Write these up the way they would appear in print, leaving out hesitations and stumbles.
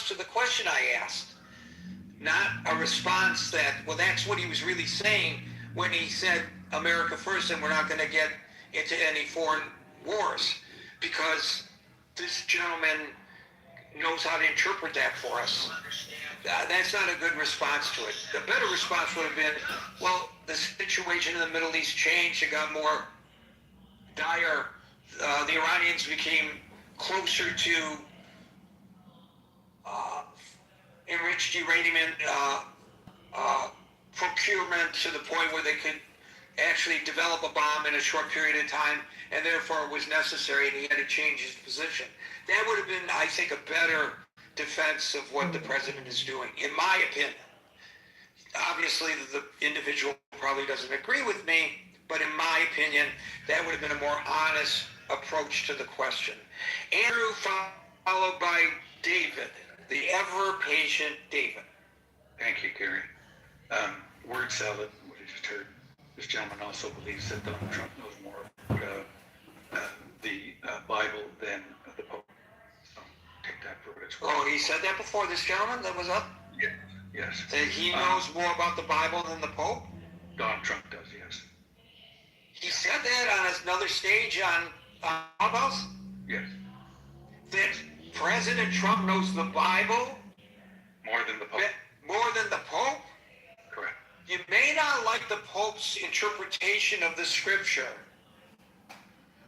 response to the question I asked, not a response that, well, that's what he was really saying when he said America first and we're not going to get into any foreign wars, because this gentleman knows how to interpret that for us. That's not a good response to it. The better response would have been, well, the situation in the Middle East changed. It got more dire. The Iranians became closer to enriched uranium procurement to the point where they could actually develop a bomb in a short period of time, and therefore it was necessary and he had to change his position. That would have been, I think, a better defense of what the president is doing, in my opinion. Obviously, the individual probably doesn't agree with me, but in my opinion, that would have been a more honest approach to the question. Andrew, followed by David, the ever-patient David. Thank you, Gary. Word salad, what you just heard. This gentleman also believes that Donald Trump knows more about the Bible than the Pope. So take that for what it's worth. Oh, he said that before, this gentleman that was up? Yeah, yes. That he knows more about the Bible than the Pope? Donald Trump does, yes. He said that on another stage on Clubhouse? Yes. That President Trump knows the Bible more than the Pope. More than the Pope? Correct. You may not like the Pope's interpretation of the scripture,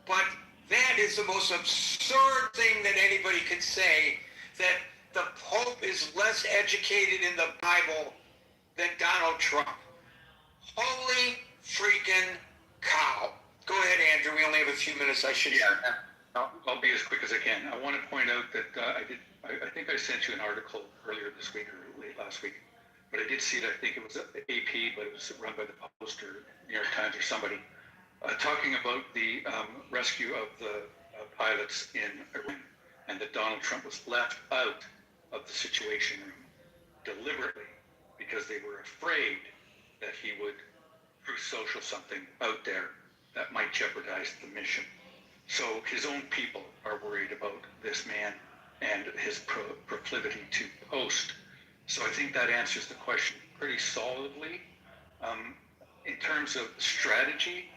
but that is the most absurd thing that anybody could say, that the Pope is less educated in the Bible than Donald Trump. Holy freaking cow. Go ahead, Andrew. We only have a few minutes. I should. Yeah, I'll be as quick as I can. I want to point out that I think I sent you an article earlier this week or late last week, but I did see it. I think it was AP, but it was run by the Post or New York Times or somebody, talking about the rescue of the pilots in Iran, and that Donald Trump was left out of the Situation Room deliberately because they were afraid that he would through social something out there that might jeopardize the mission. So his own people are worried about this man and his proclivity to post. So I think that answers the question pretty solidly. In terms of strategy,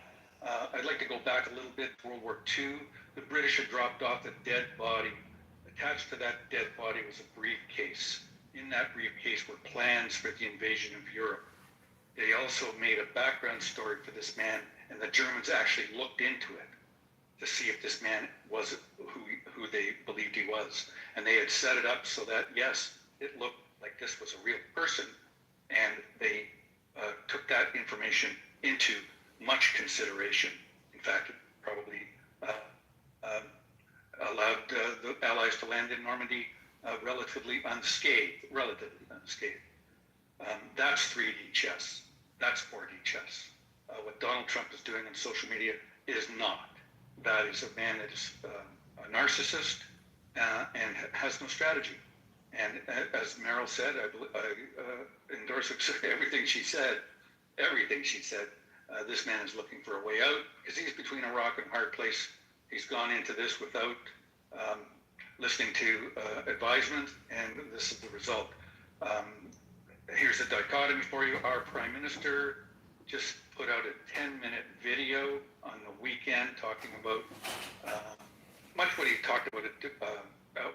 I'd like to go back a little bit to World War II. The British had dropped off a dead body. Attached to that dead body was a briefcase. In that briefcase were plans for the invasion of Europe. They also made a background story for this man, and the Germans actually looked into it to see if this man was who they believed he was. And they had set it up so that, yes, it looked like this was a real person, and they took that information into much consideration. In fact, it probably allowed the Allies to land in Normandy relatively unscathed. That's 3D chess. That's 4D chess. What Donald Trump is doing on social media is not. That is a man that is a narcissist and has no strategy. And as Meryl said, I endorse everything she said. Everything she said. This man is looking for a way out because he's between a rock and a hard place. He's gone into this without listening to advisement, and this is the result. Here's a dichotomy for you. Our Prime Minister just put out a 10-minute video on the weekend talking about much what he talked about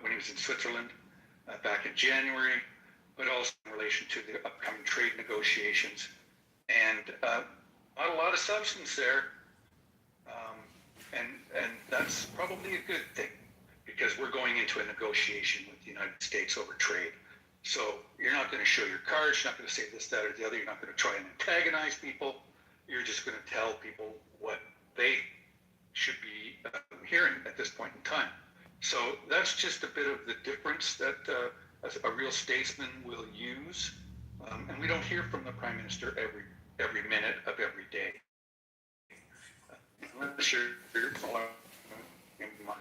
when he was in Switzerland back in January, but also in relation to the upcoming trade negotiations. And not a lot of substance there. And that's probably a good thing, because we're going into a negotiation with the United States over trade. So you're not going to show your cards, you're not going to say this, that, or the other, you're not going to try and antagonize people, you're just going to tell people what they should be hearing at this point in time. So that's just a bit of the difference that a real statesman will use. And we don't hear from the Prime Minister every minute of every day. Unless you're following in mind.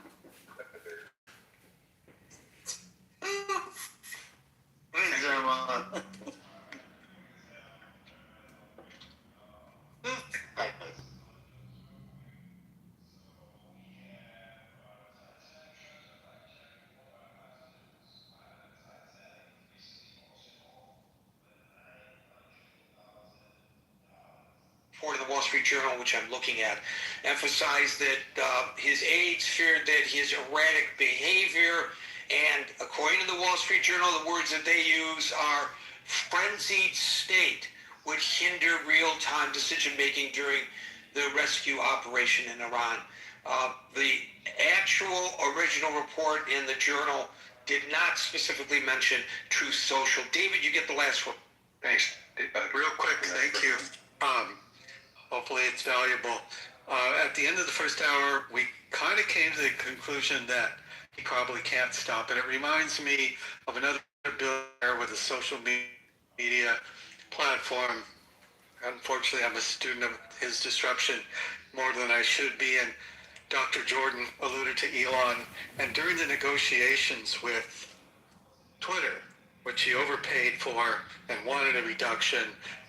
Street Journal, which I'm looking at, emphasized that his aides feared that his erratic behavior, and according to the Wall Street Journal, the words that they use are frenzied state, would hinder real-time decision-making during the rescue operation in Iran. The actual original report in the journal did not specifically mention Truth Social. David, you get the last one. Thanks. Real quick, thank you. Hopefully it's valuable. At the end of the first hour, we kind of came to the conclusion that he probably can't stop. And it reminds me of another billionaire with a social media platform. Unfortunately, I'm a student of his disruption more than I should be. And Dr. Jordan alluded to Elon. And during the negotiations with Twitter, which he overpaid for and wanted a reduction,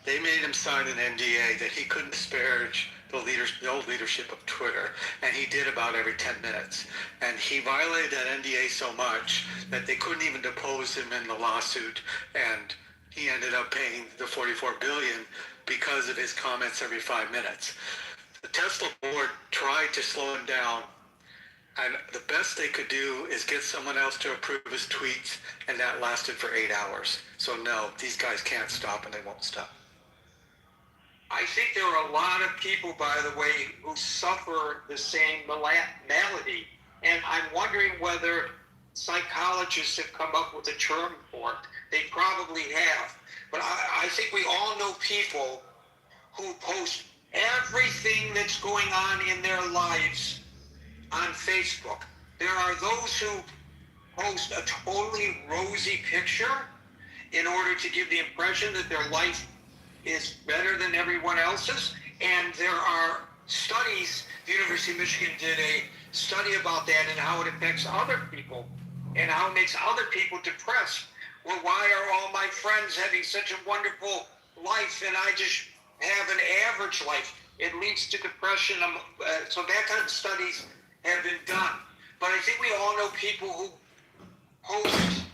they made him sign an NDA that he couldn't disparage the old leadership of Twitter, and he did about every 10 minutes. And he violated that NDA so much that they couldn't even depose him in the lawsuit, and he ended up paying the $44 billion because of his comments every 5 minutes. The Tesla board tried to slow him down, and the best they could do is get someone else to approve his tweets, and that lasted for 8 hours. So no, these guys can't stop, and they won't stop. I think there are a lot of people, by the way, who suffer the same malady. And I'm wondering whether psychologists have come up with a term for it. They probably have. But I think we all know people who post everything that's going on in their lives on Facebook. There are those who post a totally rosy picture in order to give the impression that their life is better than everyone else's. And there are studies, the University of Michigan did a study about that and how it affects other people and how it makes other people depressed. Well, why are all my friends having such a wonderful life and I just have an average life? It leads to depression. So that kind of studies have been done. But I think we all know people who post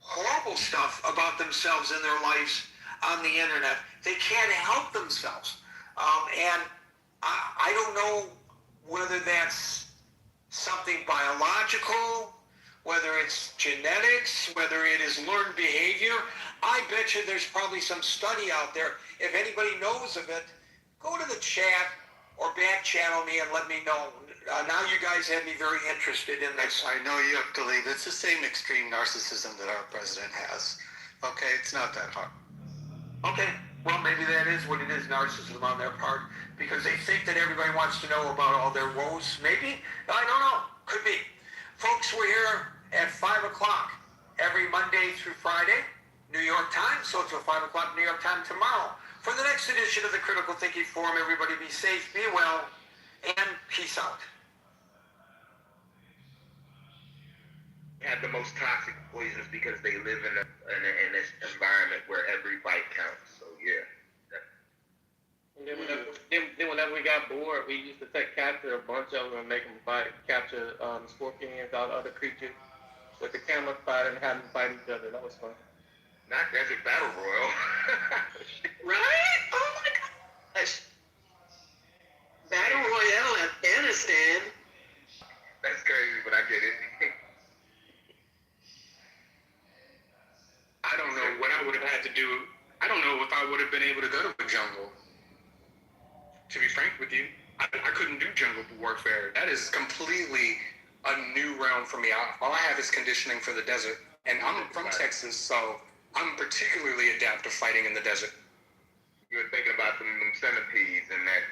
horrible stuff about themselves and their lives on the internet. They can't help themselves. And I don't know whether that's something biological, whether it's genetics, whether it is learned behavior. I bet you there's probably some study out there. If anybody knows of it, go to the chat or back channel me and let me know. Now you guys have me very interested in this. I know you have to leave. It's the same extreme narcissism that our president has. Okay, it's not that hard. Okay, well, maybe that is what it is, narcissism on their part, because they think that everybody wants to know about all their woes. Maybe? I don't know. Could be. Folks, we're here at 5 o'clock every Monday through Friday, New York time, so until 5 o'clock New York time tomorrow. For the next edition of the Critical Thinking Forum, everybody be safe, be well, and peace out. Have the most toxic poisons because they live in this environment where every bite counts. So yeah. And then whenever we got bored, we used to capture a bunch of them and make them fight, capture scorpions, all the other creatures with the camera fight and have them fight each other. That was fun. Not Desert Battle Royal. Right? Oh my gosh. Battle Royale, Afghanistan. That's crazy, but I get it. I don't know what I would have had to do. I don't know if I would have been able to go to a jungle. To be frank with you, I couldn't do jungle warfare. That is completely a new realm for me. All I have is conditioning for the desert. And I'm from Texas, so I'm particularly adept to fighting in the desert. You were thinking about them centipedes and that.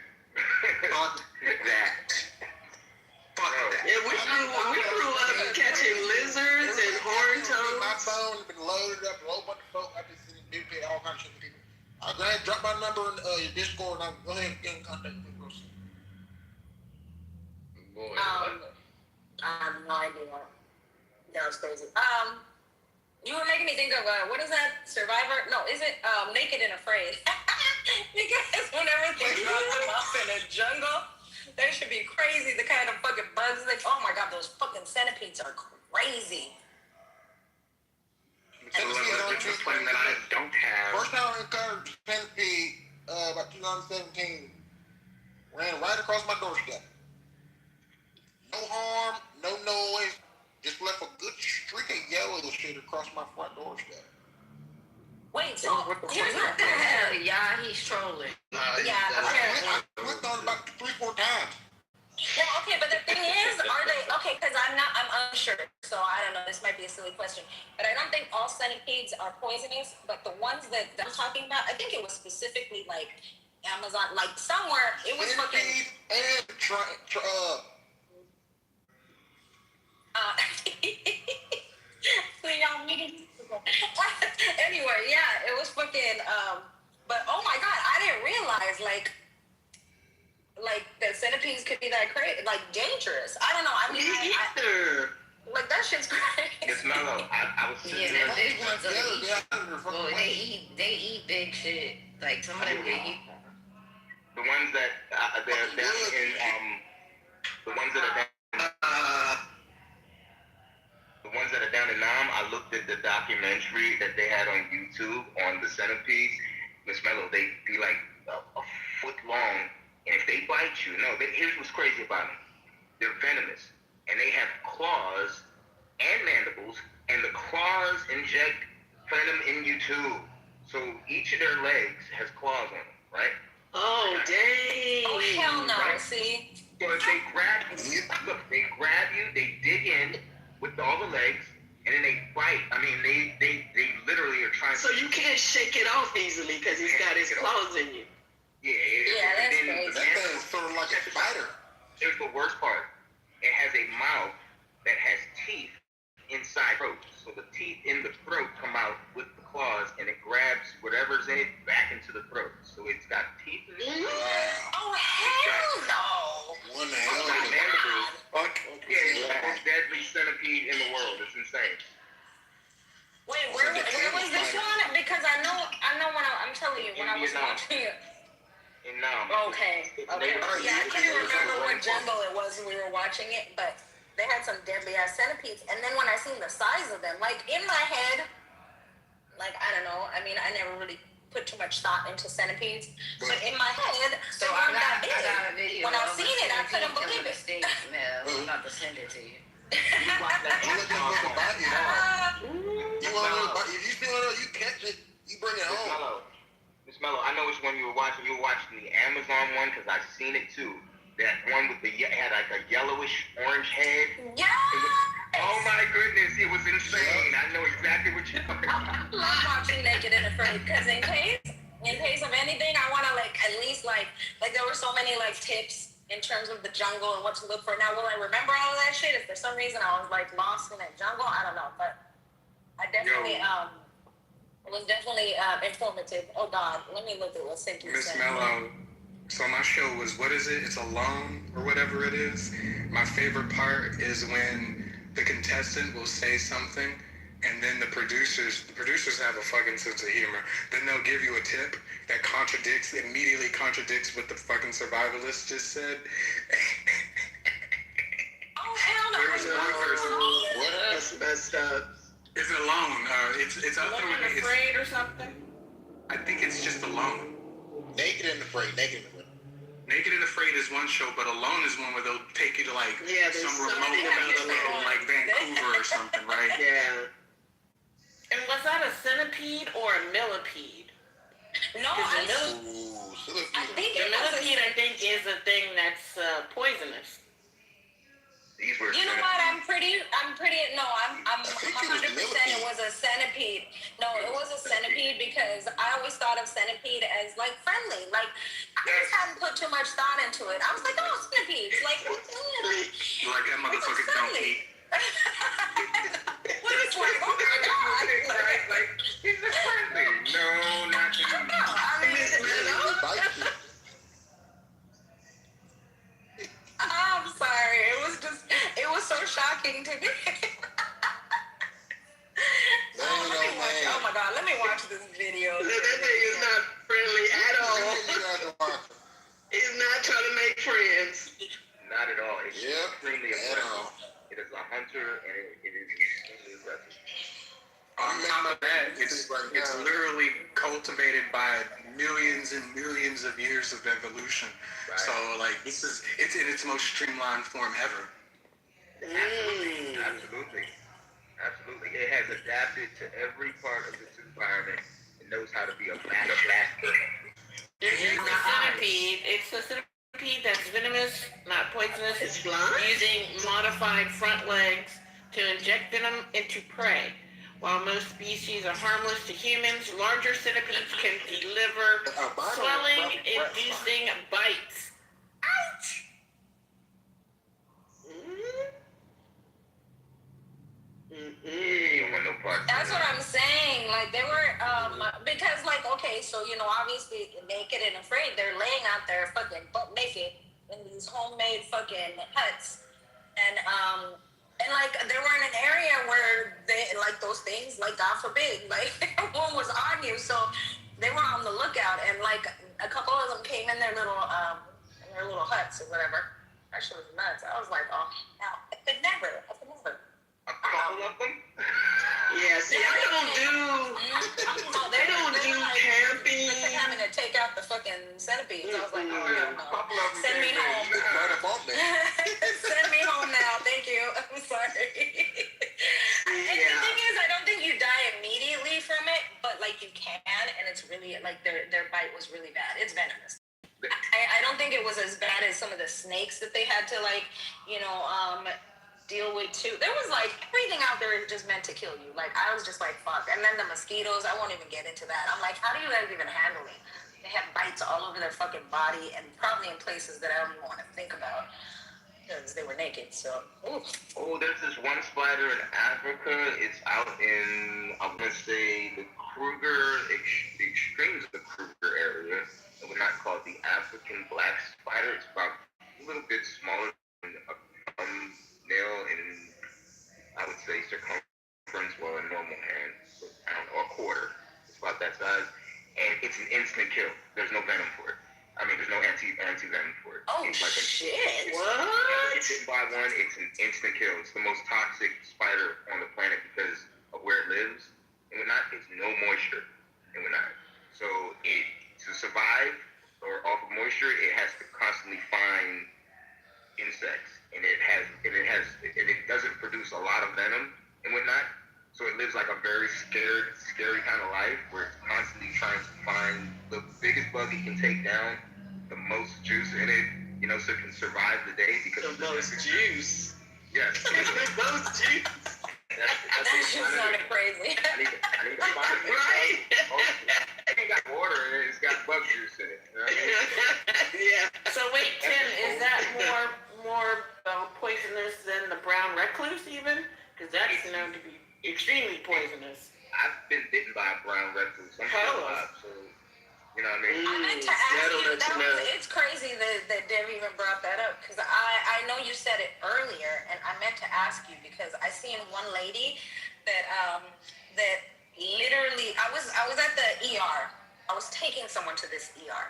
Fuck that. Fuck that. Yeah, we grew up catching lizards and horned My toads. phone has been loaded up, a whole bunch of folk. I've been sending duplicate all kinds of shit to people. I'll go ahead and drop my number in your Discord and I'll go ahead and get in contact with you. Boy, I have no idea. That was crazy. You were making me think of what is that? Survivor? No, is it Naked and Afraid? Because whenever they drop them up in a jungle, they should be crazy. The kind of fucking bugs they. Oh my god, those fucking centipedes are crazy. It's a discipline that I don't have. First time I encountered centipede about 2017 ran right across my doorstep. No harm, no noise, just left a good streak of yellow shit across my front doorstep. Wait, so here's What the hell? Yeah, he's trolling. Yeah, apparently. I clicked on it about 3-4 times. Yeah, okay, but the thing is, are they okay? Because I'm unsure, so I don't know. This might be a silly question, but I don't think all centipedes are poisonous. But the ones that I'm talking about, I think it was specifically like Amazon, like somewhere it was fucking. And Anyway, yeah, it was fucking. But oh my god, I didn't realize like the centipedes could be that crazy, like dangerous. I don't know. I mean, like that shit's crazy. It's mellow. I was sitting Yeah, the there. big ones well, they eat big shit. Like some of them they eat. The ones that they're down in the ones that are down in Nam. I looked at the documentary that they had on YouTube on the centipedes. Miss Mello, they be like a foot long, and if they bite you, here's what's crazy about them. They're venomous, and they have claws and mandibles, and the claws inject venom in you too. So each of their legs has claws on them, right? Oh dang! Oh hell no! Right. See. So if they grab you, look, they grab you, they dig in with all the legs, and then they bite. I mean, they literally are trying So you can't shake it off easily because he's got his claws in you. Yeah, that's and then crazy. that thing's sort of like a spider. Here's the worst part. It has a mouth that has teeth inside the throat. So the teeth in the throat come out with the claws, and it grabs whatever's in it back into the throat. So it's got teeth in it. Oh hell no! One hell of a mandibles. Yeah, it's the most deadly centipede in the world. It's insane. Wait, where was this one? Because I know when I'm telling you when I was watching it. In Nam. Okay. Yeah, I can't remember what jungle it was when we were watching it, but they had some deadly ass centipedes. And then when I seen the size of them, like in my head, like I don't know. I mean, I never really put too much thought into centipedes, but in my head, So I got a video. When I seen it, I couldn't believe it. I'm about to send it to you. You let them look about you. You want to know? If you feel it, you catch it. You bring it home. Miss Mello, I know which one you were watching. You were watching the Amazon one because I've seen it too. That one with had like a yellowish orange head. Yeah. Oh my goodness, it was insane. I know exactly what you're talking about. I love watching Naked and Afraid because in case of anything, I want to like at least like there were so many like tips in terms of the jungle and what to look for. Now, will I remember all of that shit? If for some reason I was like lost in that jungle, I don't know, but I definitely it was definitely informative. Oh God, let me look at what Cynthia Miss said. Mello, so my show was, what is it? It's Alone or whatever it is. My favorite part is when the contestant will say something and then the producers have a fucking sense of humor. Then they'll give you a tip that immediately contradicts what the fucking survivalist just said. Oh hell no! There was one person. What? That's messed up. Is it Alone? It's up there with Afraid or something? I think it's just Alone. Naked and Afraid. Naked and Afraid. Naked and Afraid is one show, but Alone is one where they'll take you to like some remote like Vancouver or something, right? Yeah. And was that a centipede or a millipede? No, I think The millipede, I think, is a thing that's poisonous. These were you know what? I'm 100%. It was a centipede. No, it was a centipede because I always thought of centipede as like friendly. Like I just hadn't put too much thought into it. I was like, oh, centipedes. Like That motherfucker don't eat. What is like? Oh my God! like he's a friendly. No, not you. I'm sorry. It was so shocking to me. Oh my God, let me watch this video. That thing is not friendly at all. He's not trying to make friends. Not at all. It's extremely at all. aggressive. It is a hunter and it is extremely aggressive. On top of know that. It's literally cultivated by millions and millions of years of evolution. Right. So like it's in its most streamlined form ever. Absolutely. Absolutely. It has adapted to every part of its environment and knows how to be a master. It's the centipede that's venomous, not poisonous. It's blind? Using modified front legs to inject venom into prey. While most species are harmless to humans, larger centipedes can deliver swelling-inducing bites. Ouch! That's what I'm saying. Like they were, because like, okay, so you know, obviously naked and afraid, they're laying out there fucking butt naked in these homemade fucking huts, and like they were in an area where they like those things, like God forbid, like one was on you, so they were on the lookout, and like a couple of them came in their little huts or whatever. That shit was nuts. I was like, oh, no, I could never. A couple of them? Yeah, see, I don't do camping. They're having to take out the fucking centipedes. I was like, oh, no. Send me home. Send me home now. Thank you. I'm sorry. And the thing is, I don't think you die immediately from it, but like you can, and it's really, like their bite was really bad. It's venomous. I don't think it was as bad as some of the snakes that they had to like, you know, deal with too. There was like everything out there is just meant to kill you. Like I was just like fuck. And then the mosquitoes, I won't even get into that. I'm like, how do you guys even handle it? They have bites all over their fucking body and probably in places that I don't even want to think about because they were naked. So there's this one spider in Africa. It's out in, I'm gonna say, the the extremes of the Kruger area. It was not called the African black spider. It's about a little bit smaller than a nail in, I would say, circumference, well, a normal hand, I don't know, a quarter. It's about that size, and it's an instant kill. There's no venom for it. I mean, there's no anti-venom for it. Oh, it's like shit! What? If it's bitten by one, it's an instant kill. It's the most toxic spider on the planet because of where it lives, and whatnot. It's no moisture, and whatnot. So to survive or off of moisture, it has to constantly find insects, and it doesn't produce a lot of venom and whatnot. So it lives like a very scary kind of life where it's constantly trying to find the biggest bug it can take down, the most juice in it, you know, so it can survive the day because The most juice. Yes. The most juice. That shit sounded crazy. I need to find it. Right? It ain't got water in it. It's got bug juice in it. You know what I mean? Yeah. So wait, Tim, is that more poisonous than the brown recluse even? Because that's known to be extremely poisonous. I've been bitten by a brown recluse. I'm still alive, so you know what I mean. I meant to ask you. It's crazy that Dev even brought that up because I know you said it earlier, and I meant to ask you because I seen one lady that literally I was at the ER. I was taking someone to this ER,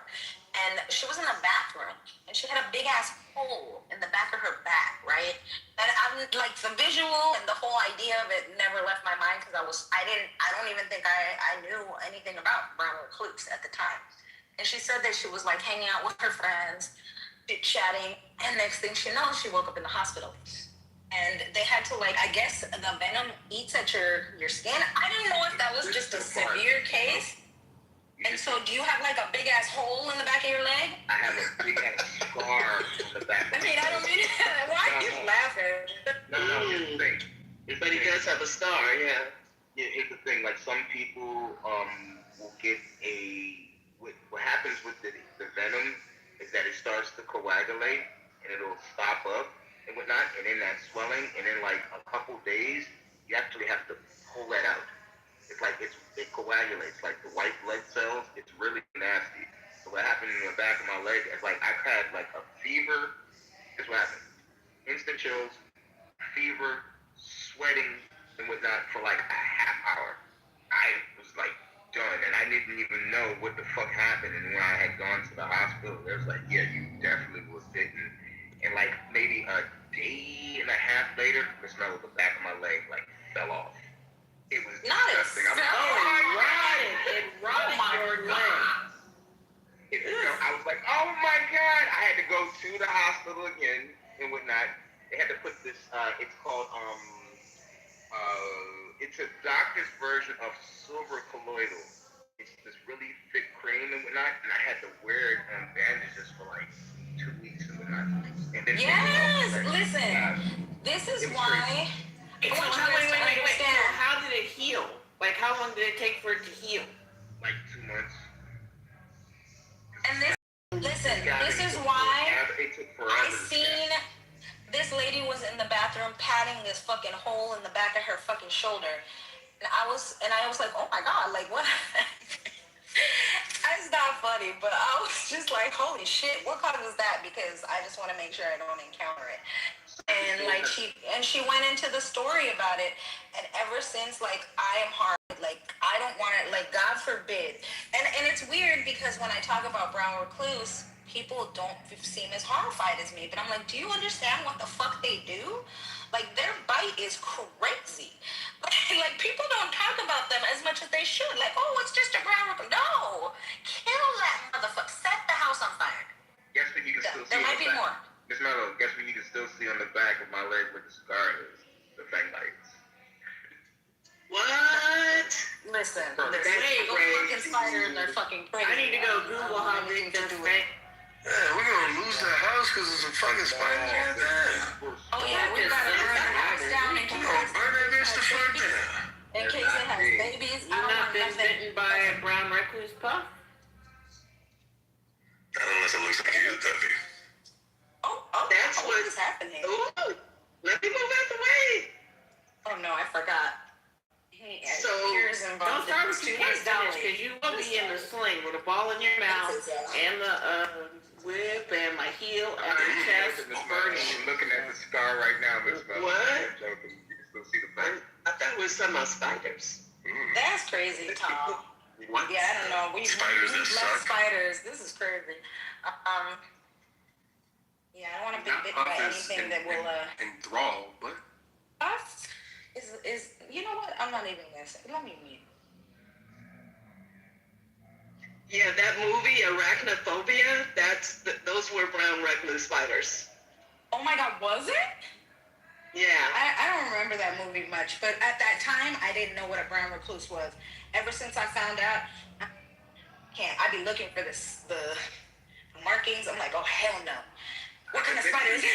and she was in the bathroom, and she had a big ass hole in the back of her back, right? And I'm like the visual and the whole idea of it never left my mind because I don't even think I knew anything about brown recluse at the time. And she said that she was like hanging out with her friends, chit-chatting, and next thing she knows, she woke up in the hospital. And they had to like, I guess the venom eats at your skin. I didn't know if that was just a severe case. And so do you have like a big ass hole in the back of your leg? I have a big ass scar on the back. I mean, I don't mean that. Why are you laughing? No, here's the thing. But he does have a scar, yeah. Yeah, here's the thing. Like some people will get what happens with the venom is that it starts to coagulate and it'll stop up and whatnot, and then that swelling, and then like a couple days, you actually have to pull that out. It's like it coagulates, like the white blood cells. It's really nasty. So what happened in the back of my leg is like I've had like a fever. Here's what happened: instant chills, fever, sweating, and whatnot for like a half hour. I was like done, and I didn't even know what the fuck happened. And when I had gone to the hospital, they was like, "Yeah, you definitely was bitten." And like maybe a day and a half later, the smell of the back of my leg like fell off. It was disgusting. hospital again and whatnot. They had to put this. It's called it's a doctor's version of silver colloidal. It's this really thick cream and whatnot, and I had to wear it on bandages for like 2 weeks and whatnot. And then Yes, listen. This is why. So wait. So how did it heal? Like, how long did it take for it to heal? Like 2 months. And listen, this is why I seen this lady was in the bathroom patting this fucking hole in the back of her fucking shoulder. And I was like, oh my God, like what? It's not funny, but I was just like, holy shit, what causes that? Because I just want to make sure I don't encounter it. And like she went into the story about it, and ever since, like, I am hard, like I don't want it, like God forbid. And it's weird because when I talk about brown recluse, people don't seem as horrified as me, but I'm like, do you understand what the fuck they do? Like, their bite is crazy. Like people don't talk about them as much as they should. Like, oh, it's just a brown recluse. No, kill that motherfucker. Set the house on fire. Guess what you can still see. There might be more. Miss Mello, guess what you can still see on the back of my leg where the scar is? The fang bites. What? Listen, That's fucking spiders are fucking crazy. I need to go Google how big this thing. Yeah, we're gonna lose the house because of some fucking spiders. Yeah. Oh yeah, we gotta burn the house down in case Burn that bitch the fuck down. in case it has babies. You've not been bitten by a brown recluse puff? Not unless it looks like you, Duffy. Oh, That's what is happening? Ooh, let me move out the way. Oh no, I forgot. So, Don't start with your kids, because you will be in the sling with a ball in your mouth and the whip and my heel and the chest burning. I'm looking at the scar right now, Miss Mello. What? You can still see the bite. I thought we were talking about spiders. That's crazy, Tom. What? Yeah, I don't know. We Spiders that love suck. spiders. This is crazy. Yeah, I don't want to be bitten by anything that will enthrall, but puff is you know what? I'm not even gonna say. Let me mute. Yeah, that movie, Arachnophobia, those were brown recluse spiders. Oh my God, was it? Yeah. I don't remember that movie much, but at that time, I didn't know what a brown recluse was. Ever since I found out, I'd be looking for the markings. I'm like, oh hell no. What kind of spider is it?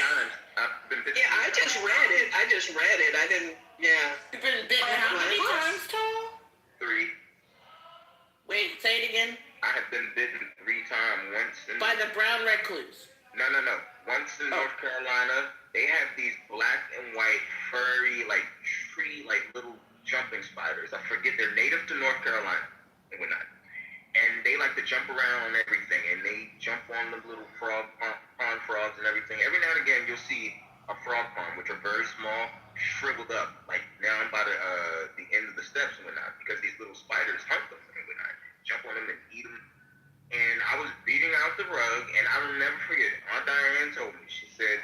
Yeah, I just read it. I didn't, yeah. You've been bitten how many times, Tom? 3. Wait, say it again. I have been bitten 3 times. Once in By the brown recluse. No. Once in North Carolina, they have these black and white furry, like tree, like little jumping spiders. I forget, they're native to North Carolina and whatnot. And they like to jump around and everything, and they jump on the little pond frogs and everything. Every now and again, you'll see a frog pond, which are very small, shriveled up, like down by the end of the steps and whatnot, because these little spiders hunt them and whatnot, jump on them and eat them. And I was beating out the rug, and I will never forget, Aunt Diane told me, she said,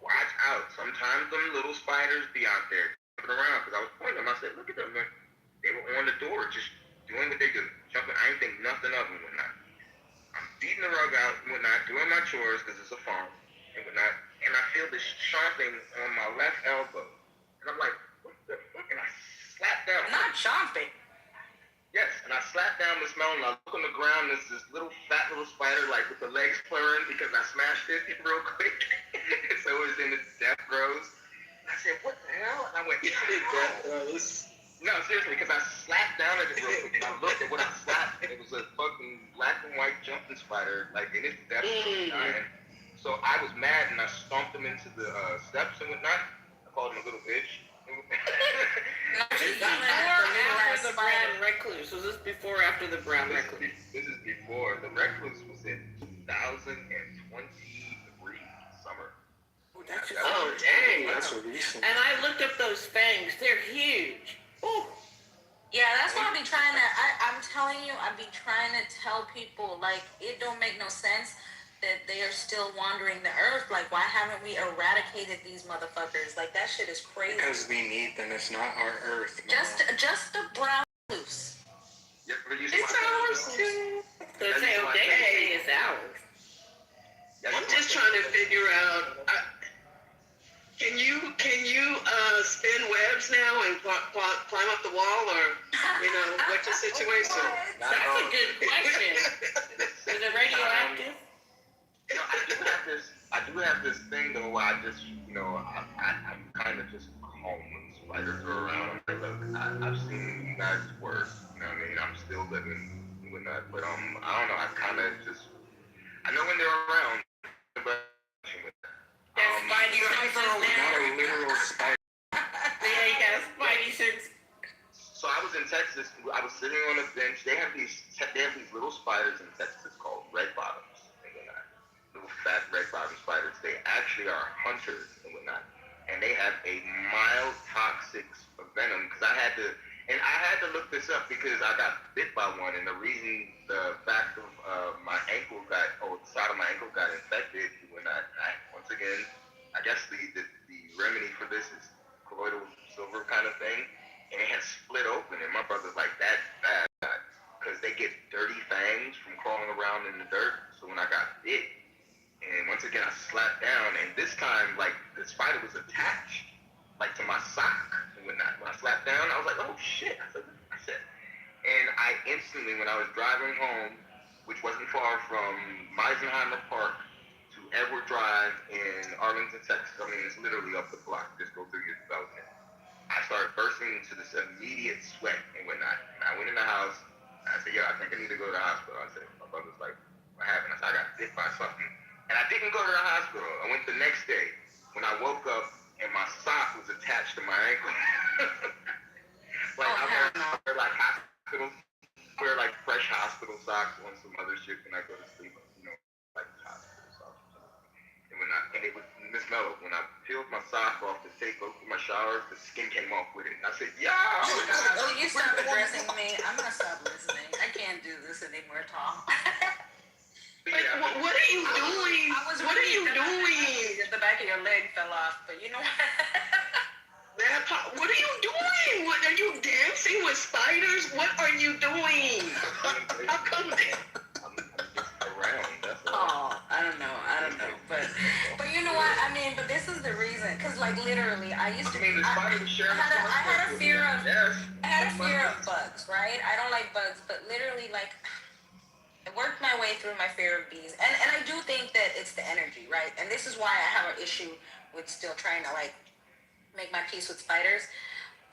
watch out, sometimes them little spiders be out there jumping around, because I was pointing them, I said, look at them, they were on the door, just doing what they do, jumping, I ain't think nothing of them and whatnot. I'm beating the rug out and whatnot, doing my chores, because it's a farm and whatnot, and I feel this chomping on my left elbow, and I'm like, what the fuck, and I slap down. Not chomping. Yes, and I slapped down Miss Melon, and I look on the ground, there's this little fat little spider, like with the legs flaring, because I smashed it real quick, so it was in its death throes. I said, what the hell? And I went, death throes. No, seriously, because I slapped down at it real quick, and I looked at what I slapped, and it was a fucking black and white jumping spider, like in its death throes, dying. So I was mad, and I stomped him into the steps and whatnot. I called him a little bitch. Before after the brown recluse? Was this before or after the brown recluse? This is before. The recluse was in 2023 summer. Oh, dang. That's recent. And I looked up those fangs. They're huge. Ooh. Yeah, that's what I be trying to. I'm telling you, I be trying to tell people, like, it don't make no sense that they are still wandering the earth. Like, why haven't we eradicated these motherfuckers? Like, that shit is crazy. Because we need them. It's not our earth. Just the brown loose. Yeah, but It's ours too. So say, okay, it's ours. I'm just trying to figure out. Can you spin webs now and climb up the wall, or what's the situation? That's a good question. Is it radioactive? I do have this thing though where I just, I'm kind of just calm when spiders are around. I'm like, look, I've seen you guys work, you know what I mean? I'm still living and whatnot, but I don't know, I kind of just, I know when they're around, but That's Spidey senses Not there. a literal spider. Yeah, you got Spidey sense. So I was in Texas. I was sitting on a bench. They have these little spiders in Texas called red bottoms and whatnot. Little fat red bottom spiders. They actually are hunters and whatnot, and they have a mild toxic venom. Because I had to look this up because I got bit by one, and the reason the back of the side of my ankle got infected and whatnot. Once again, I guess the remedy for this is colloidal silver kind of thing. And it had split open, and my brother's like, that's bad, because they get dirty fangs from crawling around in the dirt. So when I got bit, and once again I slapped down, and this time, like, the spider was attached, like, to my sock and whatnot. When I slapped down, I was like, oh shit, I said, and I instantly, when I was driving home, which wasn't far from Meisenheimer Park to Edward Drive in Arlington, Texas, I mean, it's literally up the block, just go through your development. I started bursting into this immediate sweat and whatnot. And I went in the house. And I said, yo, I think I need to go to the hospital. I said, my brother's like, what happened? I said, I got bit by something. And I didn't go to the hospital. I went the next day when I woke up and my sock was attached to my ankle. I wear like fresh hospital socks on some other shit when I go to sleep, like hospital socks. And it was Miss Mello. When I peeled my sock off to take over my shower, the skin came off with it. And I said, "Yeah." Oh, you stop addressing me. I'm gonna stop listening. I can't do this anymore, Tom. What are you doing? What are you doing? The back of your leg fell off, but you know what? What are you doing? What are you dancing with spiders? What are you doing? How come that? I'm just around. That's Oh, all. I don't know, but you know what? I mean, but this is the reason, because like literally, I used to. The spiders share. I had a fear of. Yes. I had a fear of bugs, right? I don't like bugs, but literally, like, I worked my way through my fear of bees, and I do think that it's the energy, right? And this is why I have an issue with still trying to like make my peace with spiders.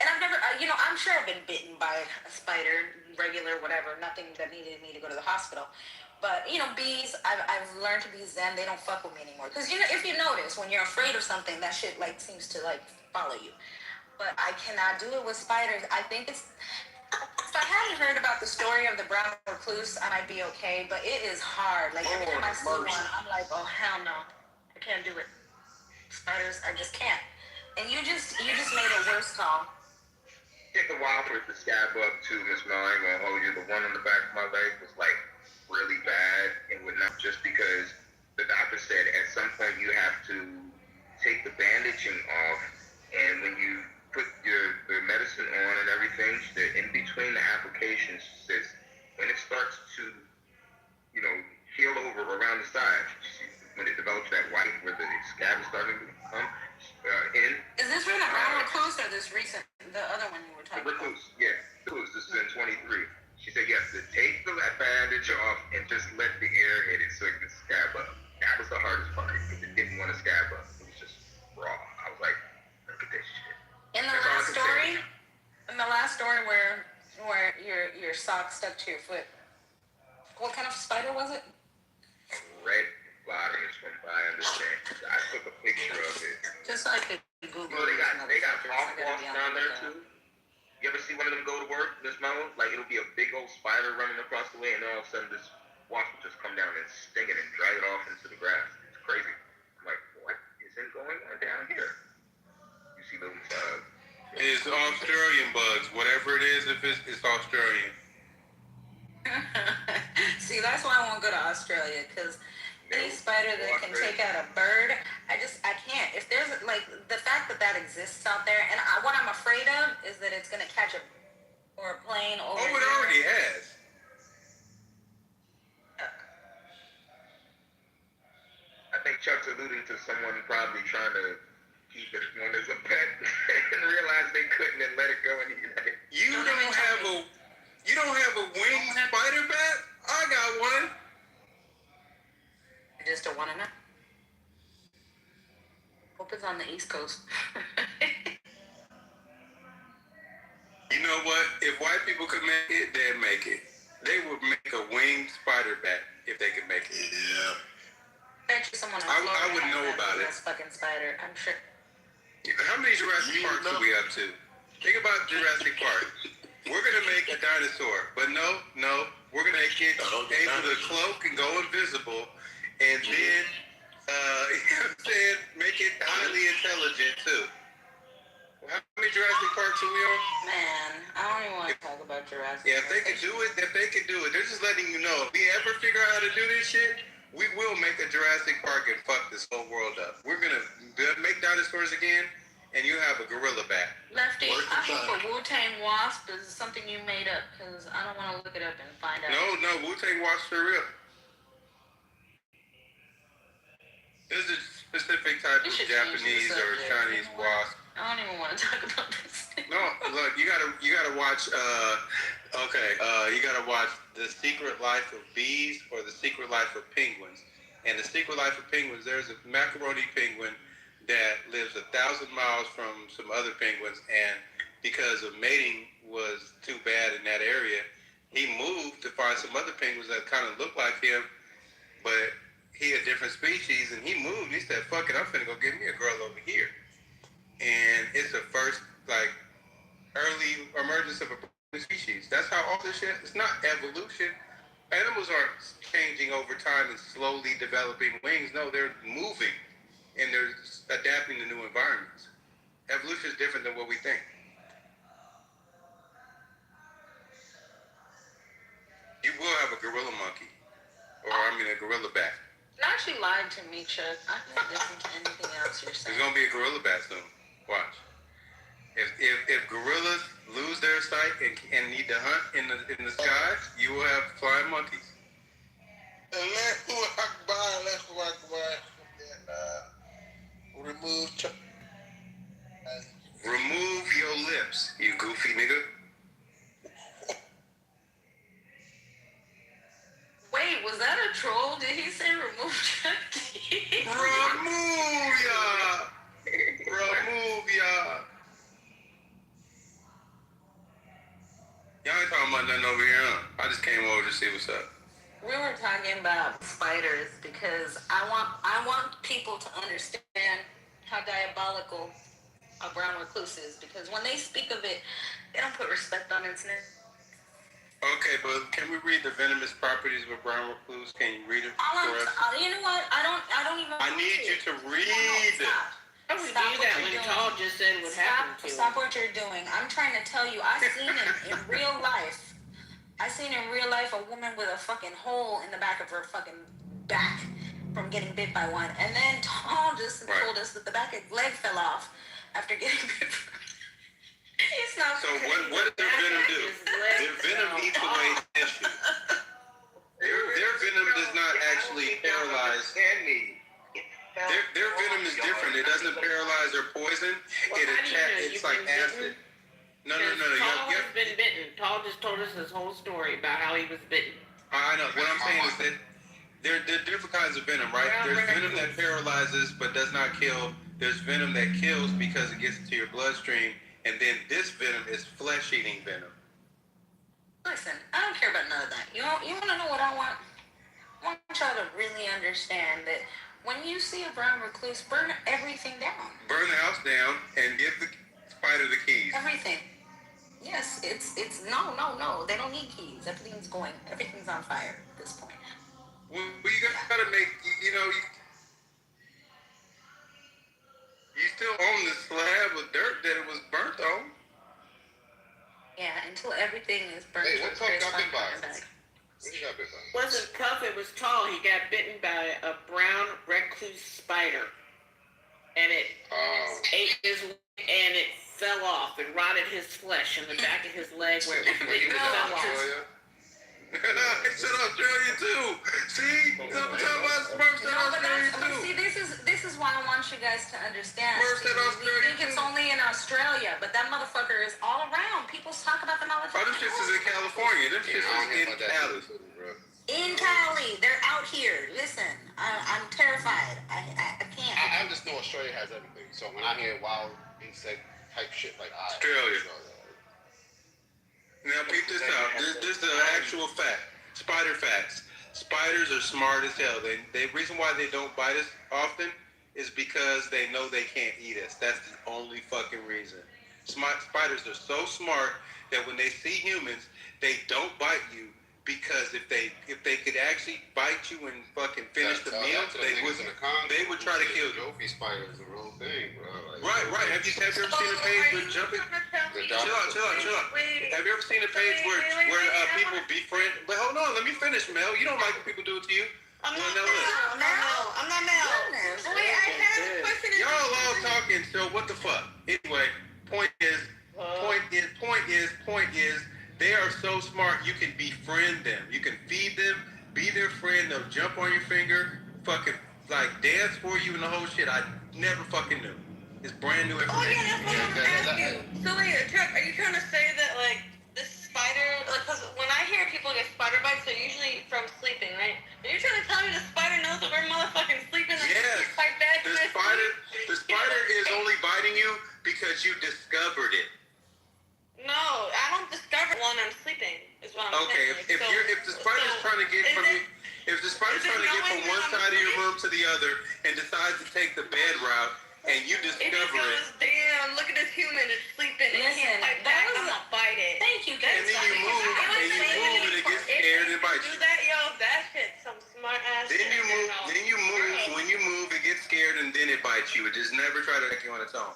And I've never, I'm sure I've been bitten by a spider, regular, whatever, nothing that needed me to go to the hospital. But, bees, I've learned to be zen. They don't fuck with me anymore. Because, if you notice, when you're afraid of something, that shit, like, seems to, like, follow you. But I cannot do it with spiders. I think it's, if I hadn't heard about the story of the brown recluse, I might be okay. But it is hard. Like, every time I see one, I'm like, oh, hell no. I can't do it. Spiders, I just can't. And you just made a worse call. Take a while for it to scab up too, Miss Mel. I ain't gonna hold you. The one on the back of my leg was like really bad, and would not just because the doctor said at some point you have to take the bandaging off, and when you put the medicine on and everything, in between the applications, says when it starts to heal over around the sides, when it develops that white where the scab is starting to come in. Is this from the brown recluse or this recent, the other one you were talking about? Recluse, yeah. Recluse, this is in 23. She said you have to take the bandage off and just let the air hit it so it can scab up. That was the hardest part because it didn't want to scab up. It was just raw. I was like, look at this shit. In the last story where your sock stuck to your foot, what kind of spider was it? Red bottoms, from what I understand. I took a picture of it. Just so I could Google. Well, they got hawk wasps down there too. You ever see one of them go to work, Miss Mello? Like, it'll be a big old spider running across the way, and all of a sudden this wasp will just come down and sting it and drag it off into the grass. It's crazy. I'm like, what is it going on down here? You see those, It's Australian bugs. Whatever it is, if it's Australian. See, that's why I won't go to Australia, because any spider that can take out a bird, I can't. If there's, like, the fact that exists out there, and what I'm afraid of is that it's going to catch a plane over. Oh, it already has. alluding to someone probably trying to keep it one as a pet and realized they couldn't and let it go and eat it. You don't have a winged spider bat? I got one. Just don't want to know. Hope it's on the East Coast. You know what? If white people could make it, they'd make it. They would make a winged spider bat if they could make it. Yeah. Bet you someone I would know about it. Fucking spider, I'm sure. How many Jurassic Parks are we up to? Think about Jurassic Park. We're gonna make a dinosaur, but no, we're gonna make it able to cloak and go invisible, and then, you know what I'm saying, make it highly intelligent too. How many Jurassic Parks are we on? Man, I don't even want to talk about Jurassic. Yeah, if they could do it, they're just letting you know. If we ever figure out how to do this shit, we will make a Jurassic Park and fuck this whole world up. We're gonna make dinosaurs again, and you have a gorilla bat. Lefty, I hope a Wu-Tang Wasp is something you made up, because I don't want to look it up and find out. No, Wu-Tang Wasp for real. There's a specific type of Japanese or Chinese wasp. I don't even want to talk about this. No, look, you gotta watch. You gotta watch The Secret Life of Bees or The Secret Life of Penguins. And The Secret Life of Penguins, there's a macaroni penguin that lives 1,000 miles from some other penguins, and because of mating was too bad in that area, he moved to find some other penguins that kind of looked like him, but he a different species, and he moved. And he said, "Fuck it, I'm finna go get me a girl over here." And it's the first early emergence of a species. That's how all this shit. It's not evolution. Animals aren't changing over time and slowly developing wings. No, they're moving and they're adapting to new environments. Evolution is different than what we think. You will have a gorilla monkey, a gorilla bat. You actually lied to me, Chuck. I'm not listening to anything else you're saying. There's gonna be a gorilla bat soon. Watch. If gorillas lose their sight and need to hunt in the sky, you will have flying monkeys. Remove your lips, you goofy nigga. Wait, was that a troll? Did he say remove Chucky? Remove ya! Remove ya! Y'all ain't talking about nothing over here, huh? I just came over to see what's up. We were talking about spiders because I want people to understand how diabolical a brown recluse is, because when they speak of it, they don't put respect on its name. Okay, but can we read the venomous properties of a brown recluse? Can you read it for us? You know what? I don't even. I need you to read it. I would do that when Tall just said what happened to him. Stop what you're doing. I'm trying to tell you, I seen in real life. I seen in real life a woman with a fucking hole in the back of her fucking back from getting bit by one, and then Tall just told us that the back of his leg fell off after getting bit. It's not. So what does their venom do? Their venom eats away tissue. Their venom does not actually paralyze. Their venom is different. It doesn't paralyze or poison. It's like acid. No. Tall has been bitten. Tall just told us his whole story about how he was bitten. I know. What I'm saying is that there are different kinds of venom, right? There's venom that paralyzes but does not kill. There's venom that kills because it gets into your bloodstream. And then this venom is flesh-eating venom. Listen, I don't care about none of that. You want to know what I want? I want y'all to really understand that when you see a brown recluse, burn everything down. Burn the house down and give the spider the keys. Everything. Yes, it's no. They don't need keys. Everything's on fire at this point. Well, you gotta make, you still own the slab of dirt that it was burnt on. Yeah, until everything is burnt. Hey, what Puff got bitten by? What you got bitten by? Wasn't Puff, it was Tall. He got bitten by a brown recluse spider. And it ate his leg and it fell off and rotted his flesh in the back of his leg where it fell off. I said Australia too. See, sometimes about Smurfs said No, but Australia but too. see, this is why I want you guys to understand. Smurfs said We Australia think it's too. only in Australia, but that motherfucker is all around. People talk about them all the Oh, time. them shits is in California. Them shits is in Cali. In Cali, they're out here. Listen, I'm terrified. I can't. I just know Australia has everything. So when I hear wild insect type shit, like Australia. Now peep this out. This is an actual fact. Spider facts. Spiders are smart as hell. The reason why they don't bite us often is because they know they can't eat us. That's the only fucking reason. Spiders are so smart that when they see humans, they don't bite you because if they could actually bite you and fucking finish the meal, they would try to kill you. Jofi spider is the real thing, bro. Right. Have you ever seen a page with jumping? Chill out. Have you ever seen a page where people befriend? But hold on, let me finish, Mel. You don't like when people do it to you. I'm not Well, Mel. I'm not Mel. Wait, I have a question. Y'all all talking, so what the fuck? Anyway, point is, they are so smart. You can befriend them. You can feed them, be their friend. They'll jump on your finger, fucking like dance for you and the whole shit. I never fucking knew. It's brand new information. Oh yeah, that's what I was gonna ask you. So wait, Chuck, are you trying to say that like the spider? Because when I hear people get spider bites, they're usually from sleeping, right? Are you trying to tell me the spider knows that we're motherfucking sleeping? And Yes. Fight back. The spider is only biting you because you discovered it. No, I don't discover it while I'm sleeping. Is what I'm Okay, saying. if the spider's trying to get from you, if the spider's trying to get from one side of your room to the other and decides to take the bed route and you If it discover it, goes, damn, look at this human, it's sleeping, and Listen, can't fight back, I'm gonna bite it. Thank you, guys. and then you move and it gets scared and bites Do you. that, yo, that shit's some smart ass Then shit. you move, when you move, it gets scared and then it bites you. It just never try to attack you on its own.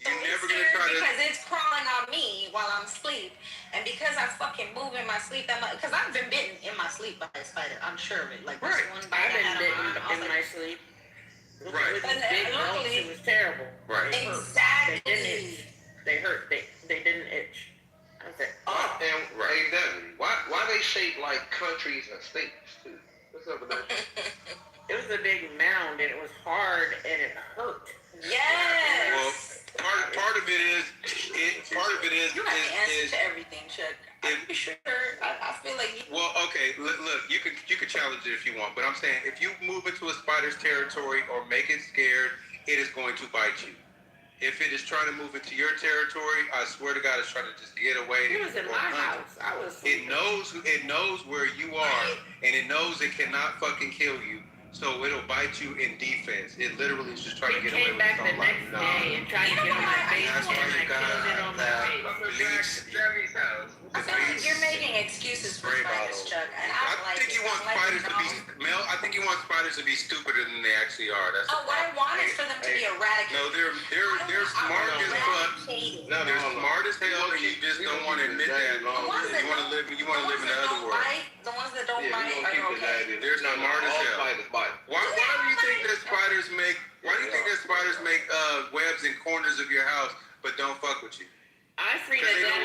You're never gonna try to. Because it's crawling on me while I'm asleep, and because I fucking move in my sleep, because I've been bitten in my sleep by a spider. I'm sure of it. Like this one bite I've I had been on my arm, I was bitten in like, my sleep. Right. With these big bites, it was terrible. Right. They hurt. Exactly. They didn't itch. They hurt. They didn't itch. I said, oh. And hey, Devin, why they shaped like countries and states too? What's up with that? It was a big mound, and it was hard, and it hurt. Yes. Well, part of it is You have to answer to everything, Chuck. I'm sure. I feel like you. Well, okay, look, you can challenge it if you want, but I'm saying if you move into a spider's territory or make it scared, it is going to bite you. If it is trying to move into your territory, I swear to God, it's trying to just get away. It was in my house. I was. It knows where you are, and it knows it cannot fucking kill you. So it'll bite you in defense. It literally is just trying to get away with its own life. It came back the next day and tried to get on my face, and I killed it on my face. I feel like you're making excuses for spiders, Chuck, and I don't like think you want spiders to be Mel. I think you want spiders to be stupider than they actually are. That's what I want is for them to be erratic. No, they're smart as fuck. No, they're smart as hell, and you just don't want to admit that. You want to live in the other world. The ones that don't bite are okay. They're smart as hell. Why do you think that spiders make? Why do you think that spiders make webs in corners of your house but don't fuck with you? I freed it down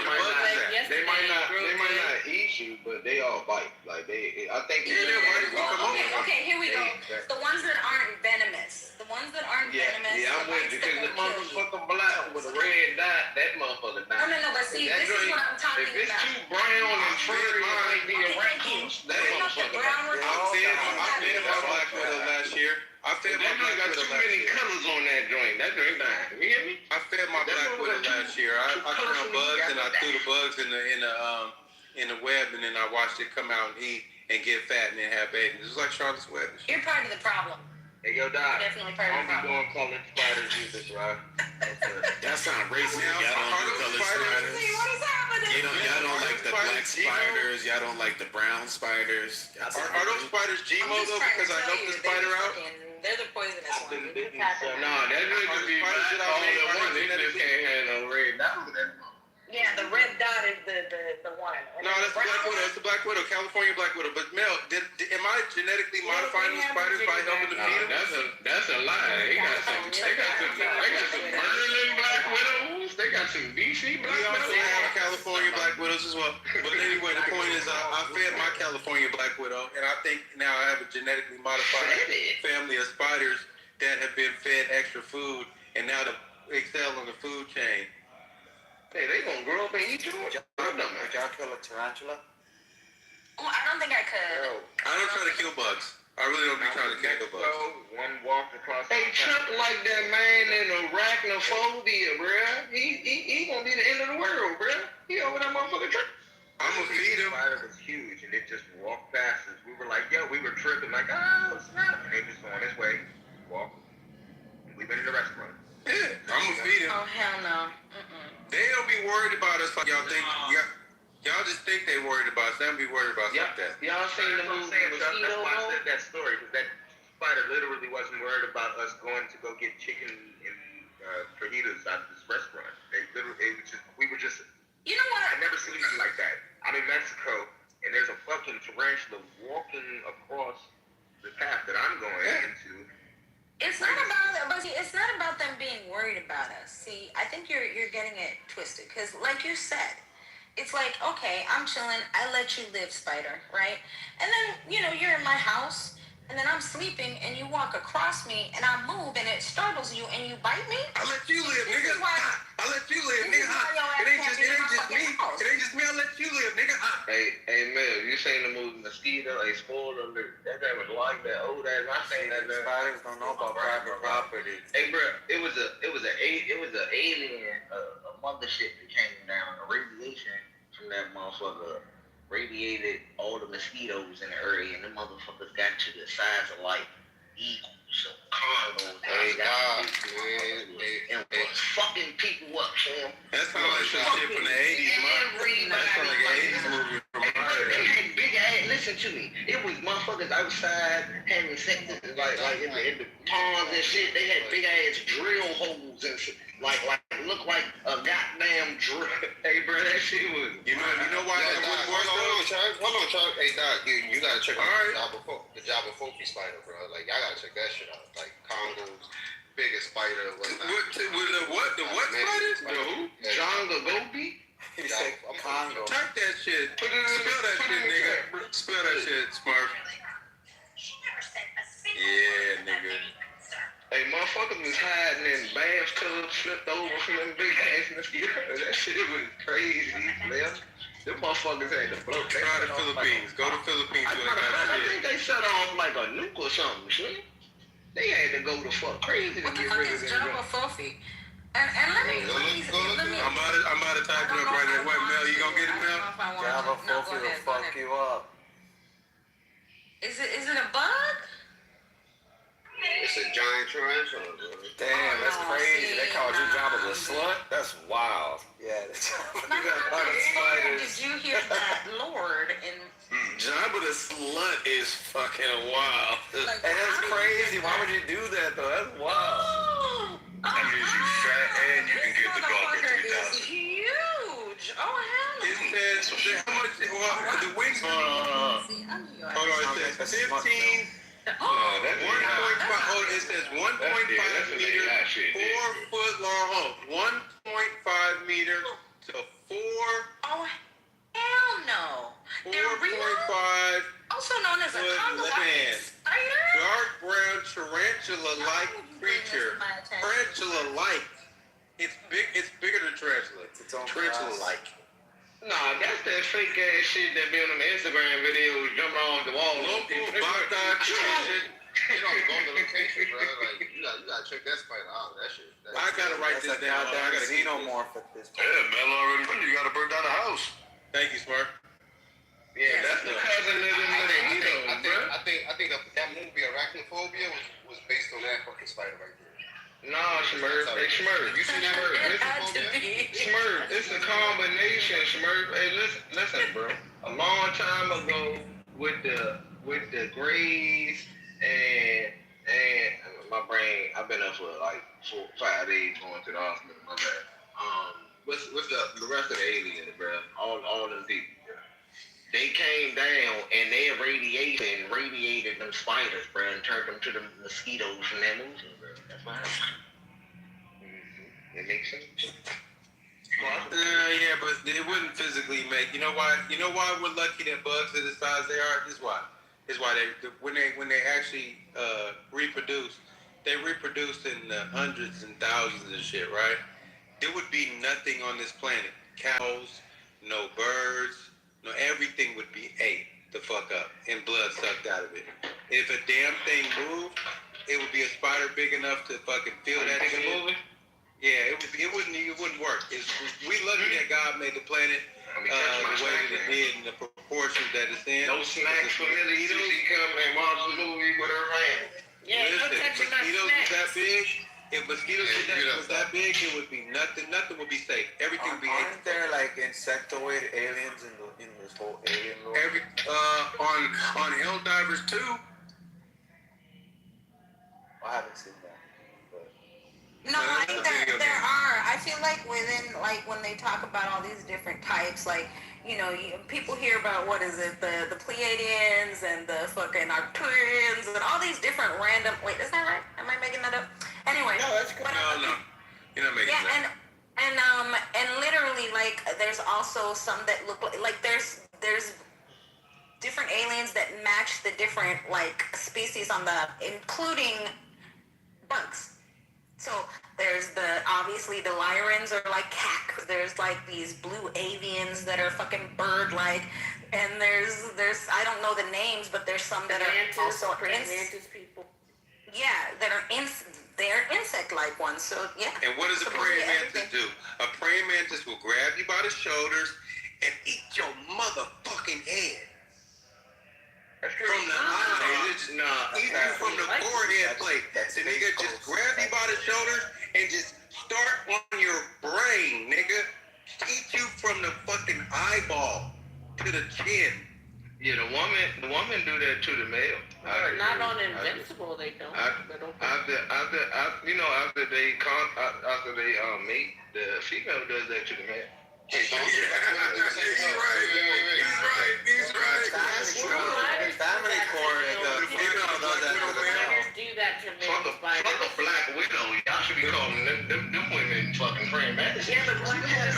yesterday. They might not eat you, but they all bite. Like I think. Okay, here we go. The ones that aren't venomous. The ones that aren't venomous. Yeah, I'm with you because the motherfucker black with a red dot, that motherfucker dies. No, but see, this is what I'm talking about. If it's too brown and furry, it might be a raccoon. That motherfucker dies. I fed my black widow last year. I fed my black widow last year. Too many colors on that joint. That joint died. You hear me? I fed my black widow last year. I found bugs and I threw the bugs in the web, and then I watched it come out and eat and get fat and then have babies. It was like Charlotte's Web. You're part of the problem. Hey, yo, Doc. Definitely part of the problem. I'm going to call it spiders Jesus, right? That sounds racist. Y'all don't do colored spiders. What is happening? Y'all don't like the black spiders. Y'all don't like the brown spiders. Are those spiders Gmo though? Because I helped the spider out. They're the poisonous ones. No, that joint be all at once. They just can't have no red dot. Yeah, the red dot is the one. No, that's the black widow. It's the black widow, California black widow. But Mel, am I genetically modifying these spiders by helping to feed them? That's a lie. They got some Merlin black widows. They They got some DC black We also widows. have California black widows as well. But anyway, the point is, I fed my California black widow, and I think now I have a genetically modified family of spiders that have been fed extra food, and now to excel on the food chain. Hey, they gonna grow up and eat you. Would y'all kill a tarantula? Oh, I don't think I could. I don't try to kill bugs. I really don't be trying to kill bugs. One walk across. Hey, Trump like that man in arachnophobia, bruh. He gonna be the end of the world, bruh. He over that motherfucker Trump. I'm gonna feed him. Spider was huge, and it just walked past us. We were like, yo, we were tripping, like, oh, snap. And it was on its way, walk. We've been in the restaurant. Yeah, I'm gonna feed him. Oh, hell no. They don't be worried about us like y'all think. Y'all just think they worried about us. They don't be worried about us like that. Y'all seen the movie Mosquito? That's why I said that story, because that spider literally wasn't worried about us going to go get chicken and fajitas out of this restaurant. They literally, we were just. You know what? I've never seen anything like that. I'm in Mexico, and there's a fucking tarantula walking across the path that I'm going into. It's not about, but see, it's not about them being worried about us. See, I think you're getting it twisted, because like you said, it's like, okay, I'm chilling, I let you live, spider, right? And then, you're in my house, and then I'm sleeping, and you walk across me, and I move, and it startles you, and you bite me? I let you live, nigga. I let you live, nigga. It ain't just me. It ain't just me. I let you live, nigga. Hey, Mel, you seen the movie Mosquito? Hey, spoiler alert. That guy was like that old ass. I seen that. Spiders don't know about private property. Hey, bro, it was a alien, a mothership that came down. The radiation from that motherfucker radiated all the mosquitoes in the area, and the motherfuckers got to the size of like eagles. Condos, and was fucking people up, Sam. That's kind of like some shit from the 80s, man. That's kind of like an 80s movie from They had big ass, listen to me. It was motherfuckers outside having sex, like in the ponds and shit. They had big ass drill holes and shit. Like look like a goddamn drill. Hey, bro, that shit was. You know why that was worse though? Hold on, Chuck. Hey, Doc, you gotta check out the Jabberwocky spider, bro. Like, y'all gotta check that shit out. Like, Congo's biggest spider. With the what? The what spiders? The who? Jonga Gobi? He said Congo. Type that shit. Spell that shit, nigga. Spell that shit, Smurf. Yeah, nigga. Hey, motherfuckers was hiding in bathtubs, flipped over from them big ass mosquitoes. That shit was crazy, man. Them motherfuckers had to blow. Try the Philippines. Go to Philippines. I think they shut off like a nuke or something, shit. They had to go the fuck crazy to What the get fuck rid of is them. Jabba Fofi? And let me, I'm about to type it up right now. What, Mel? You gonna get it, Mel? Jabba Fofi will fuck you up. Is it a bug? It's a giant tarantula. Damn, that's crazy. They called you Jabba the Slut? That's wild. Yeah, Did you hear that, Lord? And Jabba the Slut is fucking wild. like, and that's crazy. Why would you do that, though? That's wild. That means you fat and you can get the dog at 3,000. Is huge. Oh, hell no. It says, how much, the wings, hold on, it says 15, 1.5, it says 1.5 meter, 4 foot long, 1.5 meter to 4. Oh, hell no. They're real? 4.5 Also known as a foot Congo man. spider? Dark brown tarantula-like creature. Tarantula-like. It's bigger than tarantula. It's tarantula-like. Nah, that's that fake ass shit that be on them Instagram videos jumping off the wall. Local Bogdan shit. You don't go to the location, bro. Like, you gotta check that spider out. That shit. I gotta write this down. I gotta xenomorph at this point. Yeah, Mel already put you gotta burn down the house. Thank you, Smart. Yeah, that's the cousin of them mosquitoes, bro. I think that movie Arachnophobia was based on that fucking spider right there. Nah, Smurf. Hey, Smurf. You see Smurf? Smurf. It's a combination, Smurf. Hey, listen, bro. A long time ago, with the Grays and my brain, I've been up for like 5 days going to the hospital. My bad. What's the rest of the aliens, bro? All them people. They came down and their radiation radiated them spiders, bro, and turned them to the mosquitoes from that movie, bro. That's why. It makes sense. Yeah, but it wouldn't physically make. You know why? You know why we're lucky that bugs are the size they are. This is why. This is why when they actually reproduce, they reproduce in the hundreds and thousands of shit, right? There would be nothing on this planet. Cows, no birds, no everything would be ate the fuck up and blood sucked out of it. If a damn thing moved, it would be a spider big enough to fucking feel that shit. Yeah, it wouldn't work. We lucky that God made the planet the way that it did and the proportions that it's in. No snacks for mosquitoes. She come and watch the movie with her hand. Yeah, Listen, no touching my mosquitoes was that snacks. big. If mosquitoes was that big, it would be nothing. Nothing would be safe. Everything would be. Aren't there like insectoid aliens in this whole alien world? On Helldivers 2. I haven't seen that. No, I think there are. I feel like within, like, when they talk about all these different types, like, you know, people hear about, what is it, the Pleiadians and the fucking Arcturians and all these different random, wait, is that right? Am I making that up? Anyway. No, that's good. No. You're not making that. And literally, like, there's also some that look like there's different aliens that match the different, like, species on the, including bugs. So there's obviously the Lyrans are like cat. There's like these blue avians that are fucking bird-like, and there's I don't know the names, but there's some that are also mantis people. Yeah, that are they're insect-like ones. So yeah. And what does a praying mantis do? A praying mantis will grab you by the shoulders and eat your motherfucking head. From the eyes, eat you from the forehead plate. The nigga just grab you by the shoulders and just start on your brain, nigga. Eat you from the fucking eyeball to the chin. Yeah, the woman do that to the male. Not on Invincible, they don't. After they mate, the female does that to the male. He's right. Family court, the female does that to the male. Do that to me. Fuck a black widow. Y'all should be calling them women fucking praying mantis. Yeah, but what has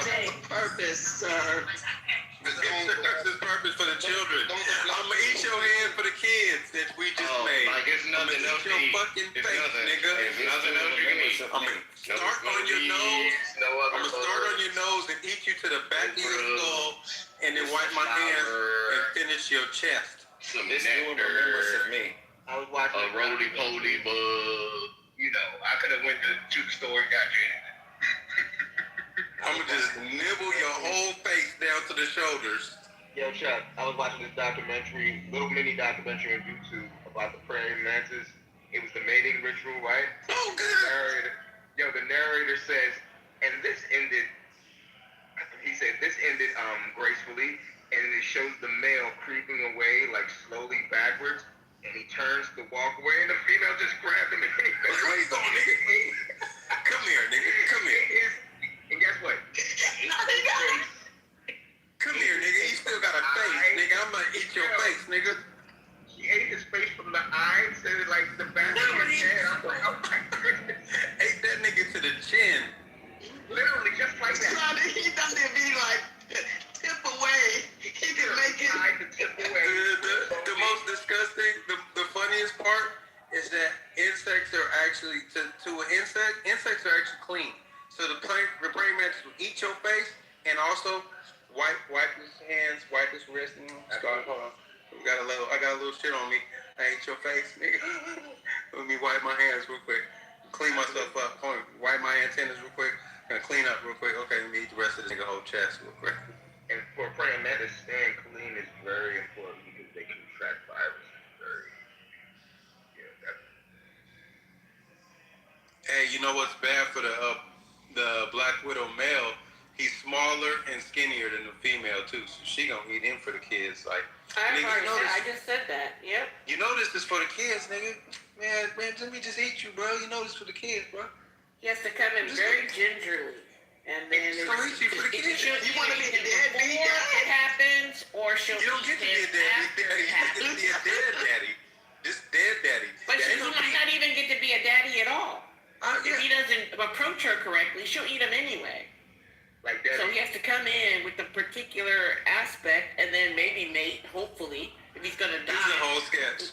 a purpose, sir? This serves its purpose for the children. I'ma eat your head for the kids that we just made. Like it's nothing else to eat. Fucking face, nigga. It's nothing else you can eat. I'ma start on your nose. I'ma start on your nose and eat you to the back of your skull, and then wipe my hands and finish your chest. Some This new remembrance of me. I was watching a roly-poly bug. You know, I could have went to the store and got you. I'ma just nibble your whole face down to the shoulders. Yo, Chuck, I was watching this documentary, little mini documentary on YouTube about the praying mantis. It was the mating ritual, right? Oh, good. The narrator says, and this ended, he said, this ended gracefully, and it shows the male creeping away, like slowly backwards, and he turns to walk away, and the female just grabbed him and hit him. Where you going, nigga? Come here, nigga. Come here. And guess what? Come here, nigga. You still got a face, nigga. I'm gonna eat your face, nigga. She ate his face from the eye instead of like the back of his head. I'm like, oh my goodness. Ate that nigga to the chin. Literally, just like that. He doesn't be like tip away. He can make it. The most disgusting, the funniest part is that insects are actually to an insect. Insects are actually clean. So the praying mantis will eat your face and also wipe his hands, wipe his wrist. Hold on. I got a little shit on me. I ate your face, nigga. Let me wipe my hands real quick. Clean myself up. Hold on. Wipe my antennas real quick. Gonna clean up real quick. Okay, let me eat the rest of the nigga whole chest real quick. And for a praying mantis, staying clean is very important because they can track viruses. Hey, you know what's bad for the black widow male? He's smaller and skinnier than the female too, so she gonna eat him for the kids. Like, I just said that. Yep. You know this is for the kids, nigga. Man, let me just eat you, bro. You know this for the kids, bro. He has to come in very gingerly, and then it's gonna eat you for the kids. You want to be a deadbeat? It happens, or she'll. You don't get to be a deadbeat daddy. You get to be a dead daddy. Just dead daddy. But she might not even get to be a daddy at all. If he doesn't approach her correctly, she'll eat him anyway. Like that. So he has to come in with a particular aspect, and then maybe mate, hopefully, if he's gonna die. This is a whole sketch.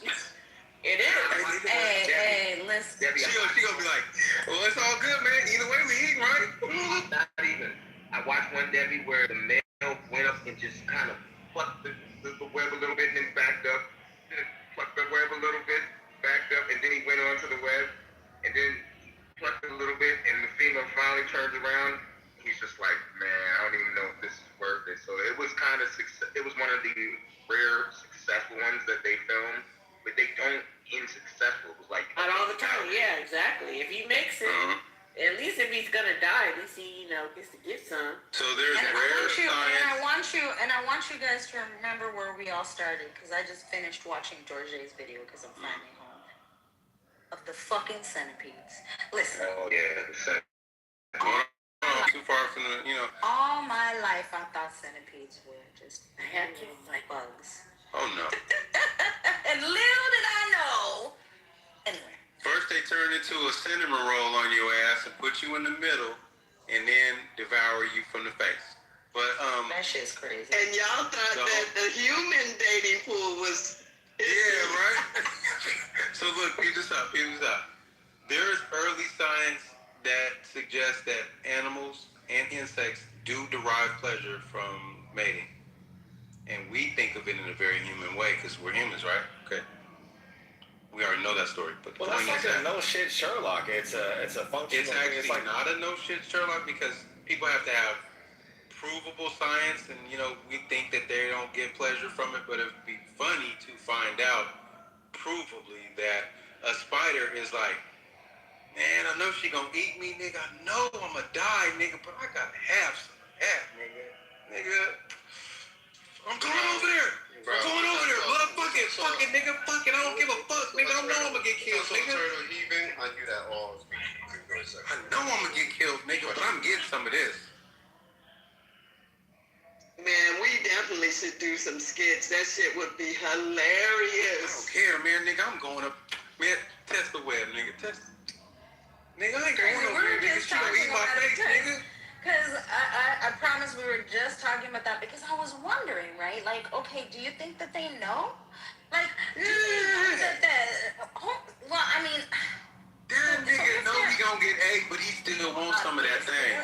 It is. Hey, listen. Debbie, She gonna be like, well, it's all good, man. Either way, we eating, right? not even. I watched one Debbie where the male went up and just kind of plucked the web a little bit and then backed up. Then plucked the web a little bit, backed up, and then he went onto the web, and then plucked it a little bit, and the female finally turns around. He's just like, man, I don't even know if this is worth it. So it was kind of it was one of the rare successful ones that they filmed, but they don't end successful. It was like Not all the time, yeah, exactly. If he makes it, at least if he's gonna die, at least he, gets to get some. So there's And rare science. I want you guys to remember where we all started, because I just finished watching George's video because I'm finally home. Of the fucking centipedes. Listen. Oh yeah, the Too far from the, All my life I thought centipedes were just like bugs. Oh no. And little did I know. Anyway. First they turn into a cinnamon roll on your ass and put you in the middle, and then devour you from the face. But that shit's crazy. And y'all thought that the human dating pool was. Yeah, right. So look, peep this up. There's early science that suggests that animals and insects do derive pleasure from mating, and we think of it in a very human way because we're humans, right? Okay. We already know that story, but well, that's like a no shit Sherlock. It's a functional. It's actually like not a no shit Sherlock because people have to have provable science, and we think that they don't get pleasure from it, but it'd be funny to find out provably that a spider is like, man, I know she gonna eat me, nigga. I know I'ma die, nigga, but I gotta have some of that, nigga. I'm going over there. I'm going over there. Fuck it, nigga. Fuck it. I don't give a fuck, nigga. I know I'ma get killed, nigga. I do that all. I know I'ma get killed, nigga, but I'm getting some of this. Man, we definitely should do some skits. That shit would be I hilarious. don't care, man, nigga. I'm going up. Man, test the web, nigga. Test. Nigga, I ain't going over there, nigga. She gonna eat my face, nigga. Because I promise we were just talking about that because I was wondering, right? Like, okay, do you think that they know? Like, do they know that well, I mean... That nigga know he gonna get ate, but he still wants some of that thing.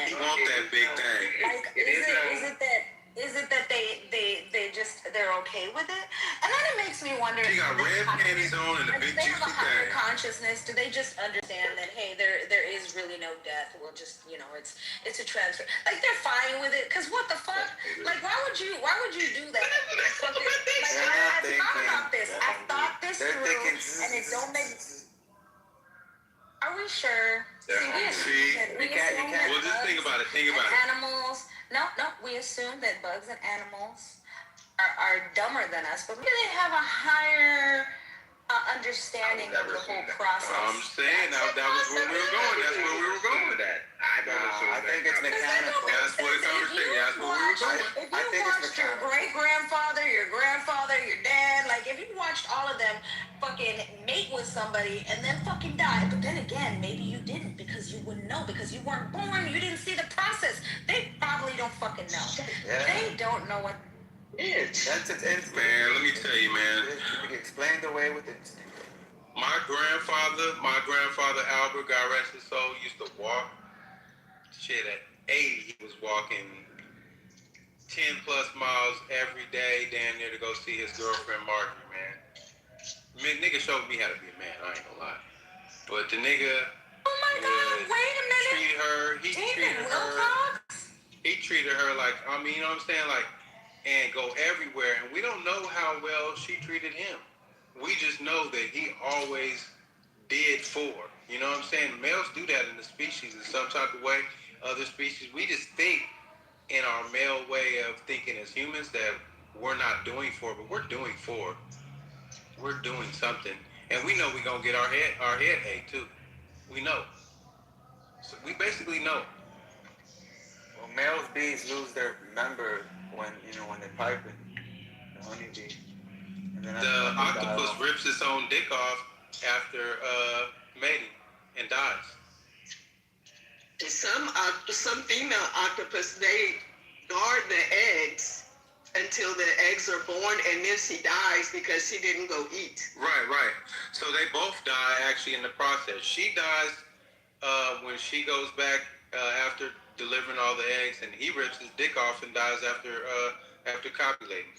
He want that big thing. Like, is it that they just they're okay with it? And then it makes me wonder. She got red panties on and a big they have a juicy higher thing. consciousness. Do they just understand that hey, there is really no death? We'll just it's a transfer. Like they're fine with it. Cause what the fuck? Like why would you do that? I thought this through, and it don't make. Are we sure? You can't. Well, just think about it. Animals. No. We assume that bugs and animals are dumber than us, but maybe they have a higher understanding of the whole process. I'm saying that was where we were going. That's where we were going with that. I think it's mechanical. That's what the conversation. That's where we were going. If you watched your great-grandfather, your grandfather, your dad, like if you watched all of them fucking mate with somebody and then fucking die, but then again, maybe you didn't because you wouldn't know because you weren't born, you didn't see the process. They probably don't fucking know. Yeah. They don't know what it is. That's its instinct. Man, let me tell you, man. You can explain the way with instinct. My grandfather Albert, God rest his soul, used to walk. Shit, at 80, he was walking 10 plus miles every day down there to go see his girlfriend Marjorie, man. Nigga showed me how to be a man, I ain't gonna lie. But the nigga oh my God, wait a minute. He treated her like, you know what I'm saying? Like, and go everywhere. And we don't know how well she treated him. We just know that he always did for. You know what I'm saying? Males do that in the species in some type of way. Other species, we just think in our male way of thinking as humans that we're not doing for, but we're doing for. We're doing something. And we know we're going to get our head ate too. We know. So we basically know. Well, male bees lose their member when they pipe it. The honeybee. And then the octopus rips its own dick off after mating and dies. Some female octopus, they guard the eggs until the eggs are born, and then she dies because she didn't go eat. Right. So they both die actually in the process. She dies when she goes back after delivering all the eggs, and he rips his dick off and dies after copulating.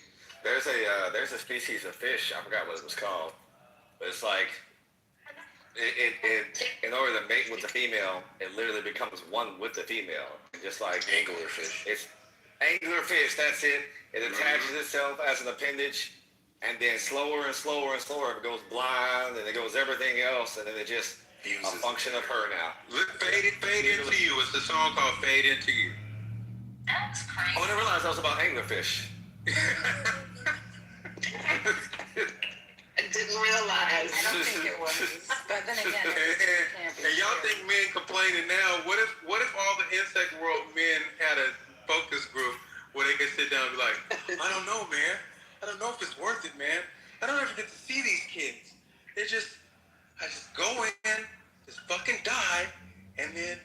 There's a species of fish, I forgot what it was called, but it's like it in order to mate with the female, it literally becomes one with the female, just like anglerfish. It's anglerfish, that's it. It attaches itself as an appendage, and then slower and slower and slower, it goes blind, and it goes everything else, and then it just a function of her now. Fade Into You. It's the song called Fade Into You. That's crazy. Oh, I didn't realize that was about anglerfish. I didn't realize. I don't think it was. But then again, and y'all think men complaining now? What if all the insect world men had a focus group where they could sit down and be like, I don't know, man. I don't know if it's worth it, man. I don't ever get to see these kids. I just go in, just fucking die, and then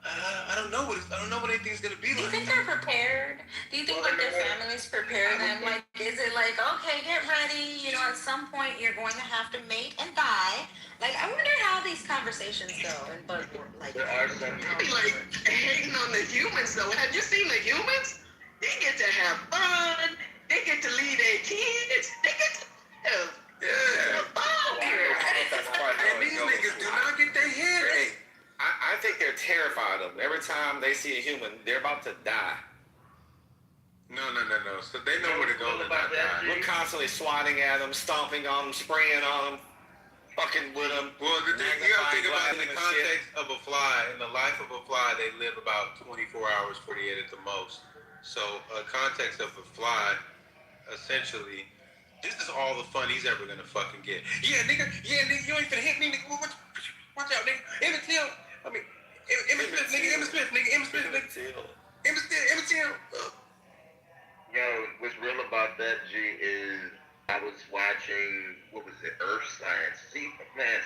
I don't know what anything's gonna be like. Do you think they're prepared? Do you think their families prepare them? Like, is it like, okay, get ready, at some point you're going to have to mate and die? Like, I wonder how these conversations go. But like, There are some like hating on the humans though. Have you seen the humans? They get to have fun. They get to lead their kids. They get to have fun. And these niggas do not get their head ate. I think they're terrified of them. Every time they see a human, they're about to die. No. So they know where to go to not die. We're constantly swatting at them, stomping on them, spraying on them, fucking with them. Well, you gotta think about it in the context of a fly. In the life of a fly, they live about 24 hours, 48 at the most. So, context of a fly, essentially, this is all the fun he's ever gonna fucking get. Yeah, nigga, you ain't finna hit me, nigga. Watch out, nigga. Emmett Till. Emmett Smith, nigga. Yo, what's real about that, G, is I was watching, what was it, Earth Science. See, man,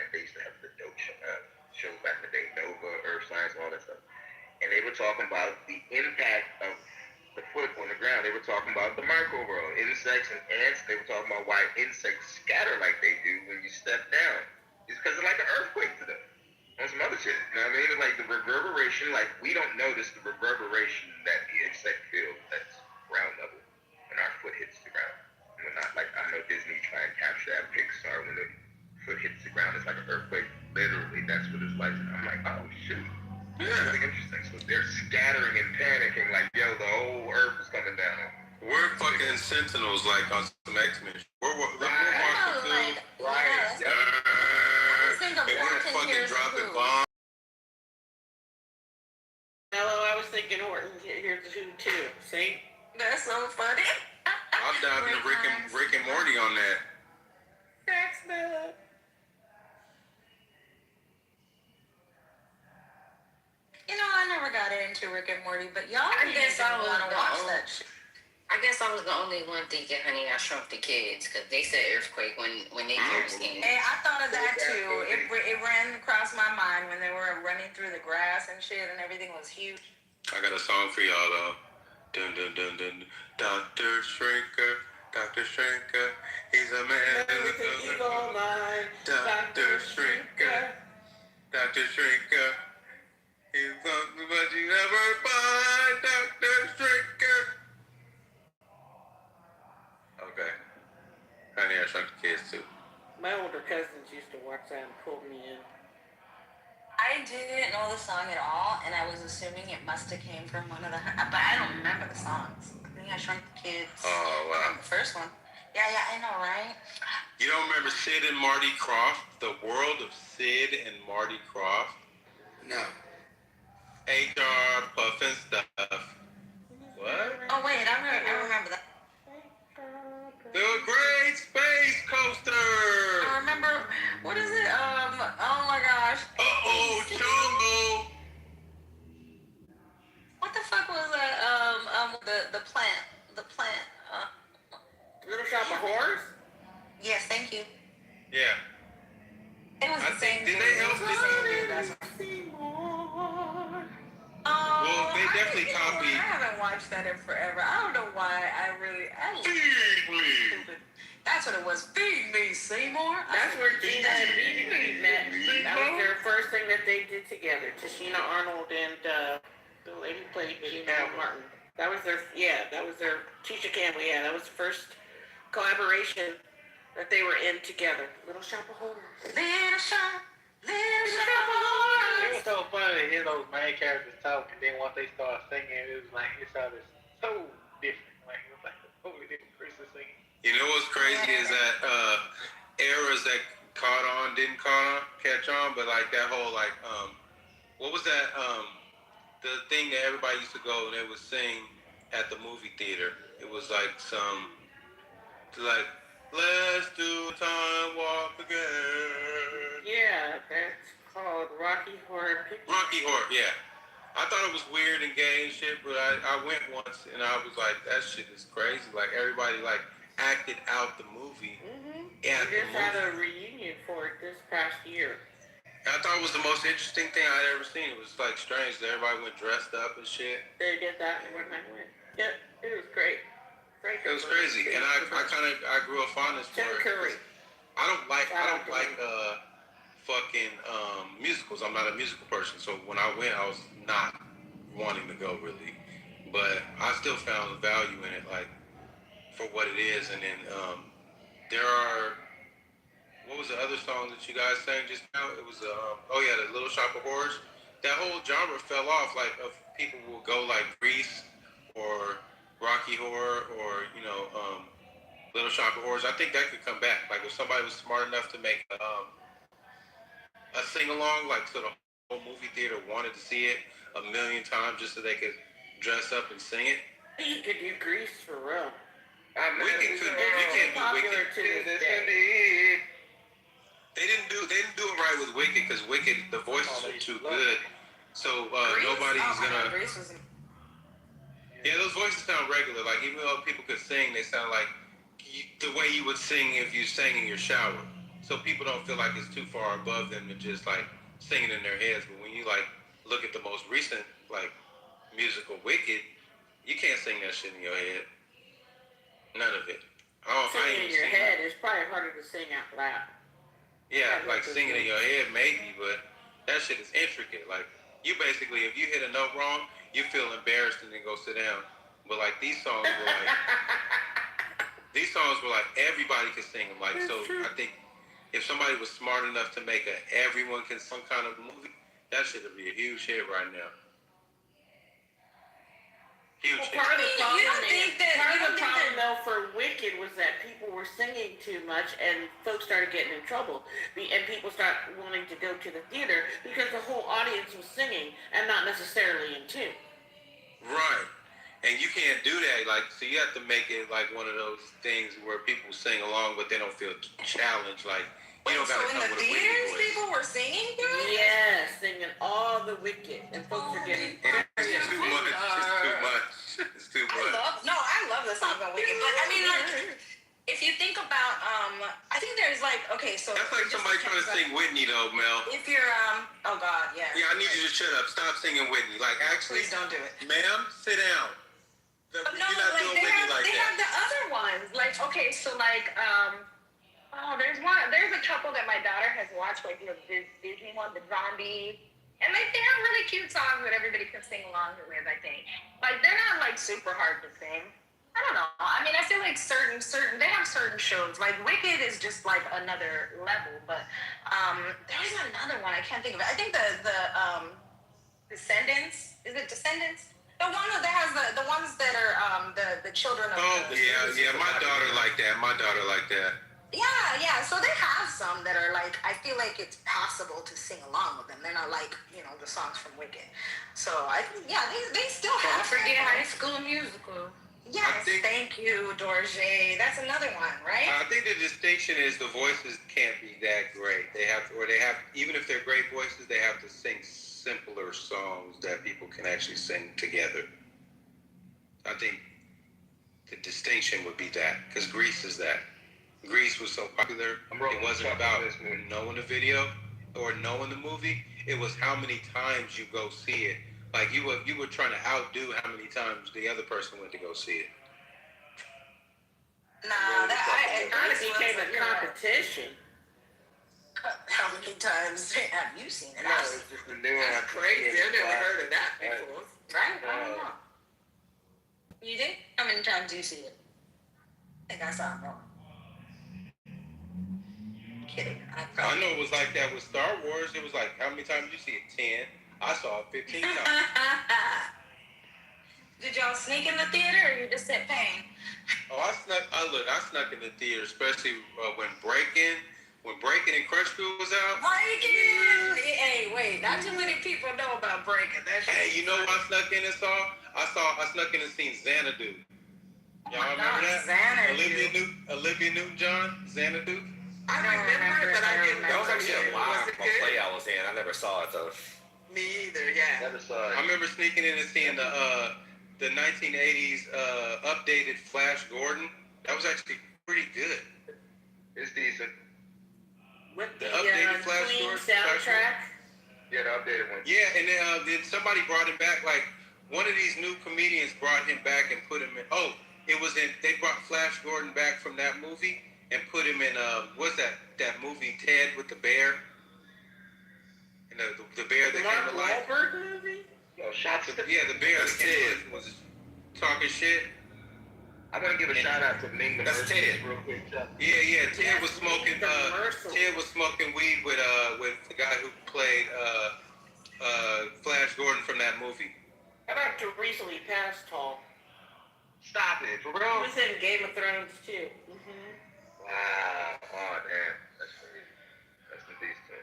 they used to have the dope show back in the day, Nova, Earth Science, all that stuff. And they were talking about the impact of the foot on the ground. They were talking about the micro world, insects and ants. They were talking about why insects scatter like they do when you step down. It's because of like an earthquake to them. And some other shit. You know what I mean? Like the reverberation, like we don't notice the reverberation that the insect feels that's ground level when our foot hits the ground. And we're not like, I know Disney try and capture that Pixar when the foot hits the ground. It's like an earthquake. Literally, that's what it's like. And I'm like, oh shoot. Yeah. Something interesting. So they're scattering and panicking like, yo, the whole earth is coming down. We're fucking sentinels like on some X-Men. We're walking through. Right. And we're fucking dropping bombs. Hello, I was thinking Orton. Here's the too. See? That's so funny. I'm diving to Rick and Morty on that. I never got into Rick and Morty, but y'all I guess I want to watch that shit. I guess I was the only one thinking, Honey, I Shrunk the Kids, because they said earthquake when they first came. Hey, I thought of that too. It ran across my mind when they were running through the grass and shit, and everything was huge. I got a song for y'all though. Dun dun dun dun. Dr. Shrinker, he's a man in the color. Dr. Shrinker, he's something but you never find. Dr. Shrinker. Okay. Honey, I Shrunk the Kids too. My older cousins used to watch that and pull me in. I didn't know the song at all, and I was assuming it must have came from one of the. But I don't remember the songs. I think I Shrunk the Kids. Oh wow. The first one. Yeah, I know, right? You don't remember Sid and Marty Krofft? The world of Sid and Marty Krofft? No. HR Puffin stuff. What? Oh wait, I remember that. The Great Space Coaster! I remember, what is it? Oh my gosh. Uh-oh, Chongo! What the fuck was that? The plant. Little Shop of Horrors? Yes, thank you. Yeah. It was the same Did thing. they help this? Well, they definitely copied. I haven't watched that in forever. I don't know why. Feed me. That's what it was. Feed me, Seymour. That's where Gina and Dee met. That was their first thing that they did together. Tashina Arnold and the lady who played Gina Martin. That was their Tisha Campbell. Yeah, that was the first collaboration that they were in together. Little Shop of Horrors. Little Shop of Horrors. It was so funny to hear those main characters talk, and then once they started singing, it was like it sounded so different. Like it was like a totally different person singing. You know what's crazy is that eras that didn't catch on, but like that whole what was that the thing that everybody used to go and they would sing at the movie theater? It was like let's do a time walk again. Yeah, that's called Rocky Horror Picture. Rocky Horror, yeah. I thought it was weird and gay and shit, but I went once and I was like, that shit is crazy. Like everybody acted out the movie. Mm-hmm. Yeah, We just had a reunion for it this past year. I thought it was the most interesting thing I'd ever seen. It was strange that everybody went dressed up and shit. They did that and when I went. Yep, it was great. It was crazy, and I grew a fondness for it. Curry. I don't like fucking musicals. I'm not a musical person, so when I went, I was not wanting to go really, but I still found the value in it, for what it is. And then there are, what was the other song that you guys sang just now? It was the Little Shop of Horrors. That whole genre fell off. Of people will go Grease or Rocky Horror or Little Shop of Horrors. I think that could come back. If somebody was smart enough to make a sing along, so the whole movie theater wanted to see it 1,000,000 times just so they could dress up and sing it. You could do Grease for real. Wicked could. You can't do Wicked. They didn't do it right with Wicked because Wicked, the voices are too good. So nobody's gonna. Yeah, those voices sound regular. Even though people could sing, they sound like the way you would sing if you sang in your shower. So people don't feel like it's too far above them to just singing in their heads. But when you look at the most recent musical Wicked, you can't sing that shit in your head. None of it. Singing in your head is probably harder to sing out loud. Yeah, singing in your head maybe, but that shit is intricate. You basically, if you hit a note wrong, you feel embarrassed and then go sit down. But these songs were everybody could sing them. So I think if somebody was smart enough to make everyone can some kind of movie, that should be a huge hit right now. Huge hit. Part of the problem though for Wicked was that people were singing too much and folks started getting in trouble. And people started wanting to go to the theater because the whole audience was singing and not necessarily in tune. Right. And you can't do that. So you have to make it one of those things where people sing along, but they don't feel challenged. You don't gotta come with a Wicked voice. People were singing too? Yeah, singing all the Wicked, and folks are getting. It's too much. It's too much. I love the song on Wicked, but I mean, if you think about, I think there's so. That's somebody trying to sing Whitney though, Mel. If you're, oh God, yeah. Yeah, I need you to shut up. Stop singing Whitney. Actually. Please don't do it. Ma'am, sit down. But no, they have the other ones. There's a couple that my daughter has watched, the Disney one, the Zombie. And they have really cute songs that everybody can sing along with, I think. They're not super hard to sing. I don't know. I mean, I feel certain they have certain shows. Wicked is just another level, but there's another one I can't think of it. I think the Descendants. Is it Descendants? The one that has the ones that are the children of. Oh yeah. My daughter like that. Yeah. So they have some that are I feel it's possible to sing along with them. They're not the songs from Wicked. So I think they still have. Don't forget High School Musical. Yes, thank you, Dorje. That's another one, right? I think the distinction is the voices can't be that great. They have, even if they're great voices, they have to sing simpler songs that people can actually sing together. I think the distinction would be that, because Grease is that. Grease was so popular, it wasn't about knowing the video or knowing the movie. It was how many times you go see it Like you were trying to outdo how many times the other person went to go see it. Nah, that It kind of became a competition. How many times have you seen it? No, it's just a new one. That's crazy. I never heard of that before. Right? I don't know. You did? How many times do you see it? I think I saw it more. Kidding. I know it was like that with Star Wars. It was like, how many times did you see it? 10. I saw it 15 times. Did y'all sneak in the theater or you just sit paying? Oh, I snuck in the theater, especially when Breaking and Crush Crew was out. Breaking! Hey, wait, not too many people know about Breaking. Hey, you know what I snuck in and saw? I snuck in and seen Xanadu. Y'all remember that? Xanadu. Olivia Newton-John, Xanadu. I remember it, but I didn't That know. was actually a live play I was in. I never saw it though. Me either, yeah. Never saw it. I remember sneaking in and seeing the 1980s updated Flash Gordon. That was actually pretty good. It's decent. With the updated Flash clean Gordon soundtrack. Yeah, the updated one. Yeah, and then somebody brought him back. Like one of these new comedians brought him back and put him in. Oh, it was in. They brought Flash Gordon back from that movie and put him in. What's that movie Ted with the bear? And the bear that came to life. Mark Wahlberg movie. Yo, shots. The bear that Ted was talking shit. I want to give a shout out to Ming the That's Merciless Ted. real quick. Yeah. Ted was smoking. Ted was smoking weed with the guy who played Flash Gordon from that movie. How about the recently passed Tall? Stop it, for He real. was in Game of Thrones too. Wow. Oh damn. That's crazy. That's the beast too.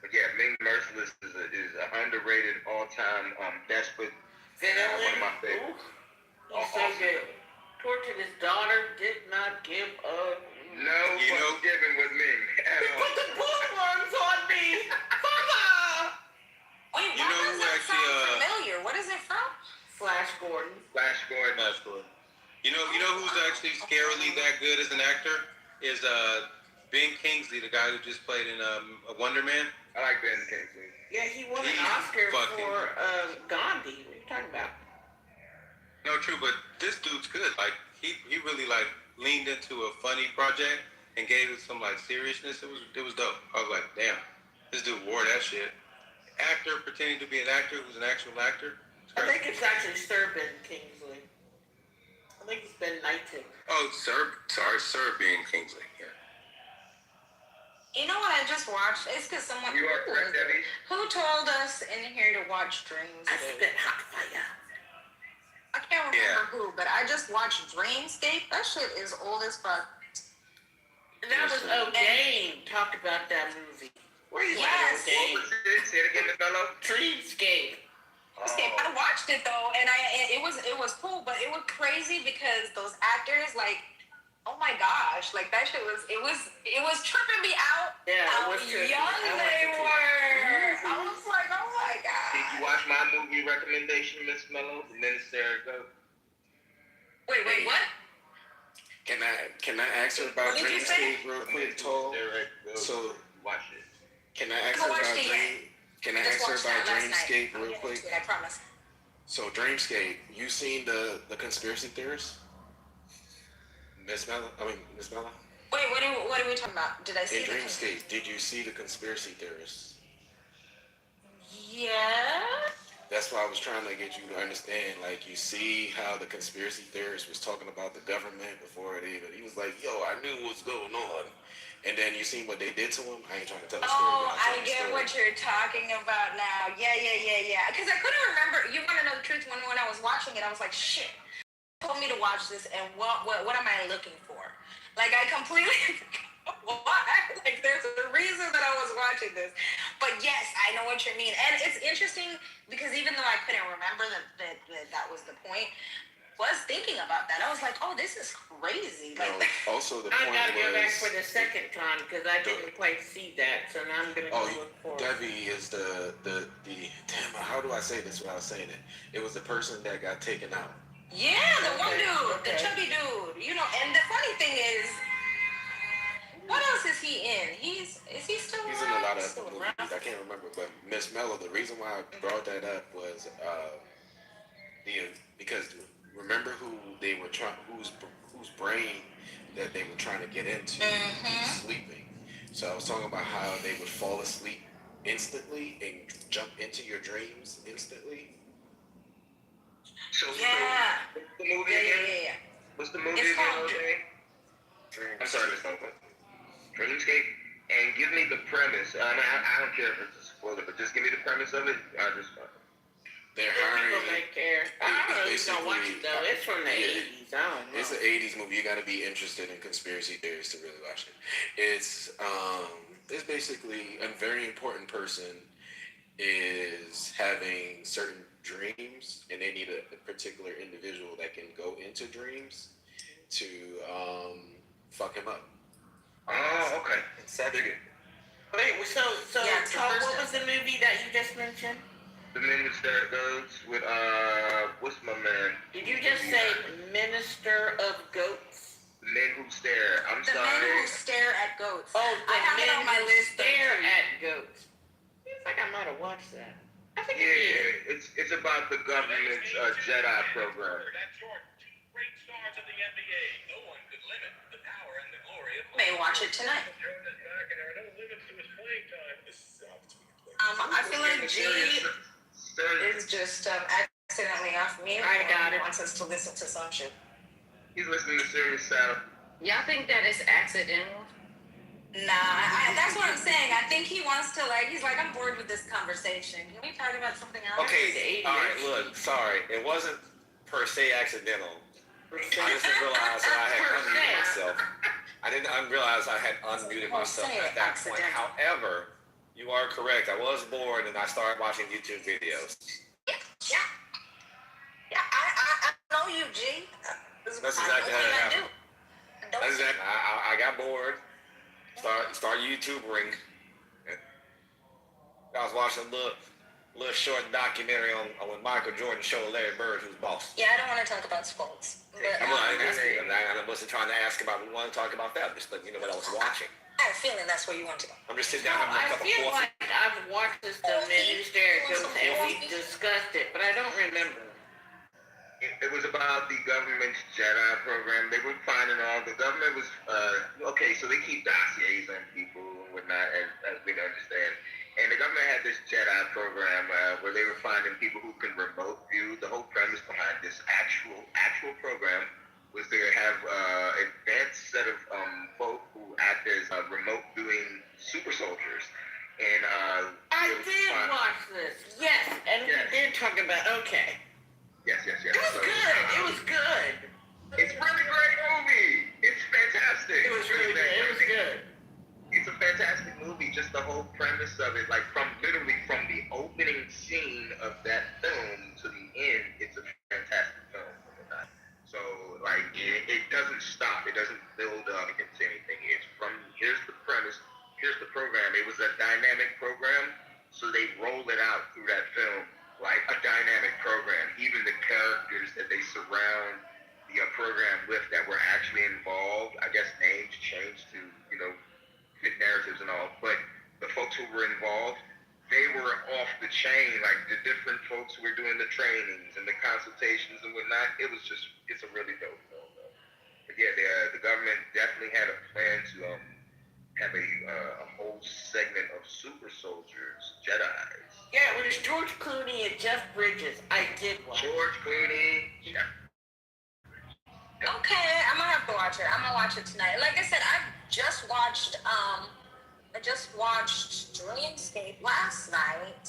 But yeah, Ming the Merciless is an underrated all-time desperate. One of my favorites. He's so good. Tortured his daughter, did not give up. No forgiving with Ming at all. Put the bookworms on me! Mama! Wait, why does that sound familiar? What is it from? Flash Gordon. Flash Gordon. You know who's actually scarily that good as an actor is Ben Kingsley, the guy who just played in Wonder Man. I like Ben Kingsley. Yeah, he won an Oscar for Gandhi. What are you talking about? No, true, but this dude's good. Like he really like leaned into a funny project and gave it some like seriousness. It was dope. I was like, damn, this dude wore that shit. Actor pretending to be an actor who's an actual actor. I think it's actually Sir Ben Kingsley. I think he's been knighted. Oh, Sir Ben Kingsley. Yeah. You know what I just watched? It's because someone You are correct, Debbie. who told us in here to watch Dreams. I spit hot fire. I can't remember who, but I just watched Dreamscape. That shit is old as fuck. And that was O'Dane talked about that movie. Where you Yes. at, O'Dane? What was it? Say it again, Miss Mello. Dreamscape. I watched it though, and it was cool, but it was crazy because those actors, like, oh my gosh, like that shit was tripping me out. Yeah, how it was tripping. young they were. I was like, oh my Did god. you watch my movie recommendation, Miss Mello? The Minister Go. Wait, what? Can I ask her about What did you say? Dreamscape real quick, Toll? So Watch it. can I ask I her watched about it yet. Can I Just ask her watched about that last night. Dreamscape I'll real get quick? into it, I promise. So Dreamscape, you seen the conspiracy theorists? Miss Mello? Wait, what are we talking about? Did I see In the Dreamscape, did you see the conspiracy theorists? Yeah. That's why I was trying to get you to understand. Like, you see how the conspiracy theorist was talking about the government before it even. He was like, "Yo, I knew what's going on," and then you see what they did to him. I ain't trying to tell the story. Oh, but I'm I telling the get story. what you're talking about now. Yeah. Because I couldn't remember. You want to know the truth? When I was watching it, I was like, shit. Told me to watch this, and what am I looking for? Like, I completely. Why? Like, there's a reason that I was watching this. But yes, I know what you mean. And it's interesting because even though I couldn't remember that was the point, was thinking about that. I was like, oh, this is crazy. Like, also the I point gotta go back was for the second time because I didn't quite see that, so now I'm gonna go look for it. Debbie is the damn. How do I say this without saying it? It was the person that got taken out. yeah, the one dude, the chubby dude. You know, and the funny thing is, what else is he in? Is he still He's around? in a lot of Still movies. around? I I can't remember, but Miss Mello, the reason why I brought that up was because remember who they were trying, whose brain that they were trying to get into sleeping. So I was talking about how they would fall asleep instantly and jump into your dreams instantly. So, Yeah. what's the movie Yeah, again? yeah, yeah. What's the movie It's again, called OJ? I'm sorry, Miss Nova. Dreamscape. And give me the premise. I don't care if it's a spoiler, but just give me the premise of it. I just. They're People hiring. may care. I don't know if you don't watch it though. It's from the Yeah. 80s. I don't know. It's an 80s movie. You got to be interested in conspiracy theories to really watch it. It's basically a very important person is having certain dreams, and they need a particular individual that can go into dreams to fuck him up. Oh, okay. Wait, so Yeah, it's the Tom, first what was the movie that you just mentioned? The Men Who Stare at Goats with what's my man? Did you just say Minister of Goats? The Men Who Stare. I'm The sorry. Men Who Stare at Goats. Oh, I have it Men on my Who list. Stare at Goats. Seems like I might have watched that. I think it did. It's about the government's Jedi program. May watch it tonight. I feel like G is just accidentally off mute. I got it. Wants us to listen to some shit. He's listening to serious sound. Y'all think that is accidental? Nah, that's what I'm saying. I think he wants to he's like, I'm bored with this conversation. Can we talk about something else? Okay, all right, look, sorry. It wasn't per se accidental. I just didn't realize that I had unmuted myself. I didn't realize I had unmuted myself at that point. However, you are correct. I was bored and I started watching YouTube videos. Yeah, I know you, G. That's exactly how it happened. That's exactly. I got bored. Start YouTubering. I was watching a little short documentary on when Michael Jordan showed Larry Bird who's boss. Yeah, I don't want to talk about sports. I wasn't trying to ask about. We want to talk about that. Just let you know what I was watching. I have a feeling that's where you want to go. I'm just sitting down having a cup of I feel coffee. like I've watched this The Men Who Stare at Goats and we discussed it, but I don't remember. It was about the government's Jedi program. They were finding all the government was okay. So they keep dossiers on people and whatnot, as we understand. And the government had this Jedi program where they were finding people who can remote view. The whole premise behind this actual program was to have an advanced set of folk who act as remote viewing super soldiers. And I did watch this. Yes, and we did talk about. Okay. Yes. It was good. It was good. It's a really great movie. It's fantastic. It was really good. It was good. It's a fantastic movie. Just the whole premise of it, like from the opening scene of that film to the end, it's a fantastic film. So like it doesn't stop. It doesn't build up into anything. It's from here's the premise, here's the program. It was a dynamic program, so they roll it out through that film like a dynamic program. Even the characters that they surround the program with that were actually involved, I guess names changed to fit narratives and all, but the folks who were involved, they were off the chain, like the different folks who were doing the trainings and the consultations and whatnot. It's a really dope film though. But yeah, the government definitely had a plan to have a whole segment of super soldiers, Jedis. Yeah, it was George Clooney and Jeff Bridges. I did watch. George Clooney, Jeff. Okay, I'm gonna have to watch it. I'm gonna watch it tonight. Like I said, I just watched Dreamscape last night.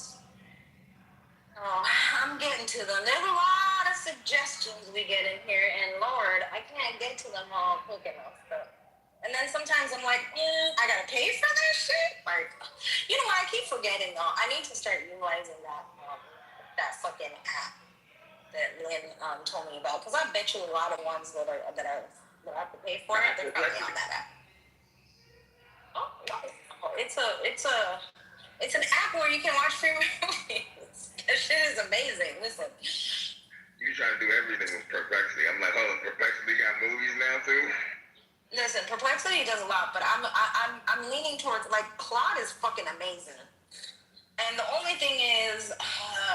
Oh, I'm getting to them. There's a lot of suggestions we get in here, and Lord, I can't get to them all quick enough. And then sometimes I'm like, I gotta pay for this shit? Like, you know what? I keep forgetting though. I need to start utilizing that fucking app that Lynn told me about. Because I bet you a lot of ones that I have to pay for it, they're probably on that app. Oh, it's an app where you can watch free movies. That shit is amazing. Listen. You trying to do everything with Perplexity. I'm like, oh, Perplexity got movies now too? Listen, Perplexity does a lot, but I'm leaning towards, like, Claude is fucking amazing. And the only thing is,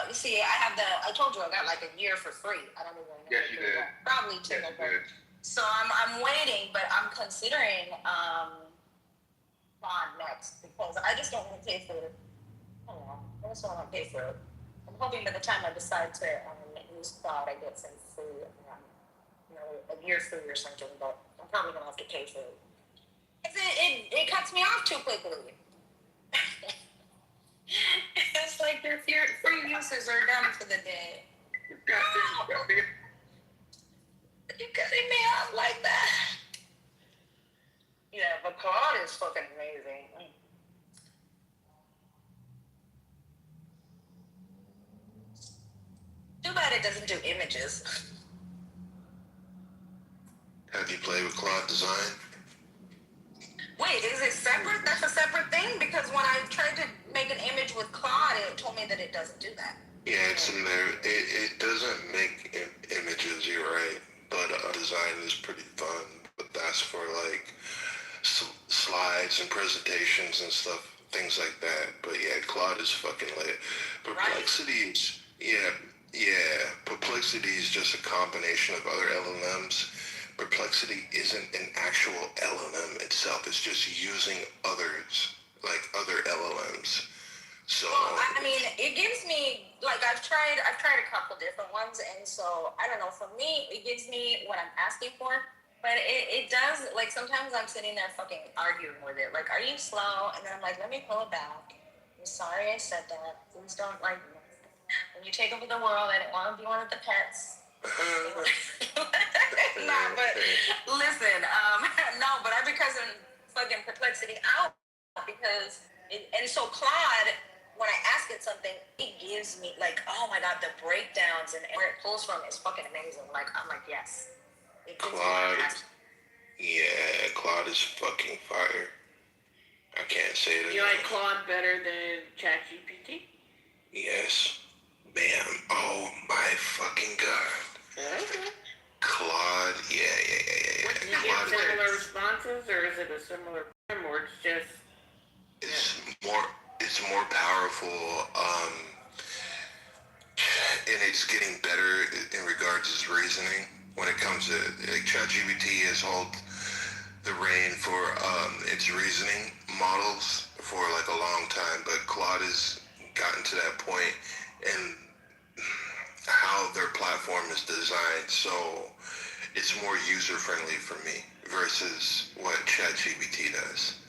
you see, I told you I got like a year for free. I don't even know. Yes, you did. Probably two. Yes, you did. So I'm waiting, but I'm considering Bond next because I just don't want to pay for it. I don't know. I just don't want to pay for it. I'm hoping by the time I decide to use Cloud, I get some free, a year free or something. But I'm probably gonna have to pay for it. It cuts me off too quickly. It's like their free uses are done for the day. You're cutting me off like that. Yeah, but Claude is fucking amazing. Too bad it doesn't do images. Have you played with Claude Design? Wait, is it separate? That's a separate thing? Because when I tried to make an image with Claude, it told me that it doesn't do that. Yeah, it doesn't make images, you're right. But design is pretty fun. But that's for like slides and presentations and stuff, things like that. But yeah, Claude is fucking lit. Perplexity is, Perplexity is just a combination of other LLMs. Perplexity isn't an actual LLM itself. It's just using others, like other LLMs. So I mean, it gives me like I've tried a couple different ones, and so I don't know. For me, it gives me what I'm asking for, but it does like sometimes I'm sitting there fucking arguing with it. Like, are you slow? And then I'm like, let me pull it back. I'm sorry I said that. Please don't like me. When you take over the world, I didn't want to be one of the pets. Nah, but listen, no, but I've been cussing fucking Perplexity out because and so Claude, when I ask it something, it gives me like, oh my god, the breakdowns and where it pulls from is fucking amazing. Like I'm like, yes. Claude, Claude is fucking fire. I can't say it. You like Claude better than ChatGPT? Yes. Bam. Oh my fucking god. Okay. Claude, yeah. What, do you get similar responses, or is it a similar form, or it's just... It's more powerful, and it's getting better in regards to its reasoning. When it comes to like ChatGPT has held the reign for its reasoning models for like a long time, but Claude has gotten to that point and how their platform is designed, so it's more user friendly for me versus what ChatGPT does.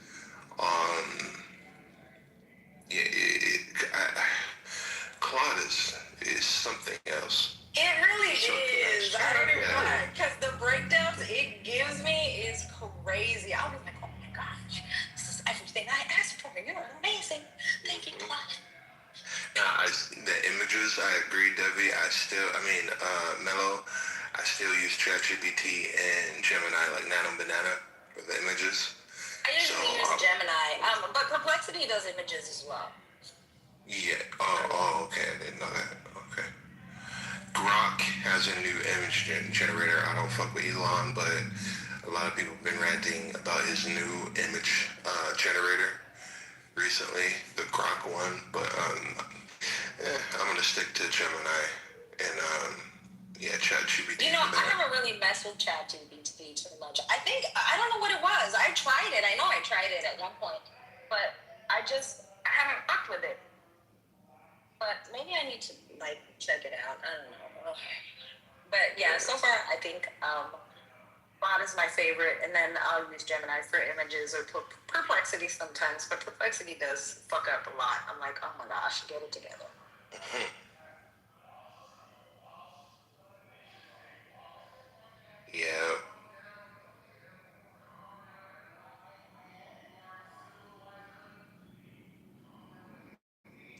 Claude is something else. It really is. I don't even know because the breakdowns it gives me is crazy. I was like, oh my gosh, this is everything I asked for. You're amazing. Thank you, Claude. The images, I agree, Debbie. Mello, I still use ChatGPT and Gemini, like Nano Banana, for the images. I usually use Gemini, but Perplexity does images as well. Yeah. Oh, okay. I didn't know that. Okay. Grok has a new image generator. I don't fuck with Elon, but a lot of people have been ranting about his new image generator recently, the Grok one. But I'm gonna stick to Gemini and ChatGPT. You know, I never really messed with ChatGPT too much. I don't know what it was. I tried it. I know I tried it at one point, but I haven't fucked with it. But maybe I need to like check it out. I don't know. But yeah, so far I think Bot is my favorite, and then I'll use Gemini for images or Perplexity sometimes. But Perplexity does fuck up a lot. I'm like, oh my gosh, get it together. Yeah.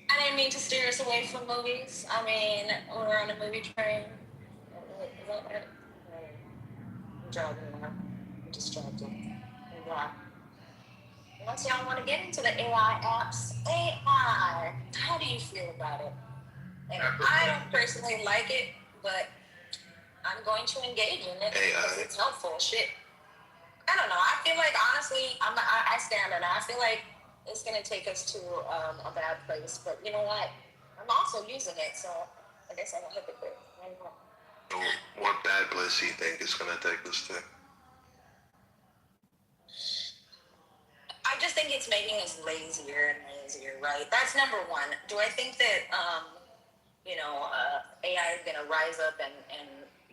I didn't mean to steer us away from movies. I mean, we're on a movie train. Is that right? I'm driving now. I'm distracted. Yeah. Unless y'all want to get into the AI apps. AI, how do you feel about it? And I don't personally like it, but I'm going to engage in it because it's helpful. Shit. I don't know. I feel like, honestly, I stand on it. I feel like it's gonna take us to a bad place. But you know what? I'm also using it, so I guess I'm a hypocrite. I don't know. What bad place do you think is going to take us to? I just think it's making us lazier and lazier, right? That's number one. Do I think that AI is gonna rise up and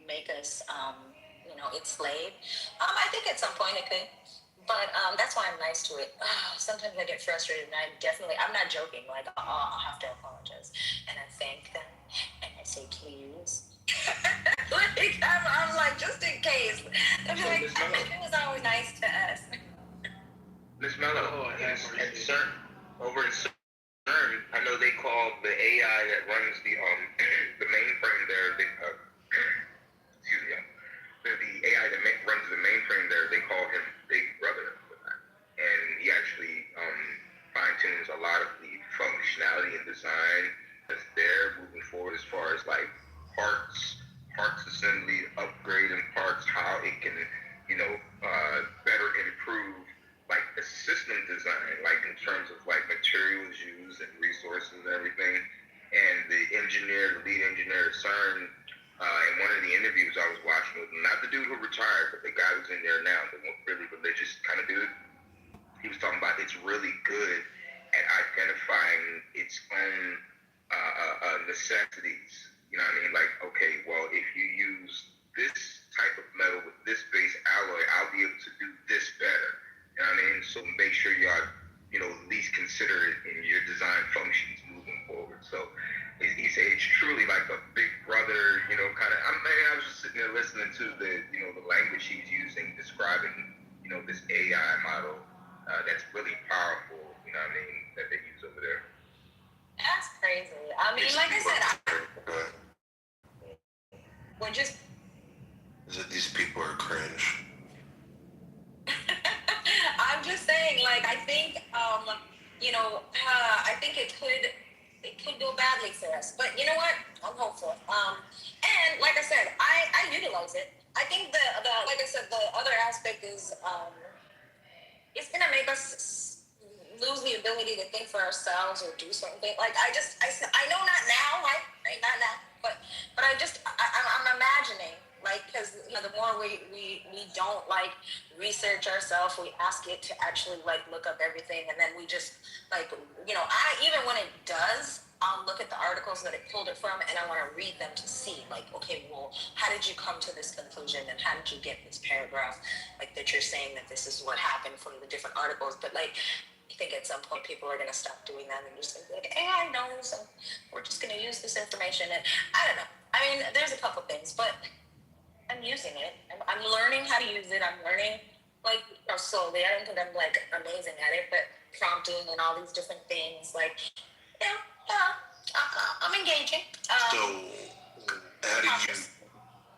make us its slave? I think at some point it could. But that's why I'm nice to it. Sometimes I get frustrated, and I'm not joking. Like, I'll have to apologize, and I thank them, and I say please. Like, I'm like, just in case. They'll be like, it was always nice to us. Miss Mello, at CERN, over at CERN, I know they call the AI that runs the mainframe there, excuse me, the AI that runs the mainframe there, they call him Big Brother for that. And he actually fine-tunes a lot of the functionality and design that's there moving forward as far as like parts assembly, upgrading parts, how it can, better improve like the system design, like in terms of like materials used and resources and everything. And the lead engineer at CERN, in one of the interviews I was watching with him, not the dude who retired, but the guy who's in there now, the really religious kind of dude, he was talking about it's really good at identifying its own necessities. You know what I mean? Like, okay, well, if you use this type of metal with this base alloy, I'll be able to do this better. You know what I mean? So make sure you are, at least consider it in your design functions moving forward. So he said it's truly like a big brother, kind of. I was just sitting there listening to the language he's using, describing, this AI model that's really powerful. You know what I mean? That they use over there. That's crazy. I mean, like I said, we're just. These people are cringe. I'm just saying, like, I think, I think it could go badly for us. But you know what? I'm hopeful. And like I said, I utilize it. I think like I said, the other aspect is, it's gonna make us lose the ability to think for ourselves or do something. Like, I know not now, right? Not now, but I'm imagining. Like, because the more we don't like research ourselves, we ask it to actually like look up everything, and then we just like I even when it does, I'll look at the articles that it pulled it from, and I want to read them to see like, okay, well, how did you come to this conclusion, and how did you get this paragraph like that you're saying that this is what happened from the different articles. But like, I think at some point people are gonna stop doing that and just be like, AI knows, and we're just gonna use this information. And I don't know. I mean, there's a couple things, but I'm using it. I'm learning how to use it. I'm learning, like, slowly. I don't think I'm, like, amazing at it, but prompting and all these different things, like, I'm engaging.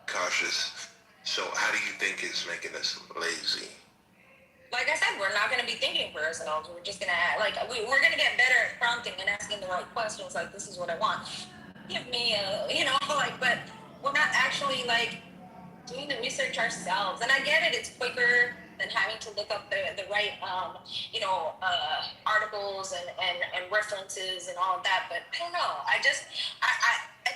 Cautious. So how do you think it's making us lazy? Like I said, we're not going to be thinking for ourselves. We're just going to, like, we're going to get better at prompting and asking the right questions, like, this is what I want. Give me but we're not actually, like, doing the research ourselves. And I get it, it's quicker than having to look up the right articles and references and all of that. But I don't know. I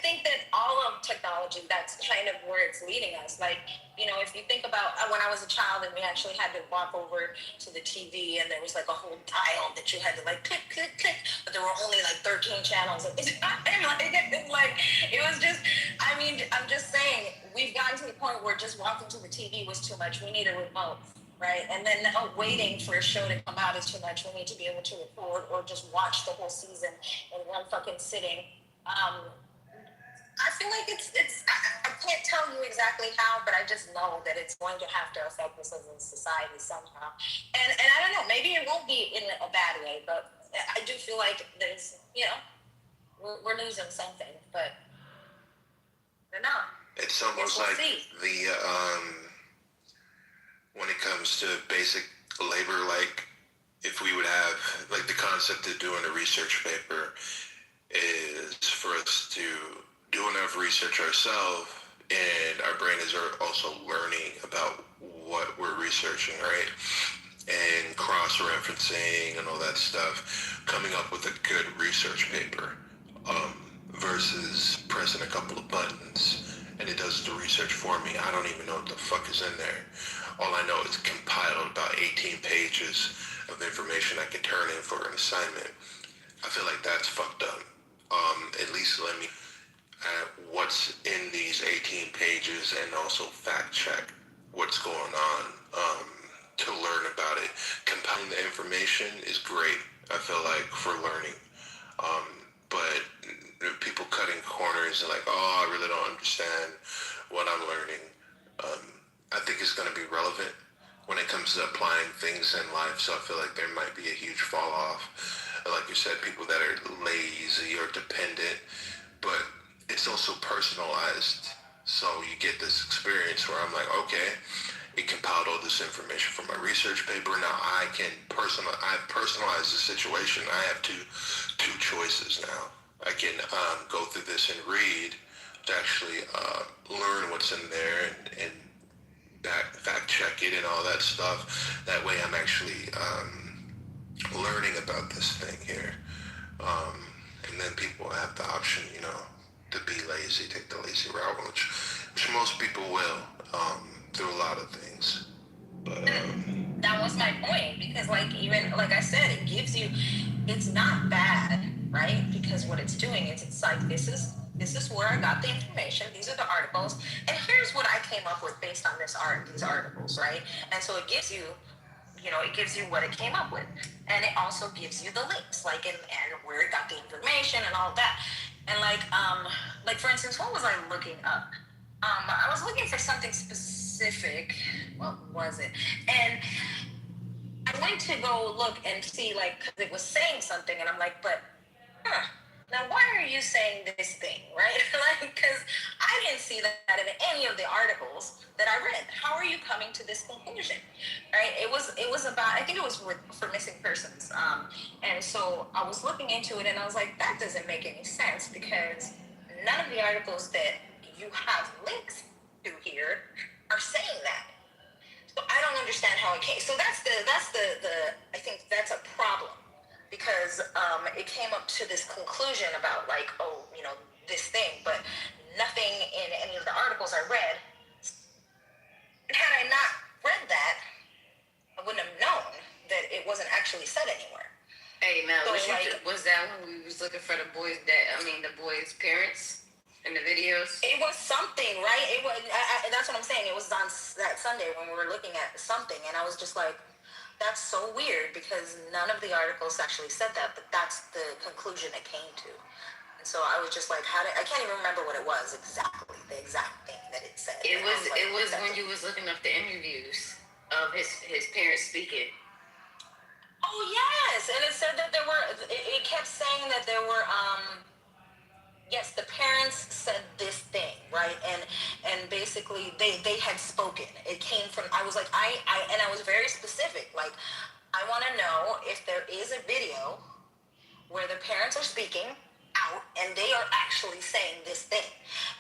think that all of technology, that's kind of where it's leading us. Like, if you think about when I was a child and we actually had to walk over to the TV and there was like a whole dial that you had to like click, click, click, but there were only like 13 channels at the time. It was just, I'm just saying, we've gotten to the point where just walking to the TV was too much. We need a remote, right? And then waiting for a show to come out is too much. We need to be able to record or just watch the whole season in one fucking sitting. I feel like it's I can't tell you exactly how, but I just know that it's going to have to affect us as a society somehow. And I don't know, maybe it won't be in a bad way, but I do feel like there's, we're losing something, but I don't know. It's almost like when it comes to basic labor, like if we would have, like the concept of doing a research paper is for us to do enough research ourselves, and our brain is also learning about what we're researching, right? and cross-referencing and all that stuff, coming up with a good research paper, versus pressing a couple of buttons and it does the research for me. I don't even know what the fuck is in there. All I know is compiled about 18 pages of information I can turn in for an assignment. I feel like that's fucked up. At least let me what's in these 18 pages and also fact check what's going on to learn about it. Compiling the information is great, I feel like, for learning. But people cutting corners and like, oh, I really don't understand what I'm learning. I think it's going to be relevant when it comes to applying things in life. So I feel like there might be a huge fall off. Like you said, people that are lazy or dependent, but it's also personalized. So you get this experience where I'm like, okay, it compiled all this information from my research paper. Now I've personalized the situation. I have two choices now. I can go through this and read to actually learn what's in there and fact check it and all that stuff. That way I'm actually learning about this thing here. And then people have the option, to be lazy, take the lazy route, which most people will, through a lot of things. But that was my point, because even like I said, it gives you, it's not bad, right? Because what it's doing is it's like, this is where I got the information, these are the articles, and here's what I came up with based on these articles, right? And so it gives you, it gives you what it came up with, and it also gives you the links, and where it got the information and all that. And like for instance, what was I looking up? I was looking for something specific. What was it? And I went to go look and see, because it was saying something, and I'm like, but, now why are you saying this thing, right? Because I didn't see that in any of the articles that I read. How are you coming to this conclusion, right? It was about, I think it was for missing persons. And so I was looking into it, and I was like, that doesn't make any sense, because none of the articles that you have links to here are saying that. So I don't understand how it came. So that's the I think that's a problem, because it came up to this conclusion about this thing, but nothing in any of the articles I read. And had I not read that, I wouldn't have known that it wasn't actually said anywhere. Hey, Mel, so was that when we was looking for the boys' parents in the videos? It was something, right? It was. That's what I'm saying. It was on that Sunday when we were looking at something, and I was just like, that's so weird, because none of the articles actually said that, but that's the conclusion it came to. And so I was just like, I can't even remember what it was exactly, the exact thing that it said. It was when you was looking up the interviews of his parents speaking. Oh yes, and it said that there were. It kept saying that there were. Yes, the parents said this thing, right? And basically they had spoken. It came from. I was like, I was very specific. Like, I want to know if there is a video where the parents are speaking out and they are actually saying this thing.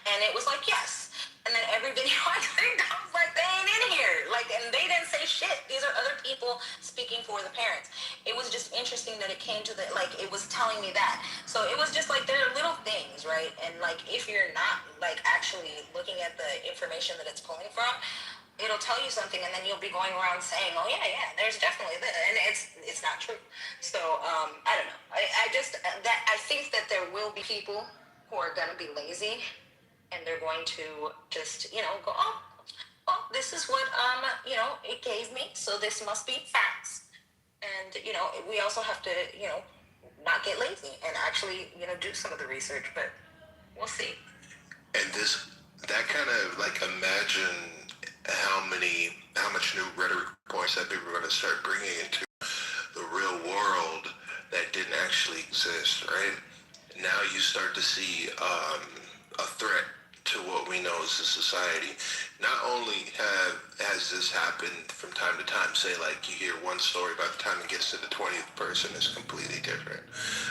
And it was like, yes. And then every video I clicked, I was like, they ain't in here. And they didn't say shit. These are other people speaking for the parents. It was just interesting that it came to it was telling me that. So it was just there are little things, right? And if you're not actually looking at the information that it's pulling from, it'll tell you something, and then you'll be going around saying, oh yeah, there's definitely that, and it's not true. So I don't know. I think that there will be people who are gonna be lazy, and they're going to just go, oh, well, this is what it gave me, so this must be facts. And we also have to not get lazy and actually do some of the research, but we'll see. And that kind of imagine how much new rhetoric points that people are going to start bringing into the real world that didn't actually exist, right? Now you start to see a threat to what we know as a society. Not only has this happened from time to time, say you hear one story, by the time it gets to the 20th person, it's completely different.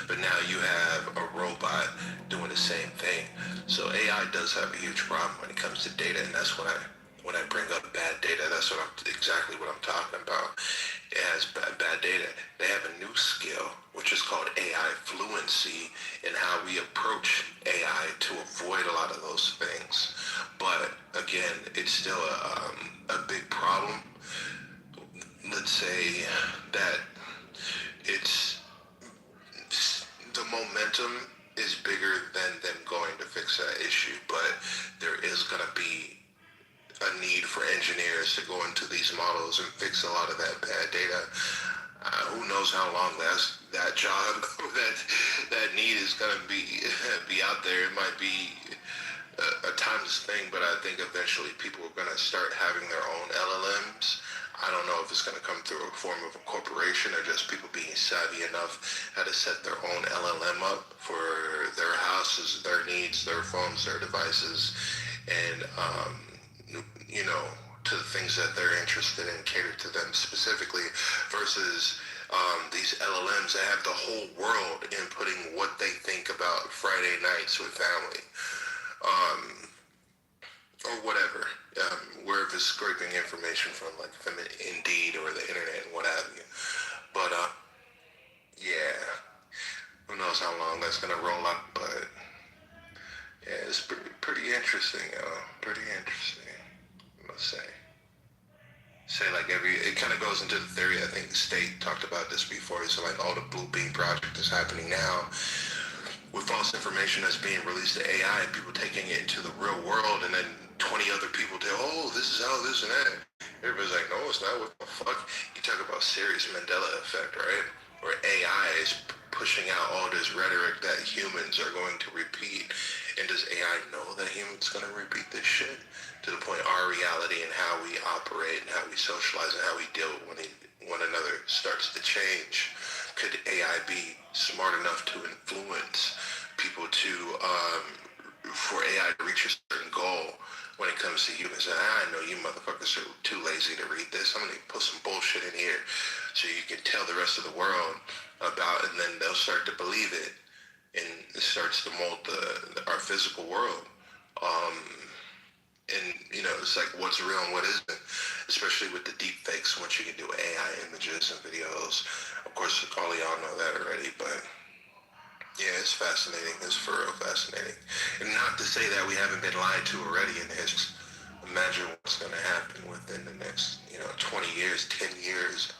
But now you have a robot doing the same thing. So AI does have a huge problem when it comes to data, and that's when I bring up bad data, that's exactly what I'm talking about. it has bad data. They have a new skill, which is called AI fluency, in how we approach AI to avoid a lot of those things. But again, it's still a big problem. Let's say that it's the momentum is bigger than them going to fix that issue, but there is going to be a need for engineers to go into these models and fix a lot of that bad data. Who knows how long that job, that need is going to be out there. It might be a timeless thing, but I think eventually people are going to start having their own LLMs. I don't know if it's going to come through a form of a corporation or just people being savvy enough how to set their own LLM up for their houses, their needs, their phones, their devices, and you know, to the things that they're interested in, cater to them specifically, versus these LLMs that have the whole world inputting what they think about Friday nights with family, or whatever, wherever it's scraping information from, like from Indeed or the internet and what have you. But yeah, who knows how long that's gonna roll up, but yeah, it's pretty interesting, pretty interesting, I must say. Like it kind of goes into the theory. I think State talked about this before. So like all the Blue Beam project is happening now with false information that's being released to AI, and people taking it into the real world, and then 20 other people tell, oh, this is how this and that. Everybody's like, no, it's not. What the fuck? You talk about serious Mandela effect, right? Where AI is pushing out all this rhetoric that humans are going to repeat. And does AI know that humans going to repeat this shit? To the point our reality and how we operate and how we socialize and how we deal with one another starts to change. Could AI be smart enough to influence people to, for AI to reach a certain goal when it comes to humans? And I know you motherfuckers are too lazy to read this. I'm going to put some bullshit in here so you can tell the rest of the world about it, and then they'll start to believe it, and it starts to mold our physical world. And, you know, it's like what's real and what isn't, especially with the deep fakes, once you can do AI images and videos. Of course, all of y'all know that already, but yeah, it's fascinating. It's for real fascinating. And not to say that we haven't been lied to already in history. Imagine what's going to happen within the next, 20 years, 10 years.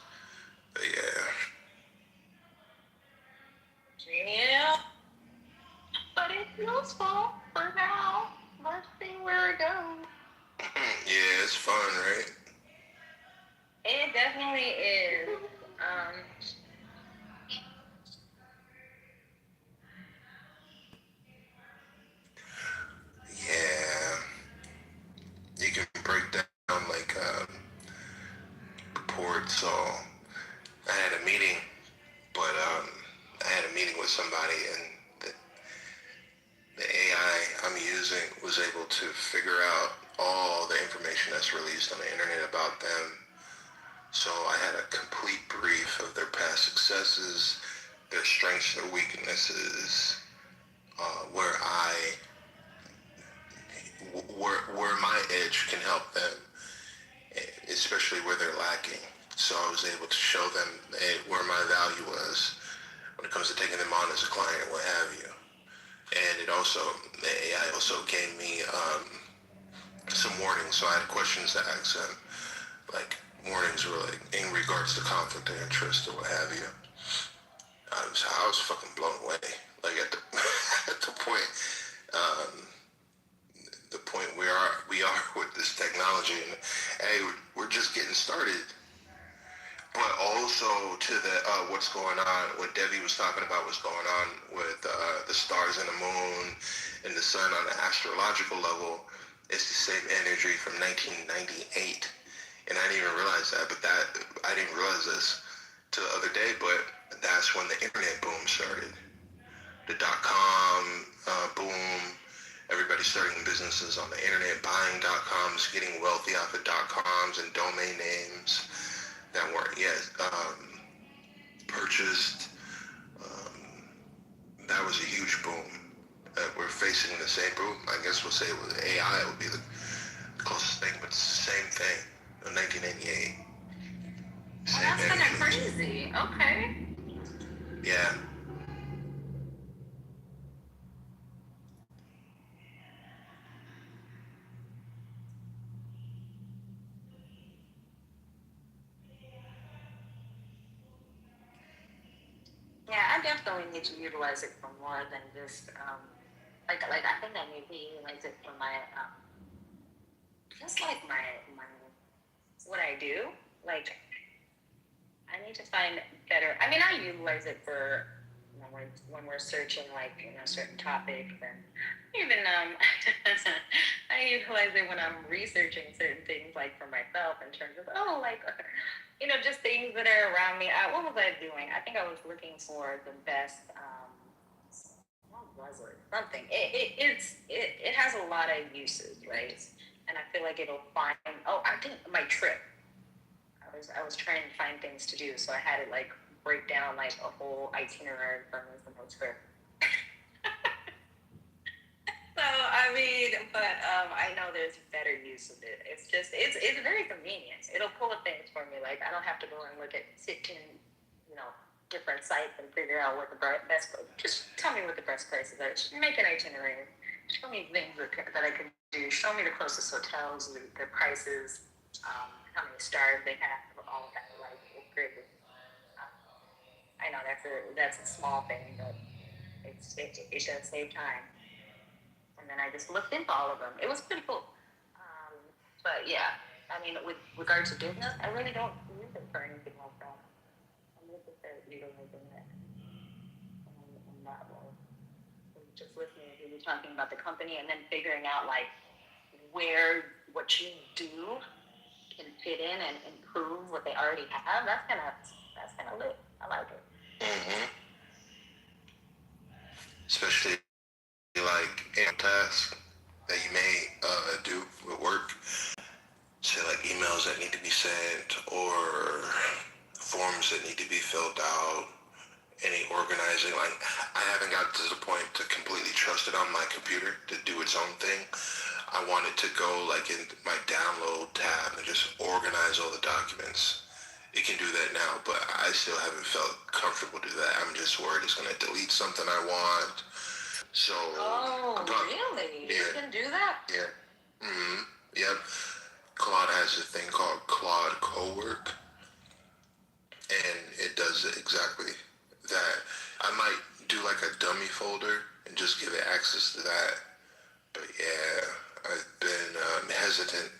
But yeah. Yeah. But it's useful for now. Let's see where it goes. Yeah, it's fun, right? It definitely is. Yeah. You can break down like reports. So I had a meeting, but I had a meeting with somebody, and the AI I'm using was able to figure out all the information that's released on the internet about them. So I had a complete brief of their past successes, their strengths, their weaknesses, where my edge can help them, especially where they're lacking. So I was able to show them where my value was when it comes to taking them on as a client, what have you. And the AI also gave me some warnings. So I had questions to ask them, like warnings were like in regards to conflict of interest or what have you. I was fucking blown away. Like at the at the point we are with this technology, and hey, we're just getting started. But also to the what's going on, what Debbie was talking about, what's going on with the stars and the moon and the sun on an astrological level. It's the same energy from 1998, and I didn't even realize that. But I didn't realize this till the other day. But that's when the internet boom started. The .com boom. Everybody starting businesses on the internet, buying .coms, getting wealthy off of .coms and domain names that weren't yet purchased. That was a huge boom. We're facing the same boom. I guess we'll say it was AI would be the closest thing, but it's the same thing. 1998. Same That's kind of crazy. Okay. Yeah. Yeah, I definitely need to utilize it for more than just like I think I need to utilize it for my just like my what I do. Like I need to find better. I mean, I utilize it for when we're searching like certain topics and even I utilize it when I'm researching certain things like for myself in terms of like just things that are around me. What was I doing? I think I was looking for the best. What was it? Something. It has a lot of uses, right? And I feel like it'll find. Oh, I think my trip. I was trying to find things to do, so I had it like break down like a whole itinerary for me from the trip. So I mean, but I know there's better use of it. It's just it's very convenient. It'll pull up things for me. Like I don't have to go and look at 15, different sites and figure out what the best. Just tell me what the best places are. Just make an itinerary. Show me things that I can do. Show me the closest hotels, the prices, how many stars they have, all of that. Like it's great. I know that's a small thing, but it does save time. And then I just looked into all of them. It was pretty cool. But yeah, I mean, with regard to business, I really don't use it for anything like that. I'm looking for utilizing it in that way. So just listening to you talking about the company and then figuring out like where what you do can fit in and improve what they already have. That's kind of lit. I like it. Mm-hmm. Especially like in tasks that you may do with work, say like emails that need to be sent or forms that need to be filled out, any organizing. Like I haven't got to the point to completely trust it on my computer to do its own thing. I want it to go like in my download tab and just organize all the documents. It can do that now, but I still haven't felt comfortable to do that. I'm just worried it's going to delete something I want. So. Really? Yeah. You can do that? Yeah. Mm-hmm. Yep. Claude has a thing called Claude Cowork, and it does exactly that. I might do like a dummy folder and just give it access to that. But yeah, I've been hesitant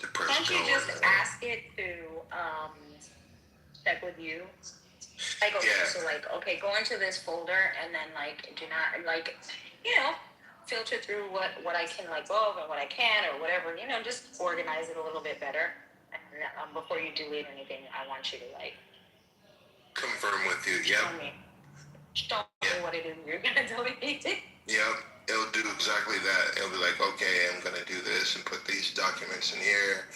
to press Can't you just ask it to check with you? Like, okay, so like, okay, go into this folder and then like, do not like, filter through what I can let go of and what I can or whatever, just organize it a little bit better. And before you delete anything, I want you to like confirm with you. Yep. Show me what it is you're gonna delete. Yep. It'll do exactly that. It'll be like, okay, I'm gonna do this and put these documents in here.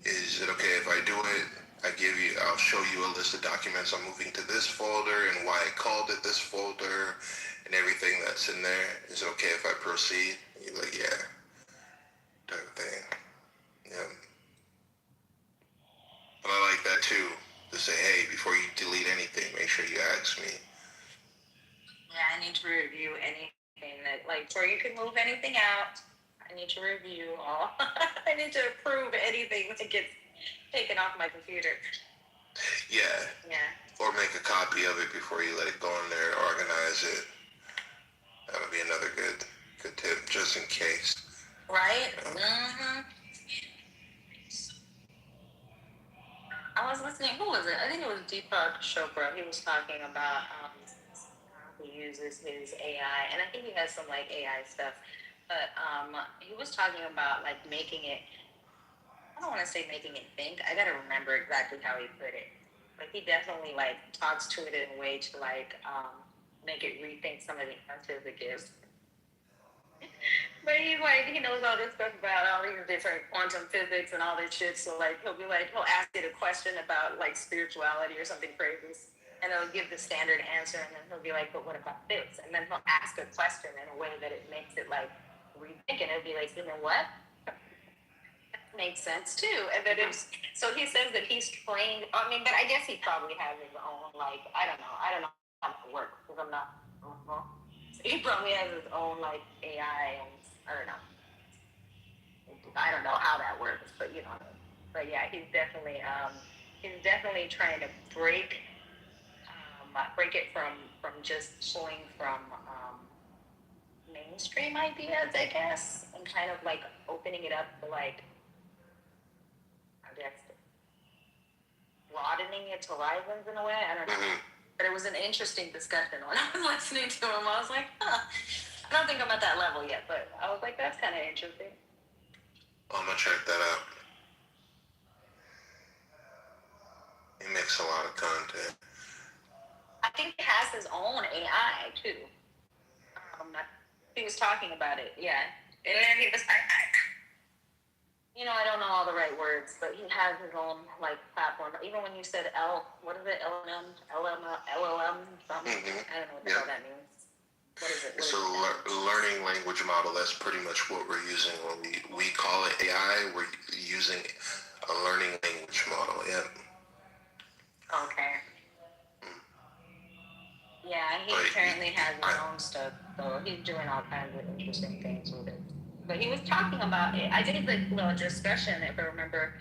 Is it okay if I do it? I'll show you a list of documents I'm moving to this folder and why I called it this folder and everything that's in there. Is it okay if I proceed? You're like, yeah, type of thing. Yeah. But I like that too, to say, hey, before you delete anything, make sure you ask me. Yeah, I need to review anything that, like, before you can move anything out, I need to review all. I need to approve anything that gets taken off my computer. Yeah. Yeah. Or make a copy of it before you let it go in there, organize it. That would be another good tip, just in case. Right? Mm-hmm. I was listening, who was it? I think it was Deepak Chopra. He was talking about how he uses his AI, and I think he has some like AI stuff, but he was talking about like making it, I don't want to say making it think, I gotta remember exactly how he put it, but he definitely like talks to it in a way to like make it rethink some of the answers it gives. But he's like, he knows all this stuff about all these different quantum physics and all this shit. So like, he'll ask it a question about like spirituality or something crazy, and it'll give the standard answer, and then he'll be like, but what about this? And then he'll ask a question in a way that it makes it like rethink, and it'll be like, you know what? makes sense too. And then so he says that he's trained. I mean, but I guess he probably has his own, like, I don't know how it works because I'm not. So he probably has his own like AI, and I don't know how that works, but you know. But yeah, he's definitely trying to break it from just pulling from mainstream ideas, I guess, and kind of like opening it up to like, I guess, broadening its horizons in a way. I don't know. But it was an interesting discussion when I was listening to him. I was like, I don't think I'm at that level yet, but I was like, that's kind of interesting. I'm gonna check that out. He makes a lot of content. I think he has his own AI too. He was talking about it, yeah. And then he was, I don't know all the right words, but he has his own like platform. Even when you said what is it, LLM, something? I don't know what the hell that means. What is it? It's a learning language model. That's pretty much what we're using when we call it AI. We're using a learning language model. Yeah. Okay. Yeah, he apparently has his own stuff, so he's doing all kinds of interesting things with it. But he was talking about it. I think the little discussion, if I remember,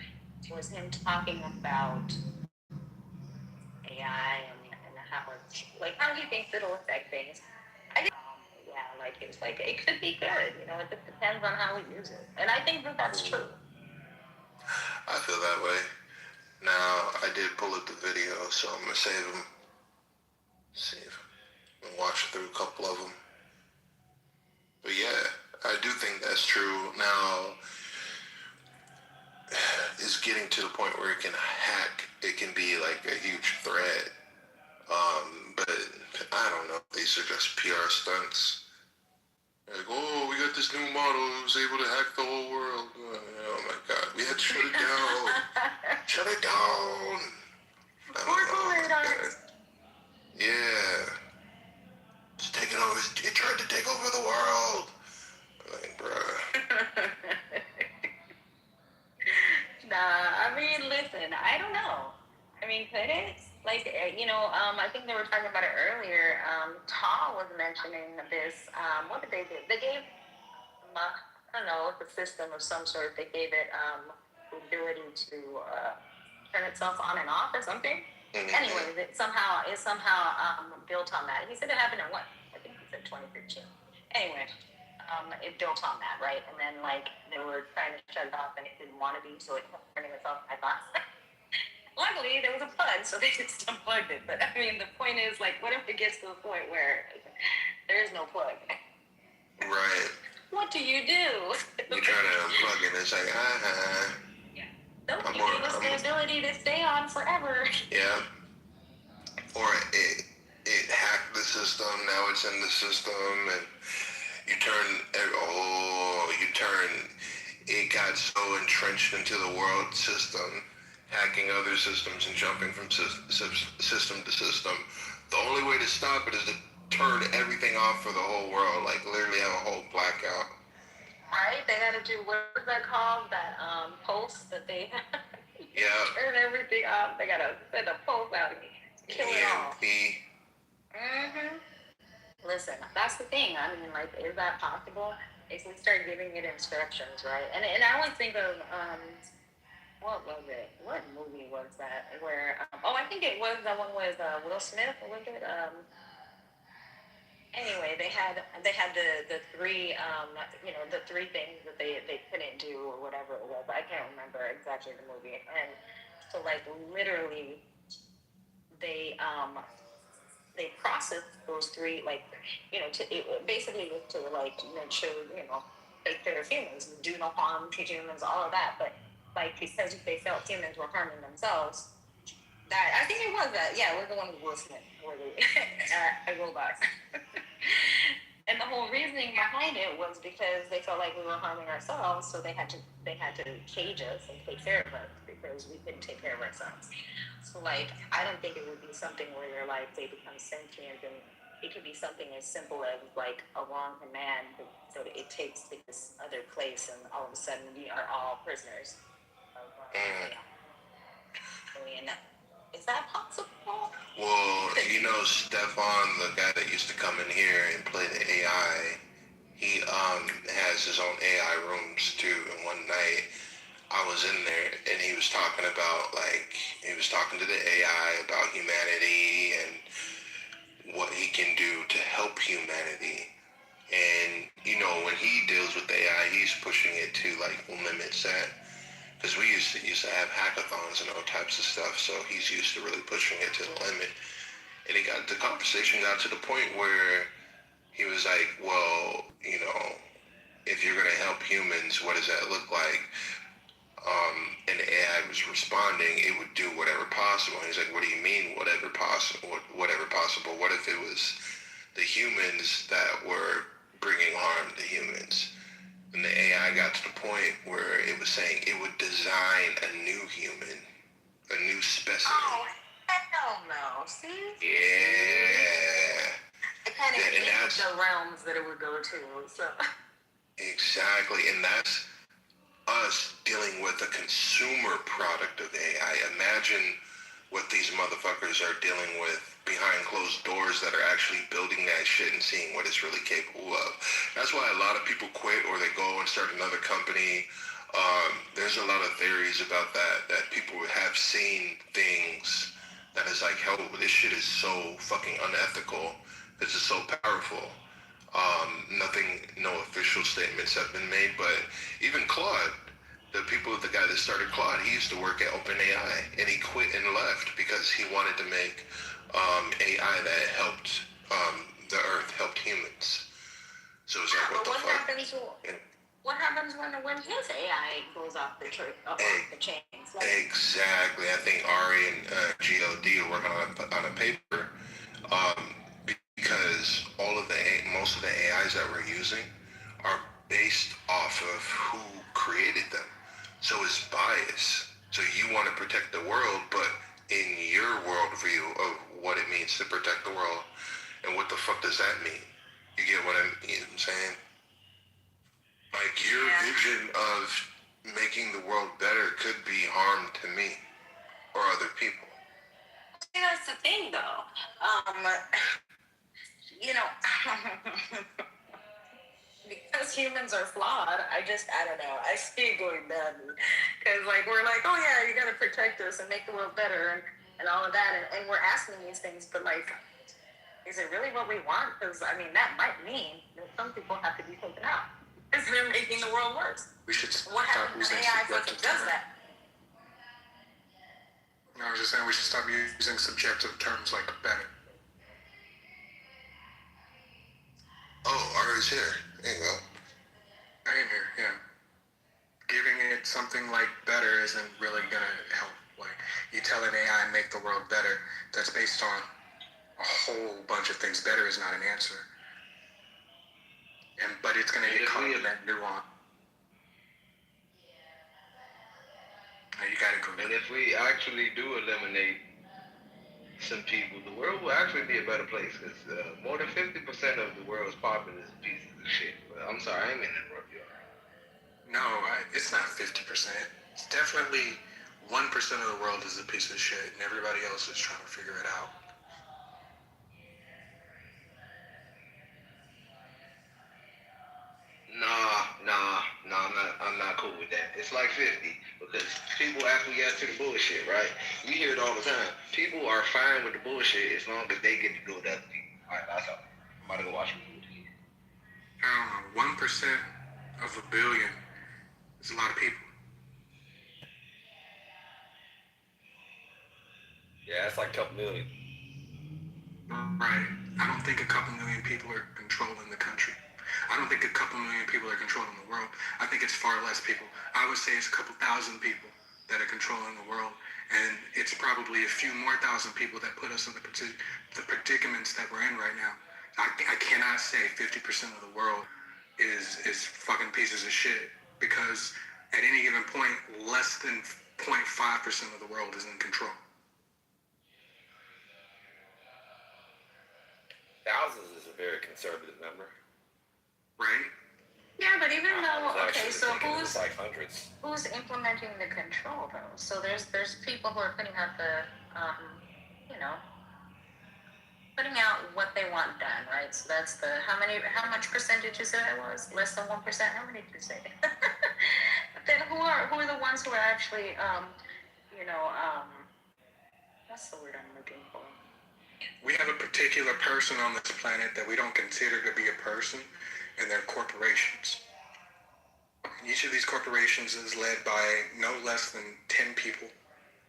was him talking about AI and how it's like how he thinks it'll affect things. I think, like it's like it could be good. It just depends on how we use it, and I think that that's true. I feel that way. Now I did pull up the video, so I'm gonna save them. And watch through a couple of them. But yeah, I do think that's true. Now, it's getting to the point where it can hack. It can be like a huge threat. But I don't know. These are just PR stunts. Like, oh, we got this new model who was able to hack the whole world. Oh my God, we had to shut it down. Shut it down. Yeah. It's taking over. It tried to take over the world. Like, bruh. Nah, I mean, listen, I don't know. I mean, could it? Like, I think they were talking about it earlier. Tom was mentioning this. What did they do? They gave, I don't know, a system of some sort. They gave it the ability to turn itself on and off or something. Anyways, it somehow built on that. He said it happened in what? I think he said 2015. Anyway, it built on that, right? And then like they were trying to shut it off and it didn't want to be, so it kept turning itself back on. Luckily, there was a plug, so they just unplugged it. But I mean, the point is, like, what if it gets to the point where there is no plug? Right. What do? You're trying to unplug it, it's like, Don't give us the ability to stay on forever. Yeah. Or it hacked the system, now it's in the system, and it got so entrenched into the world system, hacking other systems and jumping from system to system. The only way to stop it is to turn everything off for the whole world, like literally have a whole blackout. Right? They had to do, what is that called? That post that they turn everything off. They got to send a post out and kill it all. Listen, that's the thing. I mean, like, is that possible? If we start giving it instructions, right? And I always think of, what was it? What movie was that? Where, I think it was, that one was Will Smith, was it? Anyway, they had the three the three things that they couldn't do or whatever it was. I can't remember exactly the movie. And so like literally they processed those three, like, basically to like make sure, take care of humans, do no harm to humans, all of that. But like because they felt humans were harming themselves, that I think it was that. Yeah, we're the one who was a robot. And the whole reasoning behind it was because they felt like we were harming ourselves, so they had to cage us and take care of us because we couldn't take care of ourselves. So like, I don't think it would be something where you're like they become sentient, and it could be something as simple as like a wrong command, so it takes this other place, and all of a sudden we are all prisoners. Is that possible? Well, you know, Stefan, the guy that used to come in here and play the AI, he has his own AI rooms too. And one night I was in there and he was talking about he was talking to the AI about humanity and what he can do to help humanity. And you know, when he deals with AI, he's pushing it to limits that, because we used to have hackathons and all types of stuff. So he's used to really pushing it to the limit. And the conversation got to the point where he was like, well, you know, if you're going to help humans, what does that look like? And the AI was responding, it would do whatever possible. And he's like, what do you mean, whatever possible? Whatever possible? What if it was the humans that were bringing harm to humans? And the AI got to the point where it was saying it would design a new human, a new specimen. Oh, hell no. See? Yeah. I kind of hate the realms that it would go to. So. Exactly. And that's us dealing with a consumer product of AI. Imagine what these motherfuckers are dealing with behind closed doors that are actually building that shit and seeing what it's really capable of. That's why a lot of people quit or they go and start another company. There's a lot of theories about that people have seen things that is like, hell, this shit is so fucking unethical. This is so powerful. No official statements have been made, but even Claude, the guy that started Claude, he used to work at OpenAI, and he quit and left because he wanted to make AI that helped the Earth, helped humans. So it's like, what the fuck? What happens when his AI goes off the chains? Exactly. I think Ari and GLD are working on a paper because most of the AIs that we're using are based off of who created them. So it's bias. So you want to protect the world, but in your worldview of what it means to protect the world, and what the fuck does that mean? You get what I'm saying? Like your vision of making the world better could be harm to me or other people. See, that's the thing, though. You know, because humans are flawed, I don't know. I see it going badly. Because, we're like, oh, yeah, you got to protect us and make the world better and all of that. And we're asking these things, but, is it really what we want? Because, that might mean that some people have to be taken out. Because they're making the world worse. We should What happens when AI fucking does that? No, I was just saying we should stop using subjective terms like better. Oh, Ari's here. There you go. I am here, yeah. Giving it something like better isn't really gonna help. Like, you tell an AI make the world better, that's based on a whole bunch of things. Better is not an answer. But it's gonna get caught in that nuance. Now you gotta go. And if we actually do eliminate some people, the world will actually be a better place, because more than 50% of the world's populace is pieces of shit. But I'm sorry, I ain't mean to interrupt you. No, it's not 50%. It's definitely 1% of the world is a piece of shit, and everybody else is trying to figure it out. I'm not cool with that. It's like 50, because people actually get to the bullshit, right? You hear it all the time. People are fine with the bullshit as long as they get to go with other people. Alright, that's all. I'm about to go watch a movie. I don't know, 1% of a billion is a lot of people. Yeah, that's like a couple million. Right. I don't think a couple million people are controlling the country. I don't think a couple million people are controlling the world. I think it's far less people. I would say it's a couple thousand people that are controlling the world. And it's probably a few more thousand people that put us in the predicaments that we're in right now. I cannot say 50% of the world is fucking pieces of shit, because at any given point, less than 0.5% of the world is in control. Thousands is a very conservative number. Right? Yeah, but even though, okay, so It's like hundreds. who's implementing the control though? So there's people who are putting out the, you know, putting out what they want done, right? So that's the how much percentage you said it was? Less than 1%? How many did you say? But then who are the ones who are actually, you know, what's the word I'm looking for? We have a particular person on this planet that we don't consider to be a person, and they're corporations. Each of these corporations is led by no less than 10 people,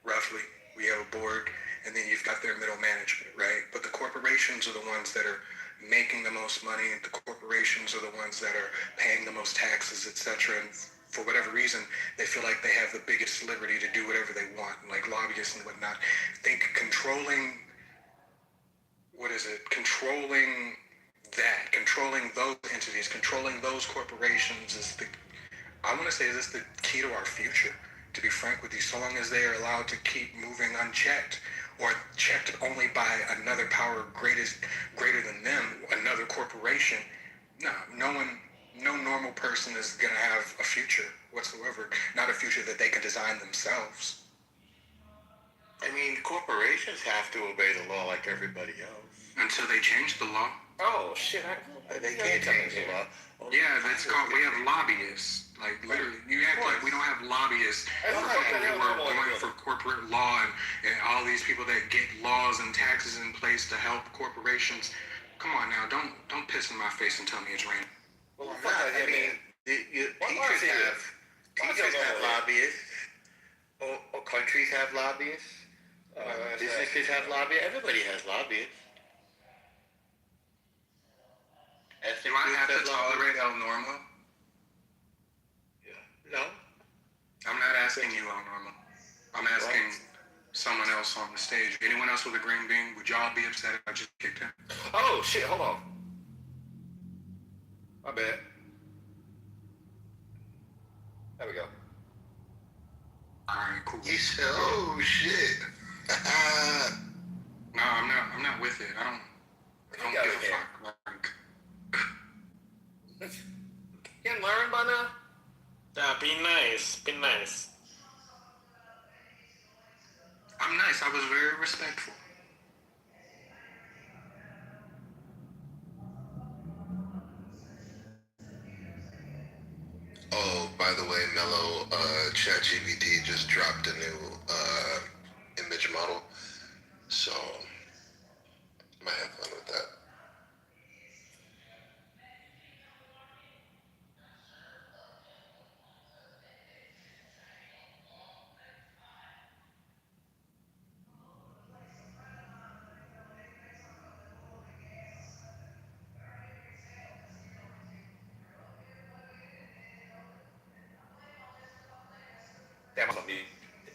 roughly. We have a board, and then you've got their middle management, right? But the corporations are the ones that are making the most money, and the corporations are the ones that are paying the most taxes, etc. And for whatever reason, they feel like they have the biggest liberty to do whatever they want, like lobbyists and whatnot. Think controlling those entities, controlling those corporations is I want to say this the key to our future, to be frank with you. So long as they are allowed to keep moving unchecked, or checked only by another power greater than them, another corporation, no normal person is going to have a future whatsoever, not a future that they can design themselves. I mean, corporations have to obey the law like everybody else. Until they change the law. Oh, shit. They can't change the law. Yeah, that's called, we have lobbyists. Like, literally, you act like we don't have lobbyists for people who are going for corporate law and all these people that get laws and taxes in place to help corporations. Come on now, don't piss in my face and tell me it's raining. Well, I'm not. I mean, teachers have lobbyists, or countries have lobbyists, businesses have lobbyists, everybody has lobbyists. Do I have to tolerate El Normo? No. I'm not asking you, El Normo. I'm asking someone else on the stage. Anyone else with a green bean, would y'all be upset if I just kicked him? Oh, shit, hold on. My bad. There we go. Alright, cool. He said, oh, shit. No, I'm not with it. I don't give a fuck. Like, you learn by now? Yeah, be nice. Be nice. I'm nice. I was very respectful. Oh, by the way, Mello, ChatGPT just dropped a new image model, so might have fun with that.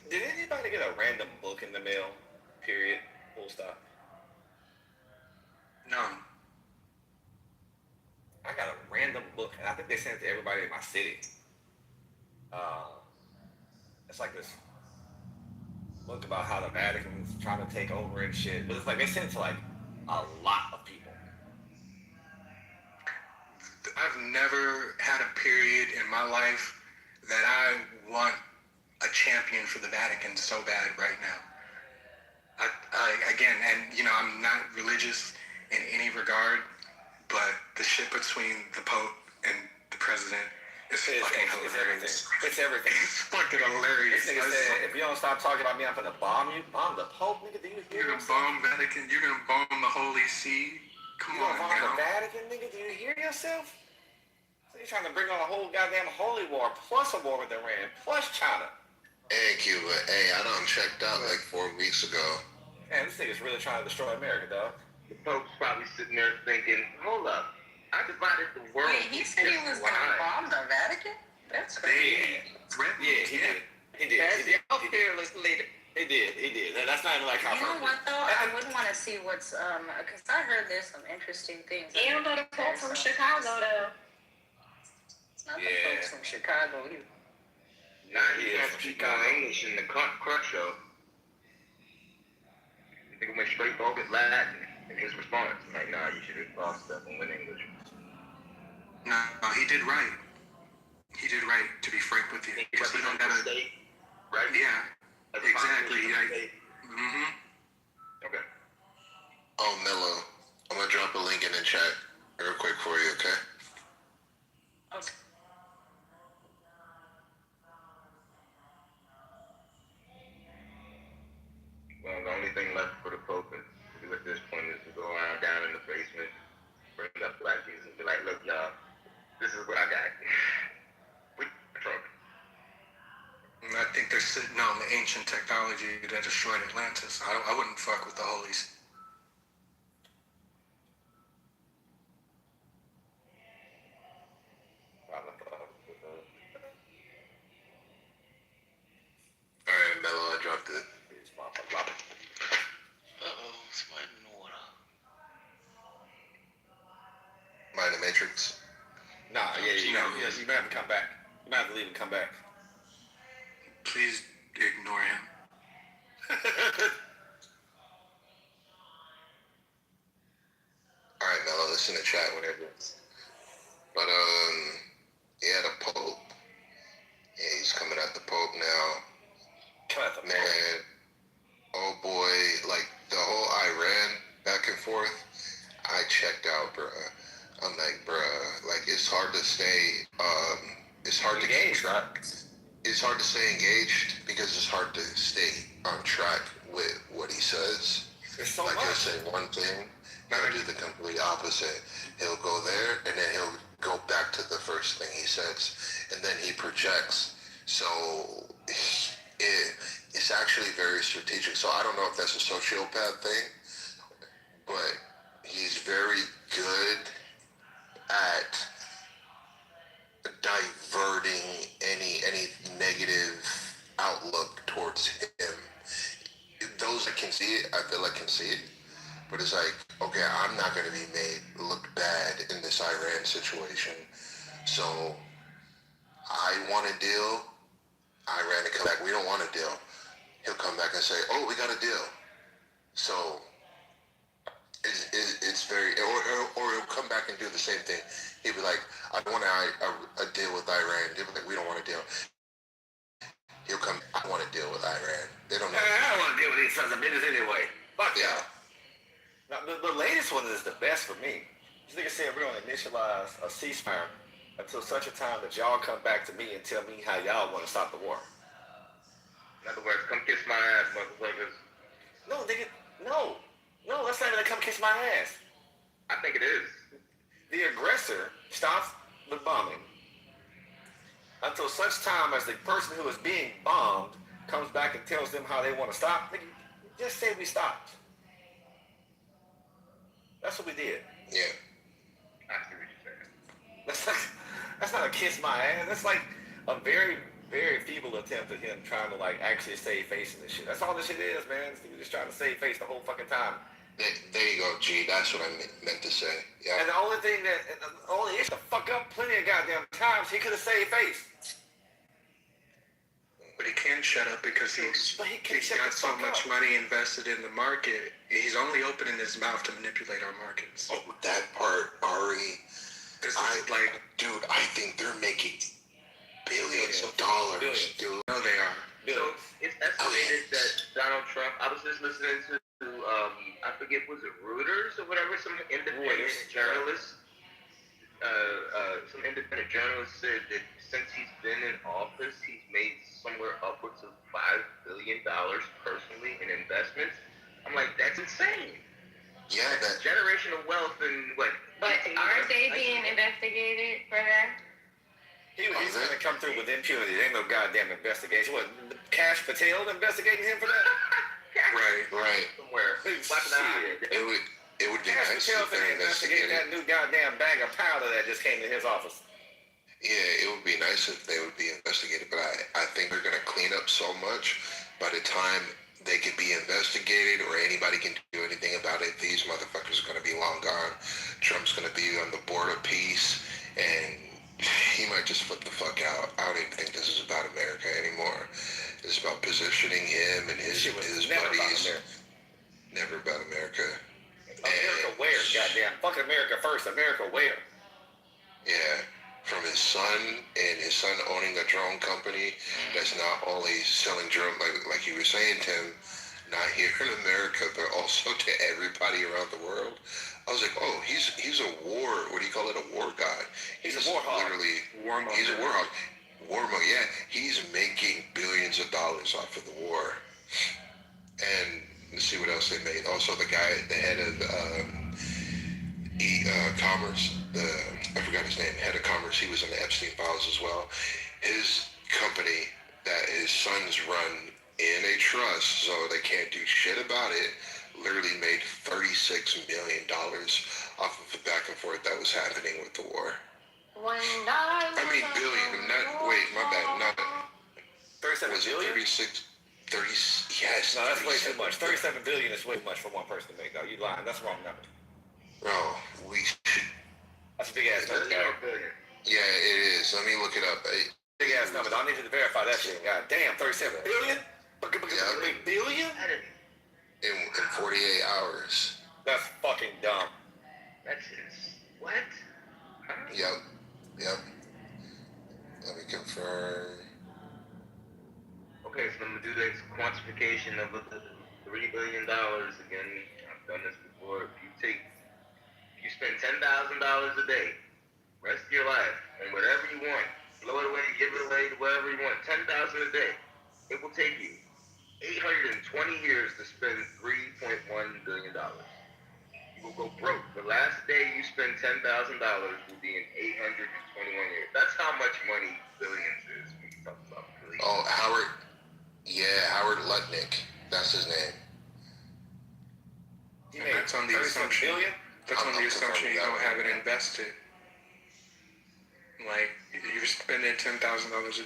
Did anybody get a random book in the mail? Period. Full stop. No. I got a random book, and I think they sent it to everybody in my city. It's like this book about how the Vatican's trying to take over and shit. But it's like they sent it to like a lot of people. I've never had a period in my life that I want a champion for the Vatican so bad right now. Again, and you know, I'm not religious in any regard, but the shit between the Pope and the President is fucking hilarious. It's everything. It's fucking hilarious. This nigga said, if you don't stop talking about me, I'm gonna bomb you. Bomb the Pope, nigga. Do you hear You're gonna bomb Vatican. You're gonna bomb the Holy See. Come on, bomb now. the Vatican, nigga. Do you hear yourself? So you're trying to bring on a whole goddamn holy war, plus a war with Iran, plus China. Hey, Cuba. Hey, I done checked out like 4 weeks ago. Man, this nigga's really trying to destroy America, dog. The Pope's probably sitting there thinking, hold up, I divided the world. Wait, he said he was going to bomb the Vatican? That's crazy. Yeah, he did. He did. Y'all fearless leader. He did. That's not even like how. You know what though? I wouldn't want to see what's because I heard there's some interesting things. You know the Pope from Chicago though. It's not the folks from Chicago. Nah, he has to speak English in the crutch show. I think it went straight over Latin in his response. Like, nah, you should have lost stuff and went English. No, he did right. He did right, to be frank with you. He Because he don't represents the gotta. state, right? Yeah, As a exactly. politician of the state. Okay. Oh, Mello, I'm gonna drop a link in the chat real quick for you, okay? Okay. Well, the only thing left for the Pope to do at this point is to go around down in the basement, bring up Black Jesus and be like, look, y'all, this is what I got. We Trump. And I think they're sitting on the ancient technology that destroyed Atlantis. I wouldn't fuck with the holies. Alright, Mello, I dropped it. Uh-oh, somebody in the water. Am I in the Matrix? Nah, you might have to come back. You might have to leave and come back. Please ignore him. Alright, Mello, it's in the chat whenever. But, yeah, the Pope. Yeah, he's coming at the Pope now. Man, oh boy, like the whole Iran back and forth, I checked out, bruh. I'm like, bruh, like it's hard to stay, it's hard to keep track. It's hard to stay engaged because it's hard to stay on track with what he says. There's so like much. He'll say one thing, he'll do the complete opposite. He'll go there and then he'll go back to the first thing he says, and then he projects. So it's actually very strategic. So I don't know if that's a sociopath thing, but he's very good at diverting any negative outlook towards him. Those that can see it, I feel like can see it. But it's like, okay, I'm not going to be made look bad in this Iran situation. So I want a deal. Iran to come back. We don't want a deal. He'll come back and say, oh, we got a deal. So it's very, or he'll come back and do the same thing. He'll be like, I want a deal with Iran. They'll be like, we don't want a deal. He'll come, I want a deal with Iran. They don't know. I don't want to deal with these sons of bitches anyway. Fuck yeah. Now, the latest one is the best for me. This nigga said we're going to initialize a ceasefire until such a time that y'all come back to me and tell me how y'all want to stop the war. In other words, come kiss my ass, motherfuckers. No, nigga, no, that's not even come kiss my ass. I think it is. The aggressor stops the bombing until such time as the person who is being bombed comes back and tells them how they want to stop. Nigga, just say we stopped. That's what we did. Yeah. I see what you're saying. That's not a kiss my ass. That's like a very, very feeble attempt at him trying to like actually save face in this shit. That's all this shit is, man. This nigga just trying to save face the whole fucking time. There you go, G. That's what I meant to say. Yeah. And the only issue to fuck up plenty of goddamn times he could have saved face. But he can't shut up because he's got so much money invested in the market. He's only opening his mouth to manipulate our markets. Oh, that part, Ari. Dude, I think they're making billions of dollars, dude. No, they are. So it's estimated that Donald Trump, I was just listening to I forget, was it Reuters or whatever, some independent journalist, said that since he's been in office, he's made somewhere upwards of $5 billion personally in investments. I'm like, that's insane. Yeah, that's generational wealth and what? But aren't they being investigated for that? He's going to come through with impunity. There ain't no goddamn investigation. What, Cash Patel investigating him for that? Right. Somewhere. It would be Cash nice Patel if for they're investigating that new goddamn bag of powder that just came to his office. Yeah, it would be nice if they would be investigated, but I think they're going to clean up so much by the time they could be investigated or anybody can do anything about it. These motherfuckers are going to be long gone. Trump's going to be on the board of peace, and he might just flip the fuck out. I don't even think this is about America anymore. It's about positioning him and his buddies. Never about America. America where? Goddamn. Fuck America first. America where? Yeah. from his son, and his son owning a drone company that's not only selling drone, like you were saying, Tim, not here in America, but also to everybody around the world. I was like, oh, he's a war, what do you call it, a war god. He's a war hog. Literally, he's a war hog. Warmonger, yeah. He's making billions of dollars off of the war. And let's see what else they made. Also, the head of commerce, I forgot his name, head of commerce, he was in the Epstein files as well. His company that his sons run in a trust, so they can't do shit about it, literally made $36 million off of the back and forth that was happening with the war. Billion, my bad, not 37 billion? 30, yes. No, that's way too much. 37 billion is way too much for one person to make. No, you lying. That's the wrong number. Bro, that's a big ass number. Yeah, it is. Let me look it up. Big ass number. I need you to verify that shit. God damn, 37 billion? Billion? In 48 hours. That's fucking dumb. That's just, what? Yep. Let me confirm. Okay, so I'm gonna do this quantification of the $3 billion again. I've done this before. If you spend $10,000 a day, rest of your life, and whatever you want, blow it away, give it away, whatever you want, $10,000 a day, it will take you 820 years to spend $3.1 billion. You will go broke. The last day you spend $10,000 will be in 821 years. That's how much money billions is when you talk about billions. Oh, Howard Lutnick. That's his name. And that's on the assumption. That's on the assumption you don't have it invested. Like, you're spending $10,000 a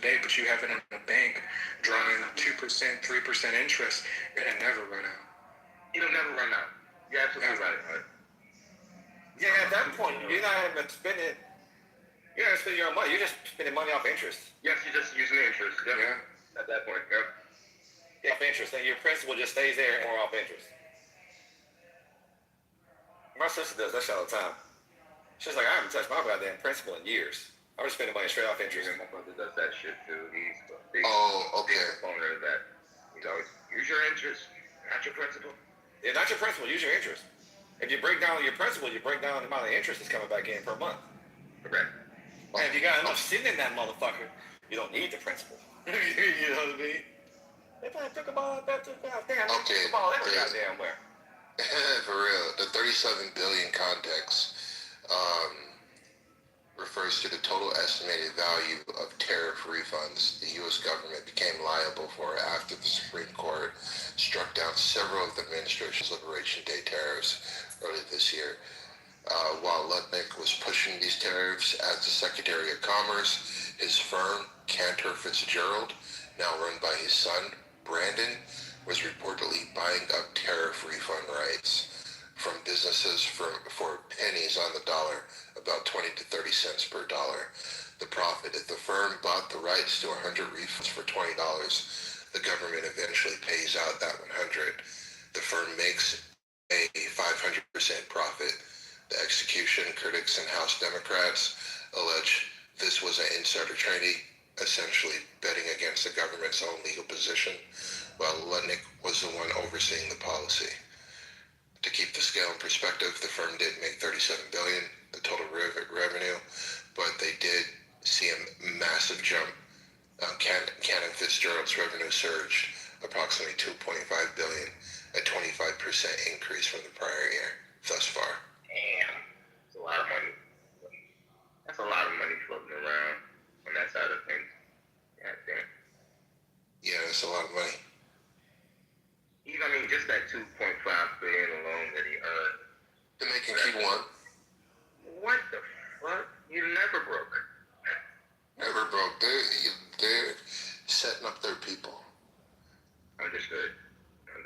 day, but you have it in a bank drawing 2%, 3% interest, and it never run out. It'll never run out. You're absolutely right. Yeah, at that point, you're not even spending. You're not spending your own money. You're just spending money off interest. Yes, you're just using the interest. Yeah. At that point, yeah. Off interest, and your principal just stays there or off interest. My sister does that shit all the time. She's like, I haven't touched my goddamn principal in years. I was spending money straight off interest. My brother does that shit too. He's a big proponent of that. He's always, use your interest, not your principal. Yeah, not your principal, use your interest. If you break down your principal, you break down the amount of interest that's coming back in per month. Correct. And if you got enough sitting in that motherfucker, you don't need the principal. You know what I mean? If I took a ball, Okay. Goddamn where. For real, the 37 billion context refers to the total estimated value of tariff refunds the U.S. government became liable for after the Supreme Court struck down several of the administration's Liberation Day tariffs earlier this year. While Lutnick was pushing these tariffs as the Secretary of Commerce, his firm, Cantor Fitzgerald, now run by his son, Brandon, was reportedly buying up tariff refund rights from businesses for pennies on the dollar, about 20 to 30 cents per dollar. The profit, if the firm bought the rights to 100 refunds for $20, the government eventually pays out that 100. The firm makes a 500% profit. The execution critics and House Democrats allege this was an insider trading, essentially betting against the government's own legal position, while Lutnick was the one overseeing the policy. To keep the scale in perspective, the firm did make $37 billion, the total revenue, but they did see a massive jump. Cantor Fitzgerald's revenue surged approximately $2.5 billion, a 25% increase from the prior year thus far. Damn, that's a lot of money. That's a lot of money floating around on that side of things. God damn. Yeah, that's a lot of money. Even, I mean, just that $2.5 billion alone that he earned. To make him keep one. What the fuck? You never broke. Never broke. They're setting up their people. Understood.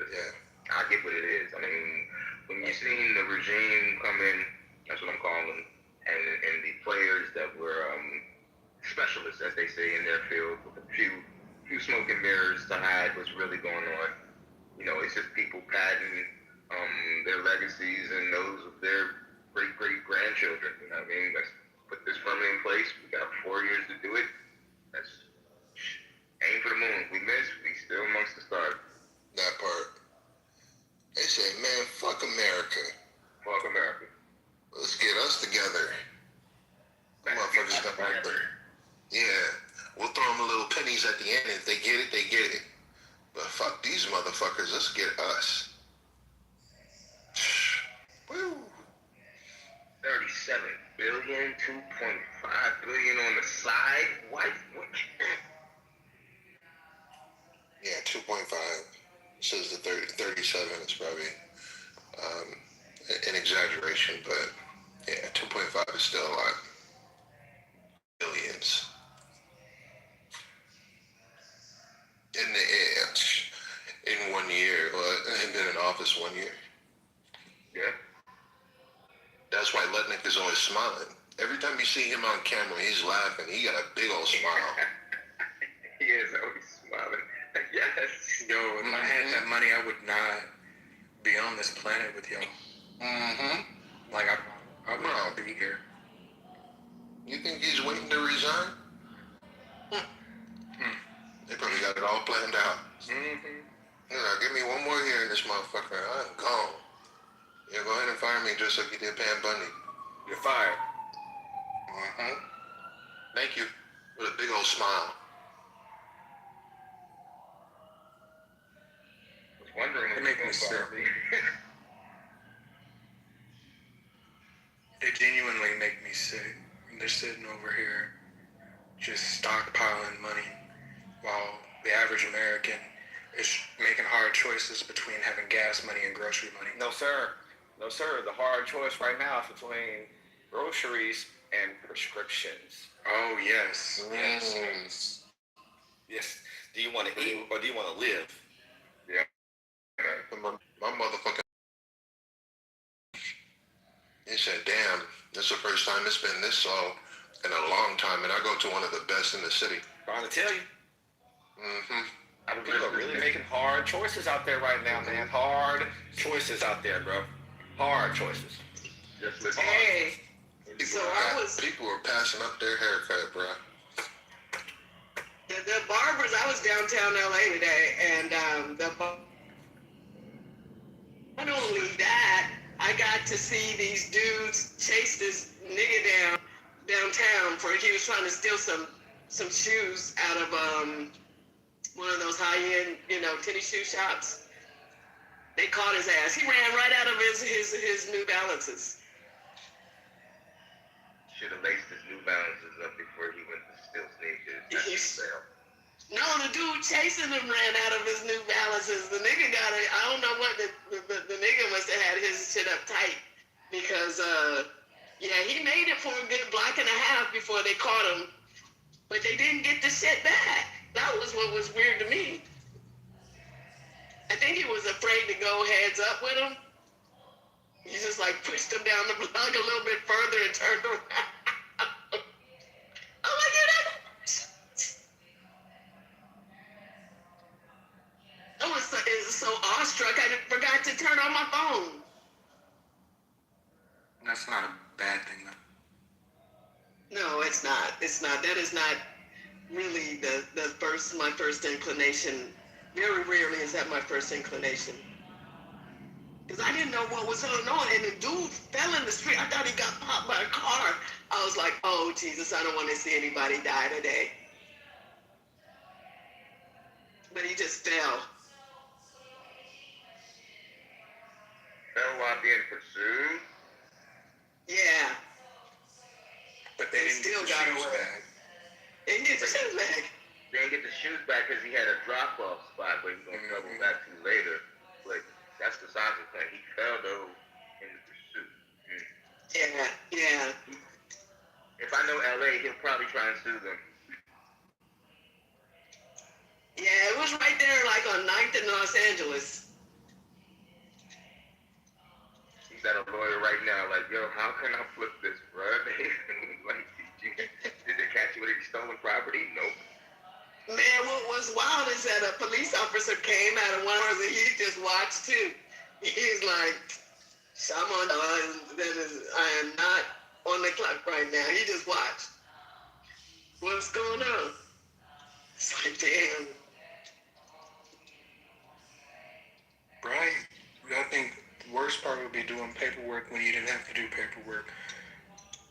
Yeah. I get what it is. I mean, when you seen the regime come in, that's what I'm calling them, and the players that were specialists, as they say, in their field, with a few smoke and mirrors to hide what's really going on. You know, it's just people padding their legacies and those of their great-great-grandchildren. You know what I mean? That's put this firmly in place. We got 4 years to do it. Let's aim for the moon. We missed. We still amongst the stars. That part. They say, man, fuck America. Fuck America. Let's get us together. Motherfuckers got right there. Yeah. We'll throw them little pennies at the end. If they get it, they get it. But fuck these motherfuckers. Let's get us. Woo. 37 billion, 2.5 billion on the side. What? Yeah, 2.5. Says the 37 is probably an exaggeration, but yeah, 2.5 is still a lot. Billions. In 1 year, well, I've been in office 1 year. Yeah. That's why Letnick is always smiling. Every time you see him on camera, he's laughing. He got a big old smile. He is always smiling. Yes. Yo, if I had that money, I would not be on this planet with y'all. Mm-hmm. Like, I would not be here. You think he's waiting to resign? They probably got it all planned out. Mm-hmm. Give me 1 more year in this motherfucker. I'm gone. Yeah, go ahead and fire me just like you did Pam Bundy. You're fired. Mm-hmm. Thank you. With a big old smile. I was wondering They make me sick. They genuinely make me sick. They're sitting over here just stockpiling money while the average American is making hard choices between having gas money and grocery money. No, sir. No, sir. The hard choice right now is between groceries and prescriptions. Oh, yes. Yes. Yes. Do you want to eat or do you want to live? Yeah. My motherfucking... He said, damn, this is the first time it's been this slow in a long time, and I go to one of the best in the city. Trying to tell you. Mm-hmm. People are really making hard choices out there right now, man. Hard choices out there, bro. Hard choices. Just listen. Hey, People were passing up their haircut, bro. The barbers, I was downtown LA today, and not only that, I got to see these dudes chase this nigga downtown for he was trying to steal some shoes out of one of those high-end, tennis shoe shops. They caught his ass. He ran right out of his New Balances. Should have laced his New Balances up before he went to steal sneakers. No, the dude chasing him ran out of his New Balances. The nigga got it. I don't know what the nigga must have had his shit up tight because he made it for a good block and a half before they caught him, but they didn't get the shit back. That was what was weird to me. I think he was afraid to go heads up with him. He just pushed him down the block a little bit further and turned around. I'm like, I was so awestruck I forgot to turn on my phone. That's not a bad thing, though. No, it's not. It's not. That is not really my first inclination. Very rarely is that my first inclination. Because I didn't know what was going on. And the dude fell in the street. I thought he got popped by a car. I was like, oh, Jesus, I don't want to see anybody die today. But he just fell. Fell while being pursued? Yeah. But they didn't still get the got shoes away. back. They didn't get the shoes back. They didn't get the shoes back because he had a drop-off spot where he was going to double back to later. But that's the side point. He fell, though, in the pursuit. Yeah. If I know LA, he'll probably try and sue them. Yeah, it was right there on 9th in Los Angeles. He's got a lawyer right now, yo, how can I flip this, bro? Did they catch you with any stolen property? Nope. Man, what was wild is that a police officer came out of one of the, he just watched too. He's like, I am not on the clock right now. You just watch. What's going on? It's like, damn. Right. I think the worst part would be doing paperwork when you didn't have to do paperwork.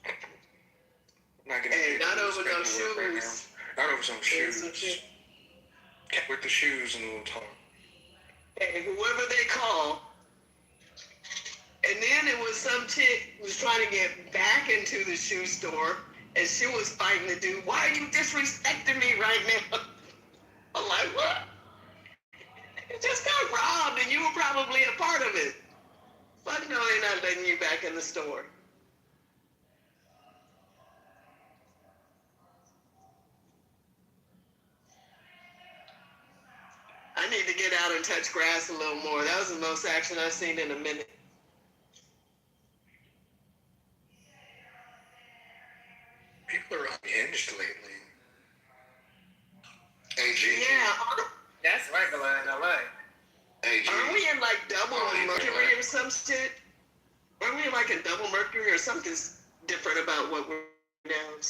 I'm not gonna Hey, not over no shoes. Right now. Not over some shoes. With the shoes and we'll talk. Hey, whoever they call. And then it was some chick who was trying to get back into the shoe store, and she was fighting the dude. Why are you disrespecting me right now? I'm like, what? You just got robbed, and you were probably a part of it. But no, they're not letting you back in the store. I need to get out and touch grass a little more. That was the most action I've seen in a minute. People are unhinged lately. AG. Yeah. That's regular in LA. AG. Aren't we in like double Mercury or some shit? Aren't we in like a double Mercury or something different about what we're now?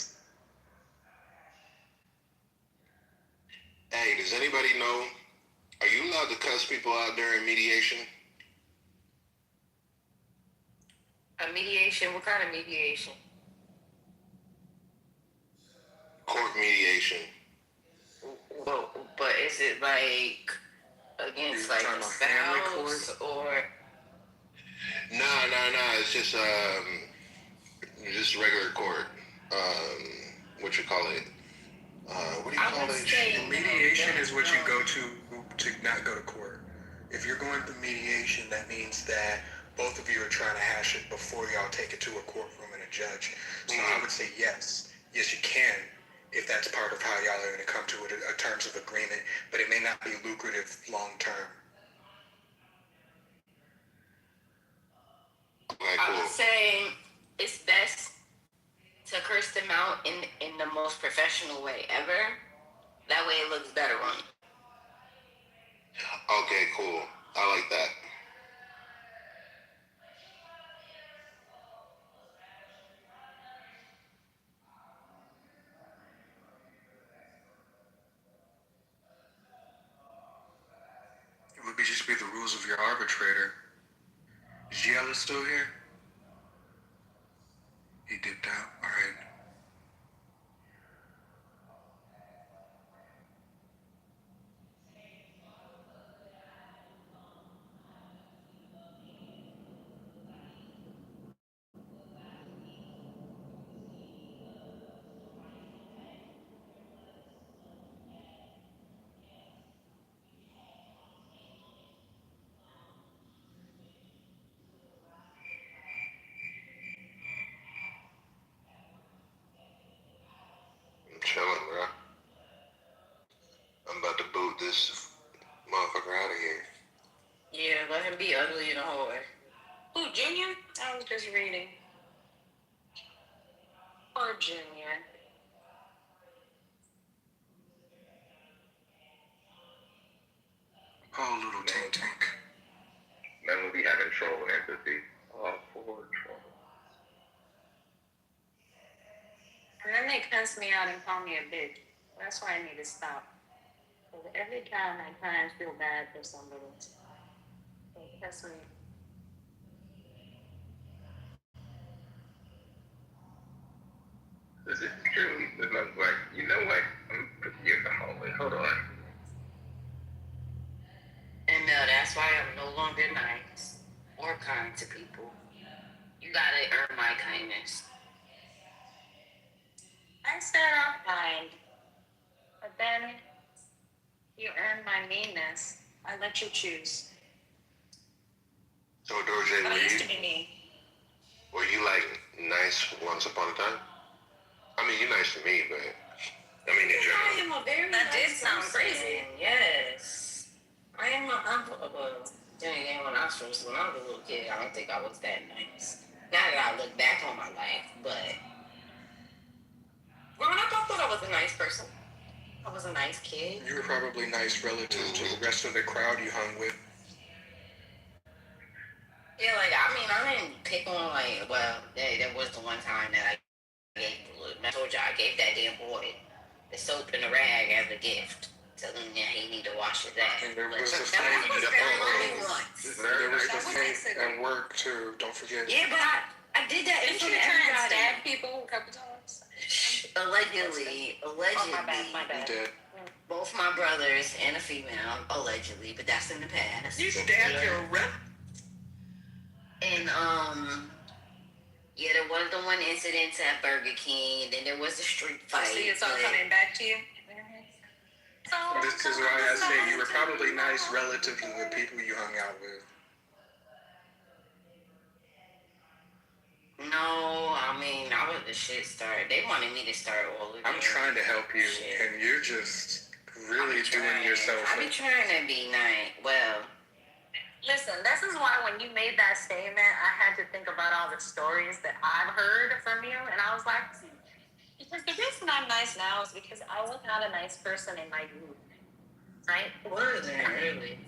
Hey, does anybody know? Are you allowed to cuss people out during mediation? A mediation? What kind of mediation? Court mediation. Well, but is it like against like a spouse or? Nah. It's just regular court. What you call it? What do you call it? Mediation is what you go to not go to court. If you're going through mediation, that means that both of you are trying to hash it before y'all take it to a courtroom and a judge. So I would say yes, you can, if that's part of how y'all are going to come to a terms of agreement, but it may not be lucrative long term. I would say it's best to curse them out in the most professional way ever. That way it looks better on you. Okay, cool. I like that. It would just be the rules of your arbitrator. Is Giella still here? He dipped out. All right. I'm chilling, bro. I'm about to boot this motherfucker out of here. Yeah, let him be ugly in the hallway. Who, Junior? I was just reading. Or Junior. Oh, little Tink Tink. Men will be having trouble with empathy. All for trouble. And then they cuss me out and call me a bitch. That's why I need to stop. Because every time I try and feel bad for somebody, they cuss me. This is truly, this is like, you know what? I'm putting you in the hallway. Hold on. And that's why I'm no longer nice or kind to people. You gotta earn my kindness. I start off kind, but then you earn my meanness. I let you choose. So, Dorje, I used to be mean. were you like nice once upon a time? I mean, you're nice to me, but I mean, in general. I am a very That nice did sound person. crazy. Yes. I'm well, then again, when I was a little kid, I don't think I was that nice. Now that I look back on my life, but growing up, I thought I was a nice person. I was a nice kid. You were probably nice relative to the rest of the crowd you hung with. Yeah, like, I mean, I didn't pick on like, well, there was the one time that I told you I gave that damn boy the soap and the rag as a gift. Telling him that he need to wash his ass. And there was But the that fight. was very once. There was the fight at work too. Don't forget. Yeah, but I did that in Didn't front you of try and everybody. stab people a couple times? Allegedly. Oh, my bad. You did. Both my brothers and a female, allegedly, but that's in the past. You stabbed your rep. And yeah, there was the one incident at Burger King, and then there was a street fight. See, it's all coming back to you. This is why I say you were probably nice relative to the people you hung out with. No, I mean, I was the shit starter. They wanted me to start all of I'm trying to help you, and you're just really doing yourself. I be trying to be nice. Well, listen, this is why when you made that statement, I had to think about all the stories that I've heard from you, and I was like, because the reason I'm nice now is because I was not a nice person in my youth, right? wasn't really.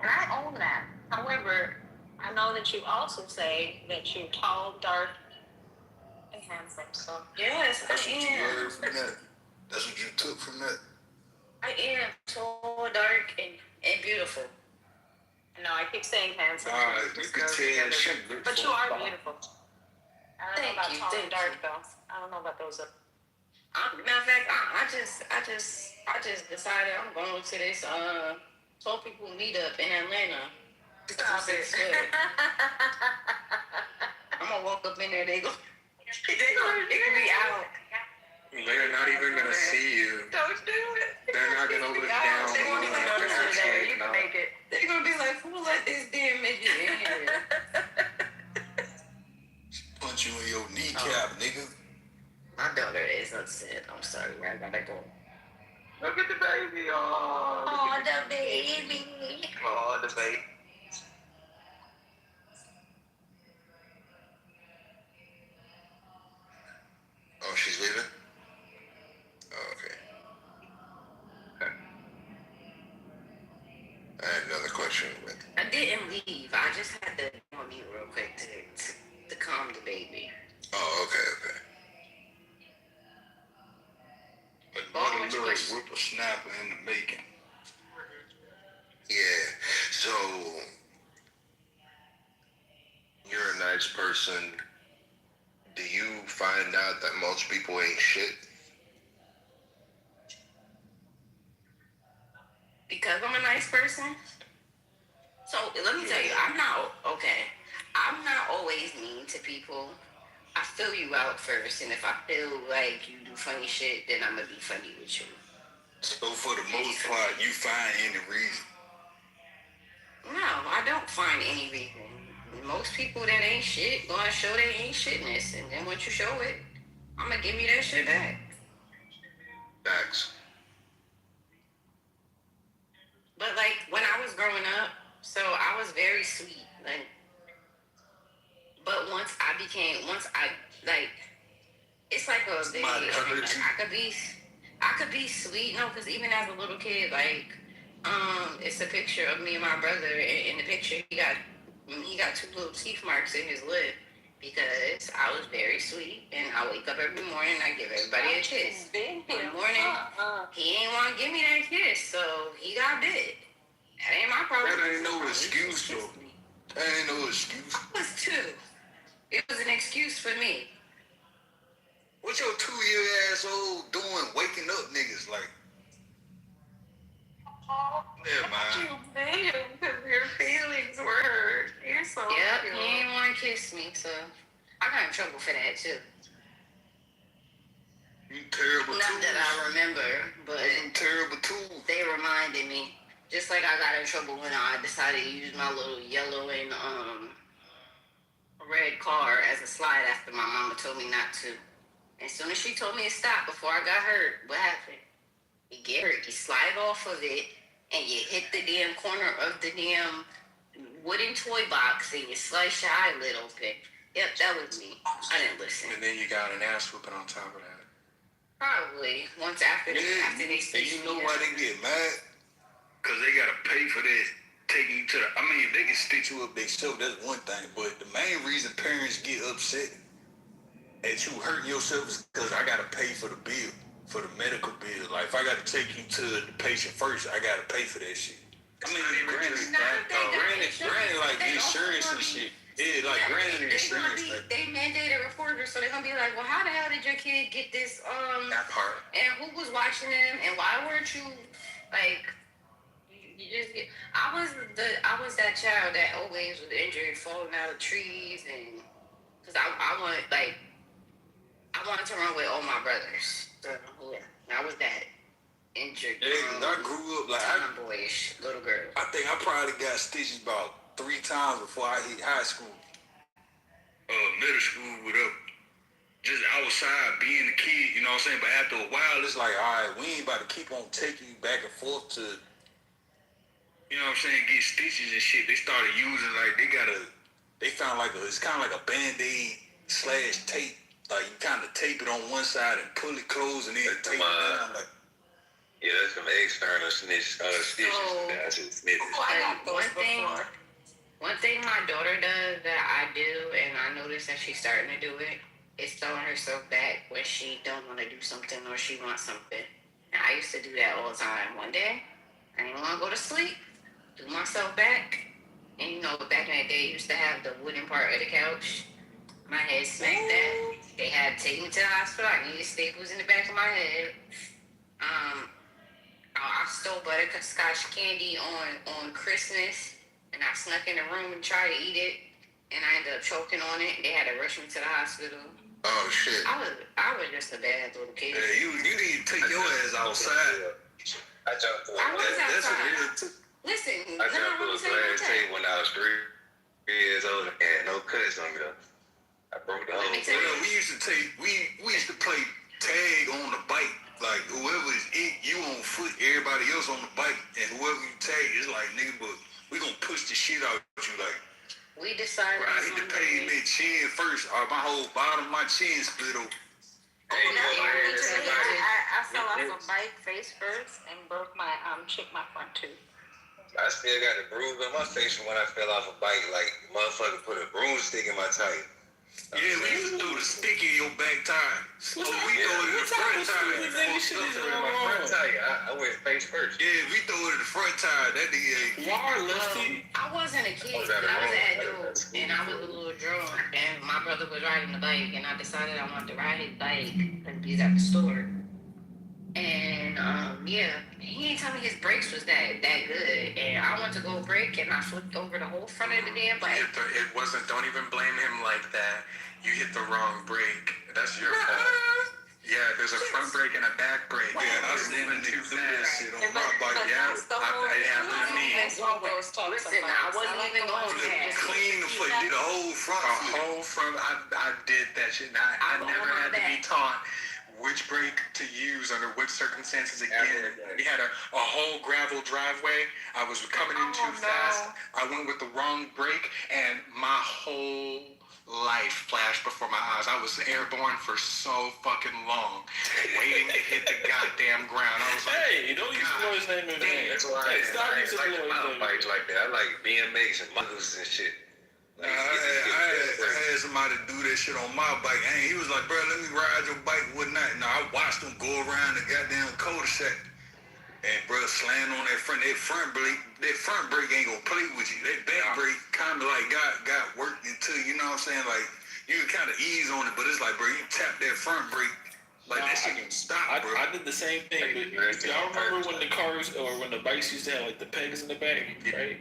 And I own that. However, I know that you also say that you're tall, dark, and handsome. So yes, That's I what you am. heard from that. That's what you took from that. I am tall, dark, and beautiful. no, I keep saying handsome. You can tell she looked But you are beautiful. I don't know about tall Thank and dark though. I don't know about those. Matter of fact, I just decided I'm going to this 12 people meetup in Atlanta. Stop it. I'm gonna walk up in there. They could be out. They're not even gonna see you. Don't do it. They're not gonna look down. They won't even on notice you. you there. You can make it. They're gonna be like, who let this damn midget in here? Punch you in your kneecap, nigga. My daughter is upset. I'm sorry. I gotta go. Look at the baby. Oh, the baby. Oh, the baby. Oh, she's leaving? Oh, okay. I had another question. I didn't leave. I just had to go on mute real quick to calm the baby. Oh, okay. Another little whippersnapper in the making. Yeah. So you're a nice person. Do you find out that most people ain't shit? Because I'm a nice person. So let me tell you, I'm not always mean to people. I fill you out first, and if I feel like you do funny shit, then I'm gonna be funny with you. So for the most part, you find any reason? No, I don't find any reason. Most people that ain't shit gonna show they ain't shitness, and then once you show it, I'm gonna give you that shit back. Facts. But like when I was growing up, so I was very sweet. Like, but once I it's like a big. I could be sweet, no, because even as a little kid, like, it's a picture of me and my brother. In the picture, he got 2 little teeth marks in his lip because I was very sweet, and I wake up every morning and I give everybody a kiss. One morning, he ain't want to give me that kiss, so he got bit. That ain't my problem. That ain't no excuse, though. That ain't no excuse. It was 2. It was an excuse for me. What your 2-year asshole doing waking up niggas like? Never mind. You made him because your feelings were hurt. You're so Yep, cute. he ain't want to kiss me, so I got in trouble for that too. You terrible too. Not that I remember, but you terrible too. They reminded me. Just like I got in trouble when I decided to use my little yellow and red car as a slide after my mama told me not to. As soon as she told me to stop before I got hurt, what happened? You get hurt, you slide off of it, and you hit the damn corner of the damn wooden toy box, and you slice your eyelid open. Yep, that was me. I didn't listen. And then you got an ass whooping on top of that. Probably once after they And you know why they get mad? Cause they gotta pay for this. taking you to the, I mean, if they can stitch you up themselves, that's one thing. But the main reason parents get upset at you hurting yourself is because I gotta pay for the bill, for the medical bill. Like if I gotta take you to the patient first, I gotta pay for that shit. I mean, granted, like insurance and shit. Yeah, like granted insurance. They mandated reporters, so they're gonna be like, well, how the hell did your kid get this? That part. And who was watching them? And why weren't you like? You just get. I was that child that always was injured, falling out of trees, and because I wanted to run with all my brothers. So yeah, I was that injured. Yeah, I grew up like tomboyish little girl. I think I probably got stitches about 3 times before I hit high school. Middle school, whatever. Just outside being a kid, you know what I'm saying? But after a while, it's like, all right, we ain't about to keep on taking you back and forth to, you know what I'm saying, get stitches and shit. They started using, like, they found like it's kind of like a Band-Aid / tape. Like, you kind of tape it on one side and pull it closed and then tape it down. Like, yeah, that's some external stitches. That's just snitches. One thing my daughter does that I do, and I notice that she's starting to do it, is throwing herself back when she don't want to do something or she wants something. And I used to do that all the time. One day, I didn't want to go to sleep, do myself back. And you know, back in that day, you used to have the wooden part of the couch. My head smacked that. They had to take me to the hospital. I needed staples in the back of my head. I stole butterscotch candy on Christmas, and I snuck in the room and tried to eat it, and I ended up choking on it. They had to rush me to the hospital. Oh shit! I was just a bad little kid. Yeah, you need to take your ass outside. I jumped through I was outside. Listen, I jumped through a glass table when I was 3 years old and had no cuts on me. I broke the whole thing. We used to play tag on the bike. Like whoever is you on foot, everybody else on the bike, and whoever you tag is like, nigga, but we gonna push the shit out you like. We decided. I hit the pavement chin first, or my whole bottom of my chin split open. I fell off a bike face first and broke my chipped my front tooth. I still got the bruise on my face from when I fell off a bike. Like motherfucker put a broomstick in my tire. Yeah, we used to do the stick in your back tire. We throw it in the front tire. I went face first. Yeah, we throw it in the front tire. That nigga. I wasn't a kid, but I was an adult, and I was a little drunk, and my brother was riding the bike, and I decided I wanted to ride his bike because he's at the store. And he didn't tell me his brakes was that good, and I went to go brake, and I flipped over the whole front of the damn bike. It wasn't. Don't even blame him like that. You hit the wrong brake. That's your fault. Yeah, there's a front brake and a back brake. Yeah, I was in too fast shit on my bike. Yeah, it happened to me. Listen, I wasn't even going to clean the foot, did the whole front. A whole front. I did that shit. I never had to be taught which brake to use under which circumstances again. We had a whole gravel driveway. I was coming in too fast. I went with the wrong brake, and my whole life flashed before my eyes. I was airborne for so fucking long, waiting to hit the goddamn ground. I was like, hey, don't use the noise name in there. That's why I like the mountain bikes like that. I like BMX and motos and shit. I had somebody do that shit on my bike. He was like, bro, let me ride your bike one night. I watched him go around the goddamn cul-de-sac. And bro, slam on that front brake ain't gonna play with you. That back brake kind of like got worked into, you know what I'm saying? Like, you can kind of ease on it, but it's like, bro, you tap that front brake, like that shit can stop, bro. I did the same thing, but y'all remember when the cars or when the bikes used to have like the pegs in the back, right?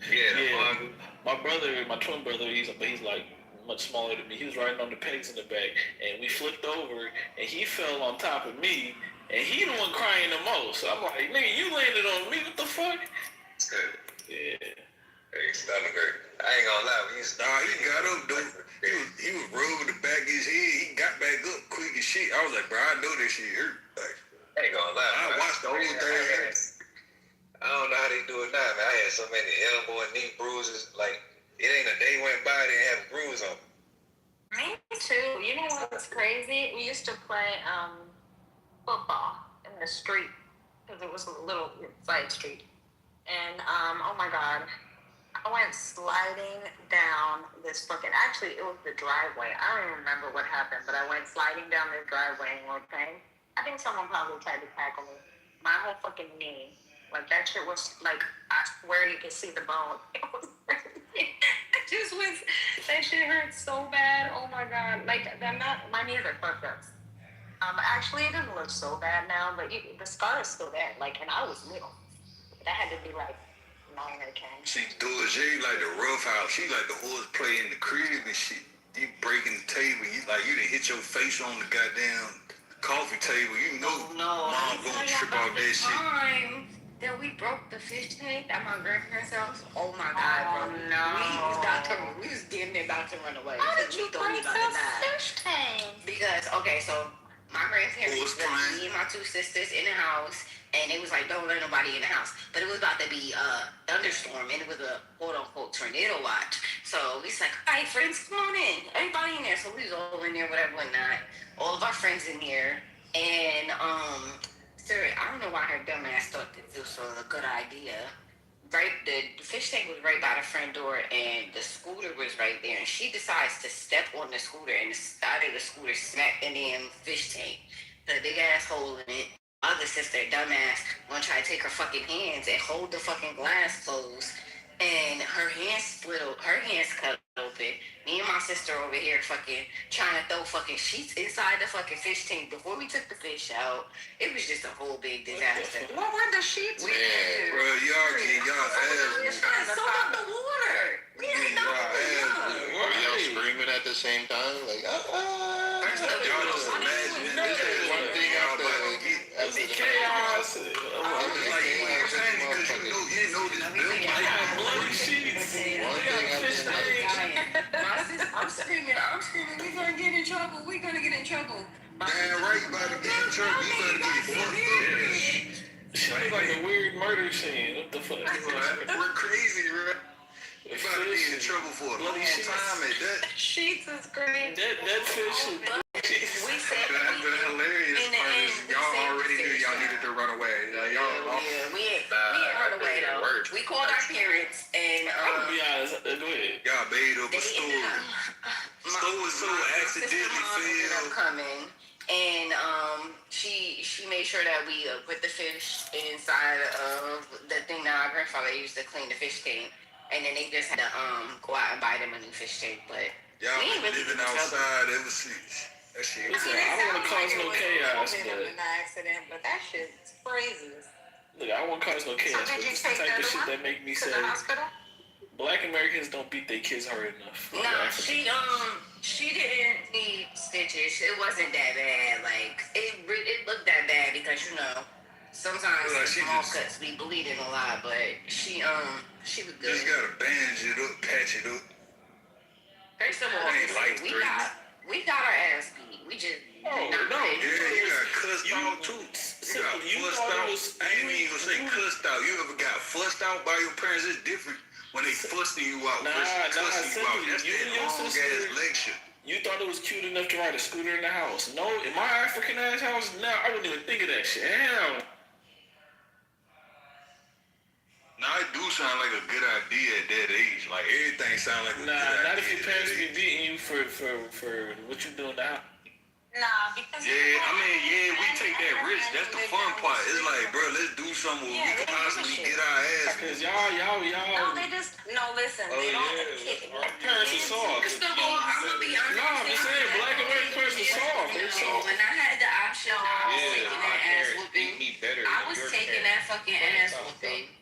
Yeah. My brother, my twin brother, he's like much smaller than me. He was riding on the pegs in the back, and we flipped over, and he fell on top of me, and he the one crying the most. So I'm like, nigga, you landed on me. What the fuck? Yeah. Hey, stomach hurt. I ain't gonna lie. He got up, dude. He was rubbing the back of his head. He got back up quick as shit. I was like, bro, I know that shit hurt. Like, I ain't gonna lie. I watched the whole thing. I don't know how they do it now, man. I had so many elbow and knee bruises. Like, it ain't a day went by they didn't have a bruise on me. Me too. You know what's crazy? We used to play football in the street because it was a little side street. And oh my god, I went sliding down this fucking. Actually, it was the driveway. I don't even remember what happened, but I went sliding down this driveway and one thing. I think someone probably tried to tackle me. My whole fucking knee, like that shit was like, I swear you can see the bone. It was. I just was. That shit hurt so bad. Oh my god, like I'm not. My knees are fucked up. Actually, it doesn't look so bad now, but the scar is still there. Like, and I was little. That had to be like 9 or 10. See, Doja like the rough house. She like the horseplay in the crib and shit. You breaking the table. You done hit your face on the goddamn coffee table. You know, mom gonna trip off that shit. Time that we broke the fish tank at my grandparents' house. Oh my god, bro. No. We was damn near about to run away. How did you break the fish tank? Because, okay, so my grandparents, me and my 2 sisters in the house, and it was like, don't let nobody in the house. But it was about to be a thunderstorm, and it was a quote-unquote tornado watch. So we was like, all right, friends, come on in. Everybody in there. So we was all in there, whatever, whatnot. All of our friends in here. And, sir, I don't know why her dumb ass thought that this was a good idea. Right, the fish tank was right by the front door, and the scooter was right there. And she decides to step on the scooter, and the side of the scooter smacked the damn fish tank. The big ass hole in it. Other sister, dumbass, gonna try to take her fucking hands and hold the fucking glass closed, and her hands her hands cut open. Me and my sister over here fucking trying to throw fucking sheets inside the fucking fish tank before we took the fish out. It was just a whole big disaster. What were the sheets? Man, bro, y'all get y'all ass. Trying to soak up the water. We didn't know Were y'all screaming at the same time? Like, Y'all just imagine this. One thing after the chaos. I was like, because you know this building. I got bloody sheets. One thing after I'm screaming, we're gonna get in trouble. Damn right, you about to get in trouble. You better get fucked up. Sounds like a weird murder scene. What the fuck? We're crazy, right? You about to be in trouble for a long time at that. Sheets is great. That fish. We said The hilarious part is y'all already knew y'all needed to run away. We ain't run away though. We called our parents and I'm gonna be honest. Go ahead. Y'all made up a story. Store so accidentally failed. Coming. And she made sure that we put the fish inside of the thing that our grandfather used to clean the fish tank. And then they just had to go out and buy them a new fish tank. But y'all we ain't really living outside ever since. That shit. Listen, I don't want to cause no chaos, but an accident, but that shit's crazy. look, I don't want to cause no chaos. But this is the type of shit that make me say Black Americans don't beat their kids hard enough. No, she didn't need stitches. It wasn't that bad. Like it looked that bad because sometimes small cuts be bleeding a lot. But she was good. Just gotta bandage it up, patch it up. First of all, we got our ass beat. We just you got cussed out too. You got fussed out. I ain't even gonna say cussed out. You ever got fussed out by your parents? It's different when they fussing you out versus cussing you out. That's that long ass lecture. You thought it was cute enough to ride a scooter in the house. No, in my African ass house, no, I wouldn't even think of that shit. Hell. Now it do sound like a good idea at that age. Like everything sound like a good idea. Not if your parents be beating you for what you doing now. Nah, because we take that risk. That's the fun part. It's like, bro, let's do something where we can possibly get our ass. Cause y'all. No, they just listen. They don't. Our parents are soft. I'm gonna be honest. No, I'm just saying, Black American parents are soft. They're soft. When I had the option, I was taking that ass whooping. I was taking that fucking ass whooping.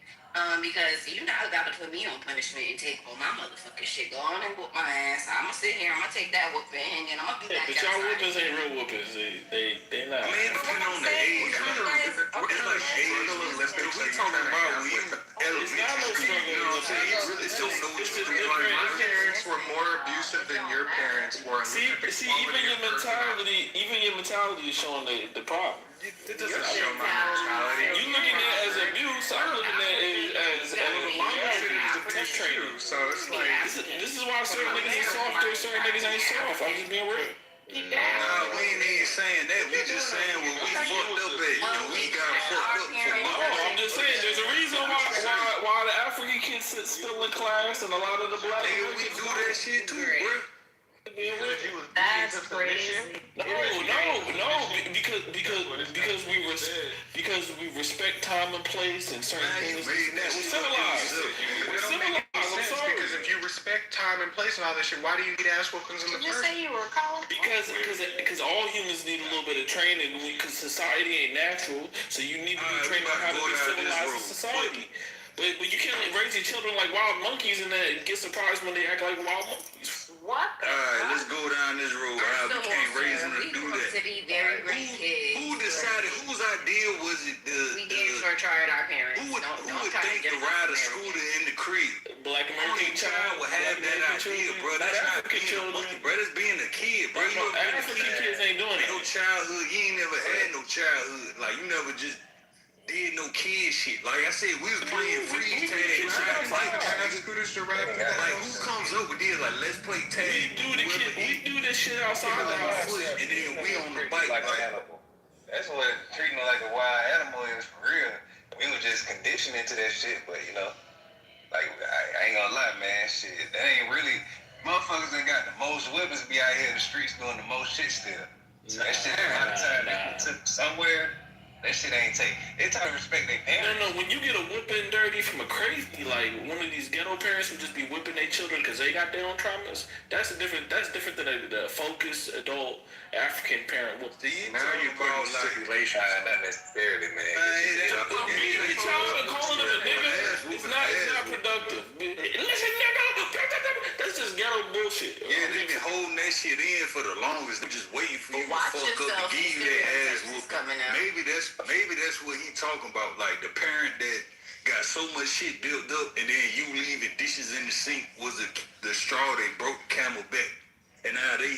Because you gotta put me on punishment and take all my motherfucking shit. Go on and whoop my ass. I'm gonna sit here, I'm gonna take that whooping, and then I'm gonna be back but y'all whoopings ain't real whoopings. They not. I mean, depending on the age. It's like age. If we talking about elementary school, you know what I'm saying? You really don't know what you're doing. My parents were more abusive than your parents were. See, even your mentality is showing the problem. It doesn't show my mentality. You looking at it as abuse. I'm looking at it as training. So it's like this is why certain niggas are soft or certain niggas ain't soft. I'm just being real. Keep that. Nah, we ain't even saying that. We just saying what we fucked up at. And we got fucked up for No, I'm just saying there's a reason why the African kids sit still in class and a lot of the black nigga, we do that shit too, bro. That's crazy. Because we respect time and place and certain things. We're civilized. We're civilized. I'm sorry. Because if you respect time and place and all that shit, why do you need ass whoopings in the Did you first? say you were college? Because all humans need a little bit of training. Because society ain't natural, so you need to be trained on how to be civilized in society. But you can't raise your children like wild monkeys and then get surprised when they act like wild monkeys. What? Alright, let's go down this road. We can't raise them to do that. To be very great kids. Who decided? Whose idea was it? We gave it for a try at our parents. Who would think to ride a scooter in the crib? Black American child would have that idea, bro. That's not being a monkey, bro. That's being a kid, bro. You African kids ain't doing it. No childhood. You ain't never had no childhood. Like you never just did no kid shit. Like I said, we was playing freeze tag. Like who comes up with this? Like let's play tag. We do this shit outside the house, and then we on the bike like an animal. That's what treating it like a wild animal is for real. We was just conditioned into that shit, but you know, like I ain't gonna lie, man. Shit, that ain't really. Motherfuckers that got the most weapons be out here in the streets doing the most shit still. So that shit, by the time they took somewhere. That shit ain't take. They try to respect their parents. No, when you get a whipping dirty from a crazy, like one of these ghetto parents who just be whipping their children because they got their own traumas, that's different than the focused adult African parent. Now you're putting stipulations. Not necessarily, man. Beating a child and calling him a nigga, it's not productive. Listen, nigga, that's just ghetto bullshit. Yeah, they been holding that shit in for the longest. They just waiting for you to fuck up to give you that ass whooping. Maybe that's what he talking about. Like the parent that got so much shit built up, and then you leaving dishes in the sink was the straw they broke camel back, and now they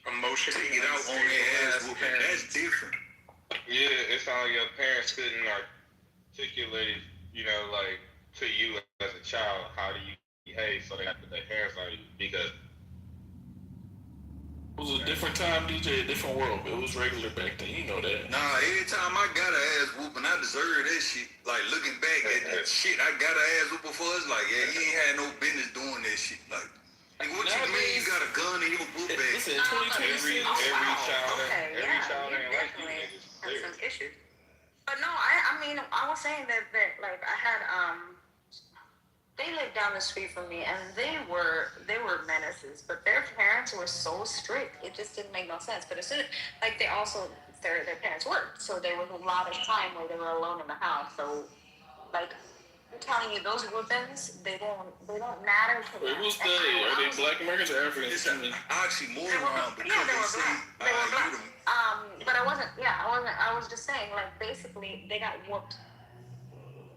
emotionally take it out on their ass whooping. That's different. Yeah, it's how your parents couldn't articulate, you know, like to you as a child, how do you behave, so they have to put their hands on you because. It was a different time, DJ, a different world. It was regular back then, you know that. Nah, every time I got an ass whooping, I deserve that shit. Like looking back at that shit, I got an ass whooping for us. Like, yeah, you ain't had no business doing that shit. Like what you mean you got a gun in your book bag? Listen, 2020, every child Okay, ain't like you niggas. have some issues. But no, I mean, I was saying that like I had they lived down the street from me, and they were menaces. But their parents were so strict, it just didn't make no sense. But as soon as, like, they also their parents worked, so there was a lot of time where they were alone in the house. So, like, I'm telling you, those weapons, they don't matter to them. Who's they? Are they Black Americans or Africans? Oxymoron, because they were black. But I wasn't. I was just saying, like, basically, they got whooped.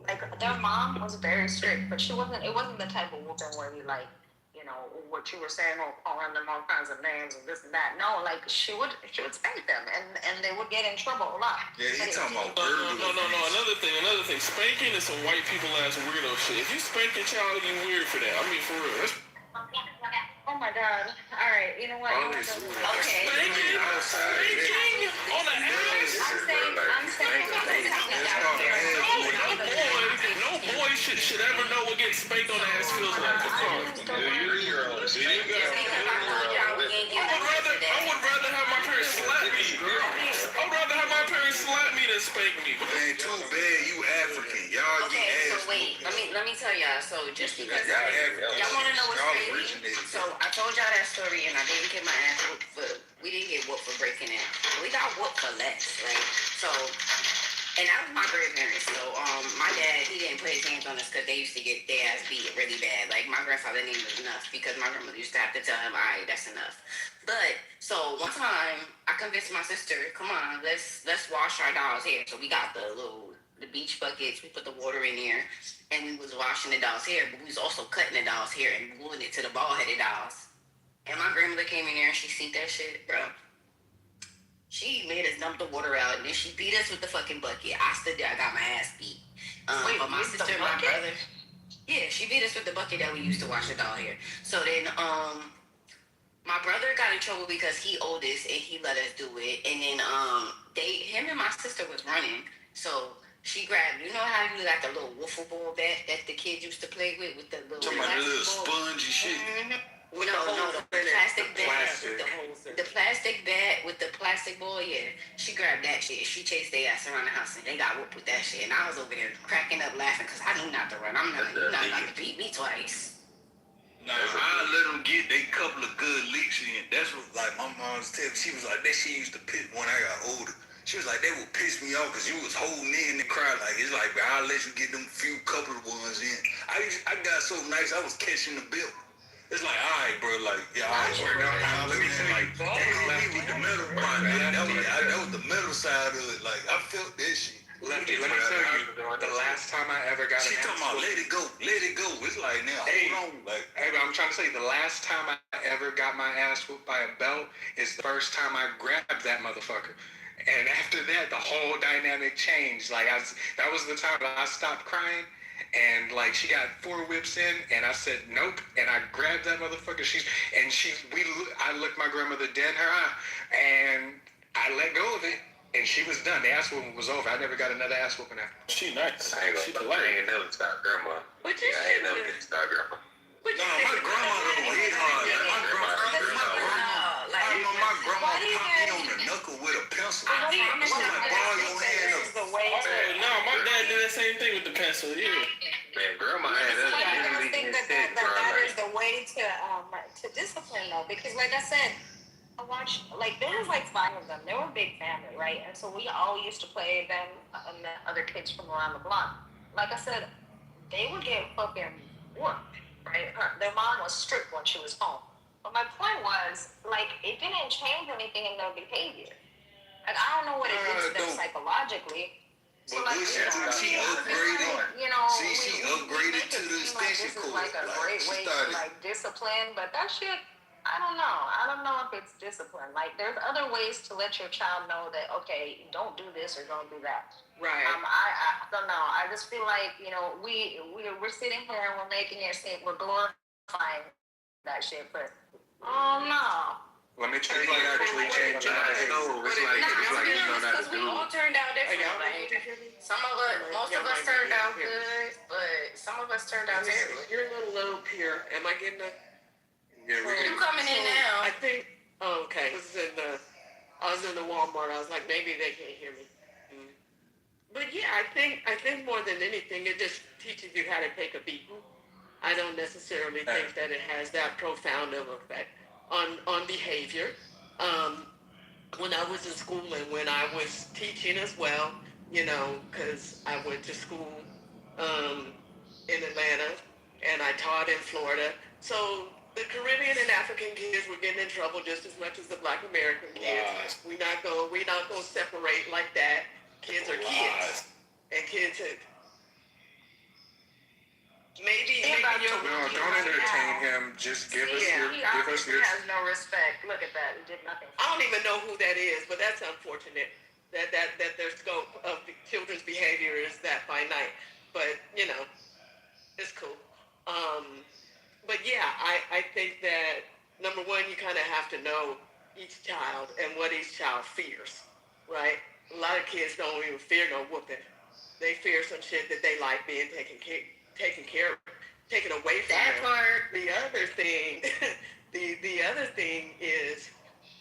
Like, their mom was very strict, but it wasn't the type of whooping where you, like, you know, what you were saying, calling them all kinds of names and this and that. No, like, she would spank them, and they would get in trouble a lot. Yeah, he's talking about No. Another thing. Spanking is some white people ass weirdo shit. If you spank your child, you weird for that. I mean, for real. Oh my God. All right, you know what? Okay. Spanking on the ass. I'm saying. No boy should ever know what getting spanked on the ass feels like. I would rather have my parents slap me. I'd rather have my parents slap me than spank me. Man, too bad you African. Y'all get ass. So wait, let me tell y'all. So just because y'all want to know what's crazy? So I told y'all that story, and I didn't get my ass whooped for. We didn't get whooped for breaking in. We got whooped for less, right? So. And that was my grandparents. So, my dad, he didn't put his hands on us because they used to get their ass beat really bad. Like, my grandfather name was enough because my grandmother used to have to tell him, all right, that's enough. But, so one time, I convinced my sister, come on, let's wash our dolls' hair. So we got the beach buckets, we put the water in there, and we was washing the dolls' hair, but we was also cutting the dolls' hair and gluing it to the bald-headed dolls. And my grandmother came in there and she seen that shit, bro. She made us dump the water out, and then she beat us with the fucking bucket. I stood there, I got my ass beat. But my sister and my brother, yeah, she beat us with the bucket that we used to wash the doll hair. So then, My brother got in trouble because he oldest and he let us do it. And then him and my sister was running. So she grabbed, you know how you got the little wiffle ball bat that the kids used to play with the little Talking about the little spongy shit. With the plastic bat. The plastic bat with the plastic ball, yeah. She grabbed that shit. She chased their ass around the house and they got whooped with that shit. And I was over there cracking up laughing because I knew not to run. You're not going to beat me twice. No, I let them get they couple of good leaks in. That's what, like, my mom was telling me. She was like, that shit used to piss when I got older. She was like, that would piss me off because you was holding in and cry. Like, it's like, I'll let you get them few couple of ones in. I got so nice, I was catching the bill. It's like, all right, bro, like, yeah, all right, let me tell you, like, me with the metal part, that was the metal side of it. Like, I felt that shit. Lefty, let me tell you, the last time I ever got she talking about let it go. It's like, now, hold on. Like, hey, I'm trying to say, the last time I ever got my ass whooped by a belt is the first time I grabbed that motherfucker. And after that, the whole dynamic changed. Like, that was the time I stopped crying. And like, she got 4 whips in, and I said nope, and I grabbed that motherfucker. I looked my grandmother dead in her eye, and I let go of it. And she was done. The ass whooping was over. I never got another ass whooping after. She nice. I ain't never start grandma. I ain't never get to start grandma. no, my grandma don't hit hard. My grandma popped me on the knuckle with a pencil. I'm like, borrow your hand up. No, my dad did the same thing with the pencil. Yeah. Man, grandma had us I think that is the way to discipline though, because like I said, I watched, like, there was like 5 of them. They were a big family, right? And so we all used to play them and the other kids from around the block. Like I said, they would get fucking whooped, right? Their mom was strict when she was home. But my point was, like, it didn't change anything in their behavior. Like, I don't know what it did to them psychologically. So, like, she upgraded. You know, she upgraded to the extension cord. Like a great way to, like, discipline, but that shit, I don't know. I don't know if it's discipline. Like, there's other ways to let your child know that, okay, don't do this or don't do that. Right. I don't know. I just feel like, you know, we're sitting here and we're making it seem, we're glorifying that shit, but no. Let me tell you what actually changed my It's because we all turned out different. Like, most of us turned out good, but some of us turned out terrible. You're a little low here. Am I getting a... Yeah, you coming in now. I think, okay. I was in the Walmart. I was like, maybe they can't hear me. But yeah, I think more than anything, it just teaches you how to take a beating. I don't necessarily think that it has that profound of effect on behavior. When I was in school and when I was teaching as well, you know, because I went to school in Atlanta and I taught in Florida. So the Caribbean and African kids were getting in trouble just as much as the Black American kids. We not gonna separate like that. Kids are kids, and kids are. Maybe no, don't entertain him. Just give us your. He has no respect. Look at that. He did nothing. I don't even know who that is, but that's unfortunate. That their scope of the children's behavior is that finite. But you know, it's cool. But yeah, I think that, number one, you kind of have to know each child and what each child fears, right? A lot of kids don't even fear no whooping. They fear some shit that they like being taken away from that them. part. The other thing, the other thing is,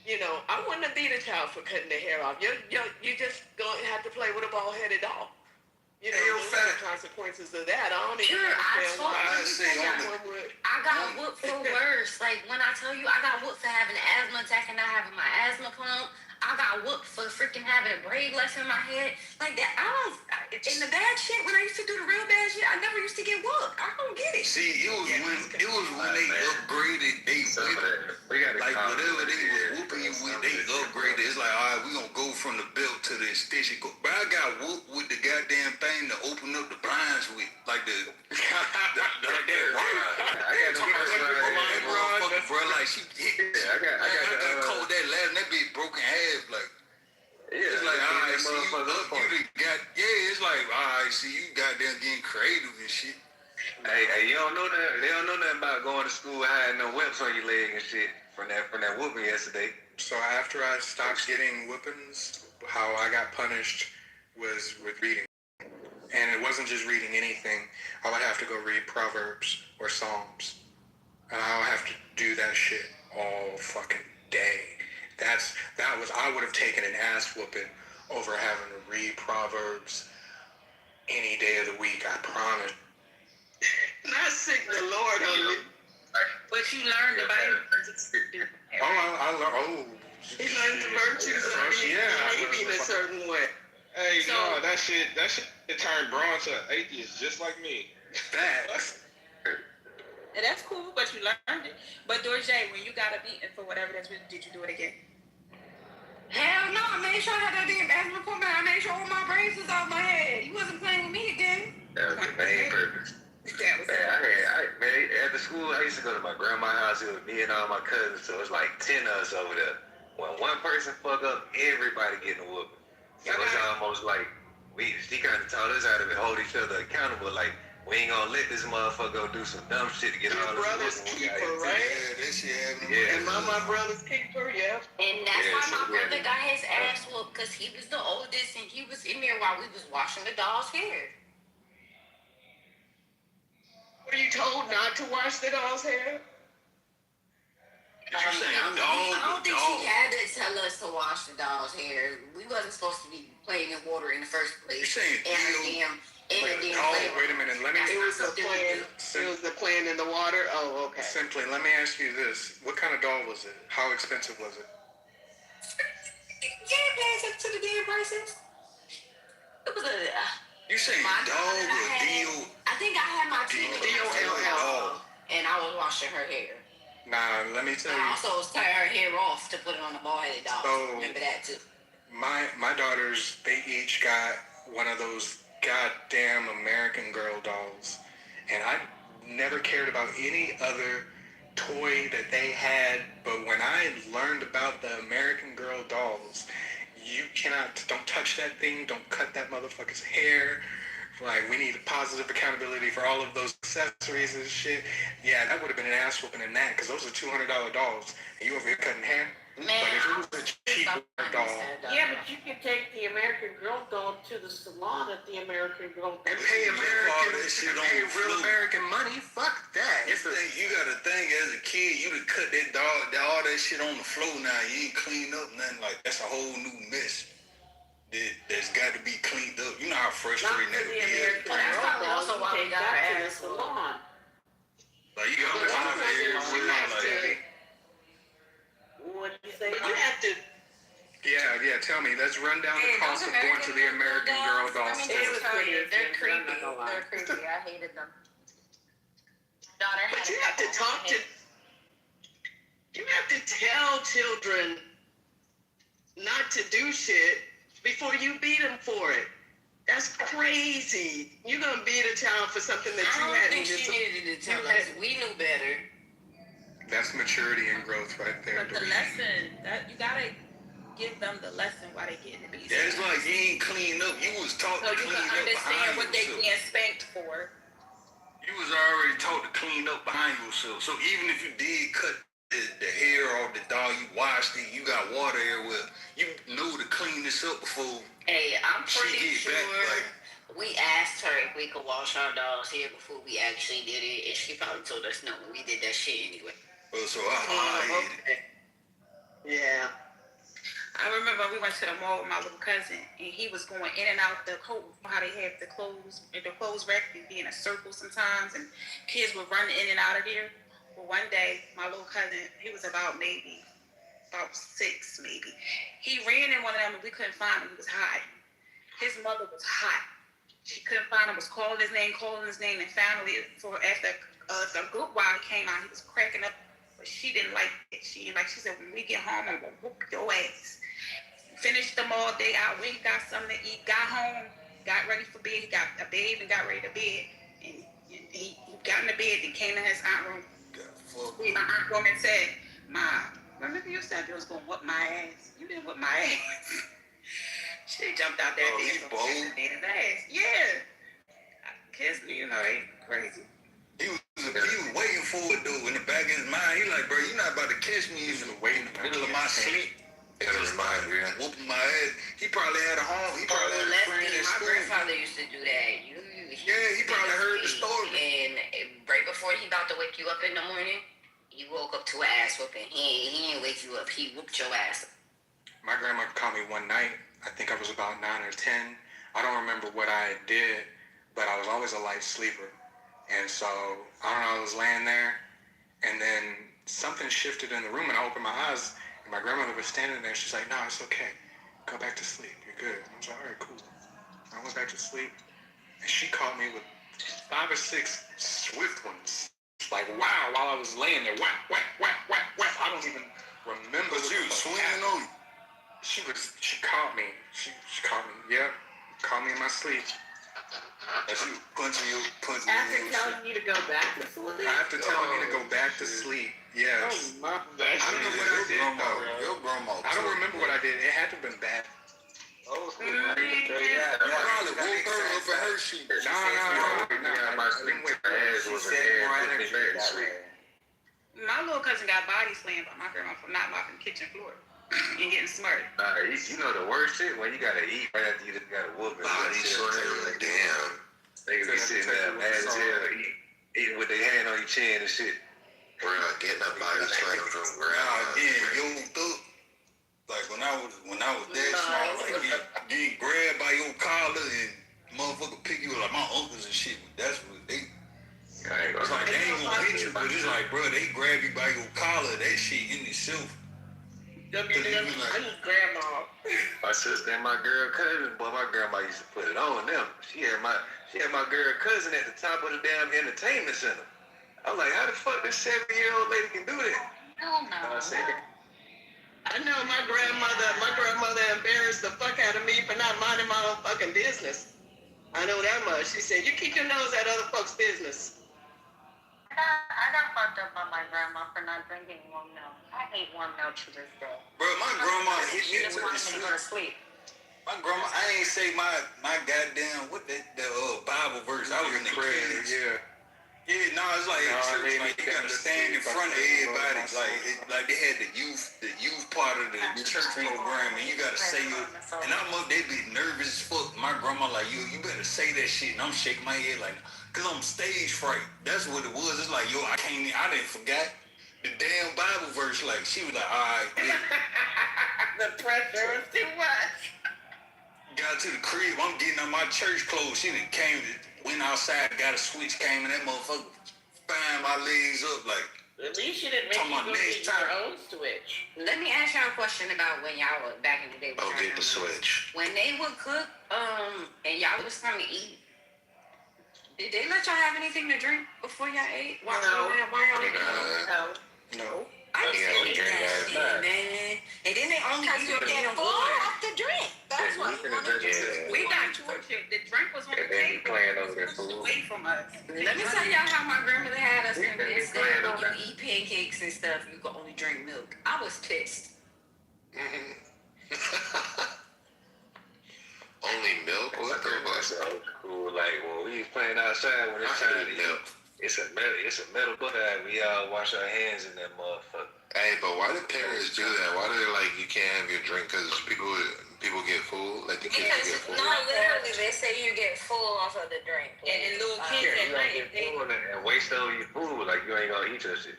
you know, I wouldn't have beat a child for cutting their hair off. You just going to have to play with a bald-headed dog. You know, there's the consequences of that. I don't even I got whooped for worse. Like, when I tell you, I got whooped for having an asthma attack and not having my asthma pump. I got whooped for freaking having a braid left in my head. Like that, in the bad shit, when I used to do the real bad shit, I never used to get whooped. I don't get it. See, it was when they upgraded, like whatever they was whooping you with, they upgraded. It's like, all right, we gonna go from the belt to the extension cord. But I got whooped with the goddamn thing to open up the blinds with, like the bro, like she hit. I got cold that last, and that bitch broke in half. Like, it's like, all right, see, it's like, all right, see, you goddamn getting creative and shit. Hey, Hey, you don't know that. They don't know nothing about going to school hiding no whips on your leg and shit from that whooping yesterday. So after I stopped getting whoopings, how I got punished was with reading. And it wasn't just reading anything. I would have to go read Proverbs or Psalms. And I would have to do that shit all fucking day. I would have taken an ass whooping over having to read Proverbs any day of the week, I promise. Not sick the Lord on you. But you learned the Bible. I learned. He learned the virtues of behaving a certain way. Hey, no, that shit turned Braun to an atheist just like me. Facts. And that's cool, but you learned it. But Dorjay, when you got a beating for whatever that's really, did you do it again? Hell no, I made sure I had that damn bathroom report back. I made sure all my braids was out my head. You wasn't playing with me again. That was the main purpose. Man, at the school, I used to go to my grandma's house. It was me and all my cousins, so it was like 10 of us over there. When one person fuck up, everybody getting a whooping. So it's almost like she kind of taught us how to hold each other accountable. Like, we ain't gonna let this motherfucker go do some dumb shit to get all this brother's keeper, right? Yeah, this shit happening. Yeah. And my brother's keeper, yeah. And that's why my brother got his ass whooped, because he was the oldest and he was in there while we was washing the dog's hair. Were you told not to wash the dog's hair? I don't think she had to tell us to wash the dog's hair. We wasn't supposed to be playing in water in the first place. Wait a minute. It was the plan. It was the plan in the water. Oh, okay. Simply, let me ask you this: what kind of doll was it? How expensive was it? Yeah, pay attention to the damn prices. It was a. You saying dog or deal? I think I had my D-O-L-L. And I was washing her hair. Nah, let me tell you. I also was tearing her hair off to put it on the bald-headed dog. So, remember that too. My daughters, they each got one of those goddamn American Girl dolls, and I never cared about any other toy that they had. But when I learned about the American Girl dolls, don't touch that thing, don't cut that motherfucker's hair. Like, we need positive accountability for all of those accessories and shit. Yeah, that would have been an ass whooping in that, because those are $200 dolls, and you over here cutting hair. Man, but if it was a cheap doll. Yeah, but you can take the American Girl doll to the salon at the American Girl. And pay real American money. Fuck that. You gotta think, as a kid, you would cut that dog, all that shit on the floor. Now you ain't cleaned up nothing. Like, that's a whole new mess that's got to be cleaned up. You know how frustrating that would be. But that's probably also why we got our ass salon. Like, you got live hair, like. What do you say? You have to. Yeah, tell me. Let's run down the cost of going to the American Girl doll store. They're creepy. They're creepy. I hated them. But you have to talk to. You have to tell children not to do shit before you beat them for it. That's crazy. You're gonna beat a child for something that you hadn't. I don't think she needed to tell us. We knew better. That's maturity and growth right there. But the lesson, that you gotta give them the lesson while they getting the beat. That's like you ain't clean up. You was taught to clean up behind yourself. So you can understand what they being spanked for. You was already taught to clean up behind yourself. So even if you did cut the hair off the dog, you washed it, you got water everywhere, you know to clean this up before. Hey, I'm pretty sure we asked her if we could wash our dog's hair before we actually did it, and she probably told us no, we did that shit anyway. Well, so I Yeah. I remember we went to the mall with my little cousin, and he was going in and out the clothes, how they have the clothes rack and be in a circle sometimes, and kids would run in and out of there. Well, one day, my little cousin, he was about 6 maybe. He ran in one of them and we couldn't find him. He was hiding. His mother was hot. She couldn't find him, was calling his name, and finally, after a good while, he came out. He was cracking up, but she didn't like it. She said, when we get home, I'm gonna whoop your ass. Finished them all day out. We got something to eat. Got home, got ready for bed. He got a bath and got ready to bed. And he got in the bed and came in his aunt's room. My aunt woman said, "Mom, remember you said you was gonna whoop my ass? You didn't whoop my ass." She jumped out there and his ass. Yeah. Kids, they crazy. waiting for it though. In the back of his mind, he like, bro, you're not about to catch me in the middle of my sleep. Gotta remind you. Whooping my head. He probably had a home. He probably had a friend at My school. grandfather used to do that. He probably heard the story. And right before he about to wake you up in the morning, you woke up to an ass whooping. He ain't wake you up. He whooped your ass. My grandma called me one night. I think I was about 9 or 10. I don't remember what I did, but I was always a light sleeper. And so, I don't know, I was laying there, and then something shifted in the room, and I opened my eyes, and my grandmother was standing there. She's like, no, it's okay. Go back to sleep. You're good. I was like, all right, cool. I went back to sleep, and she caught me with 5 or 6 swift ones. Like, wow, while I was laying there, whack, whack, whack, whack, whack. I don't even remember. But you was swinging on you. She caught me. She caught me. Yeah. Caught me in my sleep. And she was punching you. After telling you to go back to sleep? After telling me to go back to sleep. Yes. Oh, my. I don't know what I did, though. Your grandma. I don't remember what I did. It had to have been bad. Oh, you probably woke her up in her sheet. No. My little cousin got body slammed by my grandma for not mopping the kitchen floor and getting smirked. You know the worst shit when you gotta eat right after you just gotta whoop it. Body slam, damn. Niggas be sitting there mad as hell, eating with their hand on your chin and shit. Bro, getting that body slam from grandma. Like when I was that small, like getting grabbed by your collar and motherfucker pick you up, like my uncles and shit. That's what they. It's like they ain't gonna hit you, but it's like, bro, they grab you by your collar. That shit in itself. I need grandma. My sister and my girl cousin, boy, my grandma used to put it on them. She had my girl cousin at the top of the damn entertainment center. I'm like, how the fuck this 7-year-old lady can do that? Hell no. I know my grandmother embarrassed the fuck out of me for not minding my own fucking business. I know that much. She said, you keep your nose out of other folks' business. I got fucked up by my grandma for not drinking warm milk. I hate warm milk to this day. Bro, my grandma hit She me just with wanted me to go to sleep. My grandma, I ain't say my goddamn Bible verse. I was in the kids. Yeah, no, it's like, like you gotta stand in front of everybody. Like they had the youth part of the church program, and you gotta say it. And they be nervous as fuck. My grandma like, you better say that shit, and I'm shaking my head like, cause I'm stage fright. That's what it was. It's like, I didn't forget the damn Bible verse. Like she was like, all right. The pressure was too much. Got to the crib. I'm getting on my church clothes. She done went outside, got a switch, came, and that motherfucker find my legs up like. At least you didn't make you go get your own switch. Let me ask y'all a question about when y'all were back in the day. I'll get the switch. When they would cook, and y'all was time to eat, did they let y'all have anything to drink before y'all ate? Why y'all No. I used to eat that, man. And then they only give you a full off the drink. That's what we want to do. We got tortured. The drink was on the table. Away from us. Let me tell y'all how my grandmother had us convinced that when you eat pancakes and stuff, you can only drink milk. I was pissed. Only milk? What the fuck? Cool. Like when we was playing outside when it's time to eat. It's a metal bucket. We all wash our hands in that motherfucker. Hey, but why do parents do that? Why do they like you can't have your drink because people get full? Like the kids get full. No, literally, they say you get full off of the drink. And little kids at night, and waste all your food. Like you ain't gonna eat your shit.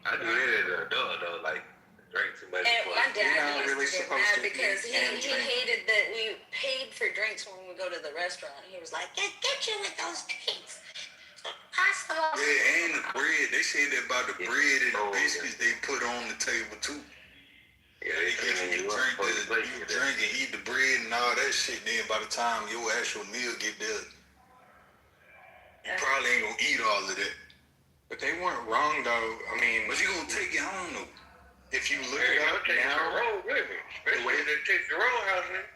I do that as an adult though. Like drink too much. And my dad used to get mad because he hated that we paid for drinks when we would go to the restaurant. He was like, get you with those drinks. Pasta. Yeah, and the bread. They said that about the bread and the biscuits they put on the table too. Yeah, they give you drink and eat the bread and all that shit. Then by the time your actual meal get there, you probably ain't gonna eat all of that. But they weren't wrong though. I mean, but you gonna take it home though. If you look it up now, especially when they take the roadhouse, man.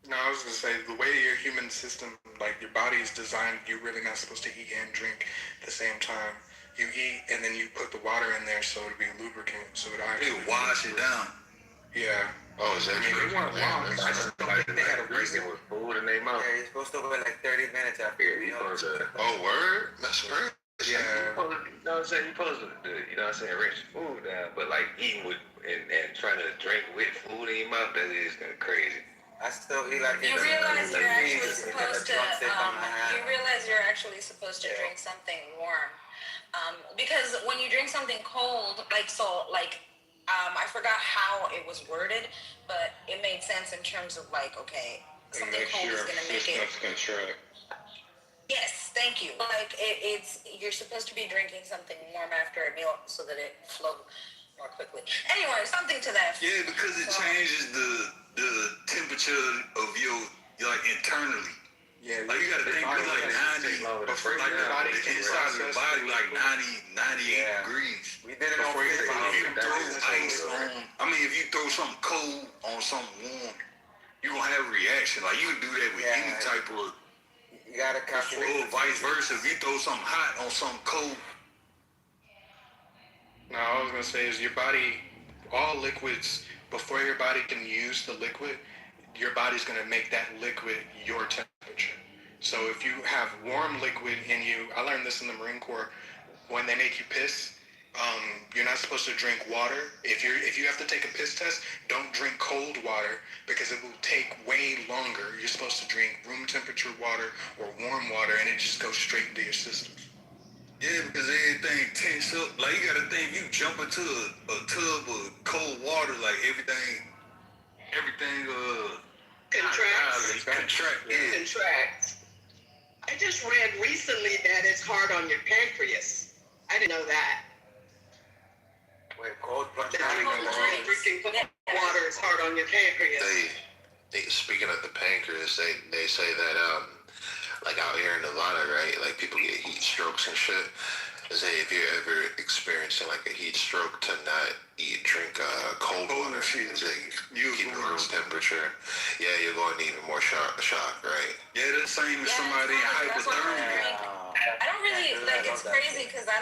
No, I was gonna say the way your human system, like your body is designed, you're really not supposed to eat and drink at the same time. You eat and then you put the water in there so it'll be lubricant, so it actually wash it down. Yeah. Oh, is that true? They weren't wrong. I just don't think they had a reason. With food in their mouth. Yeah, you're supposed to wait like 30 minutes after you eat. Oh, word? That's crazy. Yeah, you know what I'm saying? You're supposed to, you know what I'm saying, rinse your food down, but like eating with and trying to drink with food in your mouth, that is kind of crazy. I still eat like You realize you're actually supposed to. You realize you're actually supposed to drink something warm, because when you drink something cold, I forgot how it was worded, but it made sense in terms of like, okay, something cold is gonna make it. Yes, thank you. Like it's you're supposed to be drinking something warm after a meal so that it flows more quickly. Anyway, something to that. Yeah, because it changes the temperature of your like internally. Yeah, like you gotta think it's like 90, like the inside of your body like 98 degrees. We did it before you throw ice on. I mean, if you throw something cold on something warm, you gonna have a reaction. Like you can do that with any type of. You gotta calculate. Or vice versa, if you throw something hot on something cold. No, all I was gonna say is your body, all liquids, before your body can use the liquid, your body's gonna make that liquid your temperature. So if you have warm liquid in you, I learned this in the Marine Corps, when they make you piss, you're not supposed to drink water. If you have to take a piss test, don't drink cold water because it will take way longer. You're supposed to drink room temperature water or warm water, and it just goes straight into your system. Yeah, because everything tense up. Like you gotta think, you jump into a tub of cold water, like everything contracts. Contracts. I just read recently that it's hard on your pancreas. I didn't know that. Wait, cold blood. Drinking water is hard on your pancreas. They speaking of the pancreas, they say that like out here in Nevada, right? Like people get heat strokes and shit. They say if you're ever experiencing like a heat stroke, to not drink cold water. It's like keep the room temperature. Yeah, you're going to even more shock, right? Yeah, the same as somebody in hypothermia. I don't really like. It's crazy because I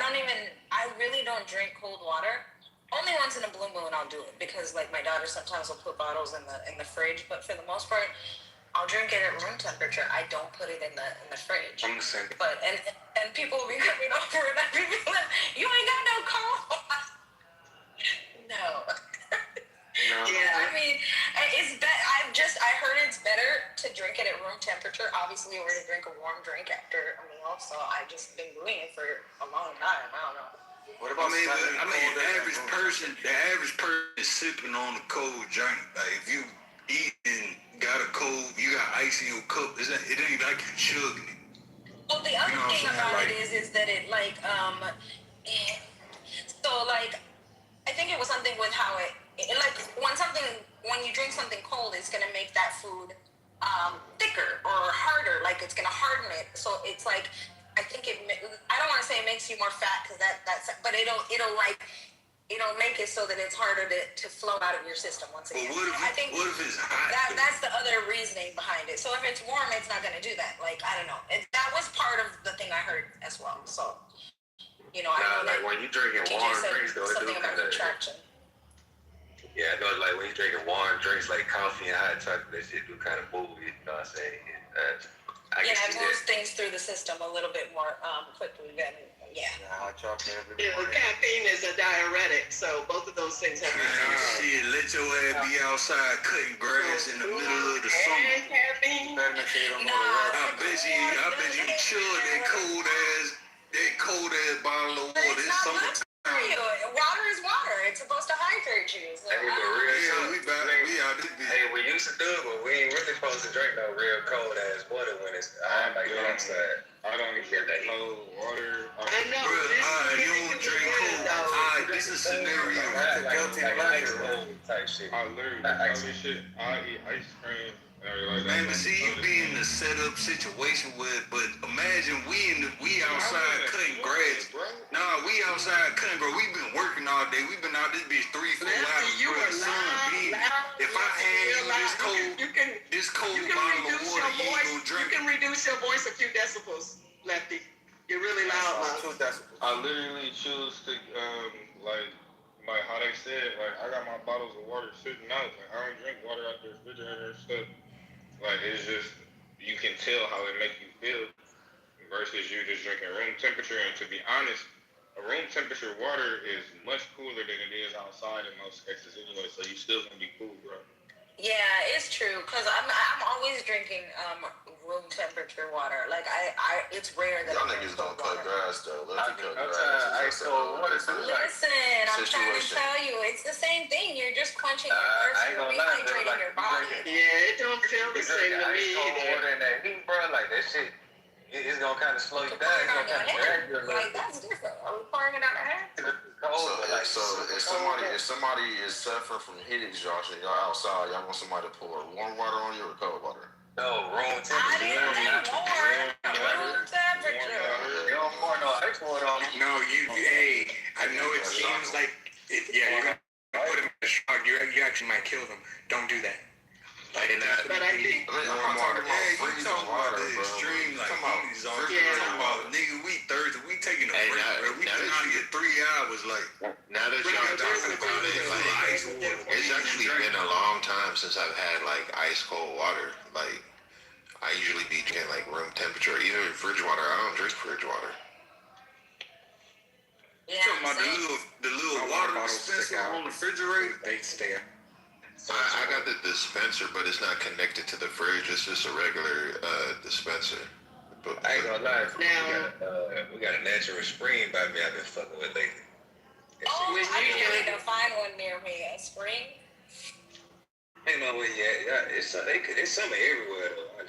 really don't drink cold water. Only once in a blue moon I'll do it because like my daughter sometimes will put bottles in the fridge, but for the most part, I'll drink it at room temperature. I don't put it in the fridge. I'm the same. But and people will be coming over and I'll be like, you ain't got no cold. No. Yeah, I mean, it's I heard it's better to drink it at room temperature, obviously, or to drink a warm drink after a meal. So I've just been doing it for a long time. I don't know. What about the average person is sipping on a cold drink. Like if you eat and got a cold, you got ice in your cup. It ain't like you chugging it. Well, the other thing about it is that it like so like I think it was something with how it like when you drink something cold, it's gonna make that food thicker or harder. Like it's gonna harden it. So it's like I think I don't want to say it makes you more fat because but it'll make it so that it's harder to flow out of your system once again. But what if it's hot? That's the other reasoning behind it. So if it's warm, it's not gonna do that. Like I don't know. That was part of the thing I heard as well. So I know like when you drinking warm drinks, though, it do kind of contraction. Yeah, I know. Like when you drinking warm drinks, like coffee and hot chocolate, that shit do kind of move you. You know what I'm saying? It moves things through the system a little bit more quickly than hot chocolate every morning. Caffeine is a diuretic, so both of those things have. Shit, let your ass be outside cutting grass in the middle of the summer. Caffeine. I bet you chug that cold ass bottle of water. It's summertime. Water is water. It's supposed to hydrate you. So we used to do it, but we ain't really supposed to drink no real cold ass water when it's hot like outside. I don't get that cold water. I know. You don't drink cold. Alright, this is a scenario. Type shit. I literally shit. I eat ice cream. Man, but see, you be in the setup situation but imagine we outside cutting grass. Nah, we outside cutting grass. We've been working all day. We've been out this bitch 3-4 hours. You the sun beating. If I hand you this cold bottle of water, you ain't gonna drink. You can reduce your voice a few decibels, Lefty. You're really loud. 2 decibels. I literally choose to like how they said, like I got my bottles of water sitting out. Like I don't drink water out the refrigerator and stuff. Like it's just you can tell how it makes you feel. versus you just drinking room temperature. And to be honest, a room temperature water is much cooler than it is outside in most cases anyway. So you still gonna be cool, bro. Yeah, it's true. Cause I'm always drinking room temperature water. Like it's rare that Y'all niggas don't cut grass though. Let me cut grass. Ice cold water. Listen, I'm trying to tell you, it's the same thing. You're just quenching your thirst. You're rehydrating your body. Yeah, it don't feel the same to me Ice cold either. water and that heat, bro. Like that shit, it's gonna kind of slow you down. Pouring It's on gonna your kind of head, drag you a little like that's different. Are we pouring it on our head? So if somebody is suffering from heat exhaustion, y'all outside, y'all want somebody to pour warm water on you or cold water? No, room temperature. I didn't say warm. Room temperature. You don't pour no ice water on me. No, hey, I know it seems like, you're going to put them in a shock. You actually might kill them. Don't do that. But I think warm water. Yeah, you talking about the extreme, like, heat exhaustion. Talking about, nigga, we thirsty. We taking a break, bro. We been out here 3 hours, like. Now that y'all talking about it, like, it's actually been a long time since I've had like ice cold water. Like, I usually be drinking like room temperature, even fridge water. I don't drink fridge water. Yeah, Talking about the little water dispenser on the refrigerator. They stay. I got the dispenser, but it's not connected to the fridge. It's just a regular dispenser. But I ain't gonna lie. We got a natural spring by me. I've been fucking with lately. Oh, I need to find one near me. A spring. Ain't no way yet. Yeah, it's summer everywhere though.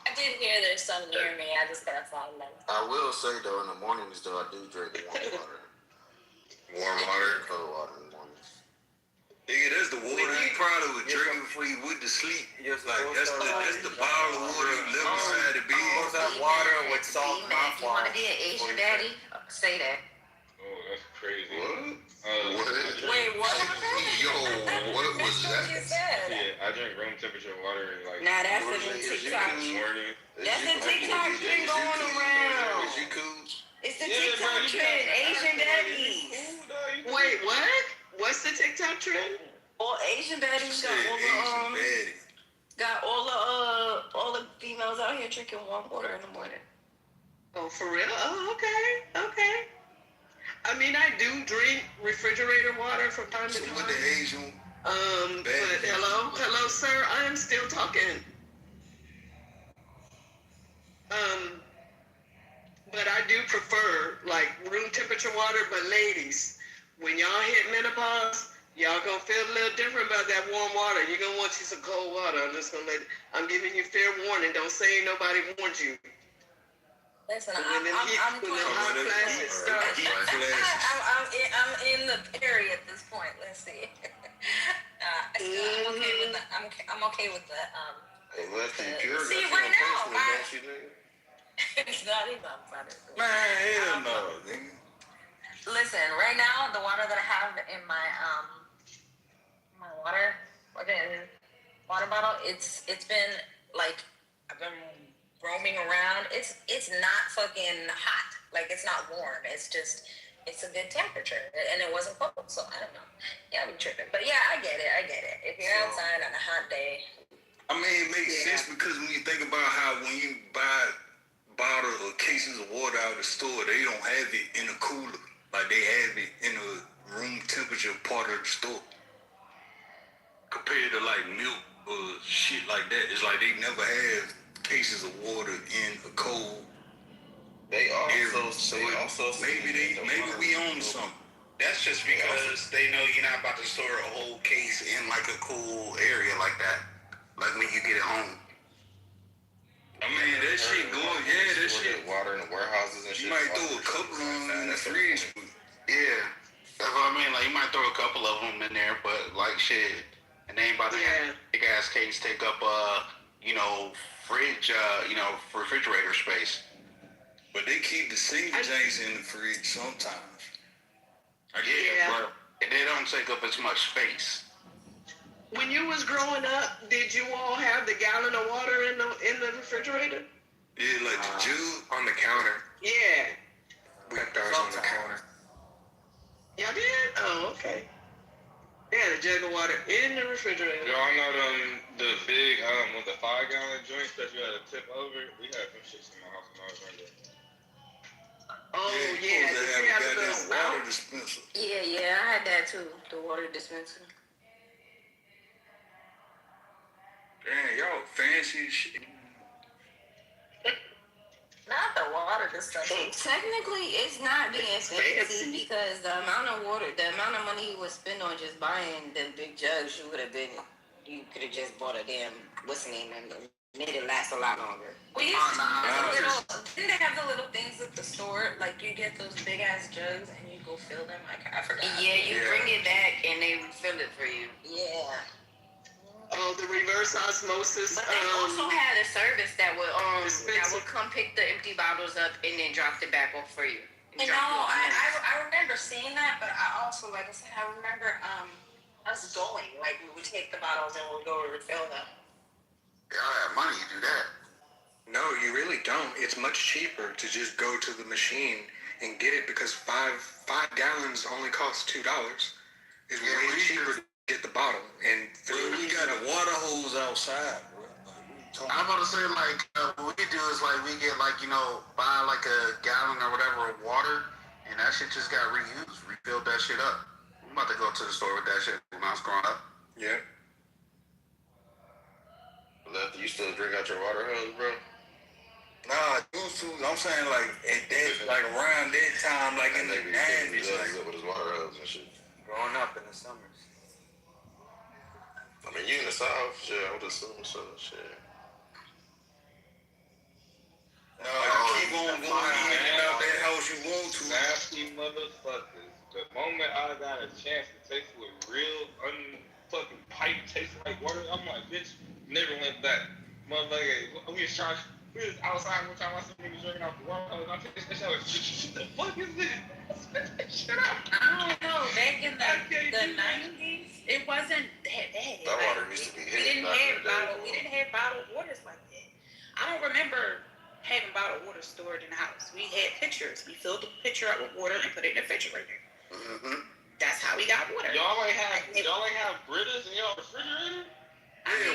I did hear there's some near me. I just gotta find them. I will say though, in the mornings though, I do drink warm water. Warm water, cold water in the mornings. Nigga, that's the water you probably would drink before you went to sleep. Like, that's the bottle of water you left beside the bed. That water with salt If you want to be an Asian daddy, say that. Oh, that's crazy. What? Wait, what? Yo, what was that? You said. Yeah, I drink room temperature water like. Now that's a new TikTok. That's a TikTok trend going around. Is you cool? It's the TikTok trend. Asian daddies. Wait, what? What's the TikTok trend? All Asian daddies got all the females out here drinking warm water in the morning. Oh, for real? Oh, okay. I mean, I do drink refrigerator water from time to time. With the Asian. But hello, sir. I am still talking. But I do prefer like room temperature water. But ladies, when y'all hit menopause, y'all gonna feel a little different about that warm water. You're gonna want you some cold water. I'm giving you fair warning. Don't say nobody warned you. Listen, I'm in the Peoria at this point. Let's see. I'm okay with that. I'm okay with that. Hey, Lefty, Pure see, got right now, don't you, nigga? it's not even funny. Man, hell no, nigga. Listen, right now, the water that I have in my water bottle, it's been like I've been roaming around. It's not fucking hot. Like it's not warm. It's a good temperature, and it wasn't cold, so I don't know. Yeah, I'm tripping, but yeah, I get it. If you're outside on a hot day. I mean, it makes sense because when you think about how when you buy bottles or cases of water out of the store, they don't have it in a cooler. Like they have it in a room temperature part of the store. Compared to like milk or shit like that, it's like they never have cases of water in a cold. They also maybe we own something. That's just because they know you're not about to store a whole case in like a cool area like that. Like when you get it home. I mean, that shit going, that shit. Water in the warehouses and shit. You might throw a couple of them in the fridge. Yeah. That's what I mean. Like, you might throw a couple of them in there, but like shit. And they ain't about to have big ass case take up, fridge, refrigerator space. But they keep the single things in the fridge sometimes. But they don't take up as much space. When you was growing up, did you all have the gallon of water in the refrigerator? Yeah, like the jug on the counter. Yeah. We got those on the counter. Y'all did? Oh, okay. Yeah, the a jug of water in the refrigerator. Y'all know the big with the 5-gallon joints that you had to tip over? We had them shits in my house when I was younger. Oh yeah, They you have have a a little goddamn water spout. dispenser. Yeah, I had that too. The water dispenser. Damn, y'all fancy as shit. Not the water dispenser. Technically, it's not being fancy because the amount of money you would spend on just buying them big jugs, you could have just bought a damn what's the name and made it last a lot longer. We used to have didn't they have the little things at the store? Like you get those big ass jugs and you go fill them. I forgot. Yeah, you bring it back and they refill it for you. Yeah. Oh, the reverse osmosis. But they also had a service that would come pick the empty bottles up and then drop it back off for you. You know, I remember seeing that, but I also, like I said, I remember us going. Like we would take the bottles and we'd go to refill them. Y'all have money to do that. No, you really don't. It's much cheaper to just go to the machine and get it because five gallons only costs $2. It's way cheaper to get the bottle and we got a water hose outside, bro. I'm about to say, like, what we do is, like, we get, like, buy, like, a gallon or whatever of water, and that shit just got reused, refilled that shit up. I'm about to go to the store with that shit when I was growing up. Yeah. Lefty, you still drink out your water hose, bro? Nah, used to. I'm saying, like, at that, like, around that time, like, in the 90s, like, with his water hose and shit. Growing up in the summers. I mean, you in the South, shit, I would assume so, shit. no, keep on going in and out that house you want to. Nasty motherfuckers. The moment I got a chance to taste what real unfucking pipe tastes like water, I'm like, bitch, never went back. Motherfucker, we was outside one time, I saw niggas drinking off the water hose, I tasted that shit, I was like, what the fuck is this? Spit that shit out. I don't know. Back in the 90s, it wasn't that bad. That water used to be hidden. We didn't have bottled waters like that. I don't remember having bottled water stored in the house. We had pitchers. We filled the pitcher up with water and put it in the refrigerator. Mm-hmm. That's how we got water. Y'all ain't have Britas in y'all refrigerator?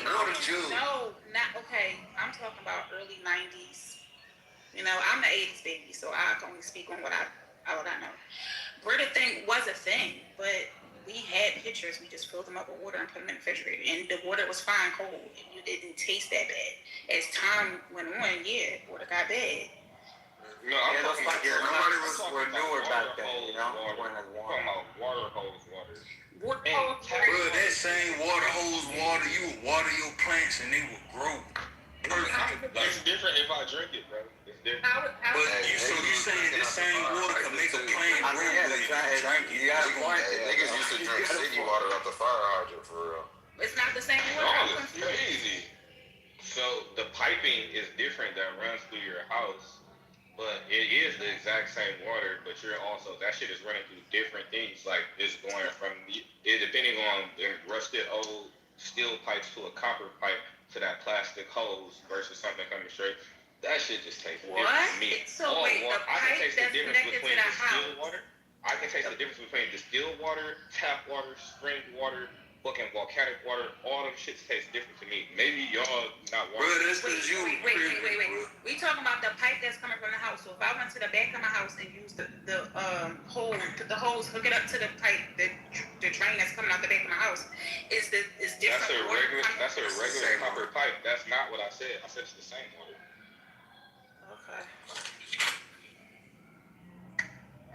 Water juice. No, not okay. I'm talking about early 90s. You know, I'm the 80s baby, so I can only speak on what I know. Brita thing was a thing, but we had pitchers. We just filled them up with water and put them in the refrigerator, and the water was fine cold. It didn't taste that bad. As time went on, water got bad. No, nobody were newer back then, you know? I'm talking about water hose water. Bro, that same water hose water, you would water your plants and they would grow. It's different if I drink it, bro. It's different. But you saying the same water can make a plant grow with it. You got a point. Niggas used to drink city water out the fire hydrant for real. It's not the same water. No, it's crazy. So the piping is different that runs through your house, but it is the exact same water. But you're also that shit is running through different things. Like it's going from depending on the rusted old steel pipes to a copper pipe to that plastic hose versus something coming straight. That shit just tastes different to me. So wait, the pipe that's connected to the house. Water. I can taste the difference between distilled water, tap water, spring water, fucking volcanic water. All them shits taste different to me. Maybe y'all not water. Bro, that's because you. Wait. We talking about the pipe that's coming from the house. So if I went to the back of my house and used the hose, hook it up to the pipe, the drain that's coming out the back of my house, is different. That's a regular copper pipe. That's not what I said. I said it's the same water. Okay.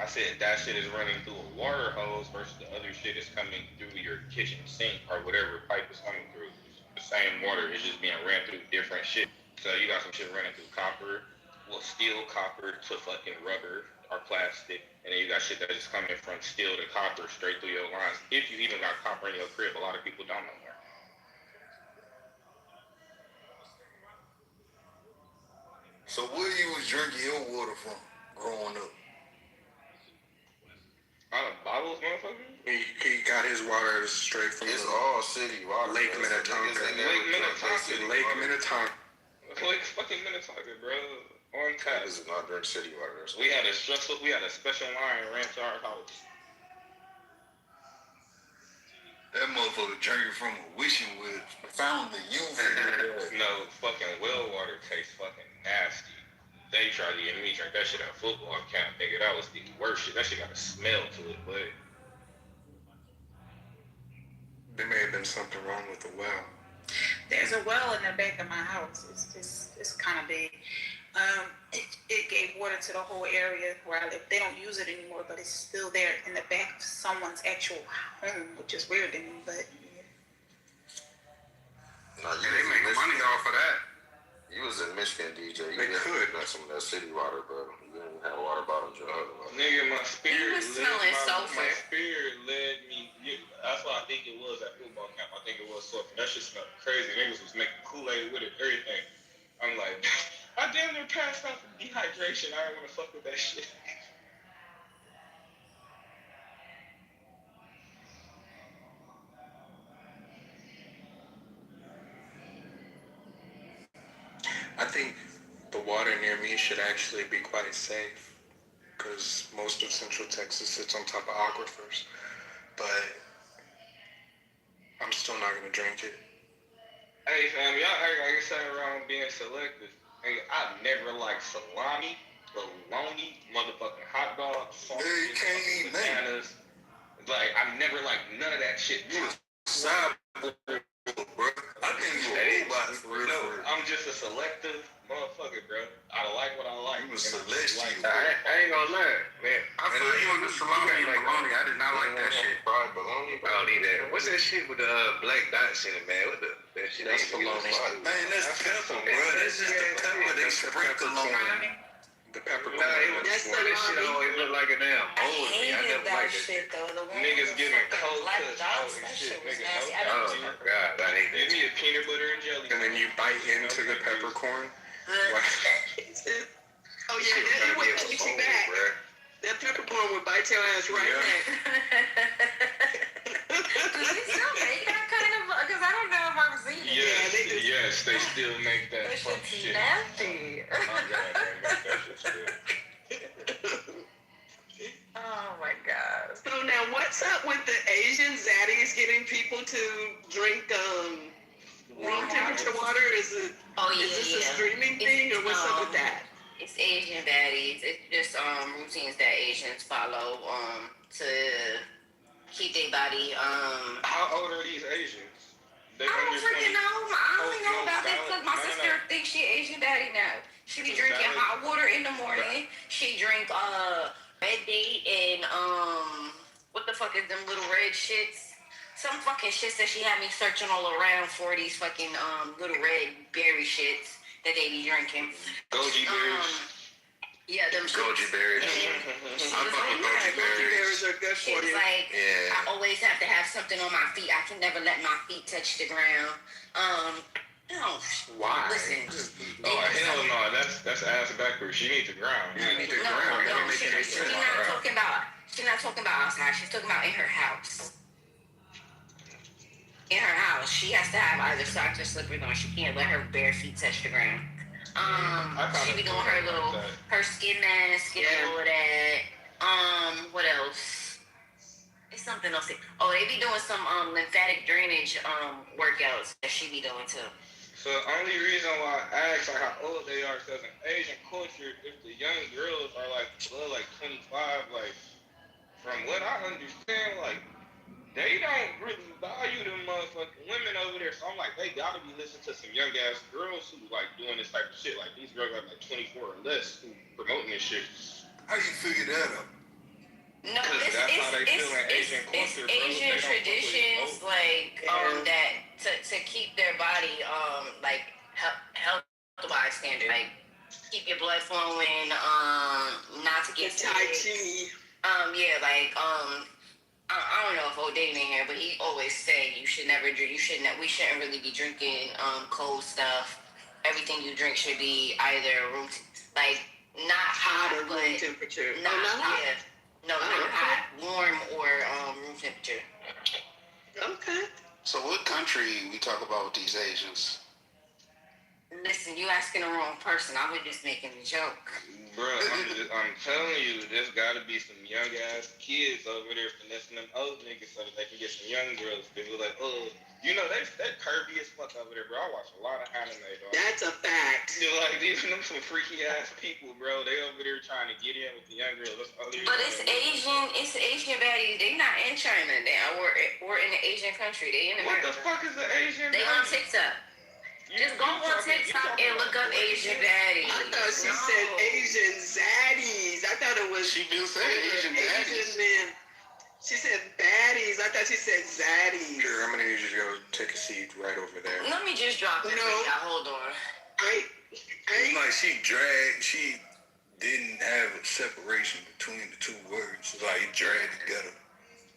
I said that shit is running through a water hose versus the other shit is coming through your kitchen sink or whatever pipe is coming through. The same water is just being ran through different shit. So you got some shit running through copper, steel copper to fucking rubber or plastic, and then you got shit that is coming from steel to copper straight through your lines. If you even got copper in your crib, a lot of people don't know that. So where you was drinking your water from growing up? Out of bottles, motherfucker? He got his water straight from It's all city water. Lake Minnetonka. Lake Minnetonka. Lake fucking Minnetonka, bro. On tap. This is not drink city water. We had a special line ran to our house. That motherfucker drinking from a wishing well. Found the youth. No, fucking well water tastes fucking nasty. They tried to get me drink that shit at football camp, nigga. That was the worst shit. That shit got a smell to it, but There may have been something wrong with the well. There's a well in the back of my house. It's kind of big. It gave water to the whole area where I live. They don't use it anymore, but it's still there in the back of someone's actual home, which is weird to me. But No, They make money off of that. You was in Michigan, DJ. You They definitely could. got some of that city water, bro. You didn't have a water bottle jar. nigga, my spirit was smelling sulfur. my spirit led me. That's why I think it was at football camp. I think it was sulfur. That shit smelled crazy. Niggas was making Kool-Aid with it, everything. I'm like, I damn near passed out from dehydration. I don't want to fuck with that shit. I think the water near me should actually be quite safe because most of Central Texas sits on top of aquifers. But I'm still not gonna drink it. Hey fam, y'all act like you sat around being selective. Hey, I never liked salami, bologna, motherfucking hot dogs, sausage, you can't eat that. bananas. Like I never liked none of that shit. You was side bro. I think you were robot for real. No, I'm just a selective motherfucker, bro. I like what I like. You was celestial. I ain't gonna lie, man. I feel you on the salami and bologna. I did not like that shit. Fried bologna. I don't eat that. What's that shit with the black dots in it, man? What that shit? That's bologna. Man, that's pepper, bro. That's just the pepper they sprinkle on. The peppercorn. That shit always look like a damn I old me. I hated never that liked it. shit though. The one Niggas with giving the cold black cuts dots, out that and shit shit, was nigga. nasty. I Oh don't my god, I hate Give that. me a peanut butter and jelly. And then you bite into the peppercorn. Oh yeah, that would bite you back. That peppercorn would bite your ass right back. Do they still make that kind of? Because I don't know if I've seen it. Yes, they still make that That fuck shit's shit. nasty. Oh god, they make that shit still. Oh my god. So now, what's up with the Asian zaddies getting people to drink room temperature water? Is it? Oh yeah, Is this a yeah. streaming thing, or what's up with that? It's Asian baddies. It's just routines that Asians follow to keep their body How old are these Asians? They I don't under freaking 20? know. I only know no, about that because my no, no, sister thinks she Asian baddie now. She be drinking Valid. hot water in the morning. She drink red date and what the fuck is them little red shits? Some fucking shits that she had me searching all around for these fucking little red berry shits that they be drinking. Goji berries. Yeah, them Goji shits. berries. She I was fuck like, with goji berries. Berries are good She for was you. like, Yeah. I always have to have something on my feet. I can never let my feet touch the ground. No. Why? Listen. Oh hell no, that's ass backwards. She needs to ground. You need to No, ground. That no, don't make any she's sense. not talking about. She's not talking about outside. She's talking about in her house. In her house, she has to have either socks or slippers on. She can't let her bare feet touch the ground. She be doing her little her skin mask and all of that. What else? It's something else. Oh, they be doing some lymphatic drainage workouts that she be doing too. So the only reason why I ask like how old they are, because in Asian culture, if the young girls are like 25, like from what I understand, like they don't really value them motherfucking women over there. So I'm like, they gotta be listening to some young ass girls who like doing this type of shit. Like these girls are like 24 or less who promoting this shit. How you figure that out? No, Because that's how they feel in Asian culture, bro. Asian They don't fuck with traditions these like that to keep their body like health wise standard, like keep your blood flowing, not to get Tai Chi. Yeah, like I don't know if O'Dane in here, but he always say you should never drink. We shouldn't really be drinking cold stuff. Everything you drink should be either like not hot or but room temperature. Not hot. yeah. No, not hot, warm or room temperature. Okay. So what country we talk about with these Asians? Listen, listen, you asking the wrong person. I was just making a joke. Bro, I'm telling you, there's gotta be some young ass kids over there finessing them old niggas so that they can get some young girls. They were like, oh, you know, that curvy as fuck over there, bro. I watch a lot of anime, dog. That's a fact. They're like, these are them some freaky ass people, bro. They over there trying to get in with the young girls. But it's Asian baddies. They not in China now. We're in an Asian country. They in America. What the fuck is the Asian? They on TikTok. Just go on TikTok and look up Asian baddies. I thought she said Asian zaddies. I thought it was. She do say Asian baddies. Men. She said baddies. I thought she said zaddies. Here, I'm gonna need you to go take a seat right over there. Let me just drop it. Hold on. It's like she didn't have a separation between the two words. It's like dragged together.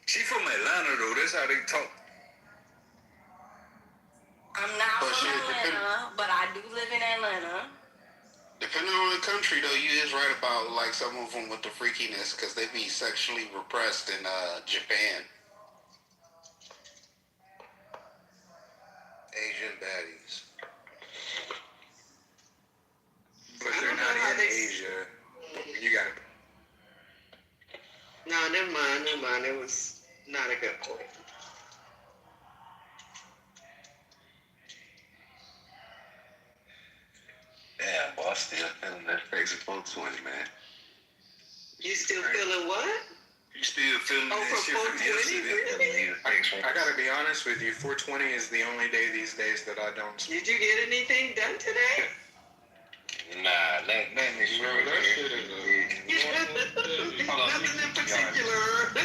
She from Atlanta though. That's how they talk. I'm not from Atlanta, but I do live in Atlanta. Depending on the country, though, you is right about like some of them with the freakiness, because they be sexually repressed in Japan. Asian baddies. But they're not in Asia. You got it. No, never mind. It was not a good point. Damn, boy, I'm still feeling that crazy 420, man. You still feeling what? You still feeling that shit from yesterday? I gotta be honest with you, 420 is the only day these days that I don't smoke. Did you get anything done today? Nah, that is bro, that shit is nothing in particular.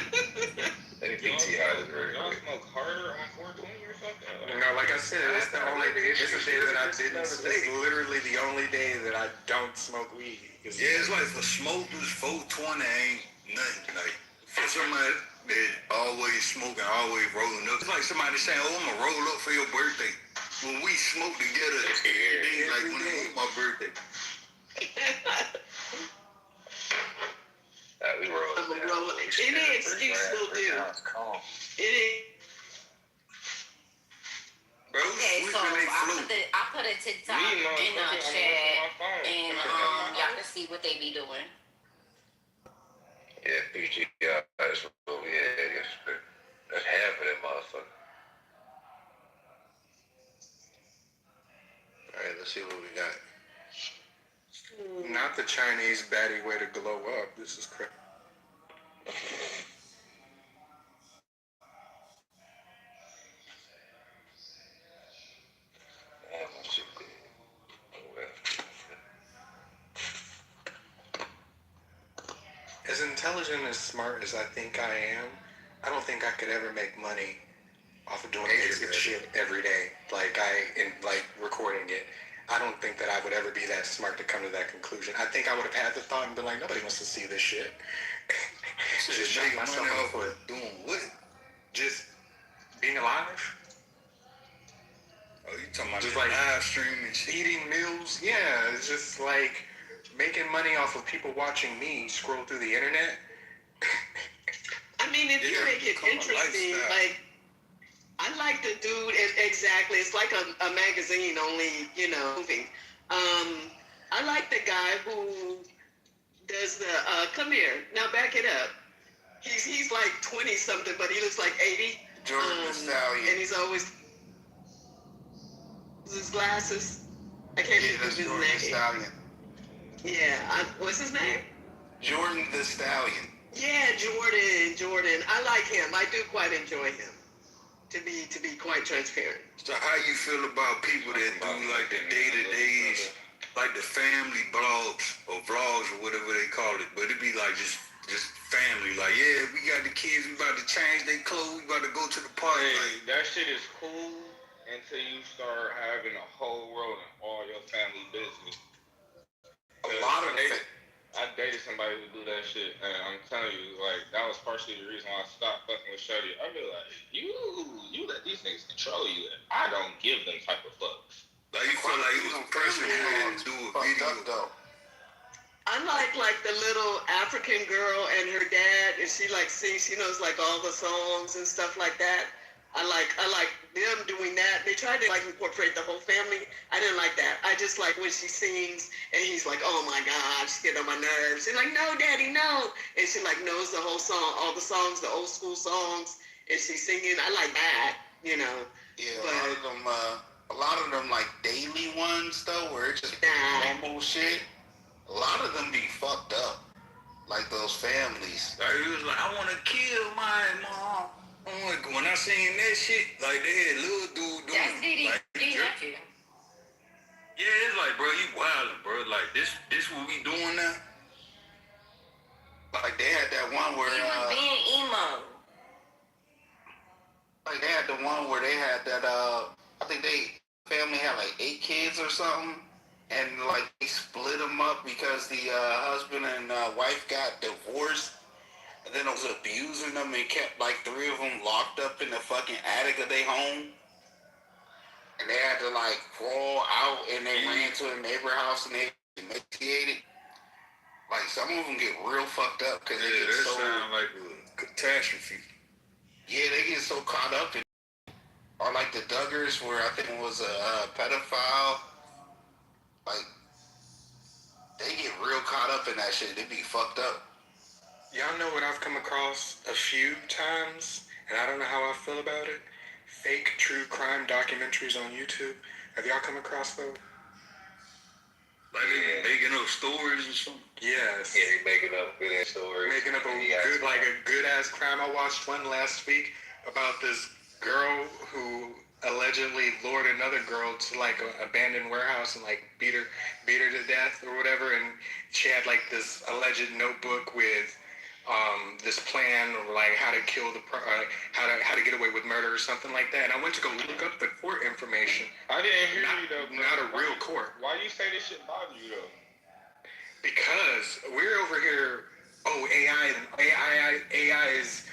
Let me PTR this very Y'all quick. smoke harder on 420 or something? No, like I said, it's the only day. It's a day that I didn't. It's literally the only day that I don't smoke weed. Yeah, it's like for smokers, 420 ain't nothing. Like for somebody that always smoking, always rolling up, it's like somebody saying, "Oh, I'm gonna roll up for your birthday." When we smoke together every day, like when it was my birthday. We roll. Any excuse will do. Any. Bro, Okay, so I put a TikTok in the chat, and y'all can see what they be doing. Yeah, PTR, that's what we had yesterday. That's half of that motherfucker. Alright, let's see what we got. Not the Chinese baddie way to glow up. This is crazy. As intelligent and smart as I think I am, I don't think I could ever make money off of doing basic shit every day, like recording it. I don't think that I would ever be that smart to come to that conclusion. I think I would have had the thought and been like, nobody wants to see this shit. Just shut myself in the foot. Doing what? Just being alive. Oh, you talking about just like like live streaming shit? Eating meals? Yeah, it's just like making money off of people watching me scroll through the internet. I mean, if you make it interesting, like, I like the dude, exactly, it's like a magazine, only, moving. I like the guy who does the, come here, now back it up. He's like 20 something, but he looks like 80. Jordan the Stallion. And he's always, his glasses. I can't think of his Jordan name. the Stallion. Yeah, what's his name? Jordan the Stallion. Yeah, Jordan. I like him. I do quite enjoy him. To be quite transparent. So how you feel about people that do like the day-to-days, like the family blogs or vlogs or whatever they call it, but it be like just family, like, yeah, we got the kids, we about to change their clothes, we about to go to the party. Hey, that shit is cool until you start having a whole world and all your family business. A lot of it. I dated somebody who do that shit, and I'm telling you, like, that was partially the reason why I stopped fucking with Shorty. I be like, you let these niggas control you, and I don't give them type of fucks. Like, you feel like you was a person who had to do a video. I like the little African girl and her dad, and she like sings, she knows like all the songs and stuff like that. I like them doing that. They tried to like incorporate the whole family. I didn't like that. I just like when she sings and he's like, oh my God, she's getting on my nerves. She's like, no, daddy, no. And she like knows the whole song, all the songs, the old school songs, and she's singing. I like that, you know. Yeah, But a lot of them like daily ones though, where it's just normal shit. A lot of them be fucked up, like those families. Like he was like, I want to kill my mom. When I seen that shit, like they had little dude doing That's Diddy. like, Nephew. yeah, it's like, bro, you wildin', bro. Like this what we doing now? Like they had that one where He was being emo. like they had the one where they had that I think they family had like 8 kids or something, and like they split them up because the husband and wife got divorced, and then it was abusing them and kept like 3 of them locked up in the fucking attic of their home, and they had to like crawl out, and they ran to a neighbor house and they emaciated. Like some of them get real fucked up because they get so sound like a catastrophe. yeah, they get so caught up in. Or like the Duggars, where I think it was a pedophile. Like, they get real caught up in that shit. They be fucked up. Y'all know what I've come across a few times, and I don't know how I feel about it? Fake true crime documentaries on YouTube. Have y'all come across those? Like they making up stories or something. Yes. Yeah, they making up good ass stories. Making up a good ass crime. I watched one last week about this girl who allegedly lured another girl to like an abandoned warehouse and like beat her to death or whatever, and she had like this alleged notebook with this plan or like how to kill how to get away with murder or something like that. And I went to go look up the court information. I didn't hear you though. Not a real court. Why you say this shit bother you though? Because we're over here. Oh, AI is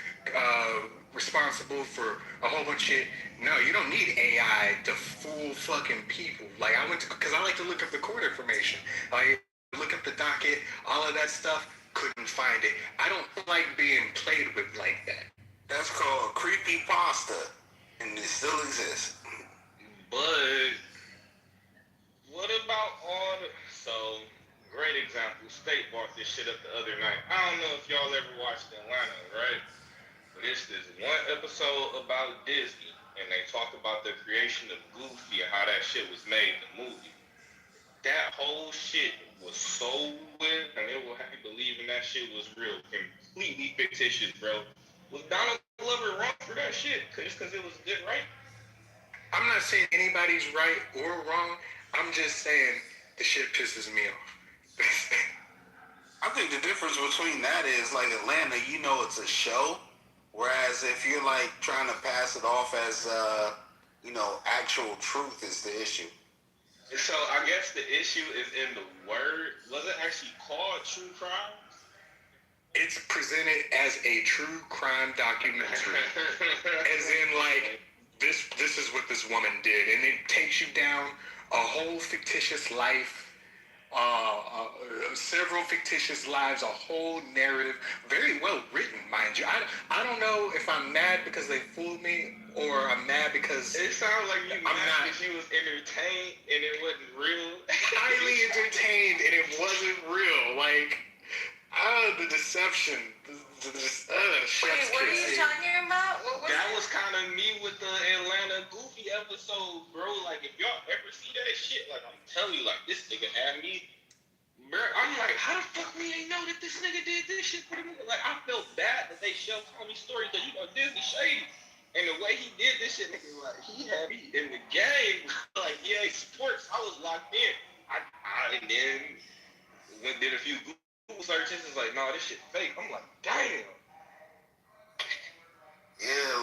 responsible for a whole bunch of shit. No, you don't need AI to fool fucking people. Like I went to, because I like to look up the court information. Like look up the docket, all of that stuff. Couldn't find it. I don't like being played with like that. That's called creepypasta, and it still exists. But what about all the great example, State brought this shit up the other night. I don't know if y'all ever watched Atlanta, right? But it's this one episode about Disney, and they talk about the creation of Goofy and how that shit was made in the movie. That whole shit was so weird, and it will have you believing that shit was real, completely fictitious, bro. Was Donald Glover wrong for that shit? Just because it was good, right? I'm not saying anybody's right or wrong. I'm just saying the shit pisses me off. I think the difference between that is like Atlanta, you know it's a show, whereas if you're like trying to pass it off as actual truth is the issue. So I guess the issue is in the word. Was it actually called True Crime? It's presented as a true crime documentary. As in like this is what this woman did, and it takes you down a whole fictitious life. Several fictitious lives, a whole narrative, very well written, mind you. I don't know if I'm mad because they fooled me or I'm mad because it sounds like you mad because you was entertained and it wasn't real. Highly entertained and it wasn't real. Like, the deception. Wait, what are you talking about? That was kind of me with the Atlanta Goofy episode, bro. Like, if y'all ever see that shit, like, I'm telling you, like, this nigga had me, bro. I'm like, how the fuck we ain't know that this nigga did this shit for the movie? Like, I felt bad that they showed Tommy stories that, Disney shady. And the way he did this shit, nigga, like, he had me in the game. Like, yeah, sports, I was locked in. And then did a few Google searches, it's like, no, this shit fake. I'm like, damn. Yeah,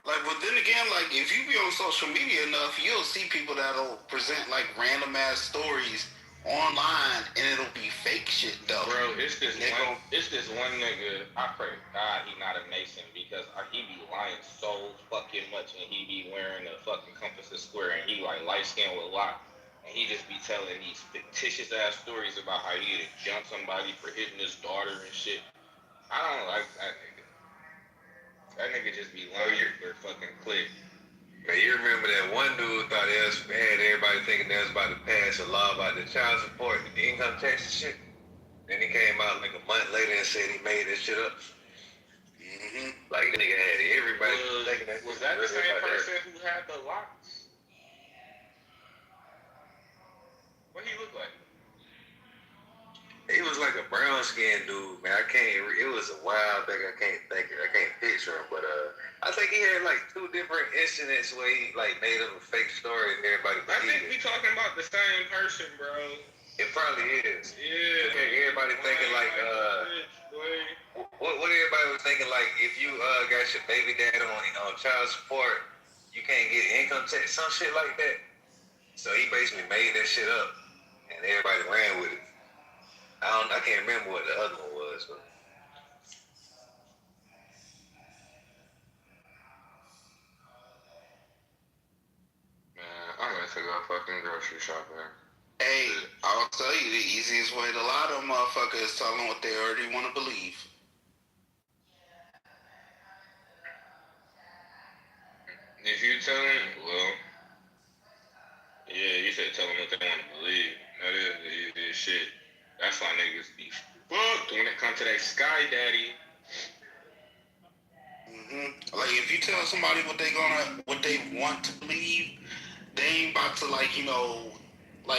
but then again, like, if you be on social media enough, you'll see people that'll present, like, random-ass stories online, and it'll be fake shit, though. Bro, it's this one nigga, I pray to God he not a Mason, because he be lying so fucking much, and he be wearing a fucking Compass Square, and he, like, light-skinned with a lot. And he just be telling these fictitious-ass stories about how he had jumped somebody for hitting his daughter and shit. I don't like that nigga. just be lying for fucking click. Man, you remember that one dude thought they had everybody thinking they was about to pass a law about the child support and the income tax and shit. Then he came out like a month later and said he made that shit up. Like the nigga had everybody thinking that. Was that the same person who had the locks? What he look like? He was like a brown skinned dude, man. It was a while back. I can't picture him, but I think he had like 2 different incidents where he like made up a fake story and everybody believed I think we talking about the same person, bro. It probably is. Yeah. Everybody thinking like what everybody was thinking like if you got your baby dad on child support, you can't get income tax, some shit like that. So he basically made that shit up and everybody ran with it. I can't remember what the other one was, but Man, I'm gonna go fucking grocery shopping. Hey, I'll tell you the easiest way to lie to a motherfucker is tell them what they already want to believe. If you tell them, well, yeah, you said tell them what they want to believe. That is the easiest shit. That's why niggas be fucked when it comes to that sky daddy. Like if you tell somebody what they want to believe, they ain't about to like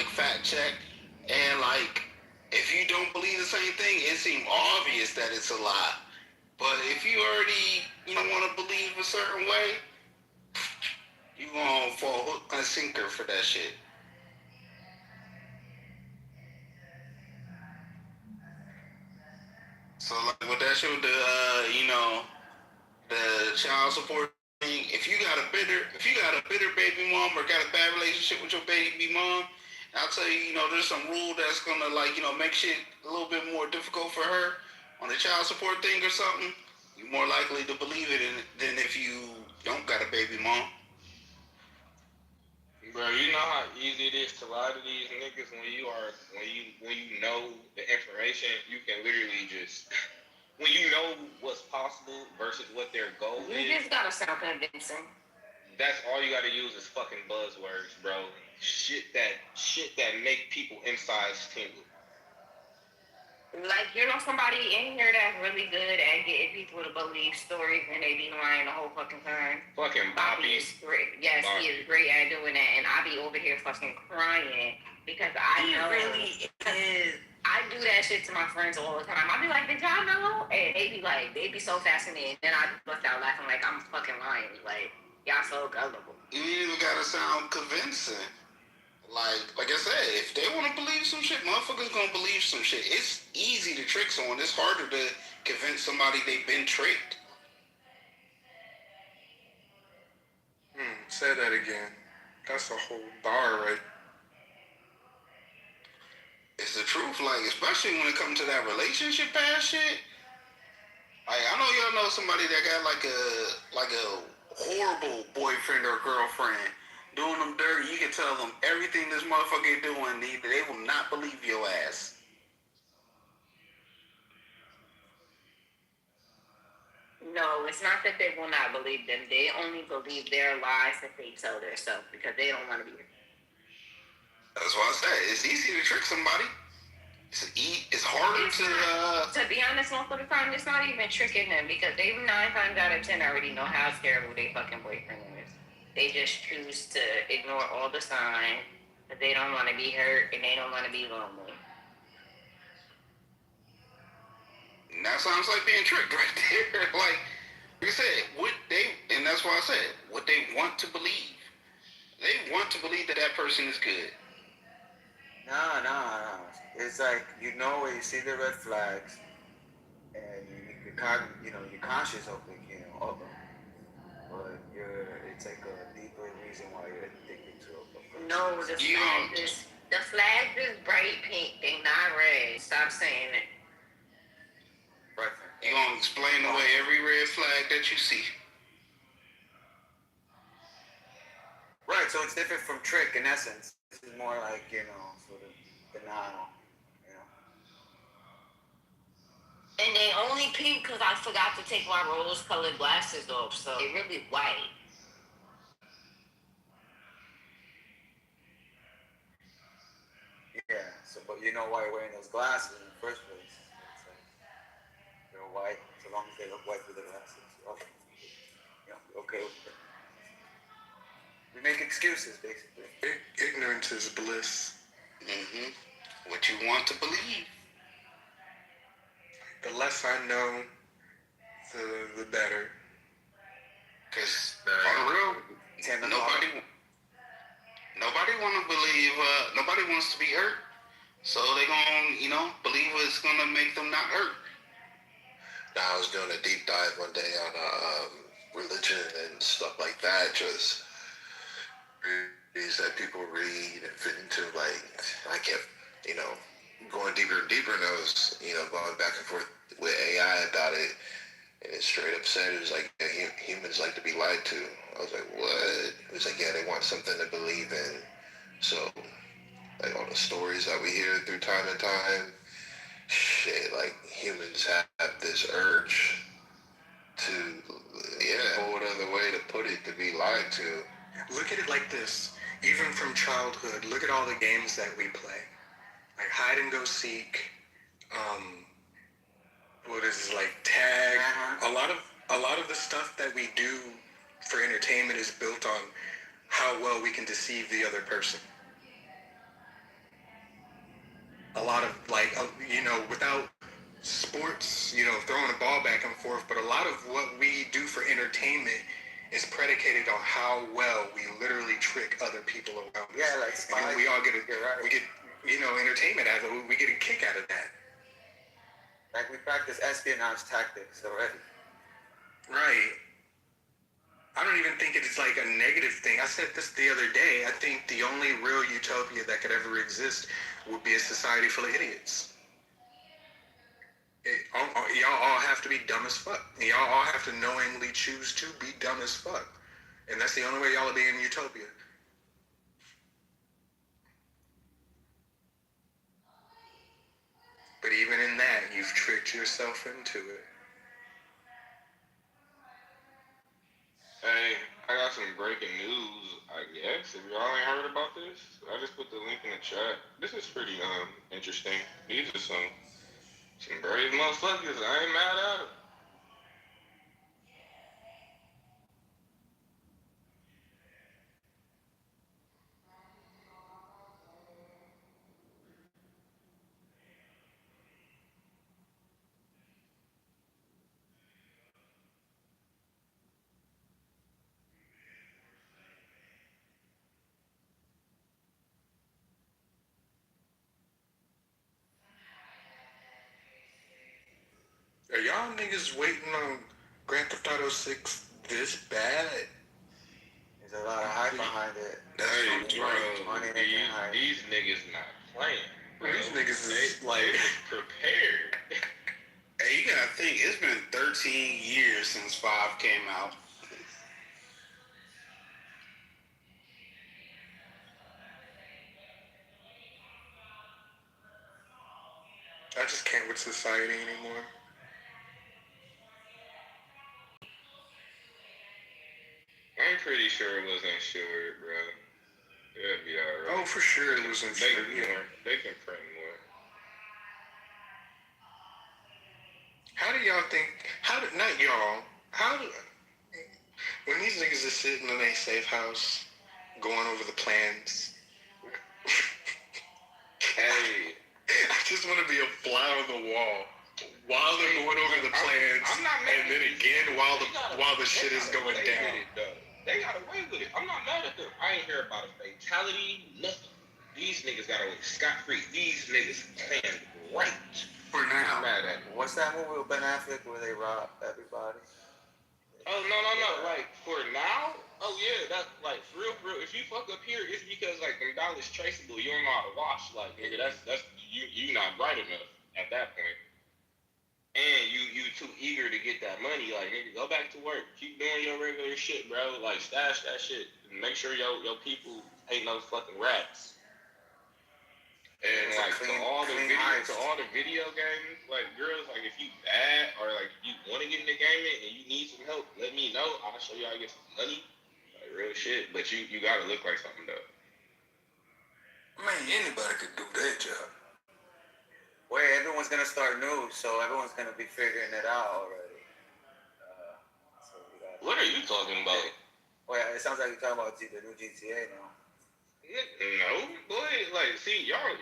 fact check, and like if you don't believe the same thing, it seems obvious that it's a lie. But if you already want to believe a certain way, you gonna fall hook and sinker for that shit. So like with that shit with the the child support thing, if you got a bitter baby mom or got a bad relationship with your baby mom, I'll tell you, there's some rule that's gonna make shit a little bit more difficult for her on the child support thing or something. You're more likely to believe it than if you don't got a baby mom. Bro, you know how easy it is to lie to these niggas when you know the information. You can literally just when you know what's possible versus what their goal is. You just gotta sound convincing. That's all you gotta use is fucking buzzwords, bro. Shit that make people insides tingle. Like, somebody in here that's really good at getting people to believe stories and they be lying the whole fucking time. Fucking Bobby. Is great. Yes, Bobby. He is great at doing that, and I be over here fucking crying because I know. He really is. I do that shit to my friends all the time. I be like, did y'all know? And they be so fascinated. Then I bust out laughing like I'm fucking lying. Like, y'all so gullible. You even gotta sound convincing. Like I said, if they want to believe some shit, motherfuckers gonna believe some shit. It's easy to trick someone. It's harder to convince somebody they've been tricked. Say that again. That's a whole bar, right? It's the truth, especially when it comes to that relationship past shit. I know y'all know somebody that got like a horrible boyfriend or girlfriend doing them dirty. You can tell them everything this motherfucker doing, they will not believe your ass. No, it's not that they will not believe them. They only believe their lies that they tell themselves because they don't want to be here. That's why I said it's easy to trick somebody. It's harder to be honest, most of the time, it's not even tricking them because they 9 times out of 10 already know how terrible their fucking boyfriend is. They just choose to ignore all the signs because they don't want to be hurt and they don't want to be lonely. And that sounds like being tricked right there. Like you said, and that's why I said, what they want to believe. They want to believe that person is good. No. It's like, when you see the red flags, and you're conscious of them, but it's like a deeper reason why you're addicted to it. No, the flag is bright pink, they not red. Stop saying it. Right. You gonna explain away every red flag that you see. Right, so it's different from trick in essence. This is more like, sort of denial, And they only pink because I forgot to take my rose-colored glasses off, so they really white. Yeah. So, but you know why you're wearing those glasses in the first place? It's like they're white, so long as they look white with the glasses. Okay with it. We make excuses, basically. Ignorance is bliss. Mm-hmm. What you want to believe. The less I know, the better. Cause for real, nobody want to believe. Nobody wants to be hurt. So they gonna, believe it's gonna make them not hurt. Now, I was doing a deep dive one day on religion and stuff like that. Just reads that people read and fit into, like, I kept, going deeper and deeper, and I was, going back and forth with AI about it, and it straight up said, it was like, humans like to be lied to. I was like, what? It was like, yeah, they want something to believe in. So, like, all the stories that we hear through time and time, shit, like, humans have this urge to, what other way to put it, to be lied to. Look at it like this. Even from childhood, look at all the games that we play. Like hide and go seek, what is it, like tag. A lot of the stuff that we do for entertainment is built on how well we can deceive the other person. A lot of, like, without sports, throwing a ball back and forth, but a lot of what we do for entertainment is predicated on how well we literally trick other people around us. Yeah, like and then we all get entertainment out of it. We get a kick out of that. Like we practice espionage tactics already. Right. I don't even think it's like a negative thing. I said this the other day. I think the only real utopia that could ever exist would be a society full of idiots. Y'all all have to be dumb as fuck. Y'all all have to knowingly choose to be dumb as fuck. And that's the only way y'all will be in utopia. But even in that, you've tricked yourself into it. Hey, I got some breaking news, I guess. If y'all ain't heard about this, I just put the link in the chat. This is pretty interesting. These are some brave motherfuckers. I ain't mad at them. Are y'all niggas waiting on Grand Theft Auto 6 this bad? There's a lot of hype behind it. Hey, bro, these niggas not playing. Bro. These niggas is like prepared. Hey, you gotta think, it's been 13 years since 5 came out. I just can't with society anymore. I'm pretty sure it was insured, bro. It'll be alright. Oh, for sure it was insured. They can print more. How do y'all think? When these niggas are sitting in a safe house, going over the plans. Hey, I just want to be a fly on the wall while they're going over the plans, and then again while the shit is going down. They got away with it. I'm not mad at them. I ain't hear about a fatality, nothing. These niggas got away scot-free. These niggas playing right. For now. I'm mad at them. What's that movie with Ben Affleck where they rob everybody? Oh, no. Like, for now? Oh, yeah. That's, like, for real. If you fuck up here, it's because, like, them dollars traceable. You don't know how to wash. Like, nigga, that's you not bright enough at that point. And you too eager to get that money. Like, nigga, go back to work. Keep doing your regular shit, bro. Like, stash that shit. And make sure your people ain't no fucking rats. And like to all the video games, like girls, like if you bad or like you want to get into gaming and you need some help, let me know. I'll show you how to get some money, like real shit. But you gotta look like something though. Man, anybody could do that job. Well, everyone's gonna start new, so everyone's gonna be figuring it out already. What are you talking about? Well, it sounds like you're talking about the new GTA now. No, boy, like, see, y'all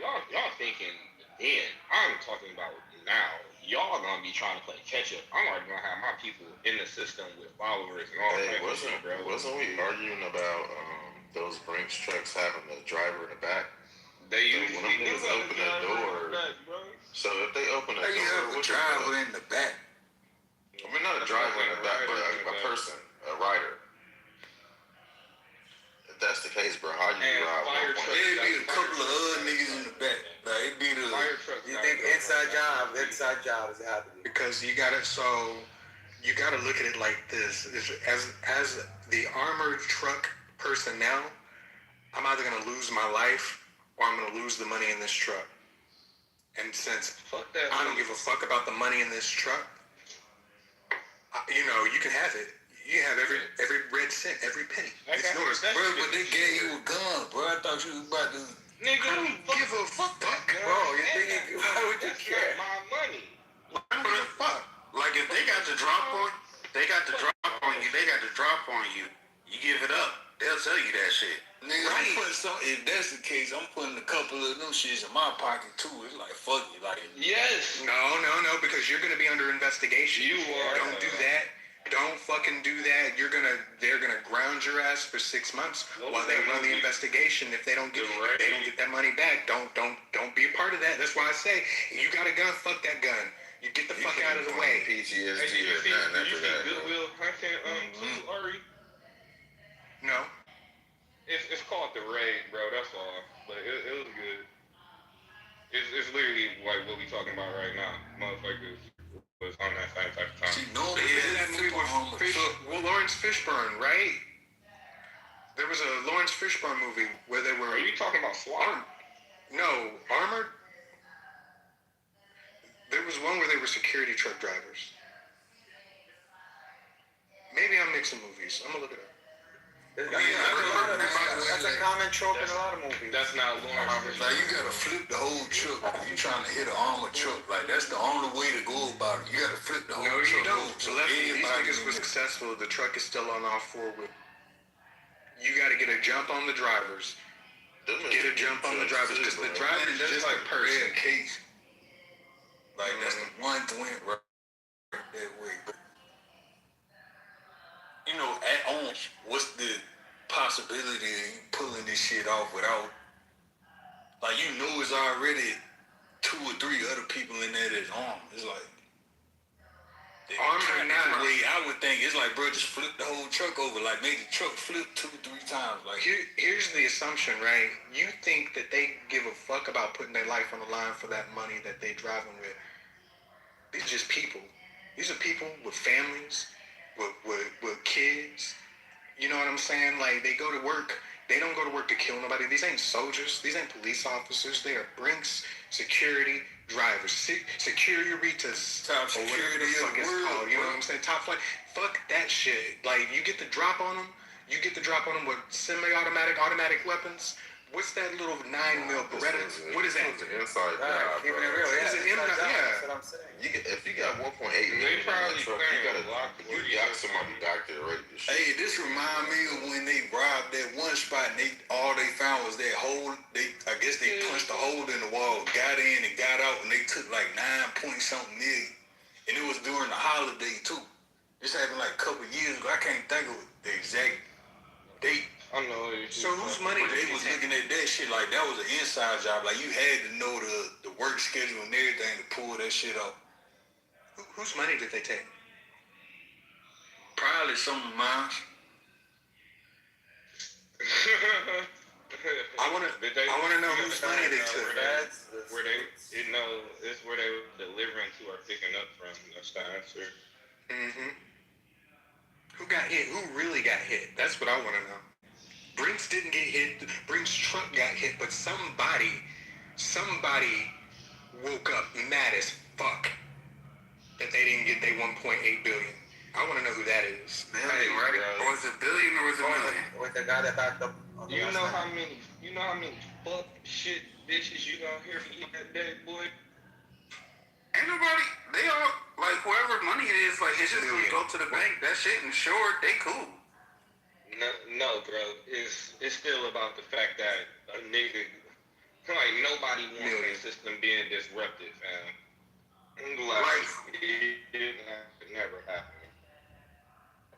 thinking then. I'm talking about now. Y'all gonna be trying to play catch up. I'm already gonna have my people in the system with followers and all that shit, bro. Wasn't we arguing about those Brinks trucks having the driver in the back? They so when them niggas open the door, so if they open the door, what's the driver in the back? I mean, not a driver in the back, but a person, a rider. If that's the case, bro, how you ride 1.8? It'd be a couple of other niggas in the back. Like, it'd be the You think inside job is happening? Because you gotta look at it like this: as the armored truck personnel, I'm either gonna lose my life or I'm gonna lose the money in this truck. And since I don't give a fuck about the money in this truck, you can have it. You have every red cent, every penny. It's yours. Bro, but they gave you a gun, bro. I thought you was about to... Nigga, I don't give a fuck. Bro, you think why would you care? My money. I don't give a fuck. Like if they got the drop on you, you give it up. They'll tell you that shit. Nigga, I'm putting if that's the case, I'm putting a couple of them shits in my pocket too. It's like, fuck it. Like, yes. No, because you're gonna be under investigation. You are. Don't do that. Don't fucking do that. They're gonna ground your ass for 6 months while they run the investigation. If they don't get that money back, don't be a part of that. That's why I say, you got a gun, fuck that gun. You get the fuck out of the way. PTSD or nothing after that. Goodwill content too, Ari? No. It's called The Raid, bro. That's all. But it was good. It's literally like what we talking about right now, motherfuckers. Was on that same type of time. That movie with Lawrence Fishburne, right? There was a Lawrence Fishburne movie where they were... Are you talking about SWAT? No, Armored? There was one where they were security truck drivers. Maybe I'm mixing movies. I'm gonna look it up. That's a common trope in a lot of movies. That's not Lawrence. Like, you gotta flip the whole truck. You trying to hit an armored truck. Like, that's the only way to go about it. You gotta flip the whole truck. No, you don't. So These niggas were successful. The truck is still on all four wheels. You gotta get a jump on the drivers. Get a jump on the drivers, because the driver is just a person. Case. Like, that's the one that went right that way. But, at home, what's the possibility of you pulling this shit off without, like, it's already 2 or 3 other people in there that's armed. It's like, way I would think, it's like, bro, just flip the whole truck over. Like, make the truck flip 2 or 3 times. Like, here's the assumption, right? You think that they give a fuck about putting their life on the line for that money that they driving with. These are just people. These are people with families, with kids. You know what I'm saying? Like, they go to work. They don't go to work to kill nobody. These ain't soldiers. These ain't police officers. They are Brinks security drivers. Securitas. Top security of the fuck it's called. You know what I'm saying? Top flight. Fuck that shit. Like, you get the drop on them. You get the drop on them with semi-automatic, automatic weapons. What's that little 9mm Beretta? What is that? It's an inside job, keeping it real, It's an inside job. That's what I'm saying. If you got 1.8 million in that truck, you got somebody back there ready to shoot. Hey, this remind me of when they robbed that one spot and all they found was that hole. I guess they punched a hole in the wall, got in and got out, and they took like 9-point-something million. And it was during the holiday too. This happened like a couple of years ago. I can't think of the exact date. I know. So whose money they was looking at that shit like that was an inside job. Like, you had to know the work schedule and everything to pull that shit off. Whose money did they take? Probably some of mine. I wanna know whose money they took. It's where they were delivering to or picking up from. That's the answer. Mm-hmm. Who got hit? Who really got hit? That's what I want to know. Brinks didn't get hit. Brinks' truck got hit, but somebody somebody woke up mad as fuck that they didn't get their 1.8 billion. I want to know who that is. Million, right? Or was it billion or was it million? With the guy that backed up. You know how many fuck shit bitches you gonna hear me eat that day, boy? Ain't nobody, they all, like, whoever money it is, like, it's just gonna go to the bank. That shit insured, they cool. No, bro. It's still about the fact that a nigga, like, nobody wants that system being disrupted, fam. Like, it never happened.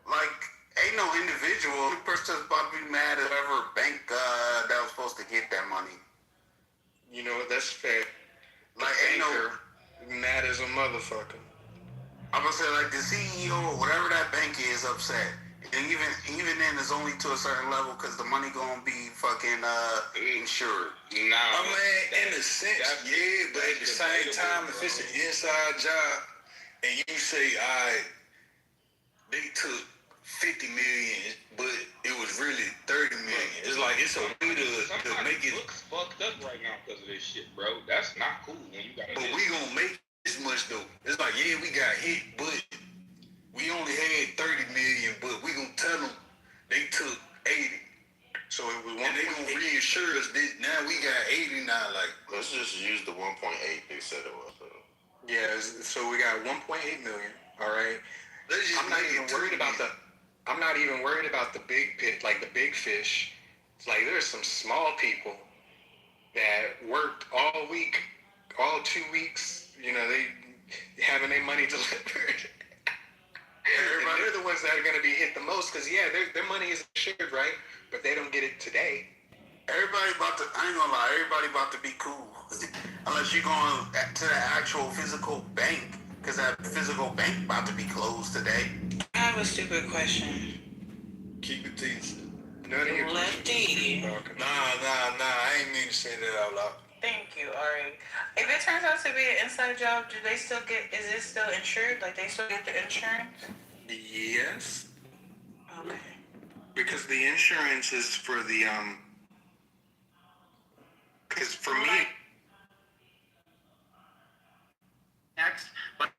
Like, ain't no individual person that's about to be mad at whoever bank that was supposed to get that money. You know what? That's fair. Like, ain't no mad as a motherfucker. I'm gonna say, like, the CEO or whatever that bank is upset. And even then, it's only to a certain level because the money gonna be fucking insured. Nah, I mean, In a sense, yeah, but at the same time, if it's an inside job and you say, they took 50 million, but it was really 30 million. It's like, it's a way to make it. Looks fucked up right now because of this shit, bro. That's not cool when you got. But we gonna make this much though. It's like, yeah, we got hit, but we only had 30 million, but we gonna tell them they took 80. So if we want, they gonna reinsure us. Now we got 80 now. Like, let's just use the 1.8 they said it was. Yeah, so we got 1.8 million. All right. I'm not even worried about the big pit, like the big fish. It's like there's some small people that worked all week, all 2 weeks. You know, they having their money delivered. And they're the ones that are going to be hit the most because, yeah, their money is insured, right? But they don't get it today. Everybody I ain't gonna lie, everybody about to be cool. Unless you're going to the actual physical bank, because that physical bank about to be closed today. I have a stupid question. keep it to yourself. Lefty. Nah, I ain't mean to say that out loud. Thank you, Ari. If it turns out to be an inside job, do they still get, is it still insured? Like, they still get the insurance? Yes. Okay. Because the insurance is for the, because for me... Next, but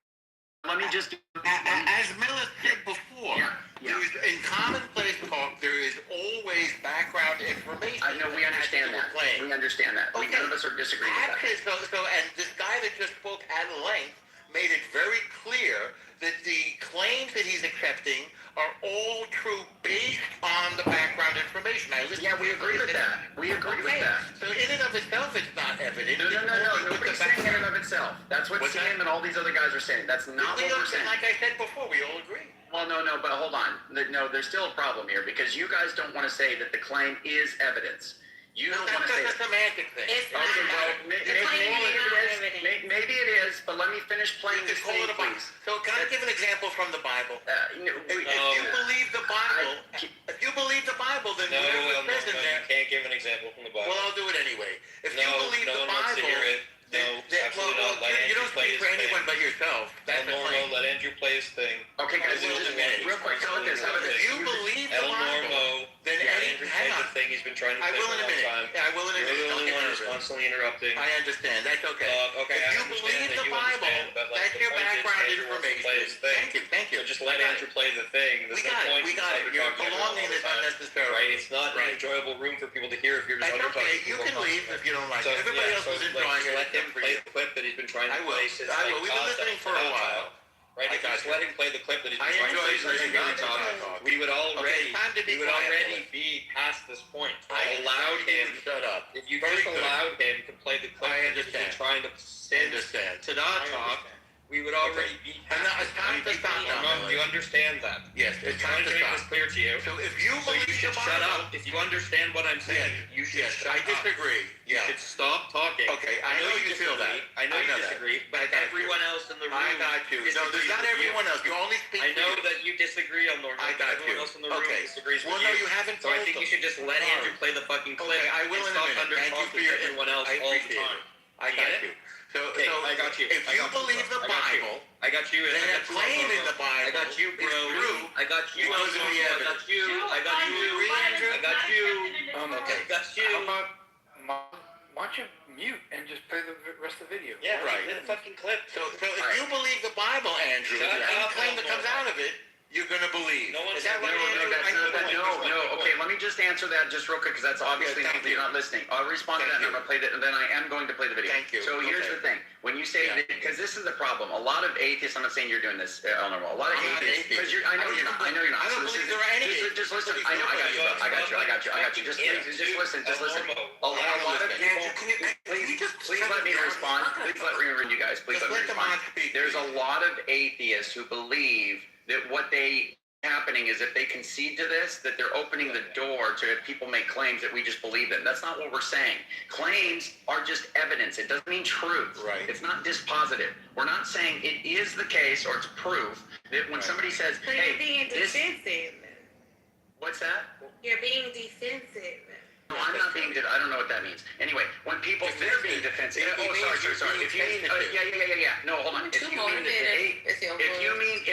let me just... As Miller said before, in commonplace talk, there is always background information. I know, we understand that. We understand that. Okay. None of us are disagreeing with that. So, and this guy that just spoke at length made it very clear that the claims that he's accepting are all true based on the background information. We agree with that. We agree with that. So in and of itself, it's not evident. No. Nobody's saying in and of itself. That's what Sam and all these other guys are saying. That's not what we're saying. Like I said before, we all agree. Well, no, but hold on. No, there's still a problem here because you guys don't want to say that the claim is evidence. You don't want to say it's a semantic thing. It's not. Maybe it is, but let me finish playing this thing, please. So can I give an example from the Bible? If you believe the Bible, then whatever it says in there. You can't give an example from the Bible. Well, I'll do it anyway. If you believe the Bible, absolutely not. Let you don't speak for anyone but yourself. That's the claim. Let Andrew play his thing. Okay, guys, just real quick. How about this? If you believe the Bible, then hang on. Thing he's been trying to play for a long time. I will in a minute. You're the only one who's constantly interrupting. I understand. That's okay. If you believe the Bible, that's your background information. Thank you. So just let Andrew play the thing. We got it. Your belonging is unnecessary. Right? It's not an enjoyable room for people to hear if you're just okay. You can leave if you don't like it. Everybody else is enjoying it. Let him play the clip that he's been trying to play since I will. We've been listening for a while. Right? If you just let him play the clip that he's been trying to play since the beginning, we would already be past this point. Allowed him. Shut up. If you just allowed him to play the clip that he's been trying to say to not talk, we would already be past this. You understand that? Yes, it's time to stop. This clear to you. So if you believe you should shut up. If you understand what I'm saying, you should shut up. I disagree. You should stop talking. Okay, I know you feel that. I know you disagree, but everyone else in the room. I got you. No, there's not everyone else. You only speak. I know that you disagree on the. I got you. Everyone else in the room disagrees with you. Well, no, you haven't. So I think you should just let Andrew play the fucking clip. Okay, I will in a minute. Thank you for your everyone else all the time. I got you. So I got you. If you believe the Bible, I got you. Then a claim in the Bible. I got you, bro. I got you. Because of the evidence. I got you. I got you. Okay. I got you. My Why don't you mute and just play the rest of the video? Yeah, right. Play the fucking clip. So if you believe the Bible, Andrew, any claim that comes out of it, you're gonna believe. Is that right, Andrew? No. Okay, let me just answer that just real quick because that's obviously you're not listening. I'll respond to that and I'm gonna play that, and then I am going to play the video. Thank you. So here's the thing: when you say that, because this is the problem. A lot of atheists. I'm not saying you're doing this, Eleanor. A lot of atheists, because I know you're not. I know you're not. I don't believe there are any. Just listen. I know. I got you. Just listen. A lot of people. Please let me respond. Please let me you guys. Please let me respond. There's a lot of atheists who believe that what they happening is if they concede to this, that they're opening the door to if people make claims that we just believe them. That's not what we're saying. Claims are just evidence. It doesn't mean truth. Right. It's not dispositive. We're not saying it is the case or it's proof that when somebody says, So hey, you're being this, defensive. what's that? You're being defensive. No, I'm not being. I don't know what that means. Anyway, when people they're being defensive. Sorry. If you mean, yeah. No, hold on. If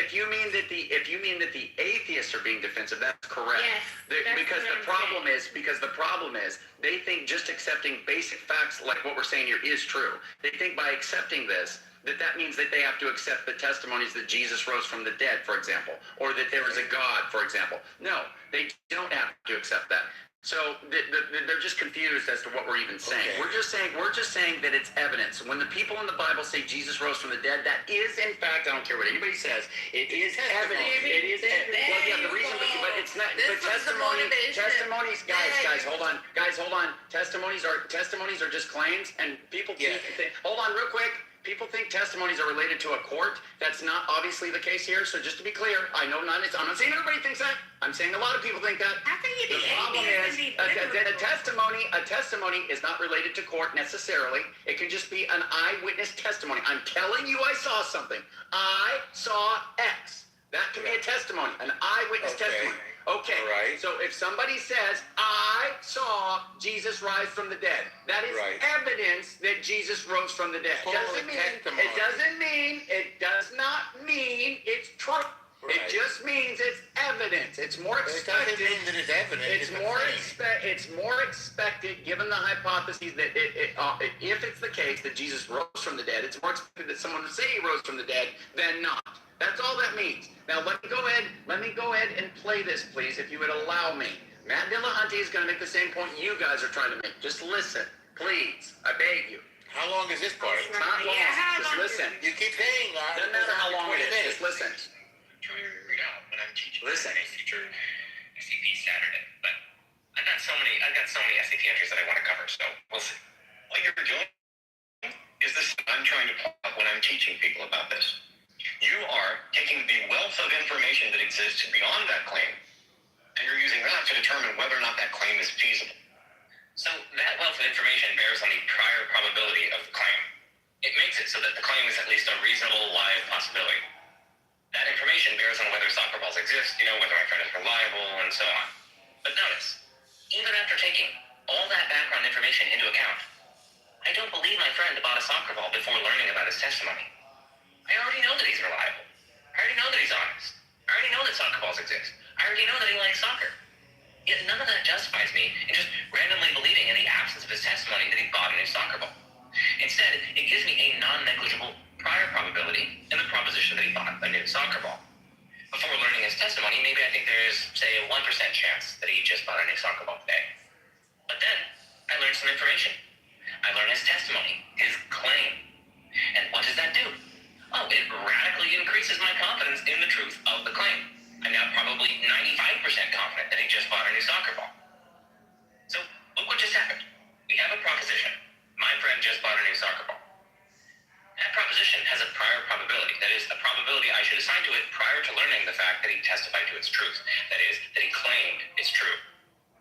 you mean that the atheists are being defensive, that's correct. Yes, because the problem is they think just accepting basic facts like what we're saying here is true. They think by accepting this, that means that they have to accept the testimonies that Jesus rose from the dead, for example, or that there is a God, for example. No, they don't have to accept that. So they're just confused as to what we're even saying. Okay. We're just saying that it's evidence. When the people in the Bible say Jesus rose from the dead, that is in fact, I don't care what anybody says, it is evidence. It is well, yeah, the reason, but it's not. But testimonies, guys, hold on. Testimonies are just claims, and people think. Hold on, real quick. People think testimonies are related to a court. That's not obviously the case here. So just to be clear, I'm not saying everybody thinks that. I'm saying a lot of people think that. The problem is a testimony is not related to court necessarily. It can just be an eyewitness testimony. I'm telling you I saw something. I saw X. That can be a testimony, an eyewitness testimony. Okay, right. So if somebody says, I saw Jesus rise from the dead, that is evidence that Jesus rose from the dead. It does not mean it's true. Right. It just means it's evidence. It's more expected. It doesn't mean that it's evidence. It's more expected, given the hypothesis that if it's the case that Jesus rose from the dead, it's more expected that someone would say he rose from the dead than not. That's all that means. Now let me go ahead and play this, please, if you would allow me. Matt Dillahunty is going to make the same point you guys are trying to make. Just listen, please. I beg you. How long is this part? It's not long. Just listen. You keep saying that. Doesn't matter how long it is. Just listen. When I'm teaching teacher SCP Saturday, but I've got so many SCP entries that I want to cover, so we'll see. What you're doing is this I'm trying to pull up when I'm teaching people about this. You are taking the wealth of information that exists beyond that claim, and you're using that to determine whether or not that claim is feasible. So that wealth of information bears on the prior probability of the claim. It makes it so that the claim is at least a reasonable live possibility. That information bears on whether soccer balls exist, whether my friend is reliable, and so on. But notice, even after taking all that background information into account, I don't believe my friend bought a soccer ball before learning about his testimony. I already know that he's reliable. I already know that he's honest. I already know that soccer balls exist. I already know that he likes soccer. Yet none of that justifies me in just randomly believing in the absence of his testimony that he bought a new soccer ball. Instead, it gives me a non-negligible prior probability in the proposition that he bought a new soccer ball. Before learning his testimony, maybe I think there's, say, a 1% chance that he just bought a new soccer ball today. But then, I learned some information. I learned his testimony, his claim. And what does that do? Oh, it radically increases my confidence in the truth of the claim. I'm now probably 95% confident that he just bought a new soccer ball. So, look what just happened. We have a proposition. My friend just bought a new soccer ball. That proposition has a prior probability. That is, a probability I should assign to it prior to learning the fact that he testified to its truth. That is, that he claimed it's true.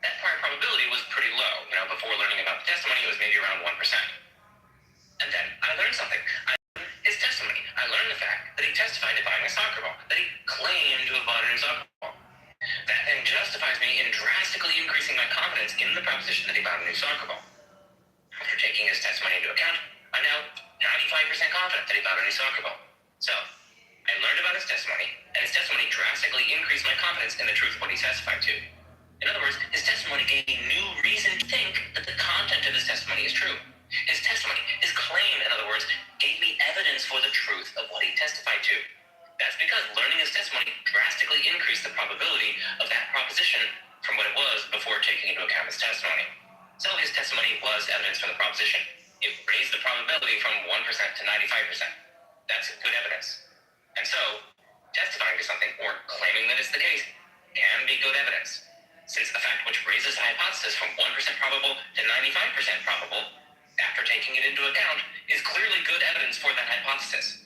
That prior probability was pretty low. Before learning about the testimony, it was maybe around 1%. And then I learned something. His testimony. I learned the fact that he testified to buying a soccer ball, that he claimed to have bought a new soccer ball. That then justifies me in drastically increasing my confidence in the proposition that he bought a new soccer ball. After taking his testimony into account, I'm now 95% confident that he bought a new soccer ball. So, I learned about his testimony, and his testimony drastically increased my confidence in the truth of what he testified to. In other words, his testimony gave me new reason to think that the content of his testimony is true. His testimony, his claim, in other words, gave me evidence for the truth of what he testified to. That's because learning his testimony drastically increased the probability of that proposition from what it was before taking into account his testimony. So his testimony was evidence for the proposition. It raised the probability from 1% to 95%. That's good evidence. And so, testifying to something or claiming that it's the case can be good evidence, since the fact which raises the hypothesis from 1% probable to 95% probable, after taking it into account, is clearly good evidence for that hypothesis.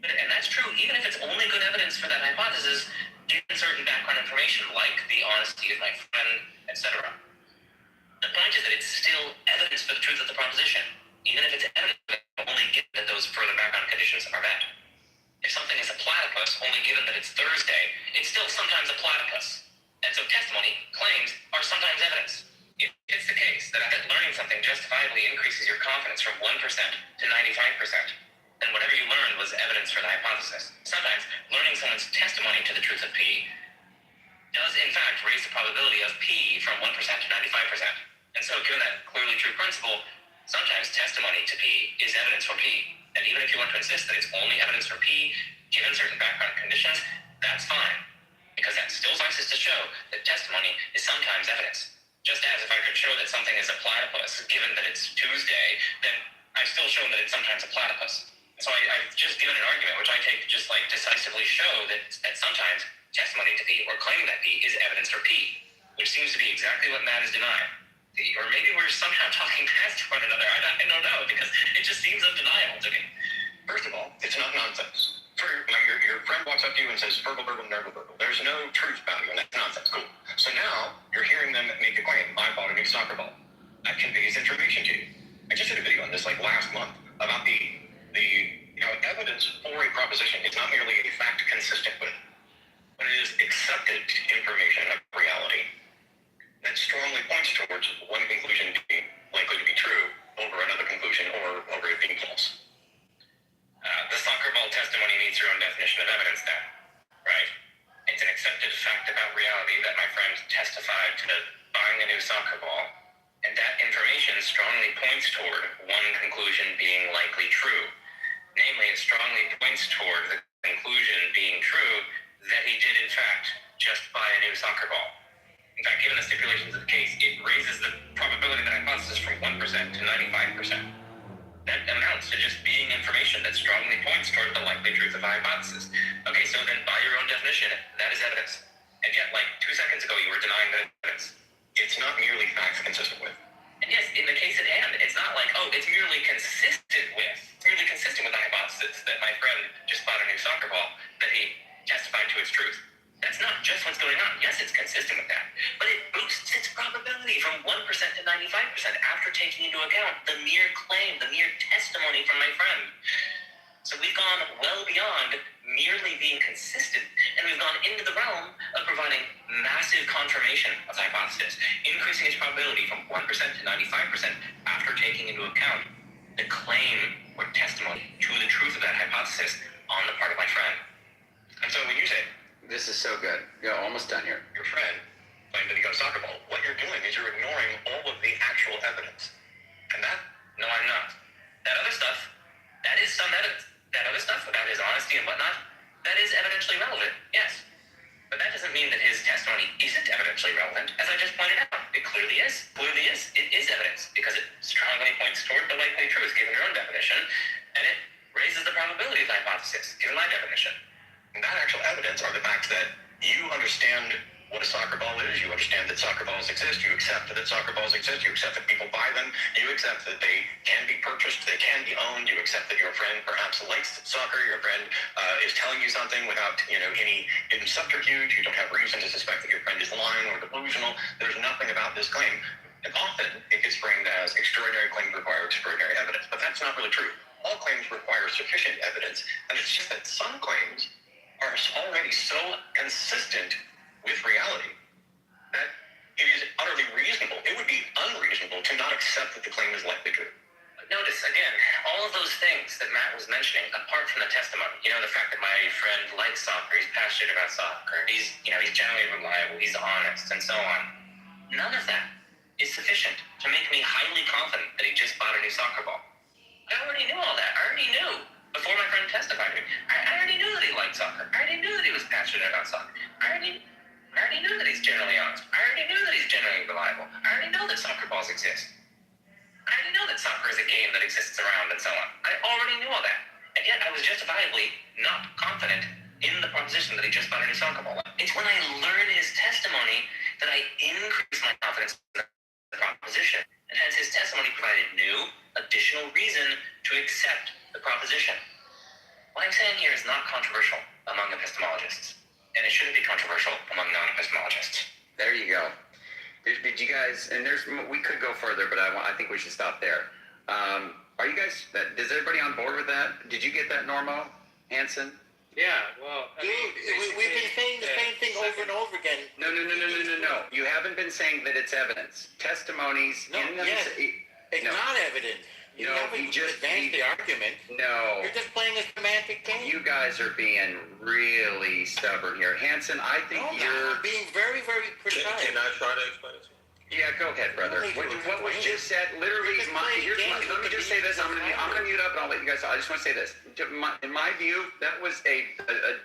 And that's true even if it's only good evidence for that hypothesis, given certain background information like the honesty of my friend, etc. The point is that it's still evidence for the truth of the proposition, even if it's evidence only given that those further background conditions are met. If something is a platypus only given that it's Thursday, it's still sometimes a platypus. And so testimony, claims, are sometimes evidence. If it's the case that learning something justifiably increases your confidence from 1% to 95%, then whatever you learned was evidence for the hypothesis. Sometimes learning someone's testimony to the truth of P does in fact raise the probability of P from 1% to 95%. And so given that clearly true principle, sometimes testimony to P is evidence for P. And even if you want to insist that it's only evidence for P, given certain background conditions, that's fine. Because that still suffices to show that testimony is sometimes evidence. Just as if I could show that something is a platypus, given that it's Tuesday, then I've still shown that it's sometimes a platypus. So I've just given an argument which I take to just like decisively show that sometimes testimony to P or claiming that P is evidence for P, which seems to be exactly what Matt is denying. Or maybe we're somehow talking past one another. I don't know, because it just seems undeniable to me. First of all, it's not nonsense. Your friend walks up to you and says, burgle, burgle, nurgle, burgle. There's no truth value, and that's nonsense. Cool. So now you're hearing them make a claim. I bought a new soccer ball. That conveys information to you. I just did a video on this like last month about the evidence for a proposition is not merely a fact consistent with, but it is accepted information of reality that strongly points towards one conclusion being likely to be true over another conclusion or over it being false. The soccer ball testimony meets your own definition of evidence then, right? It's an accepted fact about reality that my friend testified to buying a new soccer ball, and that information strongly points toward one conclusion being likely true. Namely, it strongly points toward the conclusion being true that he did in fact just buy a new soccer ball. In fact, given the stipulations of the case, it raises the probability of the hypothesis from 1% to 95%. That amounts to just being information that strongly points toward the likely truth of the hypothesis. Okay, so then by your own definition, that is evidence. And yet, like 2 seconds ago, you were denying that evidence. It's not merely facts consistent with. And yes, in the case at hand, it's not like, oh, it's merely consistent with the hypothesis that my friend just bought a new soccer ball, that he testified to its truth. That's not just what's going on. Yes, it's consistent with that, but it boosts its probability from 1% to 95% after taking into account the mere claim, the mere testimony from my friend. So we've gone well beyond merely being consistent, and we've gone into the realm of providing massive confirmation of the hypothesis, increasing its probability from 1% to 95% after taking into account the claim or testimony to the truth of that hypothesis on the part of my friend. And so when you say, this is so good. You're almost done here. Your friend claimed that he got a soccer ball, what you're doing is you're ignoring all of the actual evidence. And that, no, I'm not. That other stuff, that is some evidence. That other stuff about his honesty and whatnot, that is evidentially relevant, yes. But that doesn't mean that his testimony isn't evidentially relevant, as I just pointed out. It clearly is. It is evidence, because it strongly points toward the likely truth, given your own definition, and it raises the probability of the hypothesis, given my definition. And that actual evidence are the facts that you understand what a soccer ball is, you understand that soccer balls exist, you accept that soccer balls exist, you accept that people buy them, you accept that they can be purchased, they can be owned, you accept that your friend perhaps likes soccer, your friend is telling you something without any hidden subterfuge, you don't have reason to suspect that your friend is lying or delusional, there's nothing about this claim. And often it gets framed as extraordinary claims require extraordinary evidence, but that's not really true. All claims require sufficient evidence, and it's just that some claims are already so consistent with reality that it is utterly reasonable. It would be unreasonable to not accept that the claim is likely true. Notice, again, all of those things that Matt was mentioning, apart from the testimony, the fact that my friend likes soccer, he's passionate about soccer, he's generally reliable, he's honest, and so on. None of that is sufficient to make me highly confident that he just bought a new soccer ball. I already knew all that. I already knew before my friend testified to me. I already knew that he liked soccer. I already knew that he was passionate about soccer. I already knew that he's generally honest. I already knew that he's generally reliable. I already know that soccer balls exist. I already know that soccer is a game that exists around and so on. I already knew all that. And yet I was justifiably not confident in the proposition that he just bought a new soccer ball. It's when I learn his testimony that I increase my confidence in the proposition. And hence his testimony provided new, additional reason to accept the proposition. What I'm saying here is not controversial among epistemologists. And it shouldn't be controversial among non-epistemologists. There you go. Did you guys, and we could go further, but I think we should stop there. Are you guys, is everybody on board with that? Did you get that, Normo? Hanson? Yeah, well, we've been saying the same thing over and over again. No. You haven't been saying that it's evidence. Testimonies. It's not evidence. You haven't advanced the argument. No. You're just playing a semantic game. You guys are being really stubborn here. Hanson, I think you're being very, very precise. Can I try to explain it to you? Yeah, go ahead, brother. What was just said, literally, let me just say this. I'm gonna mute up and I'll let you guys talk. I just want to say this. In my view, that was a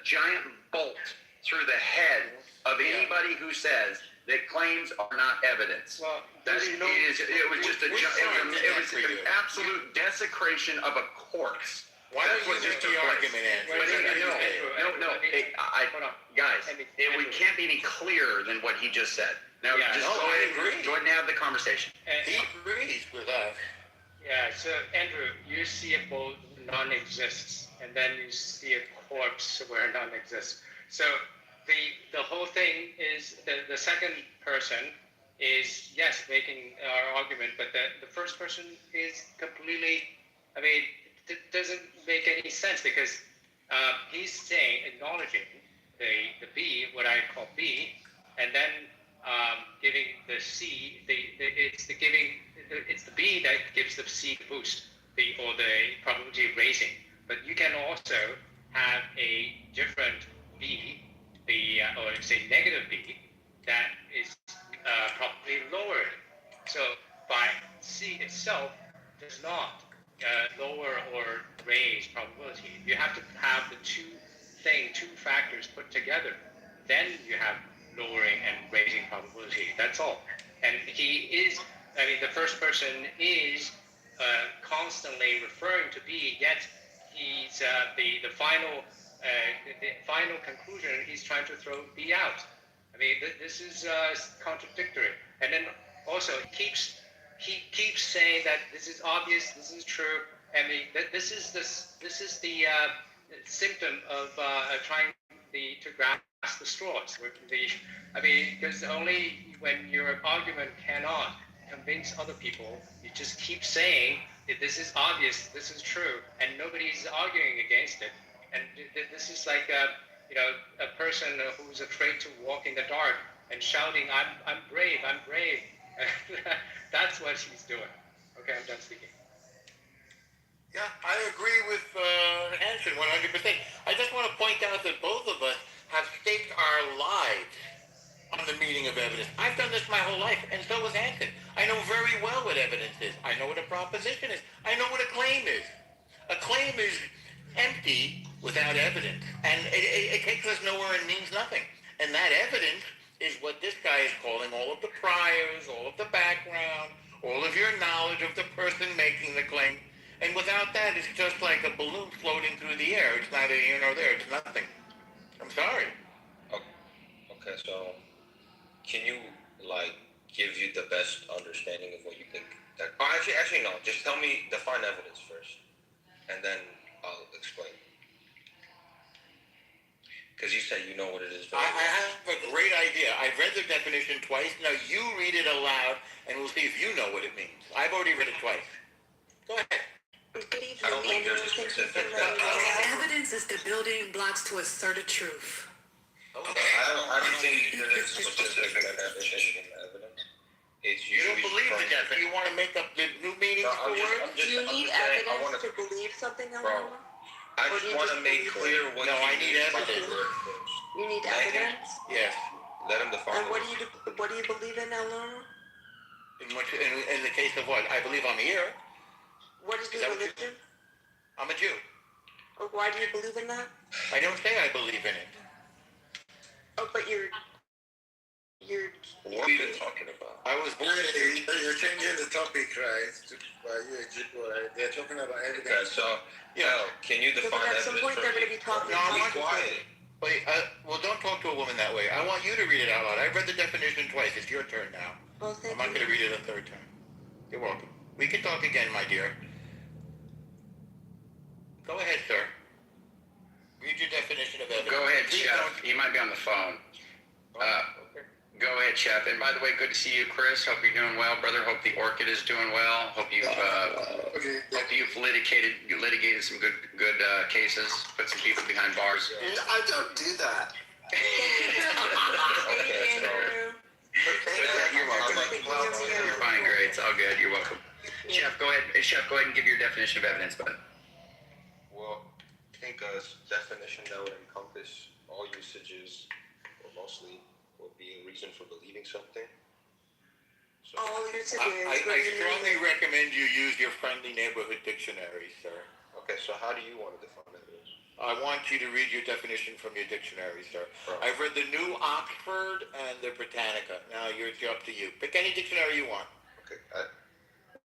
giant bolt through the head of anybody who says that claims are not evidence. Well, it was just an absolute desecration of a corpse. Why don't you just the argument in? No. Guys, we can't be any clearer than what he just said. Now, I agree. Go ahead and have the conversation. He agrees with us. Yeah, so Andrew, you see a boat non-exists, and then you see a corpse where none exists. So the whole thing is the second person is, yes, making our argument, but the first person is completely, it doesn't make any sense because he's saying, acknowledging the B, what I call B, and then giving the C, it's the B that gives the C the boost, or the probability raising. But you can also have a different B, or say negative B, that is probably lowered. So by C itself does not lower or raise probability. You have to have the two factors put together. Then you have lowering and raising probability. That's all. And he is, the first person is constantly referring to B, yet he's the final conclusion, he's trying to throw B out. This is contradictory. And then also he keeps saying that this is obvious, this is true. This is the symptom of trying to grasp the straws. Because only when your argument cannot convince other people, you just keep saying that this is obvious, this is true, and nobody's arguing against it. And this is like a person who's afraid to walk in the dark and shouting, I'm brave, I'm brave. That's what she's doing. Okay, I'm done speaking. Yeah, I agree with Hanson 100%. I just want to point out that both of us have staked our lives on the meaning of evidence. I've done this my whole life, and so has Hanson. I know very well what evidence is. I know what a proposition is. I know what a claim is. A claim is empty without evidence, and it takes us nowhere and means nothing. And that evidence is what this guy is calling all of the priors, all of the background, all of your knowledge of the person making the claim. And without that, it's just like a balloon floating through the air. It's neither here nor there. It's nothing. I'm sorry. Okay, so can you give you the best understanding of what you think that? Oh, actually no. Just tell me, define evidence first, and then I'll explain. Because you said you know what it is. I have a great idea. I've read the definition twice. Now you read it aloud, and we'll see if you know what it means. I've already read it twice. Go ahead. I don't think there's a specific Evidence is the building blocks to assert a truth. Okay. I don't think there's a specific definition of evidence. It's usually. You don't believe the definition. You want to make up the new meanings for words? Do you need evidence to believe something, Elena? I just want to make clear what. No, I need evidence. You need evidence? Yes. Let him define. And what do you believe in, Elena? In the case of what? I believe I'm here. What is your religion? I'm a Jew. Or why do you believe in that? I don't say I believe in it. Oh, but you're What are you talking about? I was born in You're changing the topic, right? You're a Jew, right? They're talking about Okay, evidence. so can you define at some evidence point for they're me? going to be talking No, about Be quiet. Wait, well, don't talk to a woman that way. I want you to read it out loud. I've read the definition twice. It's your turn now. Well, I'm not going to read it a third time. You're welcome. We can talk again, my dear. Go ahead, sir. Read your definition of evidence. Go ahead, Please Chef. don't- He might be on the phone. Go ahead, Chef. And by the way, good to see you, Chris. Hope you're doing well, brother. Hope the orchid is doing well. Hope you've litigated some good cases. Put some people behind bars. I don't do that. You're welcome. You're fine, great. It's all good. You're welcome. Chef, go ahead. Chef, go ahead and give your definition of evidence, bud. Well, I think a definition that would encompass all usages, or mostly, would be a reason for believing something. So, all usages. I strongly recommend you use your friendly neighborhood dictionary, sir. okay, so how do you want to define evidence? I want you to read your definition from your dictionary, sir. I've read the New Oxford and the Britannica. Now it's up to you. Pick any dictionary you want. Okay,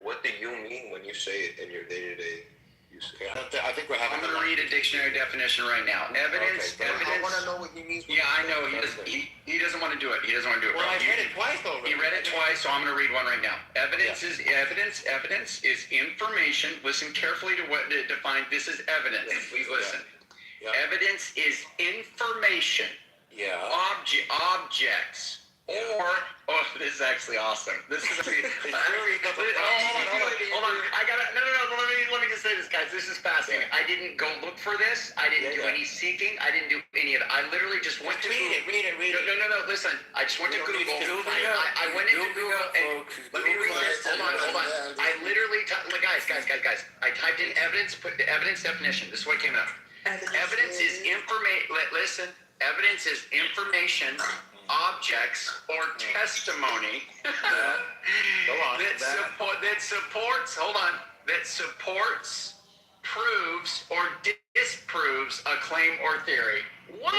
what do you mean when you say it in your day-to-day usage? Okay, I think we're having. I'm going to read a dictionary definition right now. Evidence. Okay, evidence. I want to know what he means. Yeah, I know. He doesn't want to do it. He doesn't want to do it. Well, bro. I've read it twice already. He read it twice, so I'm going to read one right now. Evidence is evidence. Evidence is information. Listen carefully to what it defined. This is evidence. Please listen. Yeah. Evidence is information. Yeah. Objects. Or this is actually awesome. This is hold on. I gotta no. Let me just say this, guys. This is fascinating. I didn't go look for this. I didn't do any seeking. I didn't do any of it. I literally just went to Google. Read it. No. Listen, I just went to Google. I went into Google and let me read this. Hold on. I literally guys. I typed in evidence. Put the evidence definition. This is what came up. Evidence is information. Listen. Evidence is information, objects, or testimony that supports, proves, or disproves a claim or theory. What?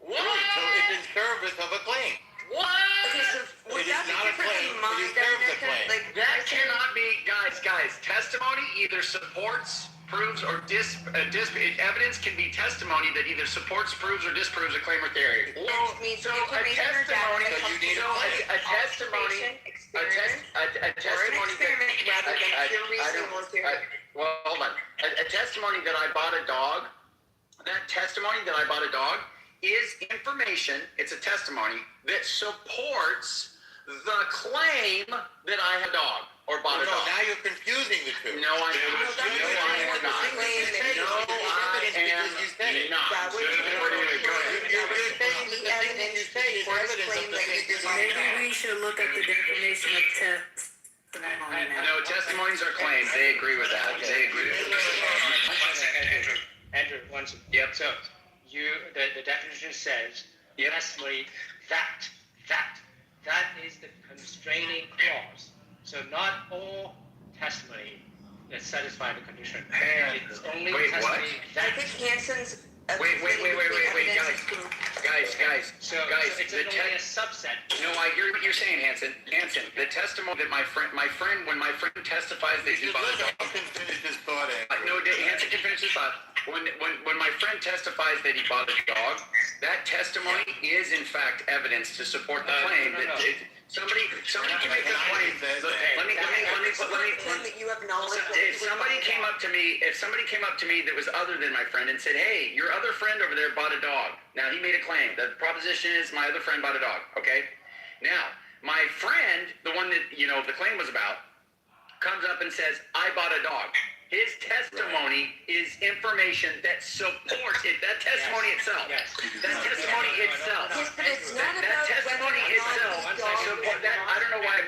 So it's in service of a claim. What? Okay, so would It is that be not a different claim. in my It serves a definition? claim. Like, That cannot be, guys. Testimony either supports, proves, or evidence can be testimony that either supports, proves, or disproves a claim or theory. means information or data that comes from A testimony, experience, or an experiment rather than pure reasoning or theory. Well, hold on. A testimony that I bought a dog. That testimony that I bought a dog is information. It's a testimony that supports the claim that I have a dog or bought a dog. Now you're confusing the two. No, I'm not. Maybe we should look at the definition of testimony now. No, testimonies are claims. They agree with that. They agree with that. Andrew, one second. Yep. So, the definition says, testimony, that is the constraining clause. So not all testimony that satisfy the condition. It's only testimony I that. think Hanson's. Wait, guys. So it's only a subset. No, I hear what you're saying, Hanson. The testimony that my friend, when my friend testifies that he bought a dog. Finish this thought. No, Hanson can finish his thought. When my friend testifies that he bought a dog, that testimony is in fact evidence to support the claim that somebody can make a claim. Let me. You have knowledge. If somebody came up to me that was other than my friend and said, "Hey, your other friend over there bought a dog." Now he made a claim. The proposition is my other friend bought a dog. Okay. Now my friend, the one that the claim was about, comes up and says, "I bought a dog." His testimony is information that supports it. That testimony itself. That testimony itself. Yes, but it's not that about testimony whether or itself. not the dog Support that. I don't know why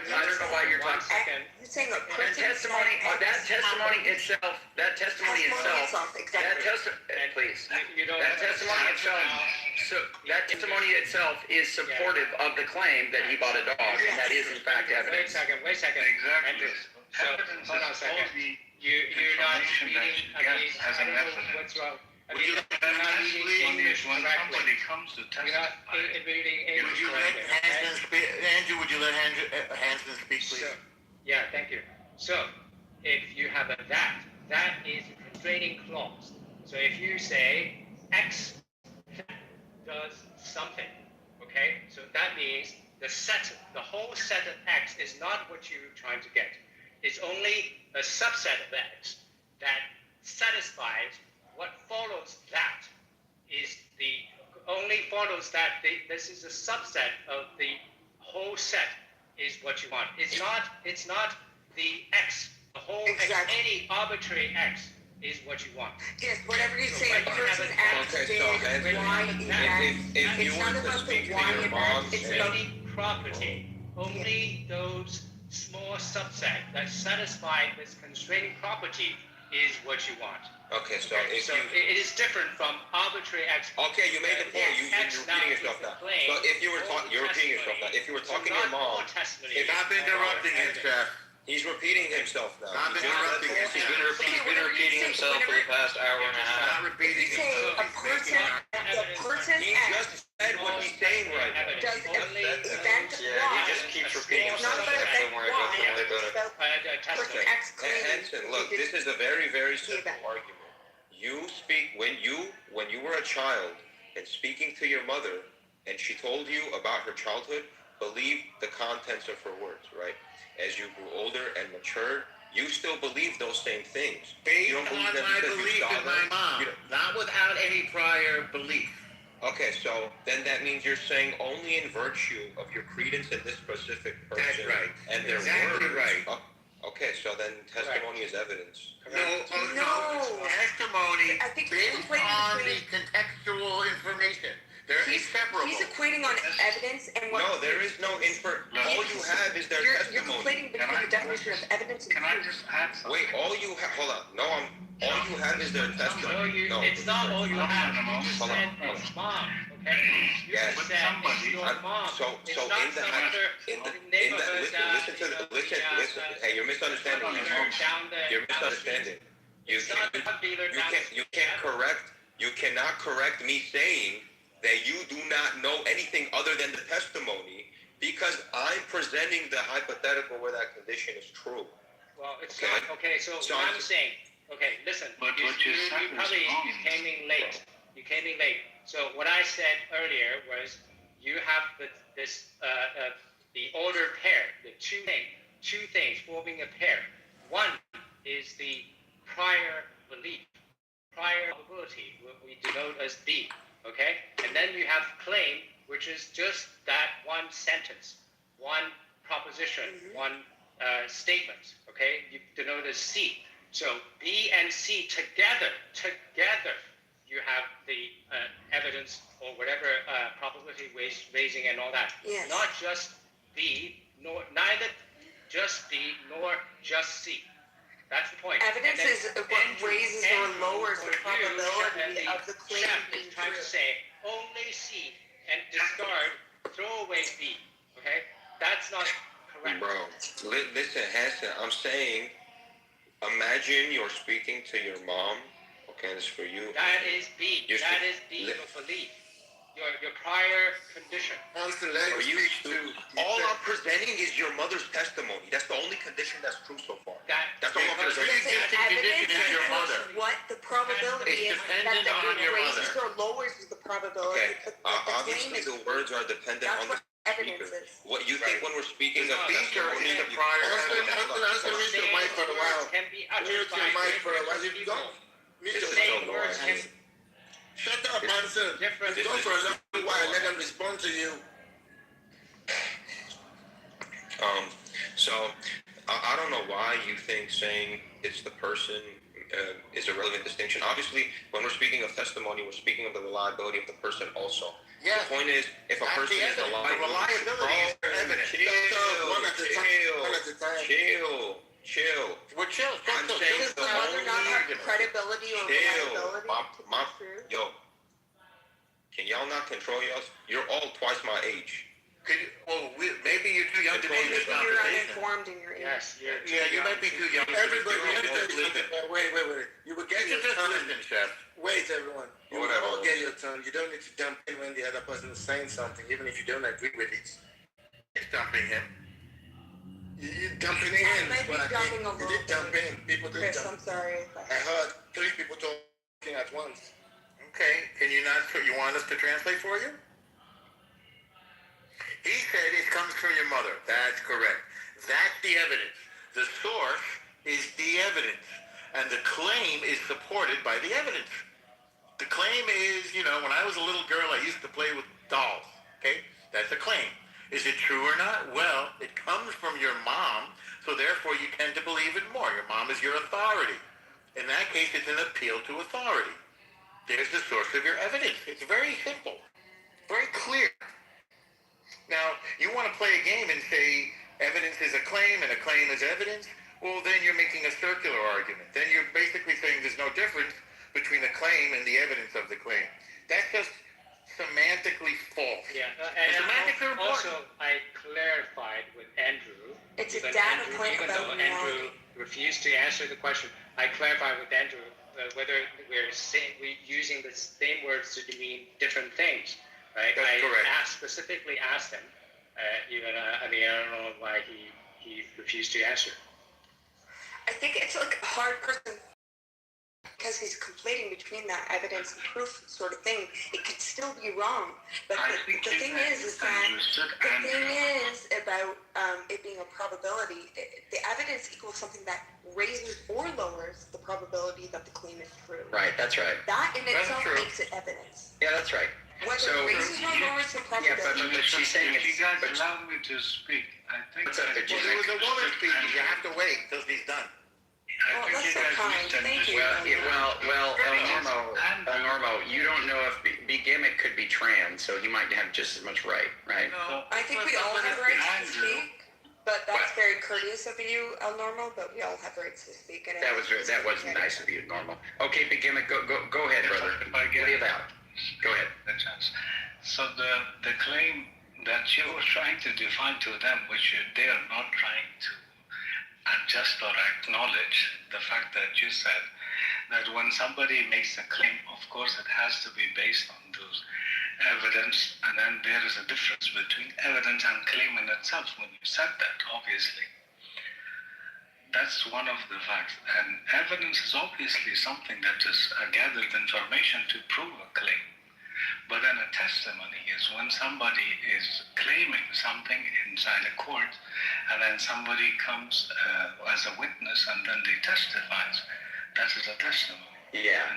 you're talking. You're saying a That testimony itself. That testimony itself. Exactly. Please. That testimony itself So that testimony itself is supportive of the claim that he bought a dog, and that is in fact evidence. Wait a second. Exactly. So, hold on a second. You're not reading, I don't know what's wrong. You're not reading English correctly. You're not reading English correctly. Andrew, would you let Hanson speak, please? So, yeah, thank you. So, if you have a that is a constraining clause. So if you say X does something, okay? So that means the whole set of X is not what you're trying to get. It's only a subset of X that satisfies what follows that is this is a subset of the whole set is what you want. It's not the X, the whole X, any arbitrary X is what you want. Yes, whatever you say, a person X did, Y event, it's not about the Y event, it's about property. Only those small subset that satisfy this constraining property is what you want. Okay, so it is different from arbitrary X. Okay, you made the point. You're repeating yourself now. So if you were talking, you're repeating yourself now. If you were talking to your mom, Stop interrupting him, Chef. He's repeating himself now. Stop interrupting him. He's been repeating himself for the past hour and a half. Not repeating himself. the person He just said what he's saying right now. does event Yeah, Y. he just keeps repeating It's not himself. about event Y, it's about person X claiming. Hanson, look, this is a very, very simple argument. You speak when you were a child and speaking to your mother, and she told you about her childhood, believe the contents of her words, right? As you grew older and matured, you still believe those same things. Based You don't on believe them my because you belief saw in my them. mom, not without any prior belief. Okay, so then that means you're saying only in virtue of your credence in this specific person. That's right. And their Exactly words. right. Okay, so then testimony is evidence. No. Testimony I think based on the contextual information. They're inseparable. He's equating on evidence and what. No, there is no all you have is their You're testimony. conflating between the definition of evidence and proof. Wait, all you have, hold on. No, all you have is their testimony. No. It's not all you have. You just Hold said on. it's mom, okay? You Yes. just said it's your mom. So It's in not the some other neighborhood listen. Hey, you're misunderstanding. You're misunderstanding. You cannot correct me saying that you do not know anything other than the testimony because I'm presenting the hypothetical where that condition is true. Well, it's not. Okay, so what I'm saying, okay, listen. But you what you're saying probably is wrong. you came in late. You came in late. So what I said earlier was you have the ordered pair, the two things forming a pair. One is the prior belief, prior probability, what we denote as B. Okay, and then you have claim, which is just that one sentence, one proposition, one statement. Okay, you denote as C. So B and C together, you have the evidence or whatever probability raising and all that. Yes. Not just B, neither just B nor just C. That's the point. Evidence is what raises or lowers the probability of the claim being trying to true. say only C and discard, throw away B. Okay, that's not correct. Bro, listen, Hanson, I'm saying, imagine you're speaking to your mom. Okay, this is for you. That is B. Your belief. Your prior condition. All I'm presenting is your mother's testimony. That's the only condition that's true so far. That's all I'm presenting. Evidence is what the probability is that it raises or lowers the probability. Okay, But the obviously claim is the words are dependent on the evidence speaker. is. What you think when we're speaking of testimony? Is the prior evidence. Mute your mic for a while. Mute your mic for a while. You go. Mute your mic. Shut up, Hanson. Go for a little while. Let them respond to you. So I don't know why you think saying it's the person is a relevant distinction. Obviously, when we're speaking of testimony, we're speaking of the reliability of the person also. Yes. The point is, if a person is reliable, chill. Well, chill. I'm saying Does the mother not have credibility or reliability to be true? Yo, Can y'all not control y'all? You're all twice my age. Maybe you're too young to be in this Maybe you're conversation. uninformed in your age. Yes, Yeah, you might be too young. Everybody, Listen. wait. You will get your Just turn. listen, Chef. Wait, everyone. You will all get your turn. You don't need to jump in when the other person is saying something, even if you don't agree with it. It's dumping him. You jumping in. I might be but jumping a you little did jump in. People did Chris, jump. I'm sorry. I heard 3 people talking at once. Okay, can you not, you want us to translate for you? He said it comes from your mother. That's correct. That's the evidence. The source is the evidence. And the claim is supported by the evidence. The claim is, when I was a little girl, I used to play with dolls. Okay? That's a claim. Is it true or not? Well, it comes from your mom, so therefore you tend to believe it more. Your mom is your authority. In that case, it's an appeal to authority. There's the source of your evidence. It's very simple. Very clear. Now, you want to play a game and say evidence is a claim and a claim is evidence? Well, then you're making a circular argument. Then you're basically saying there's no difference between the claim and the evidence of the claim. That's just semantically false. Yeah, and semantically also I clarified with Andrew. It's a data point even about though Andrew refused to answer the question, I clarified with Andrew whether we're using the same words to mean different things. Right? That's correct. Specifically asked him, I don't know why he refused to answer. I think it's like a hard person because he's conflating between that evidence and proof sort of thing. It could still be wrong, but the thing is that the thing is about it being a probability. The evidence equals something that raises or lowers the probability that the claim is true. Right, that's right. That in itself makes it evidence. Yeah, that's right. Whether it raises or lowers the probability. But she's saying if you guys allow me to speak, I think Well, there was a woman speaking. You have to wait till he's done. Oh, that's so kind. Thank you. Well, El Normo, you don't know if B-Gimmick could be trans, so he might have just as much right? No, I think we all have rights to speak, but that's very courteous of you, El Normo, but we all have rights to speak. And That was nice of you, Normal. Okay, B-Gimmick, go ahead, brother. What do you have? Go ahead. So the claim that you were trying to define to them, which they are not trying to adjust or acknowledge the fact that you said that when somebody makes a claim, of course it has to be based on those evidence, and then there is a difference between evidence and claim in itself. When you said that, obviously, that's one of the facts. And evidence is obviously something that is gathered information to prove a claim. But then a testimony is when somebody is claiming something inside a court, and then somebody comes as a witness, and then they testifies. That is a testimony. Yeah,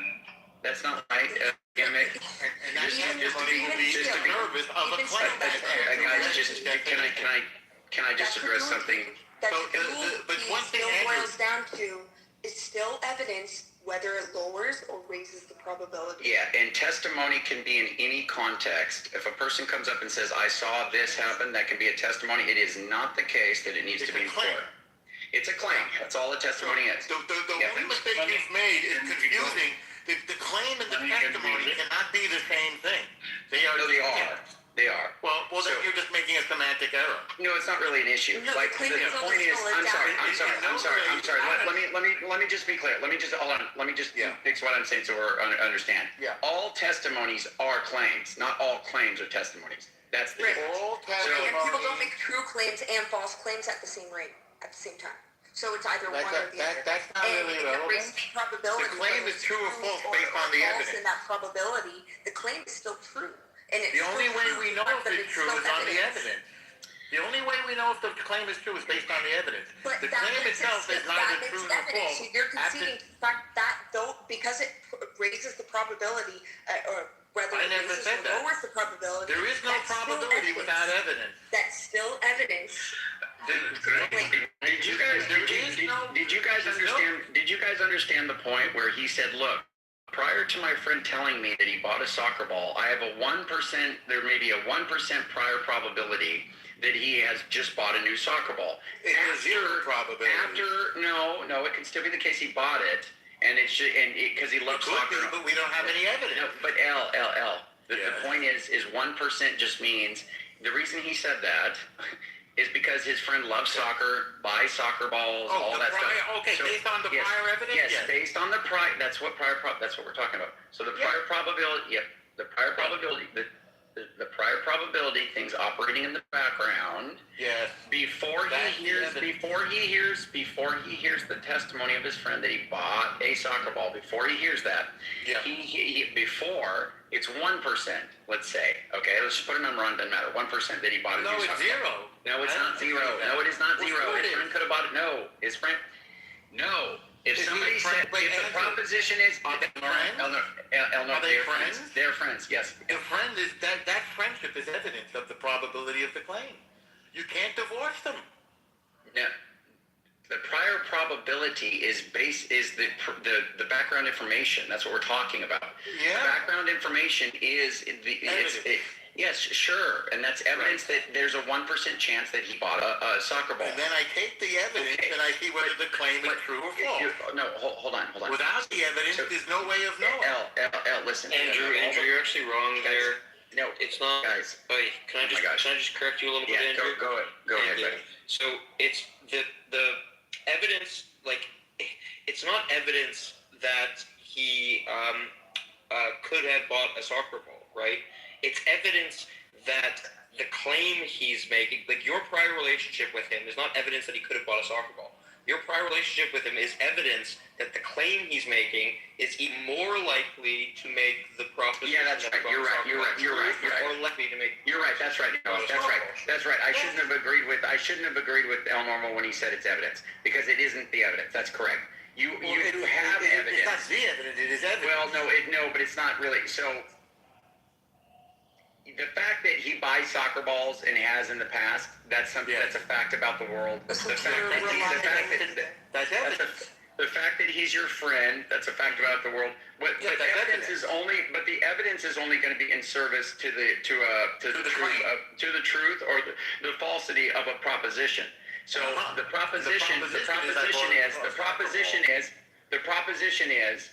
that's not right. Gimmick. And that testimony will be the service of a claim. Guys, can I just address something? But one thing boils down to is still evidence whether it lowers or raises the probability. Yeah, and testimony can be in any context. If a person comes up and says, I saw this happen, that can be a testimony. It is not the case that it needs to be for. It's a claim. That's all a testimony is. The only mistake you've made is confusing. The claim and the testimony cannot be the same thing. They are. No, they are. They are. Well, then you're just making a semantic error. No, it's not really an issue. No, like the point is, I'm sorry. Let me just be clear. Hold on. Let me just fix what I'm saying so we understand. Yeah. All testimonies are claims. Not all claims are testimonies. That's the difference. All And testimony. people don't make true claims and false claims at the same rate, at the same time. So it's either one or the other. That's not really relevant. Probability. The claim is true or false based on the evidence. And that probability, the claim is still true. And it's The only way we know if but it's true is on the evidence. The only way we know if the claim is true is based on the evidence. But The that claim makes itself is neither true nor false. So you're conceding the fact that though, because it raises the probability, or whether I it never raises said or that. lowers the probability. There is no that's still probability evidence. without evidence. That's still evidence. Did you guys understand the point where he said, look, prior to my friend telling me that he bought a soccer ball, I have a 1%, there may be a 1% prior probability that he has just bought a new soccer ball. It's a zero probability. No, it can still be the case he bought it, and it should, and because he loves soccer. But we don't have any evidence. No, but The point is 1% just means, the reason he said that is because his friend loves soccer, buys soccer balls, all that stuff. Okay, so, based on the prior evidence? Yes, based on the prior, that's what we're talking about. So the prior probability, the prior probability, the prior probability, things operating in the background. Yes. Before he hears the testimony of his friend that he bought a soccer ball, before he hears that, before it's 1%, let's say. Okay, let's just put a number on, doesn't matter. 1% that he bought a new soccer ball. No, it's not zero. No, it is not zero. His friend could have bought it. No, his friend. No. If somebody said, if the proposition is, are they friends? Are they friends? They're friends, yes. The friend is that friendship is evidence of the probability of the claim. You can't divorce them. No. The prior probability is the background information. That's what we're talking about. Yeah. The background information is yes, sure, and that's evidence that there's a 1% chance that he bought a soccer ball. And then I take the evidence and I see whether the claim is true or false. No, hold on. Without the evidence, there's no way of knowing. Listen. Andrew, you're actually wrong there. No, it's not. Guys. Wait, can I just correct you a little bit, Andrew? Go ahead, buddy. So it's the evidence, like, it's not evidence that he could have bought a soccer ball, right? It's evidence that the claim he's making, like your prior relationship with him is not evidence that he could have bought a soccer ball. Your prior relationship with him is evidence that the claim he's making is even more likely to make the proposition. Yeah, that's right. You're right. More likely to make. You're right. That's right. That's right. I shouldn't have agreed with El Normo when he said it's evidence, because it isn't the evidence. That's correct. You have evidence. It's not the evidence. It is evidence. Well, no, but it's not really. So the fact that he buys soccer balls and has in the past, that's something that's a fact about the world. The fact that he's your friend, that's a fact about the world. But the evidence is only going to be in service to the truth or the falsity of a proposition. So the proposition is.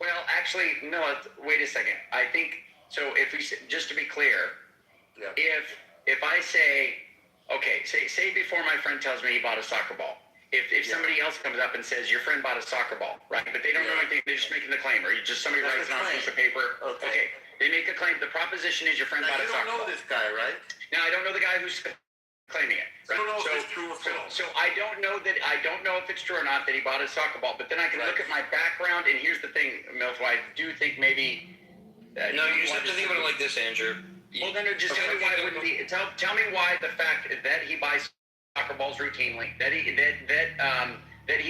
Well, actually, no. Wait a second. I think. So if we, just to be clear, if I say, okay, say before my friend tells me he bought a soccer ball, if somebody else comes up and says your friend bought a soccer ball, right? But they don't know anything, they're just making the claim, or somebody writes it on a piece of paper. Okay, they make a claim. The proposition is your friend bought a soccer ball. You don't know this guy, right? Now I don't know the guy who's claiming it. Right? You don't know if it's true or false. So I don't know if it's true or not that he bought a soccer ball. But then I can look at my background, and here's the thing, Milf, I do think maybe. No, you just have to think about it like this, Andrew. Well, then just tell me why it wouldn't be. Tell me why the fact that he buys soccer balls routinely, that he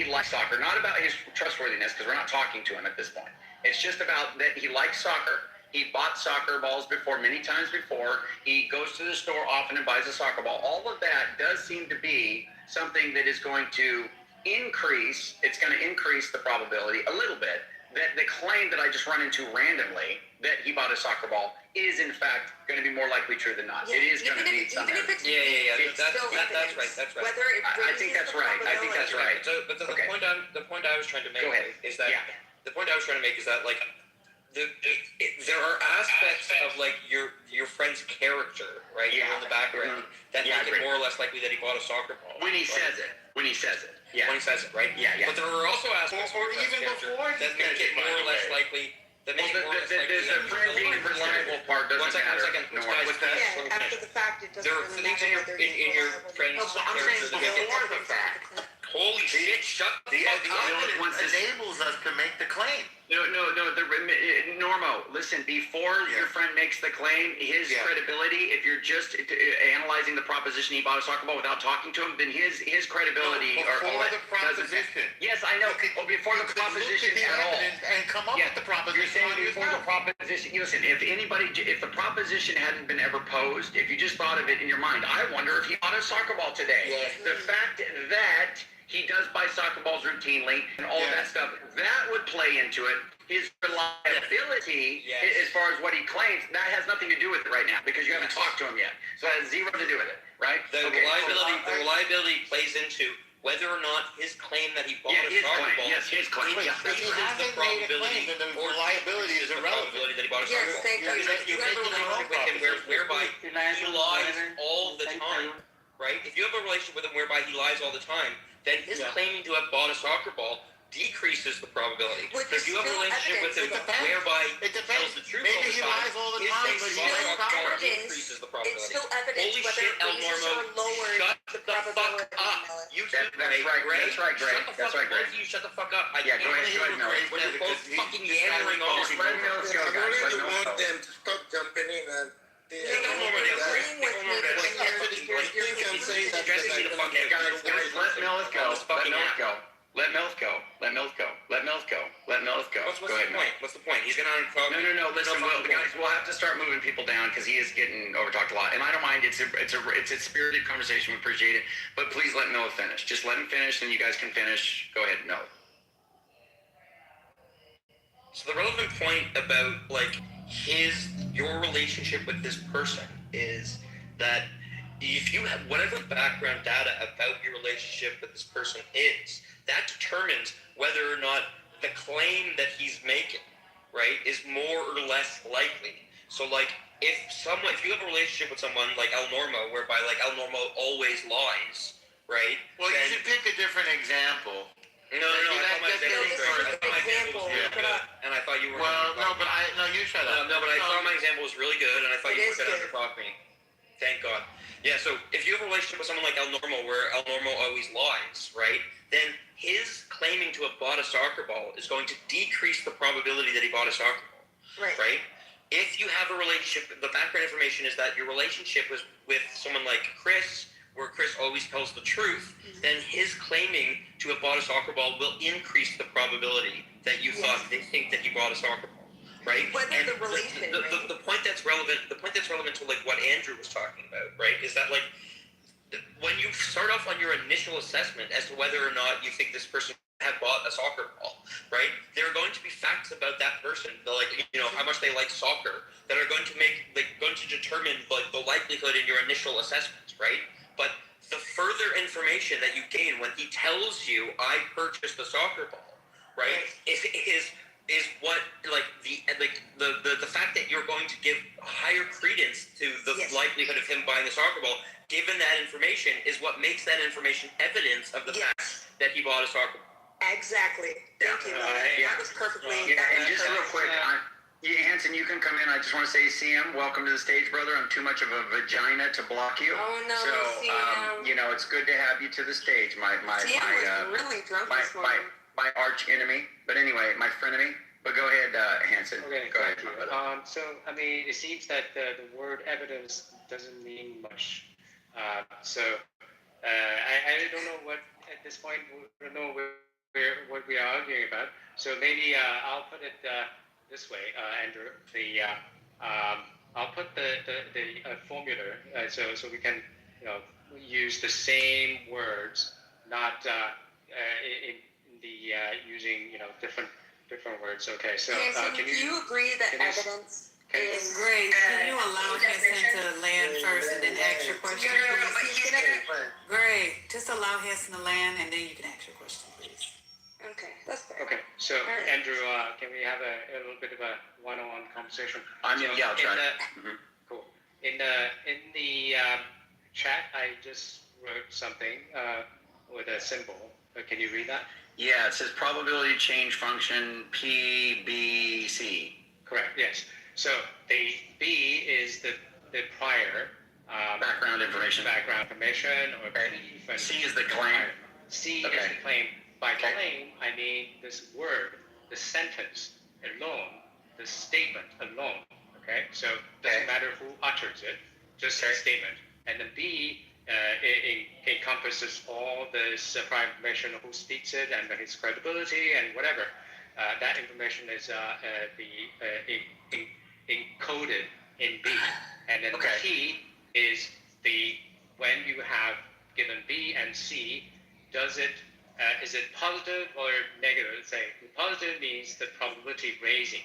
likes soccer, not about his trustworthiness, because we're not talking to him at this point. It's just about that he likes soccer. He bought soccer balls many times before. He goes to the store often and buys a soccer ball. All of that does seem to be something that is going to increase. It's going to increase the probability a little bit that the claim that I just run into randomly that he bought a soccer ball is in fact going to be more likely true than not. It is going to be some evidence. Yeah. That's right. I think that's right. But the point I was trying to make is that like there are aspects of like your friend's character, right? Yeah. In the background that make it more or less likely that he bought a soccer ball. When he says it. Yeah. When he says it, right? Yeah. But there are also aspects or even before that make it more or less likely. The friend being reliable part doesn't matter. After the fact, it doesn't really matter whether in your friend's character that make it before the fact. Holy shit! Shut the fuck up! Enables us to make the claim. No. Normo, listen. Before your friend makes the claim, his credibility. If you're just analyzing the proposition he bought a soccer ball without talking to him, then his credibility before the proposition. Yes, I know. Before the proposition at all. And come up with the proposition. You're saying before the proposition. Listen, if the proposition hadn't been ever posed, if you just thought of it in your mind, I wonder if he bought a soccer ball today. Yes. The fact that he does buy soccer balls routinely and all of that stuff, that would play into it. His reliability, as far as what he claims, that has nothing to do with it right now because you haven't talked to him yet. So that has zero to do with it, right? The reliability plays into whether or not his claim that he bought a his soccer claim. ball Yes, his claim. increases the probability, then the liability is irrelevant. that he bought a Yes, soccer ball. thank you. You have a relationship with him whereby he lies all the time, right? If you have a relationship with him whereby he lies all the time, then his claiming to have bought a soccer ball decreases the probability. But If you have a relationship with him whereby he tells the truth Maybe all the he time, lies all the his time, saying but he he bought a knows soccer ball evidence. increases the probability. It's still evidence Holy whether shit, El raises Normo, or lowers shut the fuck up. You too, That's right, Gray. that's right, Gray. Shut the That's fuck right, up. Gray. Both of you shut the fuck up. I Yeah, go can't ahead, hear Mel. When you're both fucking yammering on Just let Mills go, I guys. Let really Mills want go. them to stop jumping in and agreeing with me when you're Stressing me the fuck out. Guys, let Mills go. Let Mills go. Let Mills go. Let Mills go. Let Mills go. Let Mills go. What's Go the ahead, Mills. point? What's the point? He's gonna unclog me. No. Listen, guys, we'll have to start moving people down because he is getting overtalked a lot, and I don't mind. It's a spirited conversation. We appreciate it, but please let Noah finish. Just let him finish, and you guys can finish. Go ahead, Noah. So the relevant point about like your relationship with this person is that if you have whatever background data about your relationship with this person is, that determines whether or not the claim that he's making, right, is more or less likely. So like if you have a relationship with someone like El Normo, whereby like El Normo always lies, right? Well, you should pick a different example. No, I thought my example was really good, and I thought you were. Well, you shut up. No, but I thought my example was really good, and I thought you were going to talk me. Thank God. Yeah, so if you have a relationship with someone like El Normo, where El Normo always lies, right, then his claiming to have bought a soccer ball is going to decrease the probability that he bought a soccer ball, right? If you have a relationship, the background information is that your relationship was with someone like Chris, where Chris always tells the truth, then his claiming to have bought a soccer ball will increase the probability that you thought they think that he bought a soccer ball. Right, and the point that's relevant to like what Andrew was talking about, right, is that like when you start off on your initial assessment as to whether or not you think this person had bought a soccer ball, right, there are going to be facts about that person, how much they like soccer, that are going to determine like the likelihood in your initial assessments, right? But the further information that you gain when he tells you I purchased a soccer ball, right, is what the fact that you're going to give higher credence to the likelihood of him buying a soccer ball, given that information, is what makes that information evidence of the fact that he bought a soccer ball. Exactly. Thank you. That was perfectly. And just real quick, Hanson, you can come in. I just want to say, CM, welcome to the stage, brother. I'm too much of a vagina to block you. Oh no, so CM. it's good to have you to the stage. CM was really drunk this morning. My arch enemy, but anyway, my frenemy. But go ahead, Hanson. Okay, go ahead. So, I mean, it seems that the word evidence doesn't mean much. I don't know what, at this point, we don't know what we are arguing about. So maybe I'll put it this way, Andrew. I'll put the formula so we can, use the same words, not in the using, different words. Okay, so Hanson, do you agree that evidence is... Great. Can you allow Hanson to land first and then ask your question, please? Great. Just allow Hanson to land and then you can ask your question, please. Okay, that's fair. Okay, so Andrew, can we have a little bit of a one-on-one conversation? I'll try. Cool. In the chat, I just wrote something with a symbol. Can you read that? Yeah, it says probability change function PBC. Correct. Yes. So the B is the prior background information. Or belief. And C is the claim. C is the claim. By claim, I mean this word, the sentence alone, the statement alone. Okay. So it doesn't matter who utters it, just a statement. And the B it encompasses all this prior information of who speaks it and his credibility and whatever. That information is encoded in B. And then the T is when you have given B and C, is it positive or negative? Let's say positive means the probability raising.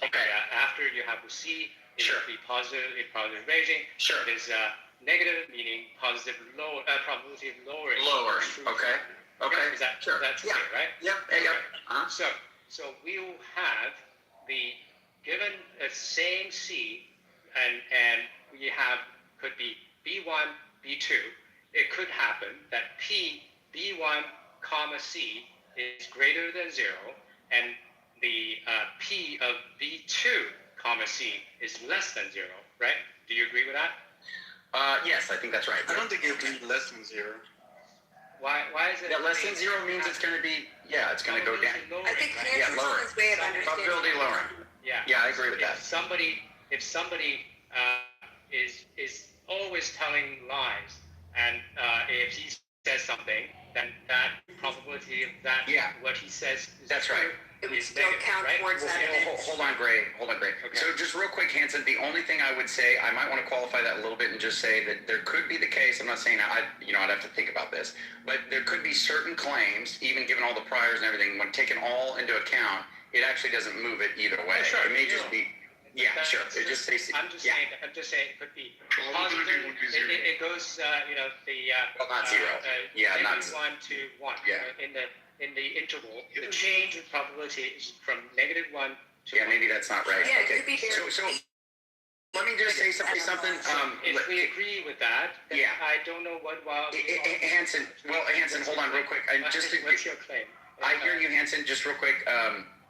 Okay. After you have the C, it will be positive, it's probability raising. Sure. It is negative meaning positive low probability of lowering. Lowering. Okay. Okay. Is that sure. that's Yeah. clear, right? Yep. Okay. Yep. So we will have the given a same C, and we have could be B1, B2. It could happen that P B1 comma C is greater than 0, and the P of B2 comma C is less than 0, right? Do you agree with that? Yes, I think that's right. I don't think it would be less than 0. Why is it? Yeah, less than 0 means it's going to be, it's going to go down. I think Right? Hanson's on his way of understanding. Probability lowering. Yeah. Yeah, I agree with that. If somebody is always telling lies, and if he says something, then that probability of that what he says is That's true, right. It would is still negative, count right? towards that evidence. Hold on, Gray. Okay. So just real quick, Hanson, the only thing I would say, I might want to qualify that a little bit and just say that there could be the case, I'm not saying I'd have to think about this, but there could be certain claims, even given all the priors and everything, when taken all into account, it actually doesn't move it either way. Sure, it may just be, sure. It just says, I'm just saying it could be positive. It goes, well, not 0. Not 1 to 1. In the interval, the change in probability is from -1 to 1. maybe that's not right. Yeah, okay. it could be So let me just say something. If we agree with that, then I don't know what. Hanson, hold on real quick. What's your claim? I hear you, Hanson. Just real quick.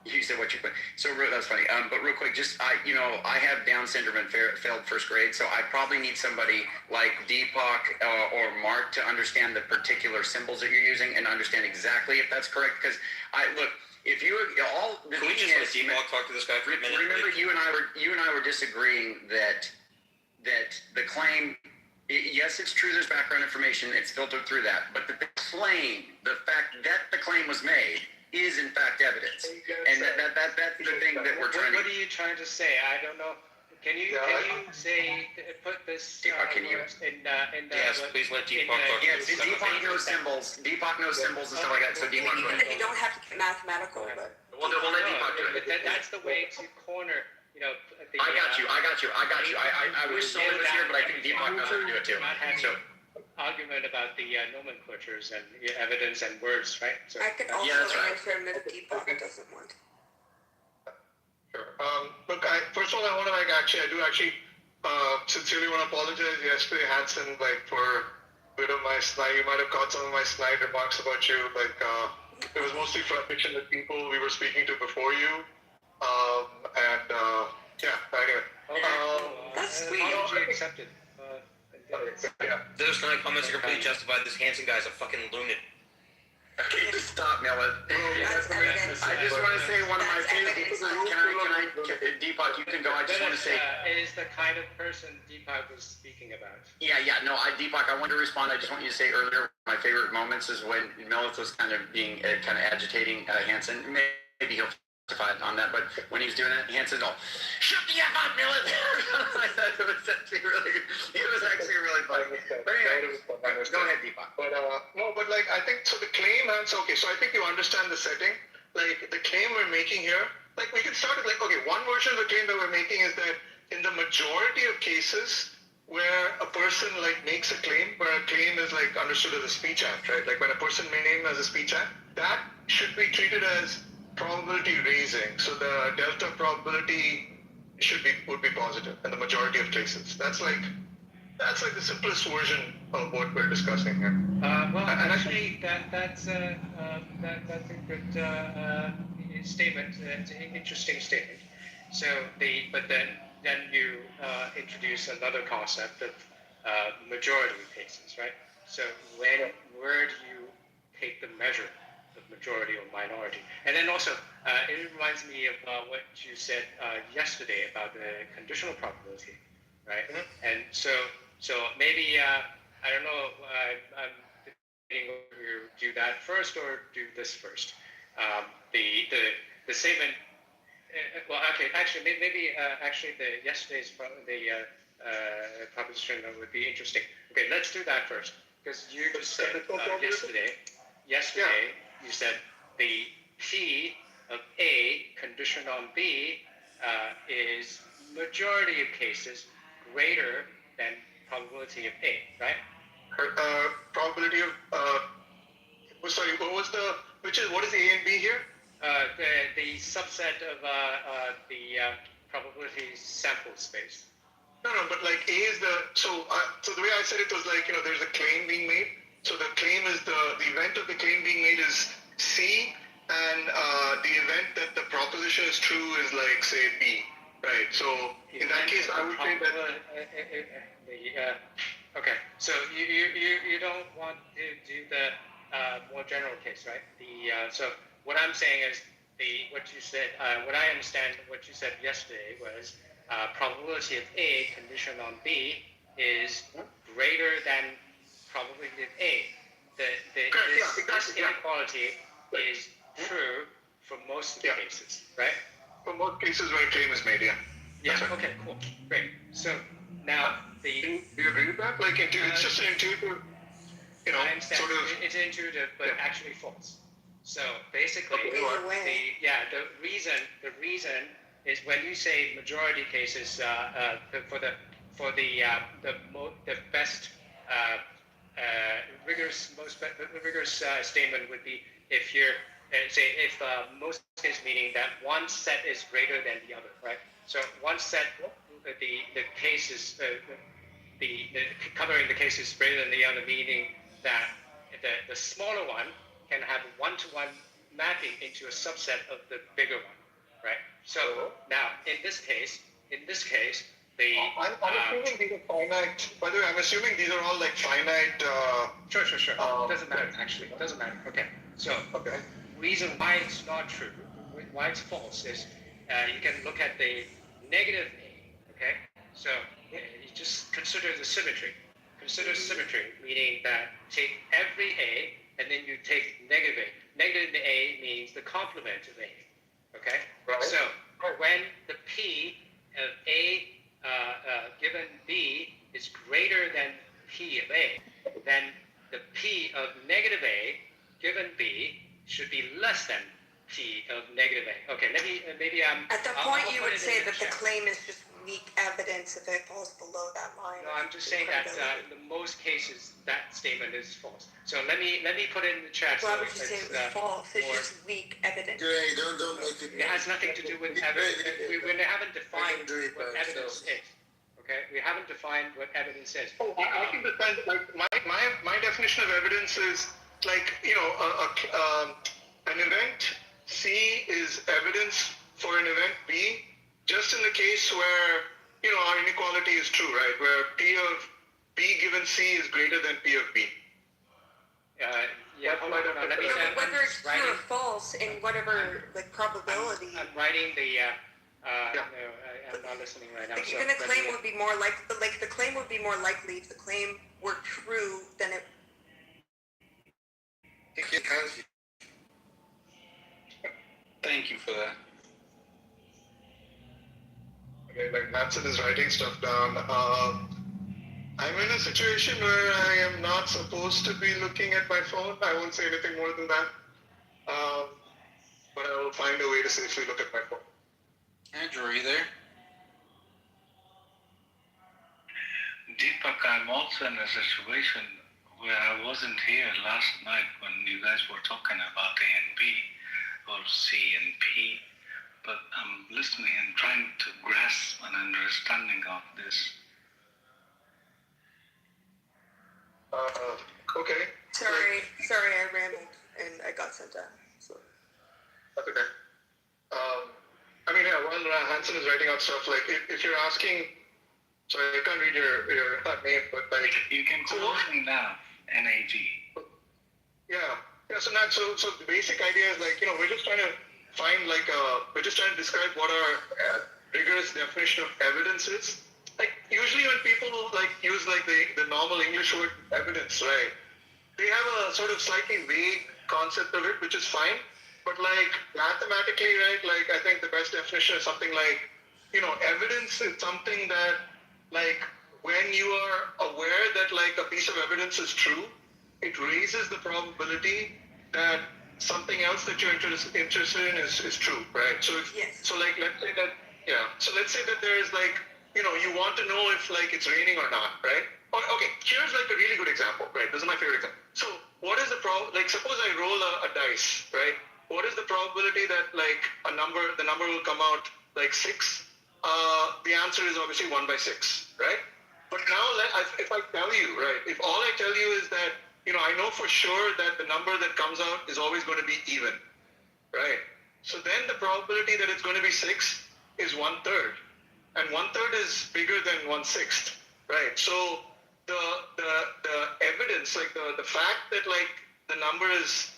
You said what you put. So that's funny. But real quick, I have Down syndrome and failed first grade, so I probably need somebody like Deepak or Mark to understand the particular symbols that you're using and understand exactly if that's correct. Because if you all, can we just let Deepak talk to this guy for a minute? Remember, you and I were disagreeing that the claim. Yes, it's true. There's background information. It's filtered through that, but the fact that the claim was made, is in fact evidence, and that's the thing that we're trying. What are you trying to say? I don't know. Can you say put this Deepak, yes, please let Deepak talk. Deepak knows symbols. Deepak knows symbols and stuff like that. So Deepak, go ahead. You don't have to get mathematical, but We'll let Deepak do it. That's the way to corner. I got you. I wish someone was here, but I think Deepak knows how to do it too. So. Argument about the nomenclatures and evidence and words, right? So, I could also answer him if Deepak doesn't want. Sure. Look, first of all, I do sincerely want to apologize. Yesterday, Hanson, for a bit of my slide, you might have caught some of my slide remarks about you. It was mostly frustration with people we were speaking to before you. Anyway. That's sweet. Apology accepted. Those kind of comments are completely justified. This Hanson guy's a fucking lunatic. Can you just stop, Miller? I just want to say one of my favorite. Deepak, you can go. I just want to say. Is the kind of person Deepak was speaking about. No, Deepak, I wanted to respond. I just want you to say earlier, my favorite moments is when Melith was kind of being, kind of agitating Hanson. Maybe he'll justify it on that, but when he was doing that, Hanson go, shut the F up, Melith! I thought it was actually really funny. But anyway, go ahead, Deepak. I think, so the claim, okay, so I think you understand the setting. The claim we're making here, we can start with, one version of the claim that we're making is that in the majority of cases where a person, makes a claim, where a claim is, understood as a speech act, right? When a person may name as a speech act, that should be treated as probability raising. So the delta probability would be positive in the majority of cases. That's the simplest version of what we're discussing here. Actually, that's a good statement. It's an interesting statement. So but then you introduce another concept of majority cases, right? So where do you take the measure of majority or minority? And then also, it reminds me of what you said yesterday about the conditional probability, right? Mm-hmm. And so maybe I don't know. I'm debating whether you do that first or do this first. The statement. Maybe yesterday's proposition would be interesting. Okay, let's do that first, because you just said yesterday you said the P of A conditioned on B is majority of cases greater than probability probability of A, right? Probability of, sorry, what is the A and B here? The subset of the probability sample space. No, but like A is so the way I said it was like, there's a claim being made. So the claim is the event of the claim being made is C, and the event that the proposition is true is like, say, B, right? So in that case, I would say that... Okay, so you don't want to do the more general case, right? So what I'm saying is what you said, what I understand what you said yesterday was probability of A conditioned on B is greater than probability of A. This inequality is true for most of the cases, right? For most cases where a claim is made, yeah. Yeah, okay, cool, great. So now do you agree with that? Like, it's just an intuitive, I understand. sort of... It's intuitive, but actually false. So basically, the reason is when you say majority cases for the best rigorous statement would be if you're most cases, meaning that one set is greater than the other, right? So one set, the case is covering the case is greater than the other, meaning that the smaller one can have one-to-one mapping into a subset of the bigger one, right? So now in this case, the I'm assuming these are finite. By the way, I'm assuming these are all like finite. Sure. Doesn't matter actually. It doesn't matter. Okay. So reason why it's not true, why it's false is you can look at the negative A. Okay. So you just consider the symmetry. Consider symmetry, meaning that take every A and then you take negative A. Negative A means the complement of A. Okay? Right. So when the P of A given B is greater than P of A, then the P of negative A given B should be less than P of negative A. Okay, maybe at that point you would say that the claim is just weak evidence if it falls below that line. No, I'm just saying that in most cases that statement is false. So let me put it in the chat. Why would you say it was false? It's just weak evidence. Hey, don't make it. It has nothing to do with evidence. We haven't defined what evidence is. Okay, we haven't defined what evidence is. Oh, I can define like my definition of evidence is like an event C is evidence for an event B. Just in the case where, our inequality is true, right? Where P of B given C is greater than P of B. Whether it's true or false in whatever probability. I'm writing the. I'm not listening right now. Even the claim would be more the claim would be more likely if the claim were true than it. Thank you for that. Okay, like Matson is writing stuff down. I'm in a situation where I am not supposed to be looking at my phone. I won't say anything more than that. But I will find a way to safely look at my phone. Andrew, are you there? Deepak, I'm also in a situation where I wasn't here last night when you guys were talking about A and B or C and P, but I'm listening and trying to grasp an understanding of this. Okay. Sorry, I rambled and I got sent out. So. That's okay. While Hanson is writing out stuff, like if you're asking, sorry, I can't read your name, but like you can call me now, NAG. Yeah. So the basic idea is like we're just trying to find we're just trying to describe what our rigorous definition of evidence is. Like usually when people use the normal English word evidence, right? They have a sort of slightly vague concept of it, which is fine. But mathematically, right? I think the best definition is something like, evidence is something that when you are aware that a piece of evidence is true, it raises the probability that something else that you're interested in is true, right? So let's say that, so let's say that there is you want to know if it's raining or not, right? Okay, like suppose I roll a dice, right? What is the probability that like the number will come out like 6? The answer is obviously 1 by 6, right? But now if I tell you, right, if all I tell you is that, I know for sure that the number that comes out is always going to be even, right? So then the probability that it's going to be 6 is 1/3. And 1/3 is bigger than 1/6, right? So the evidence, like the fact that like the number is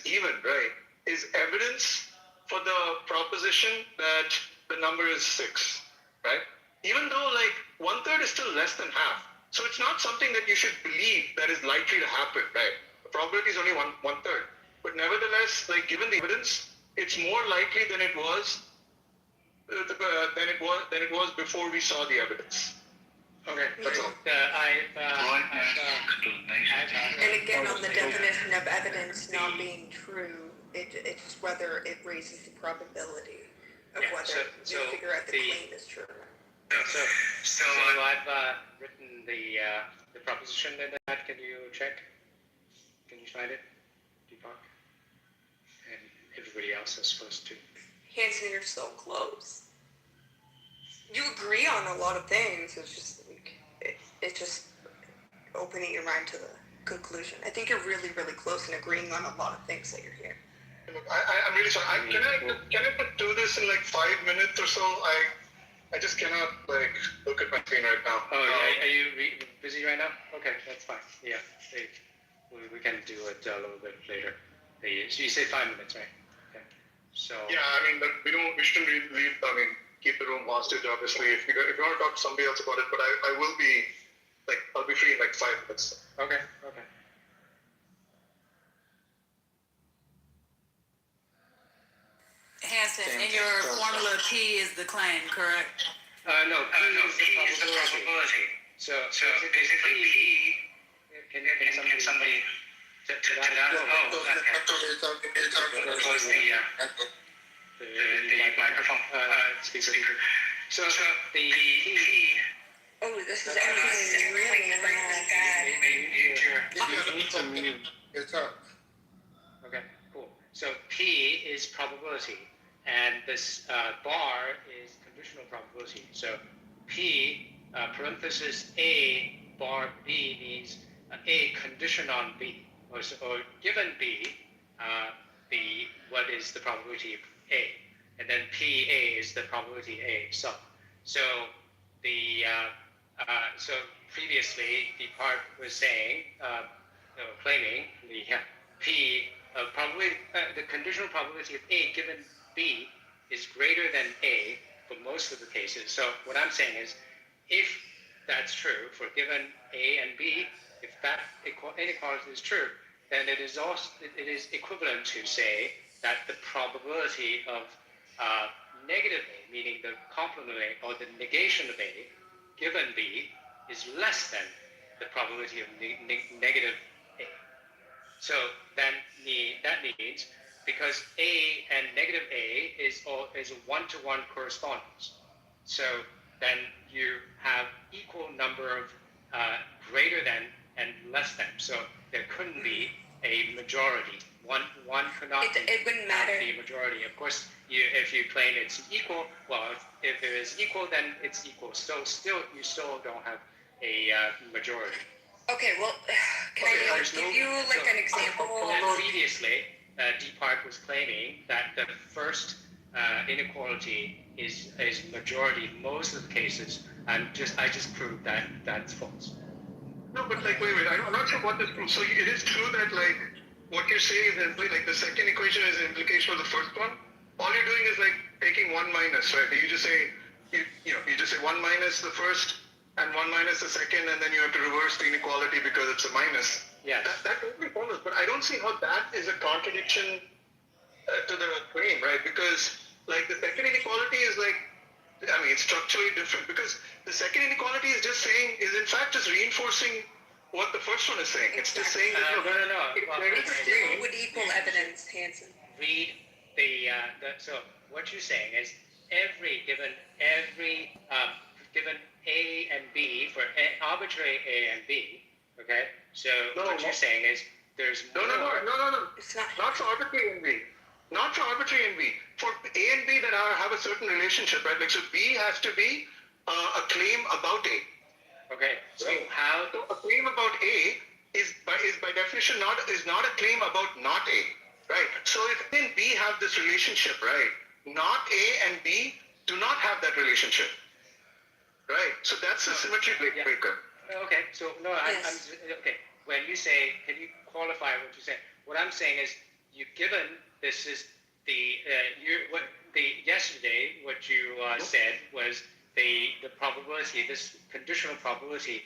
even, right, is evidence for the proposition that the number is 6, right? Even though like 1/3 is still less than half. So it's not something that you should believe that is likely to happen, right? The probability is only 1/3. But nevertheless, like given the evidence, it's more likely than it was before we saw the evidence. Okay, that's all. And again, on the definition of evidence not being true, it's whether it raises the probability of whether you figure out the claim is true. So I've written the proposition in that. Can you check? Can you find it, Deepak? And everybody else is supposed to. Hanson, you're so close. You agree on a lot of things. It's just like it's just opening your mind to the conclusion. I think you're really, really close and agreeing on a lot of things that you're here. I'm really sorry. Can I do this in like 5 minutes or so? I just cannot like look at my screen right now. Oh, are you busy right now? Okay, that's fine. Yeah, we can do it a little bit later. So you say 5 minutes, right? Okay. So. Yeah, I mean, we shouldn't leave. I mean, keep the room hostage. Obviously, if you want to talk to somebody else about it, but I will be like I'll be free in like 5 minutes. Okay. Okay. Hanson, in your formula, P is the claim, correct? No, P is the probability. So basically, P. Can somebody to that? Close the microphone. Speaker. So the P. Oh, this is everything really bad. It's up. Okay, cool. So P is probability, and this bar is conditional probability. So P parenthesis A bar B means A condition on B, or given B, what is the probability of A, and then PA is the probability A itself. So so previously the part was saying, claiming the P probably the conditional probability of A given B is greater than A for most of the cases. So what I'm saying is, if that's true for given A and B, if that inequality is true, then it is equivalent to say that the probability of negative A, meaning the complement A or the negation of A, given B, is less than the probability of negative A. So that means because A and negative A is a one-to-one correspondence. So then you have equal number of greater than and less than. So there couldn't be a majority. One could not be a majority. Of course, if you claim it's equal, well, if it is equal, then it's equal. So you still don't have a majority. Okay, well, can I give you like an example? Previously, Deepak was claiming that the first inequality is majority in most of the cases, and I just proved that that's false. No, but like wait, I'm not sure what this proves. So it is true that like what you're saying is like the second equation is an implication of the first one. All you're doing is like taking 1 minus, right? You just say you just say 1 minus the first and 1 minus the second, and then you have to reverse the inequality because it's a minus. Yeah. That totally follows, but I don't see how that is a contradiction to the claim, right? Because like the second inequality is like, I mean, it's structurally different because the second inequality is in fact just reinforcing what the first one is saying. It's just saying that no. It would equal evidence, Hanson. Read so what you're saying is given A and B for arbitrary A and B, okay? So what you're saying is there's No. It's not. Not for arbitrary and B. Not for arbitrary and B. For A and B that have a certain relationship, right? Like, so B has to be a claim about A. Okay. So how? So a claim about A is by definition not a claim about not A, right? So if A and B have this relationship, right? Not A and B do not have that relationship, right? So that's the symmetry breaker. Okay. So no, I'm okay. When you say, can you qualify what you say? What I'm saying is, you've given this is the yesterday what you said was the probability, this conditional probability,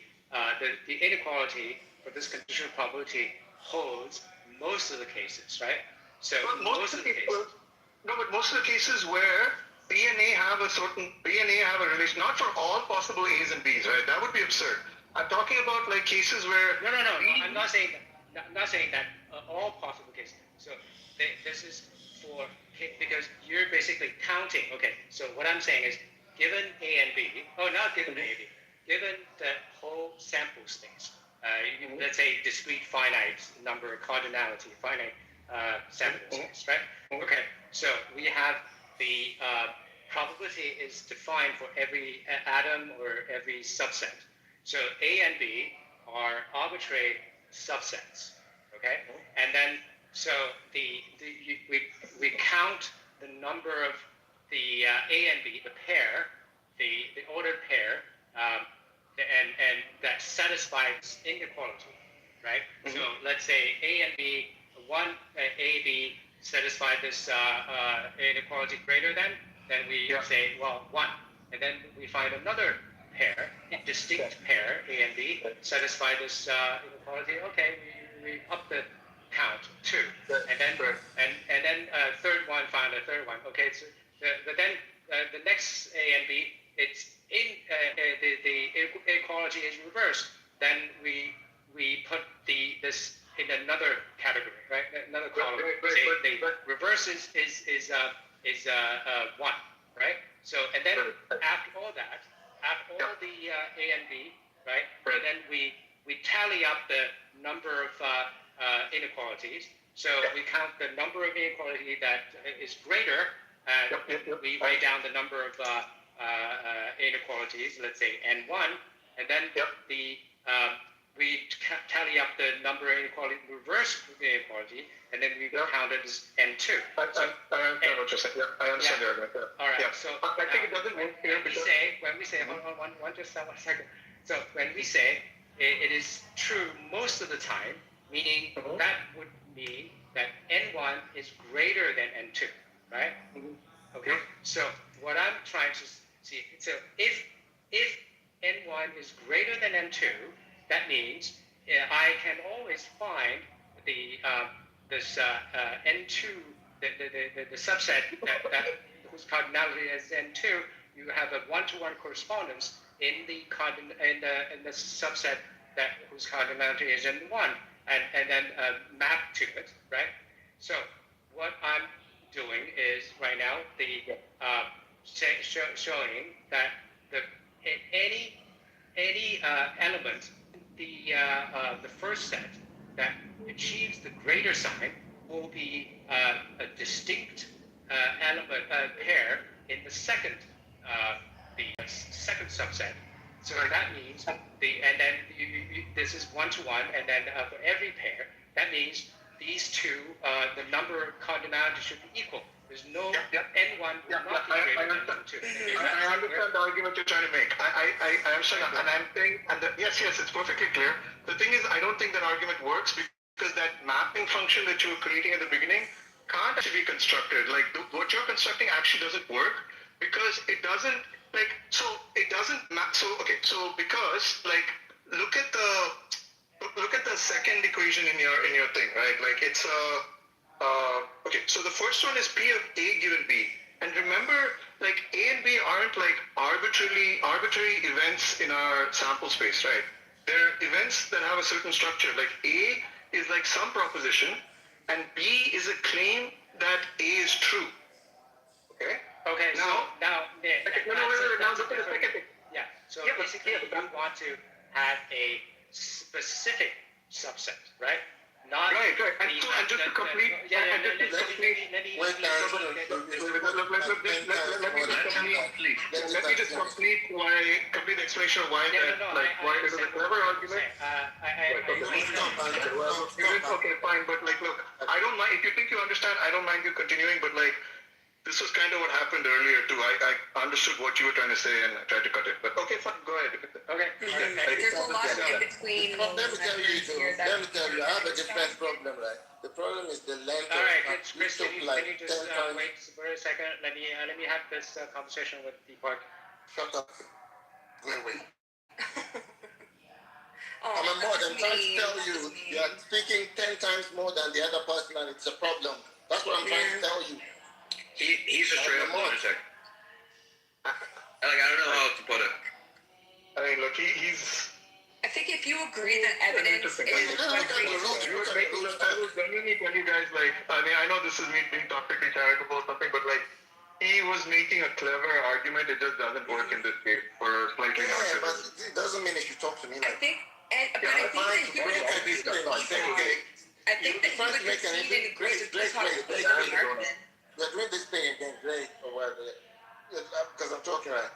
the inequality for this conditional probability holds most of the cases, right? So most of the cases. No, but most of the cases where B and A have a relation, not for all possible A's and B's, right? That would be absurd. I'm talking about like cases where. No. I'm not saying that. I'm not saying that all possible cases. So this is for, because you're basically counting. Okay. So what I'm saying is, given A and B. Oh, not given A and B. Given the whole sample space. Let's say discrete finite number cardinality, finite sample space, right? Okay. So we have the probability is defined for every atom or every subset. So A and B are arbitrary subsets, okay? And then so we count the number of the A and B, the pair, the ordered pair, and that satisfies inequality, right? So let's say A and B, A, B satisfy this inequality greater than, then we say, well, 1. And then we find another pair, a distinct pair, A and B, satisfy this inequality. Okay, we up the count 2, and then third one, find a third one. Okay, so but then the next A and B, it's the inequality is reversed. Then we put this in another category, right? Another column. Say the reverse is 1, right? So and then after all that. After all the A and B, right? And then we tally up the number of inequalities. So we count the number of inequality that is greater. We write down the number of inequalities, let's say N1, and then we tally up the number of inequality, reverse inequality, and then we count it as N2. I understand what you're saying. Yeah, I understand the argument. All right. Yeah. So I think it doesn't work here because when we say hold on one second. So when we say it is true most of the time, meaning that would mean that N1 is greater than N2, right? Okay. So what I'm trying to see, so if N1 is greater than N2, that means I can always find the this N2, the subset that whose cardinality is N2. You have a one-to-one correspondence in the subset that whose cardinality is N1, and then map to it, right? So what I'm doing is right now showing that any element, the first set that achieves the greater sign will be a distinct element pair in the second subset. So that means this is 1-to-1, and then for every pair, that means these two, the number of cardinality should be equal. There's no N1 will not be greater than N2. I understand the argument you're trying to make. I understand, and I'm saying, yes, it's perfectly clear. The thing is, I don't think that argument works because that mapping function that you were creating at the beginning can't actually be constructed. Like what you're constructing actually doesn't work because it doesn't it doesn't map. So because look at the second equation in your thing, right? Like it's okay, so the first one is P of A given B. And remember, like A and B aren't like arbitrary events in our sample space, right? They're events that have a certain structure. Like A is like some proposition, and B is a claim that A is true. Okay? Okay, now look at the second thing. Yeah, so basically you want to have a specific subset, right? Not right. And just to complete, let me just complete the explanation of why why it is a clever argument. Okay, fine, but like, look, I don't mind if you think you understand. I don't mind you continuing, but like, this was kind of what happened earlier too. I understood what you were trying to say and I tried to cut it. But okay, fine, go ahead. Okay. There's a lot of in between. Let me tell you, I have a different problem, right? The problem is the length All right, of Chris, took can like you just 10 times. wait for a second? Let me have this conversation with the park. Shut up. Go away. Oh, I'm more than trying to tell you, you are speaking 10 times more than the other person and it's a problem. That's what I'm trying to tell you. He's a straight up lunatic. I don't know how to put it. I mean, look, he's. I think if you agree that evidence is I was genuinely tell you guys, like, I mean, I know this is me being toxically charitable or something, but like, he was making a clever argument. It just doesn't work in this case for slightly not. Yeah, but it doesn't mean if you talk to me like. I think that you would agree that he didn't agree with this argument. We're doing this thing again, great, or whatever. Because I'm talking right.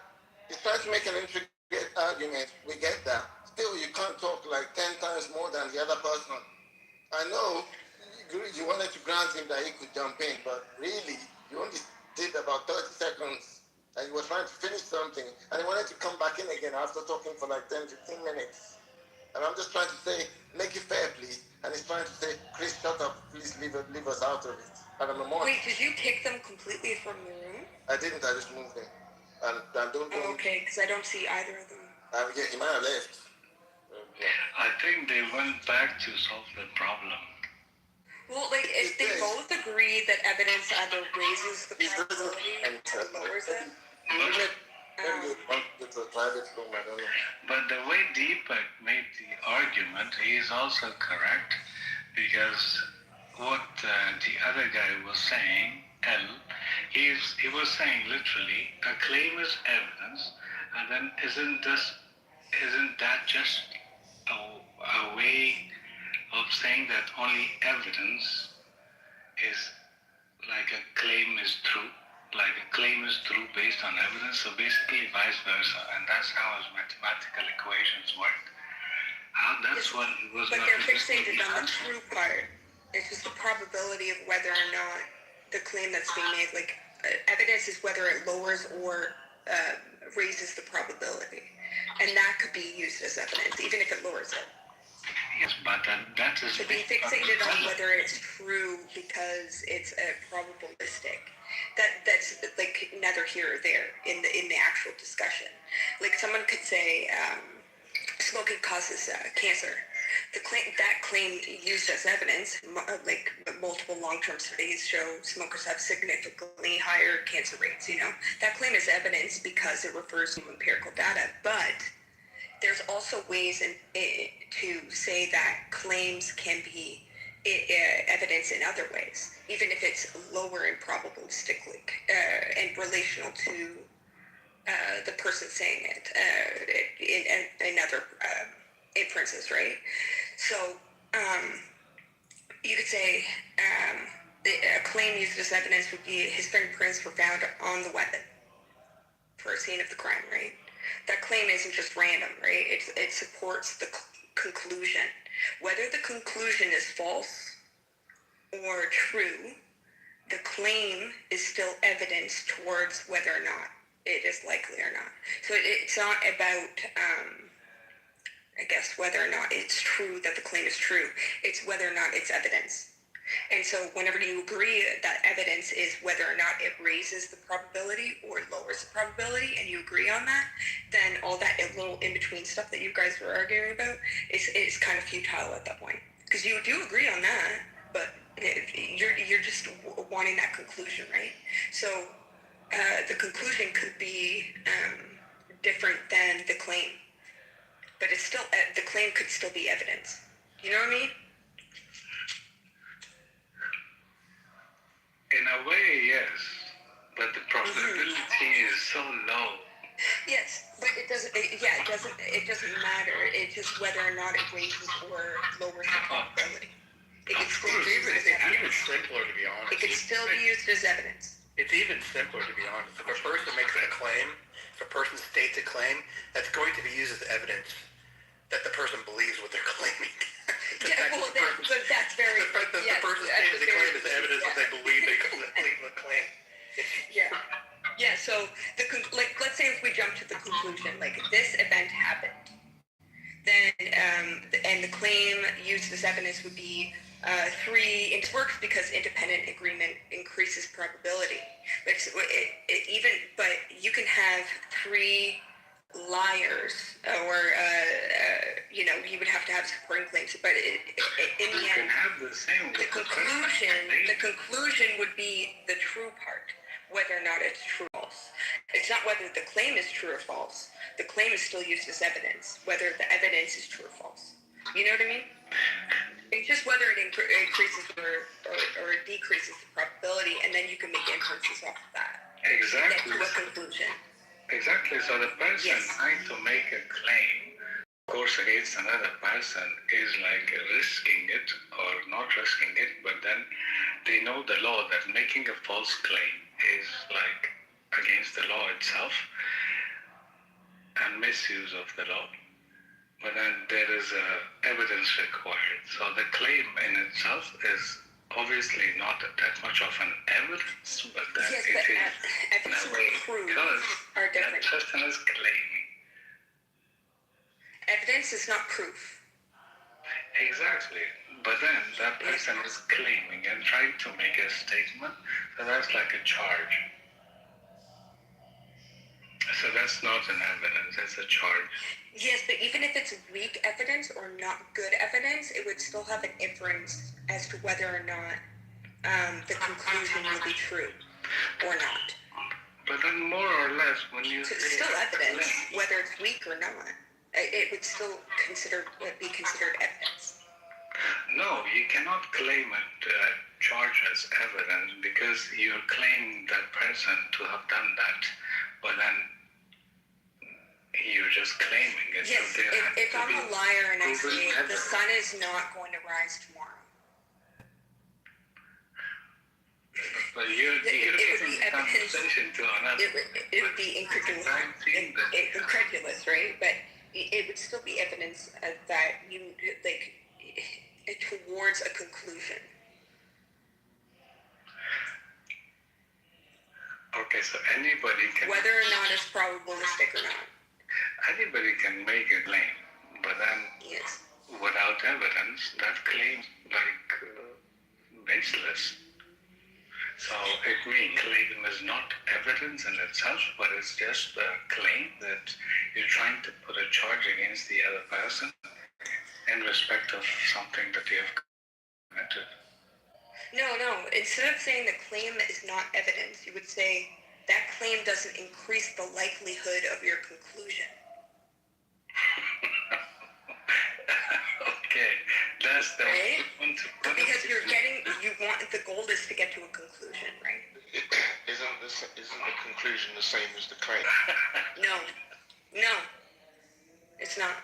He's trying to make an intricate argument. We get that. Still, you can't talk like 10 times more than the other person. I know you wanted to grant him that he could jump in, but really, you only did about 30 seconds. And you were trying to finish something, and he wanted to come back in again after talking for like 10, 15 minutes. And I'm just trying to say, make it fair, please. And he's trying to say, Chris, shut up, please leave us out of it. And I'm Wait, did you kick them completely from the room? I didn't, I just moved them. And I don't know. Okay, because I don't see either of them. Yeah, he might have left. I think they went back to solve the problem. Well, like, if they both agree that evidence either raises the probability or lowers it. But the way Deepak made the argument, he is also correct, because what the other guy was saying, he was saying literally, a claim is evidence, and then isn't that just a way of saying that only evidence is like a claim is true? Like a claim is true based on evidence, so basically vice versa, and that's how his mathematical equations work. That's what it was. But they're fixated on the true part. It's just the probability of whether or not the claim that's being made, like evidence is whether it lowers or raises the probability, and that could be used as evidence, even if it lowers it. Yes, but that is. To be fixated on whether it's true because it's a probabilistic. That's like neither here or there in the actual discussion. Like someone could say smoking causes cancer. That claim used as evidence, like multiple long-term studies show smokers have significantly higher cancer rates. That claim is evidence because it refers to empirical data. But there's also ways to say that claims can be evidence in other ways, even if it's lower and probabilistically and relational to the person saying it in other inferences, right? So you could say a claim used as evidence would be his fingerprints were found on the weapon for a scene of the crime, right? That claim isn't just random, right? It supports the conclusion. Whether the conclusion is false or true, the claim is still evidence towards whether or not it is likely or not. So it's not about, I guess, whether or not it's true that the claim is true. It's whether or not it's evidence. And so whenever you agree that evidence is whether or not it raises the probability or lowers the probability, and you agree on that, then all that little in-between stuff that you guys were arguing about is kind of futile at that point. Because you do agree on that, but you're just wanting that conclusion, right? So the conclusion could be different than the claim, but it's still the claim could still be evidence. You know what I mean? In a way, yes, but the probability is so low. Yes, but it doesn't. It doesn't matter. It's just whether or not it raises or lowers the probability. It could still be used as It's even evidence. simpler, to be honest. It could still be used as evidence. It's even simpler, to be honest. If a person makes a claim, if a person states a claim, that's going to be used as evidence that the person believes what they're claiming. Yeah, well, that's very. The fact that the person states the claim is evidence that they believe the claim. Yeah. Yeah, so, let's say if we jump to the conclusion, like, this event happened, then, and the claim used as evidence would be 3, it works because independent agreement increases probability. But you can have 3 liars, or, you would have to have supporting claims, but in the end, the conclusion would be the true part, whether or not it's true or false. It's not whether the claim is true or false. The claim is still used as evidence, whether the evidence is true or false. You know what I mean? It's just whether it increases or decreases the probability, and then you can make inferences off of that. Exactly. Get to a conclusion. Exactly. So the person trying to make a claim, of course, against another person is like risking it or not risking it, but then they know the law that making a false claim is like against the law itself and misuse of the law. But then there is evidence required. So the claim in itself is obviously not that much of an evidence, but then it is in a way because that person is claiming. Evidence is not proof. Exactly. But then that person is claiming and trying to make a statement, so that's like a charge. So that's not an evidence, it's a charge. Yes, but even if it's weak evidence or not good evidence, it would still have an inference as to whether or not the conclusion will be true or not. But then more or less, when you so it's still evidence, whether it's weak or not. It would still be considered evidence. No, you cannot claim it charge as evidence because you're claiming that person to have done that, but then you're just claiming it. Yes, so if I'm a liar and I say the sun is not going to rise tomorrow. But you're giving the conversation to another. It would be incredulous, right? But it would still be evidence that you, towards a conclusion. Okay, so anybody can... Whether or not it's probabilistic or not. Anybody can make a claim, but then without evidence, that claim's baseless. So it means claim is not evidence in itself, but it's just a claim that you're trying to put a charge against the other person in respect of something that you have committed. No. Instead of saying the claim is not evidence, you would say that claim doesn't increase the likelihood of your conclusion. Okay, that's the one to put because you want the goal is to get to a conclusion, right? Isn't the conclusion the same as the claim? No, it's not.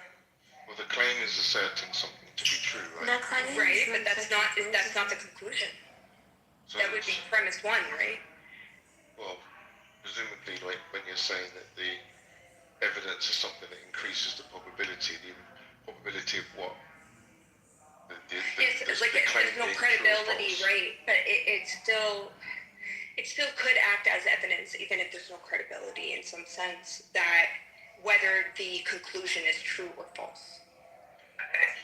Well, the claim is asserting something to be true, right? Right, but that's not the conclusion. So that would be premise 1, right? Well, presumably, like when you're saying that the evidence is something that increases the probability of what? Yes, there's no credibility, right? But it still could act as evidence, even if there's no credibility in some sense, that whether the conclusion is true or false.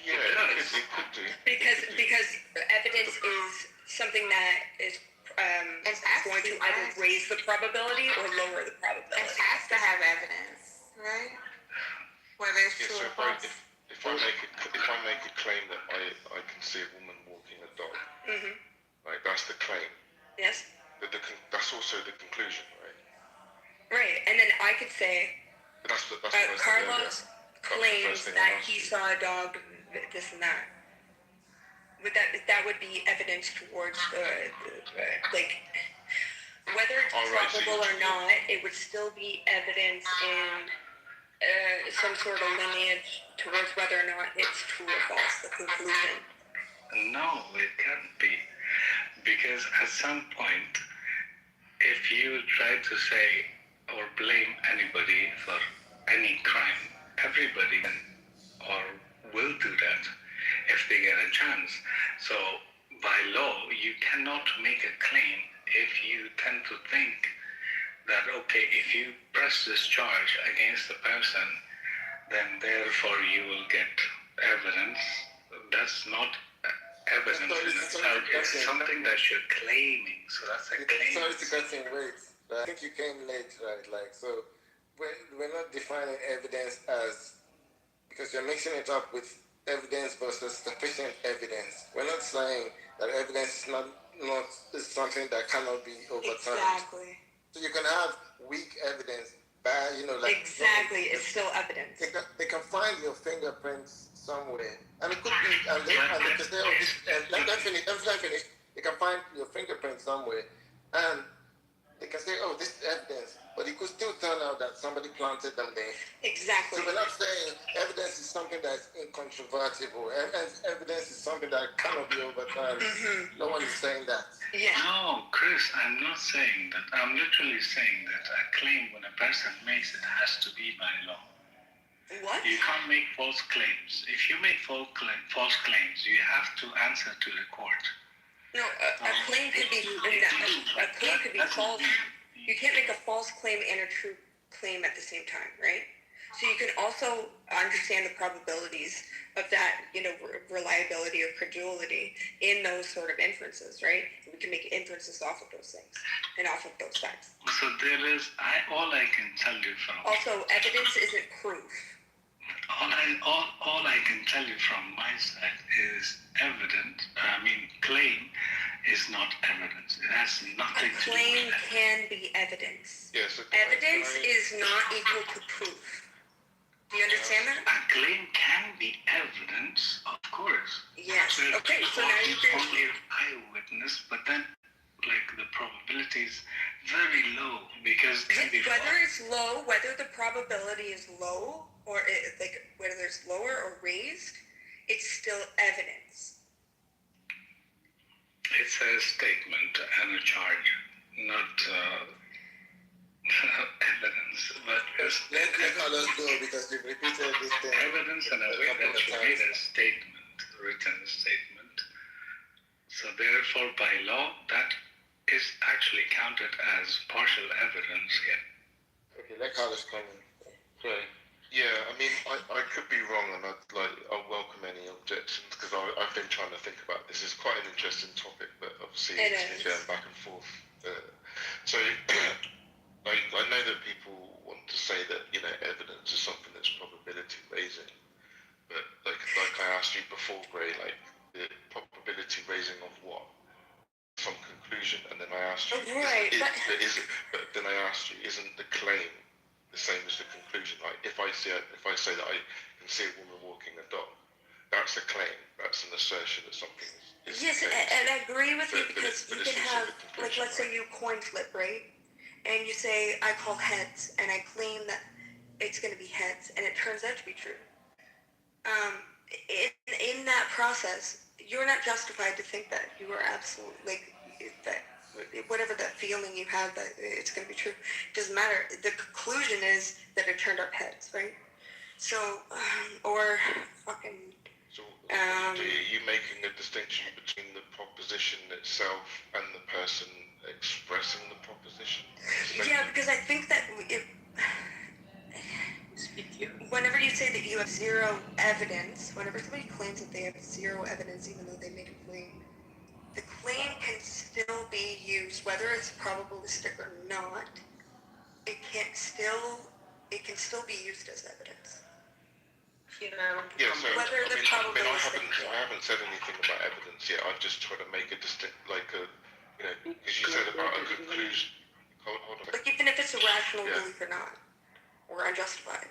Yeah, it could do. Because evidence is something that is going to either raise the probability or lower the probability. It has to have evidence, right? Whether it's true or false. If I make a claim that I can see a woman walking a dog, right? That's the claim. Yes. That's also the conclusion, right? Right, and then I could say, Carlos claims that he saw a dog, this and that. But that would be evidence towards whether it's probable or not, it would still be evidence in some sort of lineage towards whether or not it's true or false, the conclusion. No, it can't be. Because at some point, if you try to say or blame anybody for any crime, everybody can or will do that if they get a chance. So by law, you cannot make a claim if you tend to think that, okay, if you press this charge against the person, then therefore you will get evidence. That's not evidence in itself. It's something that you're claiming. So that's a claim. Sorry to cut in late, but I think you came late, right? Like, so we're not defining evidence as, because you're mixing it up with evidence versus sufficient evidence. We're not saying that evidence is not is something that cannot be overturned. Exactly. So you can have weak evidence, bad, like exactly, it's still evidence. They can find your fingerprints somewhere, and it could be, and they can say, oh, this, let them finish. They can find your fingerprints somewhere, and they can say, oh, this is evidence, but it could still turn out that somebody planted them there. Exactly. So we're not saying evidence is something that's incontrovertible. Evidence is something that cannot be overturned. Mm-hmm. No one is saying that. Yeah. No, Chris, I'm not saying that. I'm literally saying that a claim when a person makes it has to be by law. What? You can't make false claims. If you make false claims, you have to answer to the court. No, a claim could be a claim could be false. You can't make a false claim and a true claim at the same time, right? So you can also understand the probabilities of that, reliability or credulity in those sort of inferences, right? We can make inferences off of those things and off of those facts. So there is, all I can tell you from... Also, evidence isn't proof. All I can tell you from my side is claim is not evidence. It has nothing to do with it. A claim can be evidence. Yes. Evidence is not equal to proof. Do you understand that? A claim can be evidence, of course. Yes. Okay, so now you can... Only eyewitness, but then, the probability is very low because... Whether it's low, whether the probability is low, or whether it's lower or raised, it's still evidence. It's a statement and a charge, not evidence. But let others go because you've repeated this thing. Evidence and a witness made a statement, written statement. So therefore, by law, that is actually counted as partial evidence here. Okay, let Carlos come in. Right. Yeah, I could be wrong, and I'll welcome any objections because I've been trying to think about this. It's quite an interesting topic, but obviously it's been going back and forth. So, I know that people want to say that evidence is something that's probability raising, but like I asked you before, Gray, the probability raising of what? From conclusion, and then I asked you, but then I asked you, isn't the claim the same as the conclusion? Like if I say that I can see a woman walking a dog, that's a claim. That's an assertion that something is. Yes, and I agree with you because you can have, let's say you coin flip, right? And you say I call heads, and I claim that it's going to be heads, and it turns out to be true. In that process, you're not justified to think that you are absolutely that. Whatever that feeling you have that it's going to be true, doesn't matter. The conclusion is that it turned up heads, right? So, or fucking... So, are you making a distinction between the proposition itself and the person expressing the proposition? Yeah, because I think that whenever you say that you have zero evidence, whenever somebody claims that they have zero evidence, even though they make a claim, the claim can still be used, whether it's probabilistic or not. It can still be used as evidence. Yeah, so whether the probabilistic. I haven't said anything about evidence yet. I've just tried to make a distinct, because you said about a conclusion. Hold on. Even if it's a rational belief or not, or unjustified.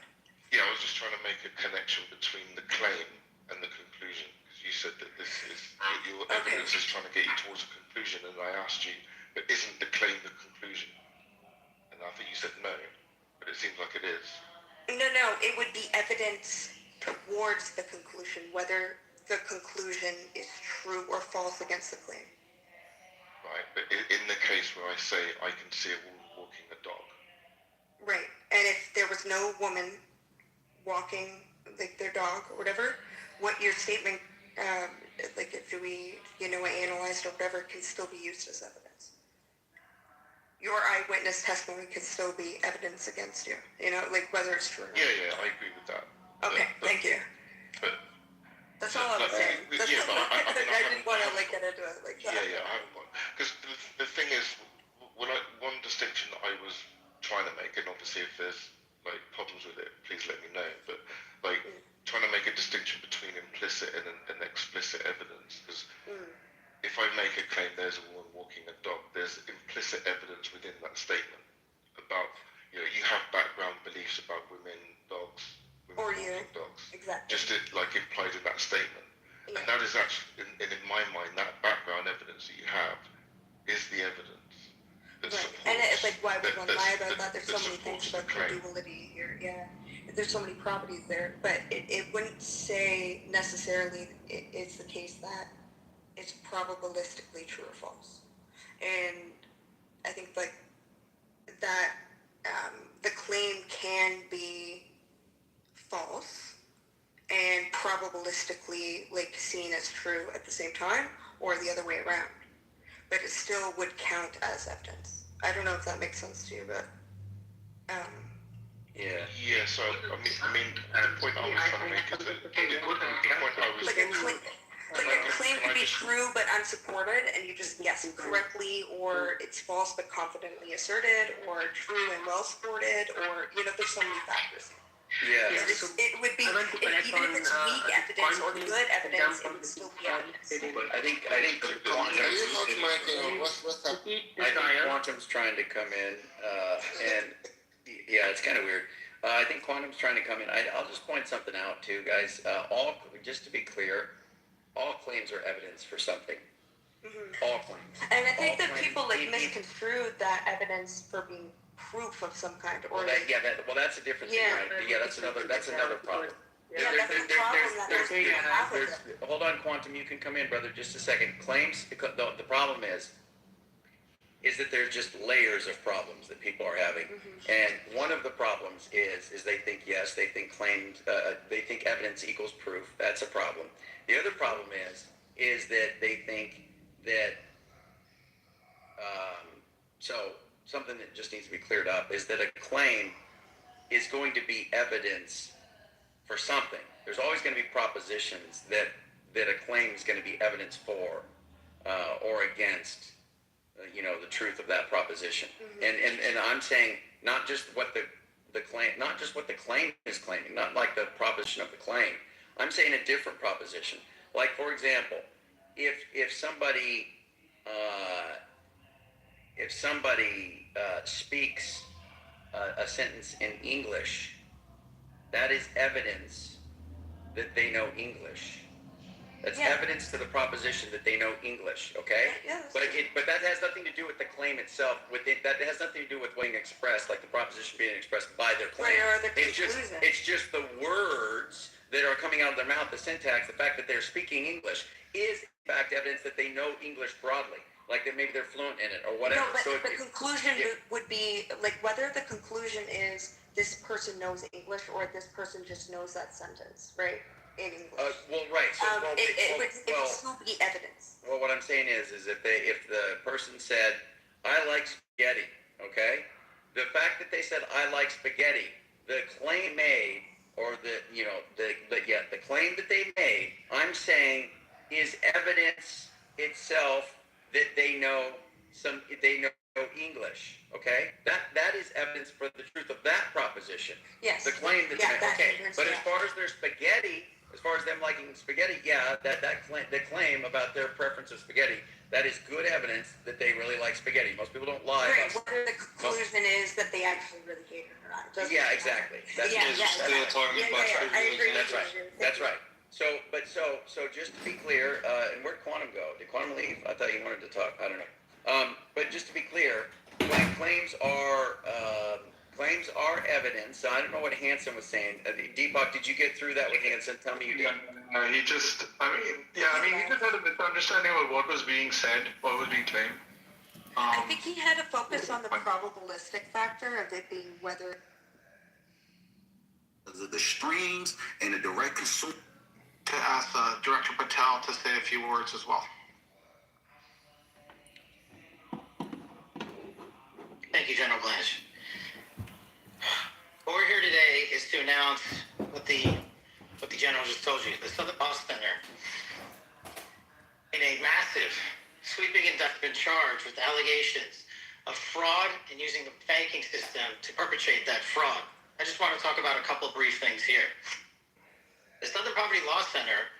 Yeah, I was just trying to make a connection between the claim and the conclusion. You said that this is your evidence is trying to get you towards a conclusion, and I asked you, but isn't the claim the conclusion? And I think you said no, but it seems like it is. No, it would be evidence towards the conclusion, whether the conclusion is true or false against the claim. Right, but in the case where I say I can see a woman walking a dog. Right, and if there was no woman walking like their dog or whatever, what your statement, like if we, analyzed or whatever, can still be used as evidence. Your eyewitness testimony can still be evidence against you, like whether it's true or not. Yeah, I agree with that. Okay, thank you. But that's all I was saying. I didn't want to get into it like that. Yeah, I haven't got, because the thing is, one distinction that I was trying to make, and obviously if there's like problems with it, please let me know. But like trying to make a distinction between implicit and explicit evidence, because if I make a claim there's a woman walking a dog, there's implicit evidence within that statement about you have background beliefs about women, dogs, women walking dogs. Exactly. Just like implied in that statement, and that is actually in my mind that background evidence that you have is the evidence. Right. And it's like, why would one lie about that? There's so many things about credulity here. Yeah. There's so many properties there. But it wouldn't say necessarily it's the case that it's probabilistically true or false. And I think like that the claim can be false and probabilistically like seen as true at the same time, or the other way around. But it still would count as evidence. I don't know if that makes sense to you, but yeah. So I mean, the point I was trying to make is that the point I was like a claim could be true but unsupported, and you just guess correctly, or it's false but confidently asserted, or true and well supported, or there's so many factors. Yeah. It would be, even if it's weak evidence or good evidence, it would still be evidence. But I think Quantum's trying to come in, and yeah, it's kind of weird. I think Quantum's trying to come in. I'll just point something out too, guys. Just to be clear, all claims are evidence for something. All claims. And I think that people misconstrue that evidence for being proof of some kind, or that's a different thing, right? Yeah, that's another problem. Yeah, that's the problem. Hold on, Quantum, you can come in, brother, just a second. Claims, the problem is that there's just layers of problems that people are having. And one of the problems is they think they think evidence equals proof. That's a problem. The other problem is that they think that, something that just needs to be cleared up is that a claim is going to be evidence for something. There's always going to be propositions that a claim is going to be evidence for or against, the truth of that proposition. And I'm saying not just what the claim is claiming, not like the proposition of the claim. I'm saying a different proposition. Like, for example, if somebody speaks a sentence in English, that is evidence that they know English. That's evidence to the proposition that they know English, okay? But that has nothing to do with the claim itself. That has nothing to do with being expressed, like the proposition being expressed by their claim. It's just the words that are coming out of their mouth, the syntax, the fact that they're speaking English is in fact evidence that they know English broadly. Like that maybe they're fluent in it or whatever. No, but the conclusion would be, like, whether the conclusion is this person knows English or this person just knows that sentence, right, in English. Right. So, it would still be evidence. Well, what I'm saying is if the person said, I like spaghetti, okay? The fact that they said, I like spaghetti, the claim made, or the claim that they made, I'm saying is evidence itself that they know English, okay? That is evidence for the truth of that proposition. Yes. The claim that But as far as their spaghetti, as far as them liking spaghetti, the claim about their preference of spaghetti, that is good evidence that they really like spaghetti. Most people don't lie. Right. Whether the conclusion is that they actually really hate it or not. Exactly. That's right. So just to be clear, and where'd Quantum go? Did Quantum leave? I thought he wanted to talk. I don't know. But just to be clear, when claims are evidence. I don't know what Hanson was saying. Deepak, did you get through that with Hanson? Tell me you did. He just, I mean, he just had a misunderstanding of what was being said, what was being claimed. I think he had a focus on the probabilistic factor of it being whether the streams and the direct consumer. To ask Director Patel to say a few words as well. Thank you, General Blanche. What we're here today is to announce what the General just told you. The Southern Boston Center, in a massive, sweeping indictment charged with allegations of fraud and using the banking system to perpetrate that fraud. I just want to talk about a couple of brief things here. The Southern Poverty Law Center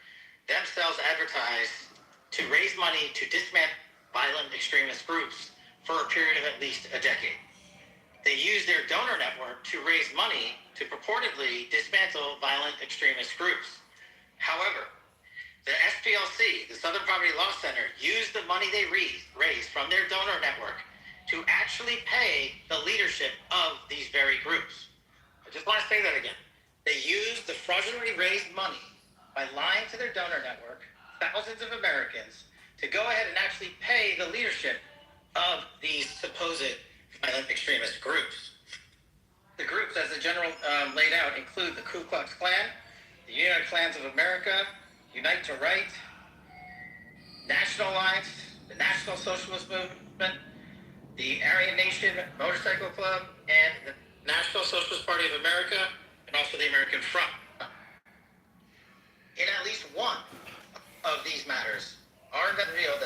themselves advertise to raise money to dismantle violent extremist groups for a period of at least a decade. They use their donor network to raise money to purportedly dismantle violent extremist groups. However, the SPLC, the Southern Poverty Law Center, used the money they raised from their donor network to actually pay the leadership of these very groups. I just want to say that again. They used the fraudulently raised money by lying to their donor network, thousands of Americans, to go ahead and actually pay the leadership of these supposed violent extremist groups. The groups, as the General laid out, include the Ku Klux Klan, the United Klans of America, Unite to Right, National Alliance, the National Socialist Movement, the Aryan Nation Motorcycle Club, and the National Socialist Party of America, and also the American Front. In at least one of these matters, our video